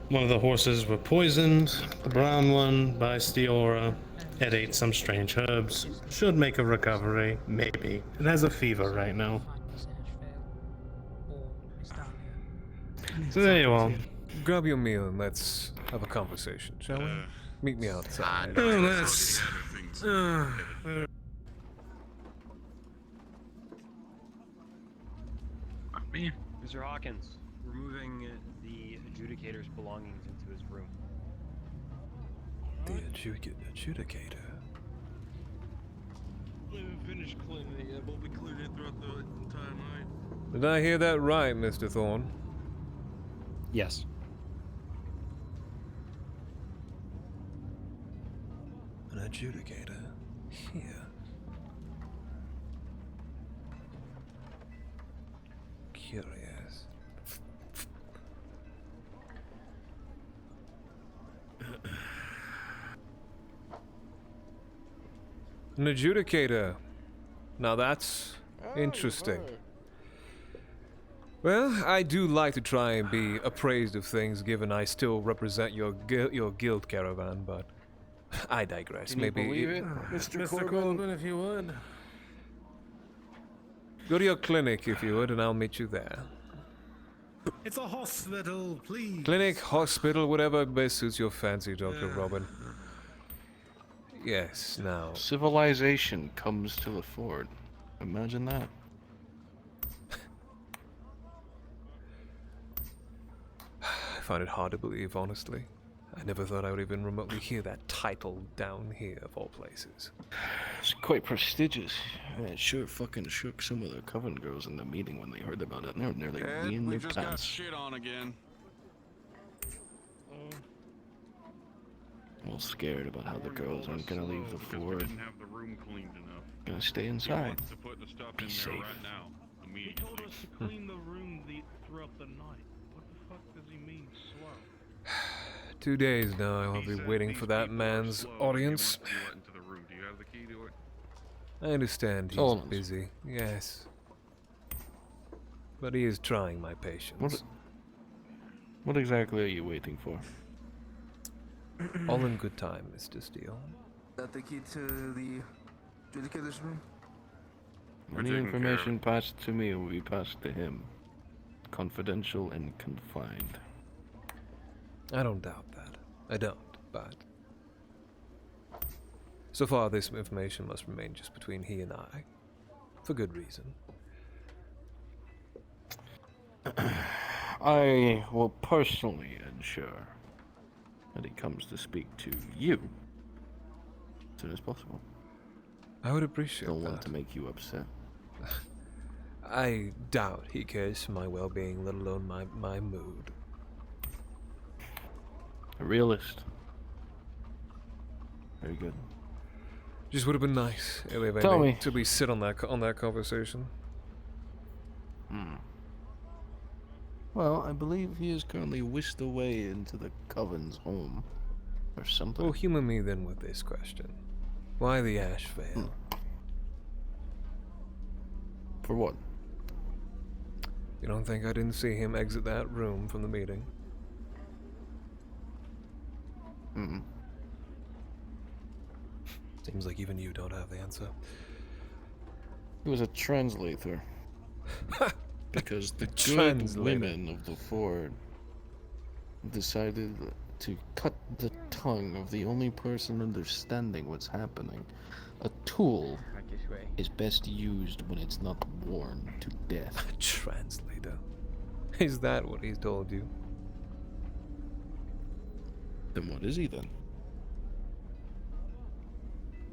One of the horses were poisoned, the brown one by Steora. It ate some strange herbs. Should make a recovery, maybe. It has a fever right now. So there you are. Grab your meal and let's have a conversation, shall we? Meet me outside. Oh, that's... Me? Mr. Hawkins, we're moving the adjudicator's belongings into his room. The adjudicator? We haven't finished cleaning it yet, but we cleared it throughout the entire night. Did I hear that right, Mr. Thorne? Yes. An adjudicator? Here. Curious. An adjudicator. Now that's interesting. Well, I do like to try and be appraised of things, given I still represent your guild caravan, but I digress. Can Maybe you believe it, Mr. Corbin, if you would. Go to your clinic if you would, and I'll meet you there. It's a hospital, please. Clinic, hospital, whatever best suits your fancy, Dr. Robin. Yes, now. Civilization comes to the fort. Imagine that. I find it hard to believe, honestly. I never thought I would even remotely hear that title down here, of all places. It's quite prestigious. It sure fucking shook some of the Coven girls in the meeting when they heard about it. They were nearly weeing their just got pants. shit on again. All scared about how the girls aren't gonna leave the fort. Didn't have the room cleaned enough. Gonna stay He inside. wants to put the stuff in there safe. right now. He told us to clean the room throughout the night. What the fuck does he mean, slow? 2 days now, I'll be waiting for that man's audience. Into the room. Do you have the key to it? I understand he's Solomons. busy, yes. But he is trying my patience. What exactly are you waiting for? All in good time, Mr. Steele. Is that the key to the adjudicator's room? Any information passed to me will be passed to him. Confidential and confined. I don't doubt that. I don't, but... So far, this information must remain just between he and I. For good reason. I will personally ensure that he comes to speak to you as soon as possible. I would appreciate that. Don't want to make you upset. I doubt he cares for my well-being, let alone my mood. A realist. Very good. Just would have been nice if Tell me. to be sit on that conversation. Well, I believe he is currently whisked away into the Coven's home, or something. Well, humor me then with this question: why the ash veil? For what? You don't think I didn't see him exit that room from the meeting? Seems like even you don't have the answer. He was a translator. Because the good Translator. women of the fort decided to cut the tongue of the only person understanding what's happening. A tool is best used when it's not worn to death. A translator? Is that what he's told you? Then what is he then?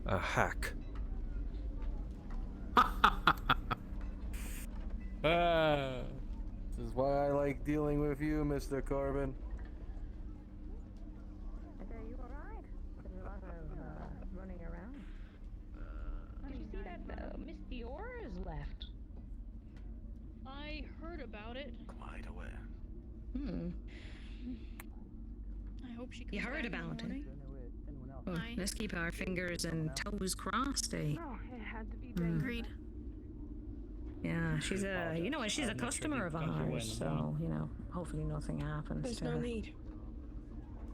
A hack. This is why I like dealing with you, Mr. Corbin. Are you alright? There's a lot of running around. Did you see that Miss Dior has left? I heard about it. Quite aware. I hope she comes You heard back in the about it? morning. Well, let's keep our fingers and toes crossed, eh? No, it had to be Agreed. Yeah, she's a customer of ours, so, hopefully nothing happens There's to no her. need.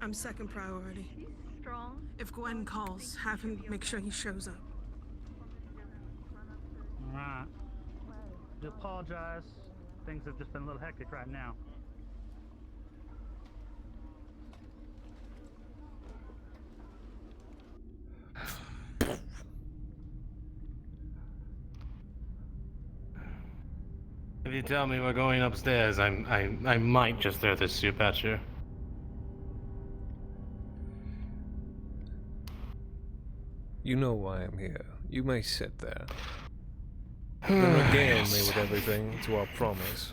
I'm second priority. She's strong. If Gwen calls, have him make sure he shows up. Alright. Do apologize. Things have just been a little hectic right now. If you tell me we're going upstairs, I might just throw this soup at you. You know why I'm here. You may sit there. Then regale me with everything to our promise.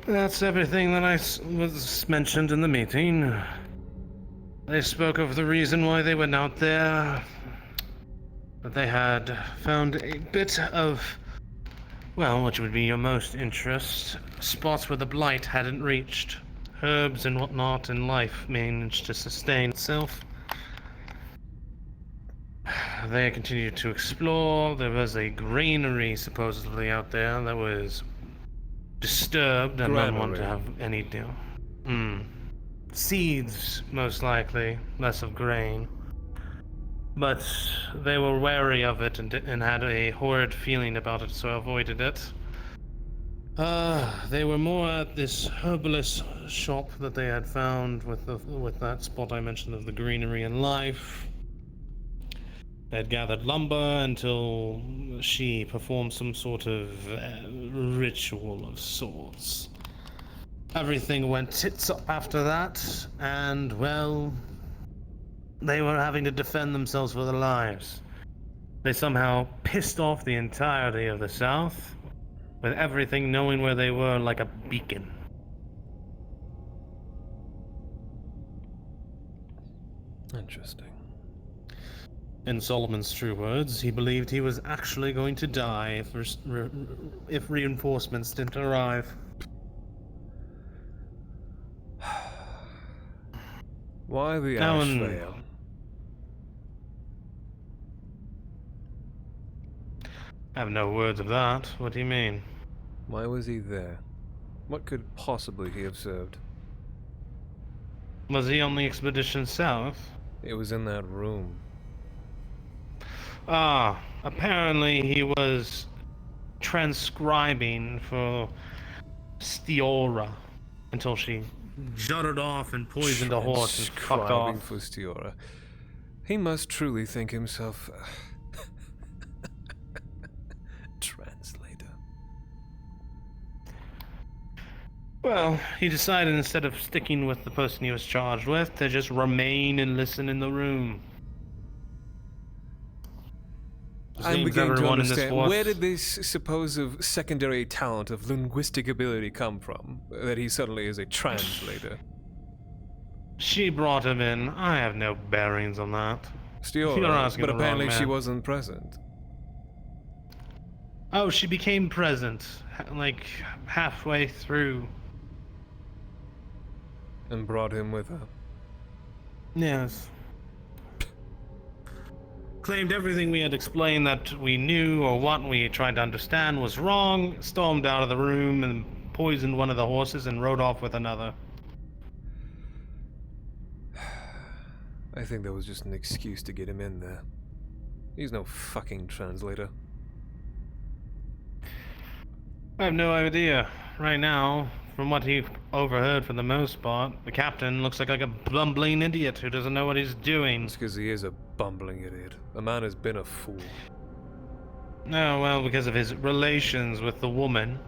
That's everything that was mentioned in the meeting. They spoke of the reason why they went out there. That they had found a bit of, well, which would be your most interest, spots where the blight hadn't reached. Herbs and whatnot, and life managed to sustain itself. They continued to explore. There was a granary supposedly out there that was disturbed and didn't want to have any deal. Seeds, most likely, less of grain. But they were wary of it and had a horrid feeling about it, so avoided it. They were more at this herbalist shop that they had found with that spot I mentioned of the greenery and life. They had gathered lumber until she performed some sort of ritual of sorts. Everything went tits up after that, and well, they were having to defend themselves for their lives. They somehow pissed off the entirety of the South, with everything knowing where they were like a beacon. Interesting. In Solomon's true words, he believed he was actually going to die if reinforcements didn't arrive. Why the ash veil? I have no words of that. What do you mean? Why was he there? What could possibly he have served? Was he on the expedition south? It was in that room. Apparently he was transcribing for Stiora until she jutted off and poisoned a horse and fucked off. For Stiora. He must truly think himself translator. Well, he decided instead of sticking with the person he was charged with, to just remain and listen in the room. I'm beginning to understand. Where did this supposed secondary talent of linguistic ability come from? That he suddenly is a translator. She brought him in. I have no bearings on that. Stiora, but apparently she wasn't present. Oh, she became present, like halfway through. And brought him with her. Yes. Claimed everything we had explained that we knew or what we tried to understand was wrong, stormed out of the room and poisoned one of the horses and rode off with another. I think that was just an excuse to get him in there. He's no fucking translator. I have no idea. Right now, from what he overheard for the most part, the captain looks like a bumbling idiot who doesn't know what he's doing. It's because he is a bumbling idiot. The man has been a fool. No, well, because of his relations with the woman.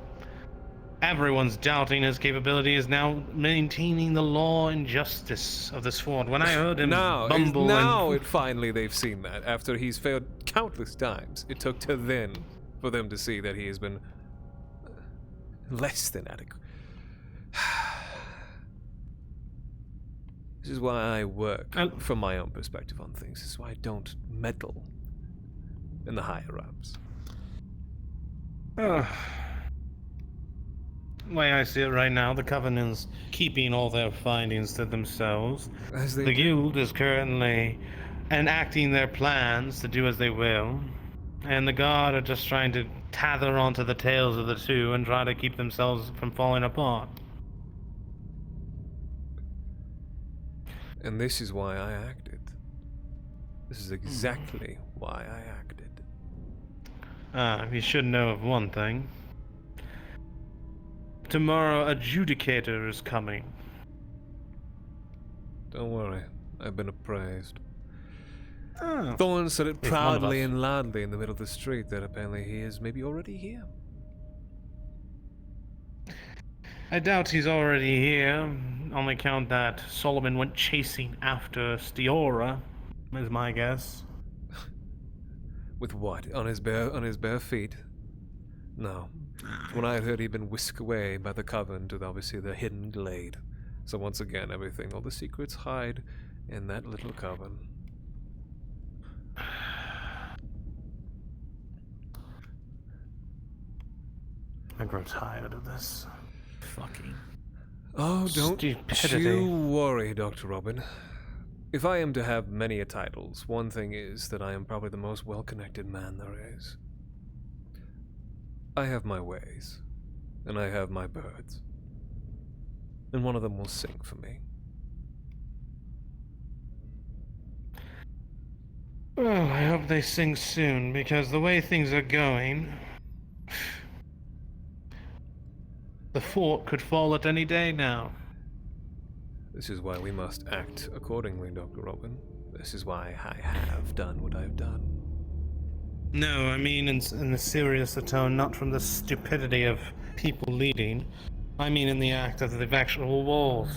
Everyone's doubting his capabilities now maintaining the law and justice of this fort. When I heard him bumble Finally they've seen that. After he's failed countless times, it took to then for them to see that he has been less than adequate. This is why I work from my own perspective on things. This is why I don't meddle in the higher-ups. The way I see it right now, the Covenant's keeping all their findings to themselves. The Guild is currently enacting their plans to do as they will. And the Guard are just trying to tether onto the tails of the two and try to keep themselves from falling apart. And this is why I acted. This is exactly why I acted. You should know of one thing. Tomorrow, Adjudicator is coming. Don't worry, I've been appraised. Thorne said it proudly and loudly in the middle of the street that apparently he is maybe already here. I doubt he's already here, on the account that Solomon went chasing after Stiora, is my guess. With what? On his bare feet? No. When I had heard he'd been whisked away by the Coven to obviously the hidden glade. So once again, all the secrets hide in that little coven. I grow tired of this. Fucking. Oh, don't stupidity. you worry, Dr. Robin. If I am to have many titles, one thing is that I am probably the most well-connected man there is. I have my ways, and I have my birds. And one of them will sing for me. Well, I hope they sink soon, because the way things are going, the fort could fall at any day now. This is why we must act accordingly, Dr. Robin. This is why I have done what I've done. No, I mean in the serious tone, not from the stupidity of people leading. I mean in the act of the actual walls.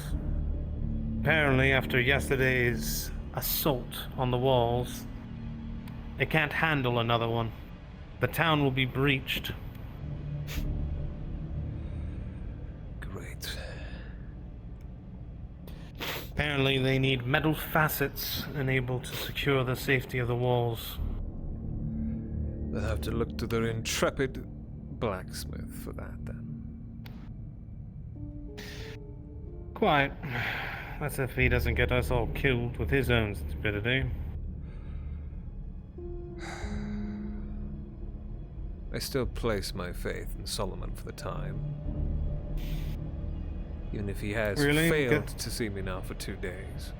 Apparently, after yesterday's assault on the walls, they can't handle another one. The town will be breached. Great. Apparently, they need metal facets enabled to secure the safety of the walls. They'll have to look to their intrepid blacksmith for that, then. Quite. That's if he doesn't get us all killed with his own stupidity. I still place my faith in Solomon for the time. Even if he has Really? failed to see me now for 2 days.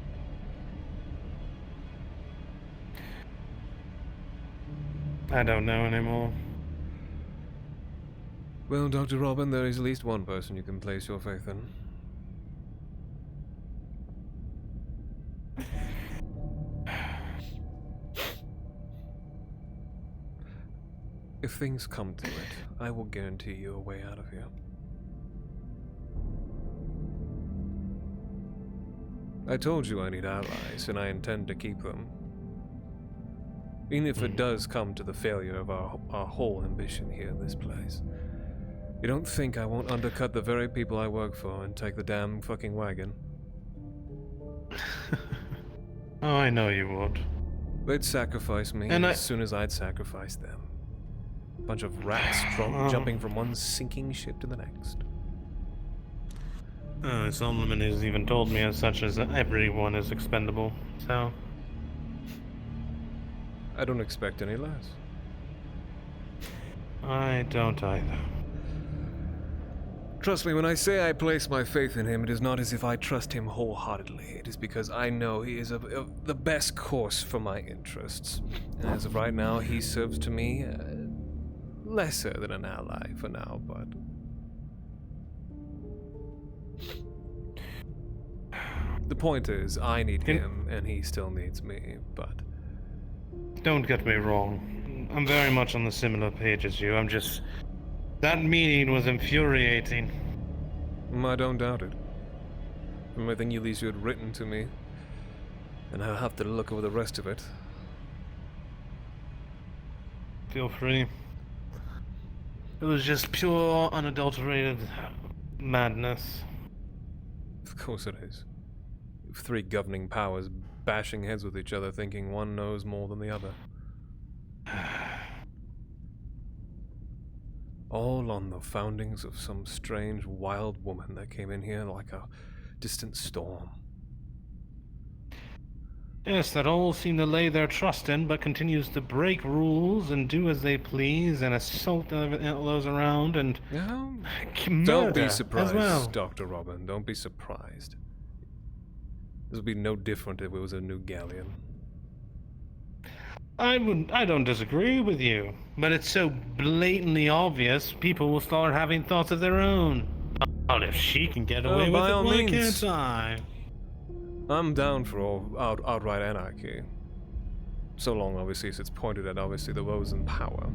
I don't know anymore. Well, Dr. Robin, there is at least one person you can place your faith in. If things come to it, I will guarantee you a way out of here. I told you I need allies, and I intend to keep them. Even if it does come to the failure of our whole ambition here in this place. You don't think I won't undercut the very people I work for and take the damn fucking wagon? Oh, I know you would. They'd sacrifice me as soon as I'd sacrifice them. Bunch of rats jumping from one sinking ship to the next. Oh, Solomon has even told me as such as everyone is expendable, so... I don't expect any less. I don't either. Trust me, when I say I place my faith in him, it is not as if I trust him wholeheartedly. It is because I know he is the best course for my interests. And as of right now, he serves to me lesser than an ally for now, but... The point is, I need him, and he still needs me, but... Don't get me wrong. I'm very much on the similar page as you. I'm just... That meeting was infuriating. I don't doubt it. From everything Ulysses had written to me, and I'll have to look over the rest of it. Feel free. It was just pure, unadulterated madness. Of course it is. Three governing powers bashing heads with each other, thinking one knows more than the other. All on the foundings of some strange, wild woman that came in here like a distant storm. Yes, that all seem to lay their trust in, but continues to break rules and do as they please and assault those around and Don't be murder surprised, as well. Dr. Robin. Don't be surprised. This would be no different if it was a new galleon. I don't disagree with you, but it's so blatantly obvious people will start having thoughts of their own. Well, if she can get away with by it, all why means. can't I? I'm down for all outright anarchy. So long, obviously, as it's pointed at, obviously, the woes in power.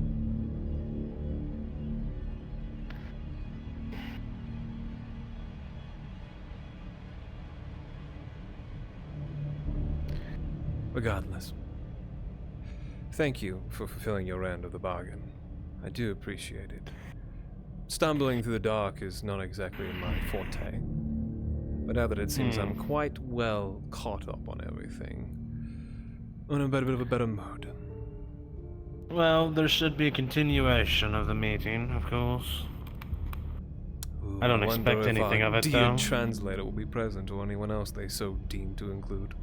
Regardless, thank you for fulfilling your end of the bargain. I do appreciate it. Stumbling through the dark is not exactly my forte. But now that it seems I'm quite well caught up on everything, I'm in a bit of a better mood. Well, there should be a continuation of the meeting, of course. I don't expect anything of it, dear though. translator will be present, or anyone else they so deem to include.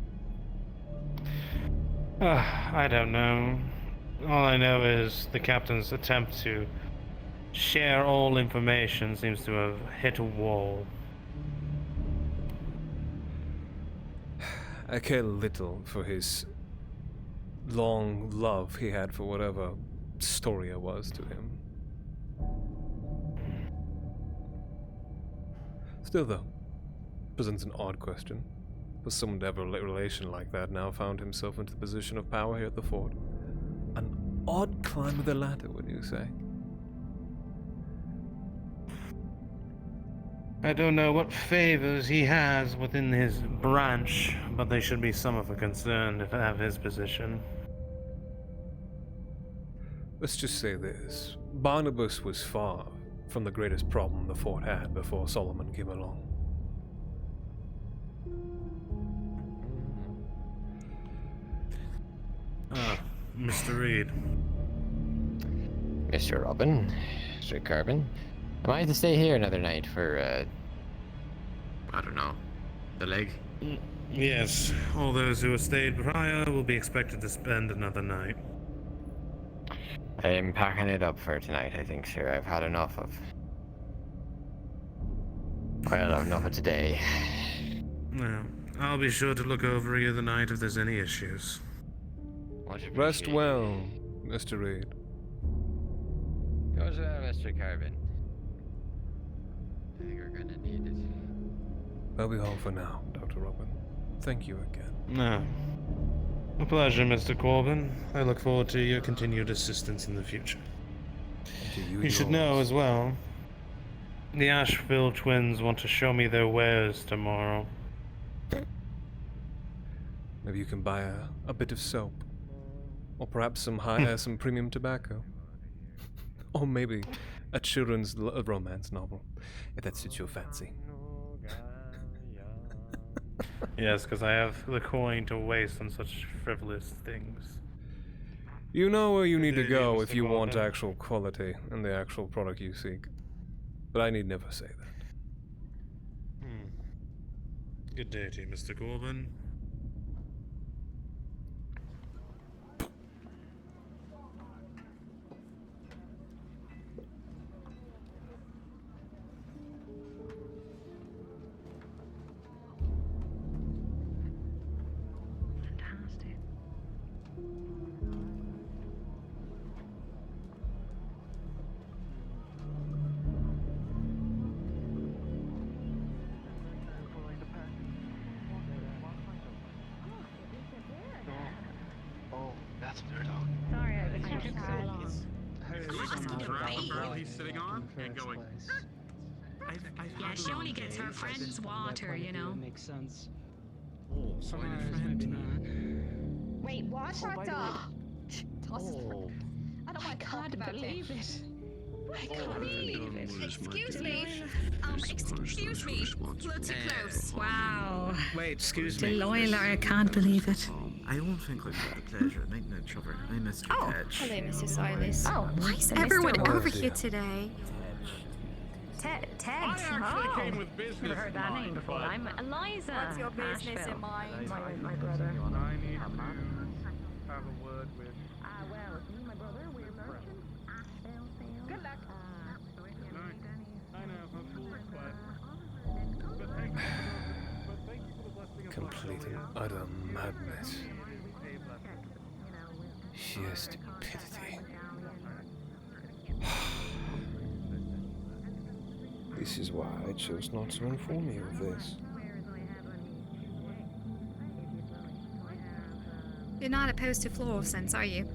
I don't know. All I know is the captain's attempt to share all information seems to have hit a wall. I care little for his long love he had for whatever Storia was to him. Still, though, presents an odd question. For someone to have a relation like that now found himself into the position of power here at the fort. An odd climb of the ladder, would you say? I don't know what favors he has within his branch, but they should be some of a concern to have his position. Let's just say this. Barnabas was far from the greatest problem the fort had before Solomon came along. Ah, Mr. Reed. Mr. Robin, Mr. Corbin. Am I to stay here another night for, I don't know, the leg? Yes, all those who have stayed prior will be expected to spend another night. I am packing it up for tonight, I think, sir. I've had enough of... Well, enough of today. Well, I'll be sure to look over you the night if there's any issues. Rest well, Mr. Reed. Goes well, Mr. Corbin. I think we're gonna need it. That'll be all for now, Dr. Robin. Thank you again. No. A pleasure, Mr. Corbin. I look forward to your continued assistance in the future. You should know as well, the Asheville twins want to show me their wares tomorrow. Maybe you can buy a bit of soap. Or perhaps some some premium tobacco. Or maybe a children's romance novel, if that suits your fancy. Yes, because I have the coin to waste on such frivolous things. You know where you need to go if you want actual quality and the actual product you seek. But I need never say that. Good day to you, Mr. Corbin. He's sitting on and going. Yeah, she only gets her friend's water, you know. Makes sense. Oh, so Wait, what? Shut up! Oh. I can't believe it. I can't believe it. Excuse me. Excuse me. We're too close. Wow. Wait, excuse me. Delilah, I can't believe it. I don't think I've had the pleasure of meeting each other. I'm Mr. Oh, Kedge. hello, Mr. Silas. Oh, Why is Mr. everyone Orr. over here today? Ted. I actually came with business Never heard that name before. I'm Eliza. What's your business Nashville. in mind? My brother. I need to have a word with. Well, me and my brother, we're merchants. Good luck. I know, I'm fool, but thank you for the blessing of Complete and utter madness. Sheer stupidity. This is why I chose not to inform you of this. You're not opposed to fluorescence, are you?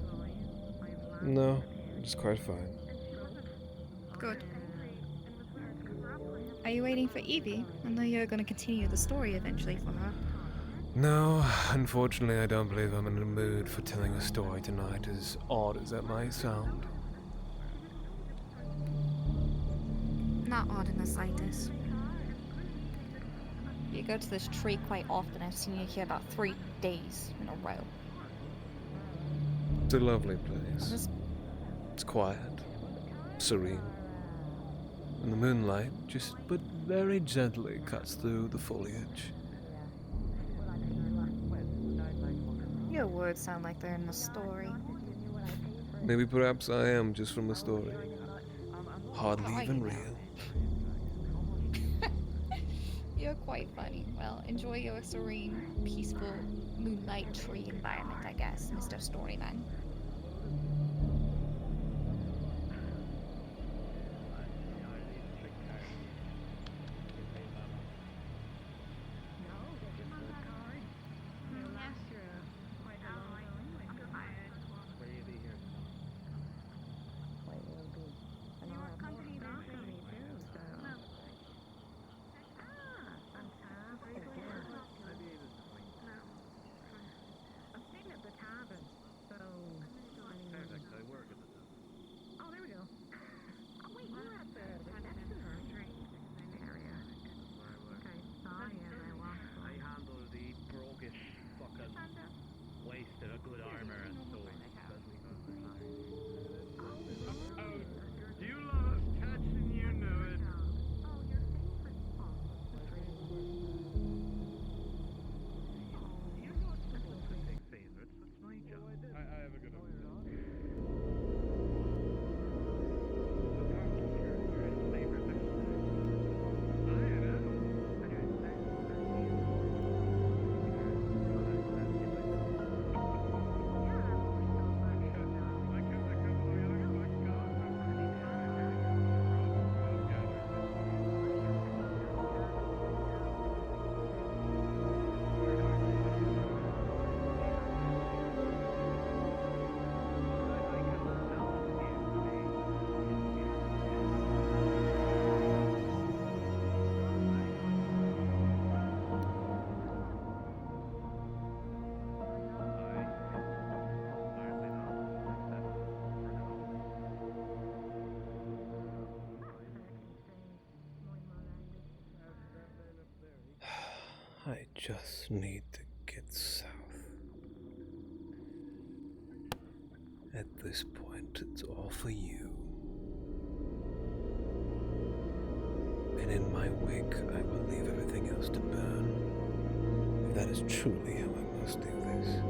No, it's quite fine. Good. Are you waiting for Evie? I know you're going to continue the story eventually for her. No, unfortunately I don't believe I'm in the mood for telling a story tonight, as odd as that might sound. Not odd in the slightest. You go to this tree quite often. I've seen you here about 3 days in a row. It's a lovely place. It's quiet, serene, and the moonlight just but very gently cuts through the foliage. Your words sound like they're in a story. Maybe perhaps I am just from a story. Hardly even real. You're you're quite funny. Well, enjoy your serene, peaceful, moonlight tree environment, I guess, Mr. Storyman. I just need to get south. At this point, it's all for you. And in my wake, I will leave everything else to burn. If that is truly how I must do this.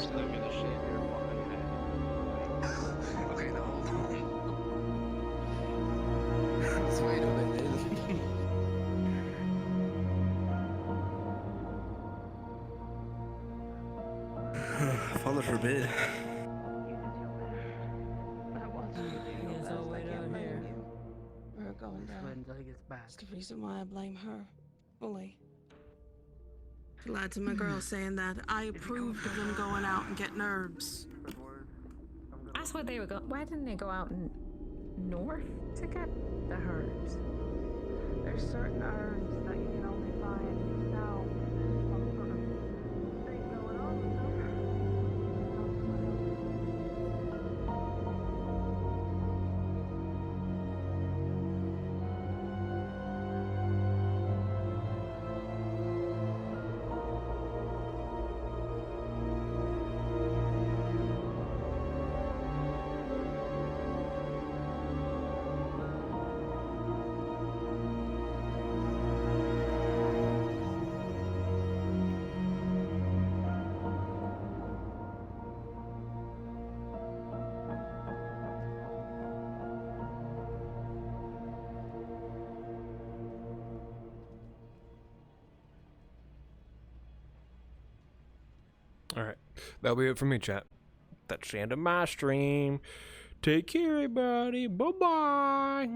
Still gonna shave your fucking head. Okay, now hold on. Let's wait a minute. Father forbid. We're going down. Until he gets back. That's the reason why I blame her fully. She lied to my girl saying that I approved of them going out and getting herbs. That's what they were going. Why didn't they go out north to get the herbs? There's certain herbs that you can only find south. Some sort of thing going on with them. Alright, that'll be it for me, chat. That's the end of my stream. Take care, everybody. Bye-bye.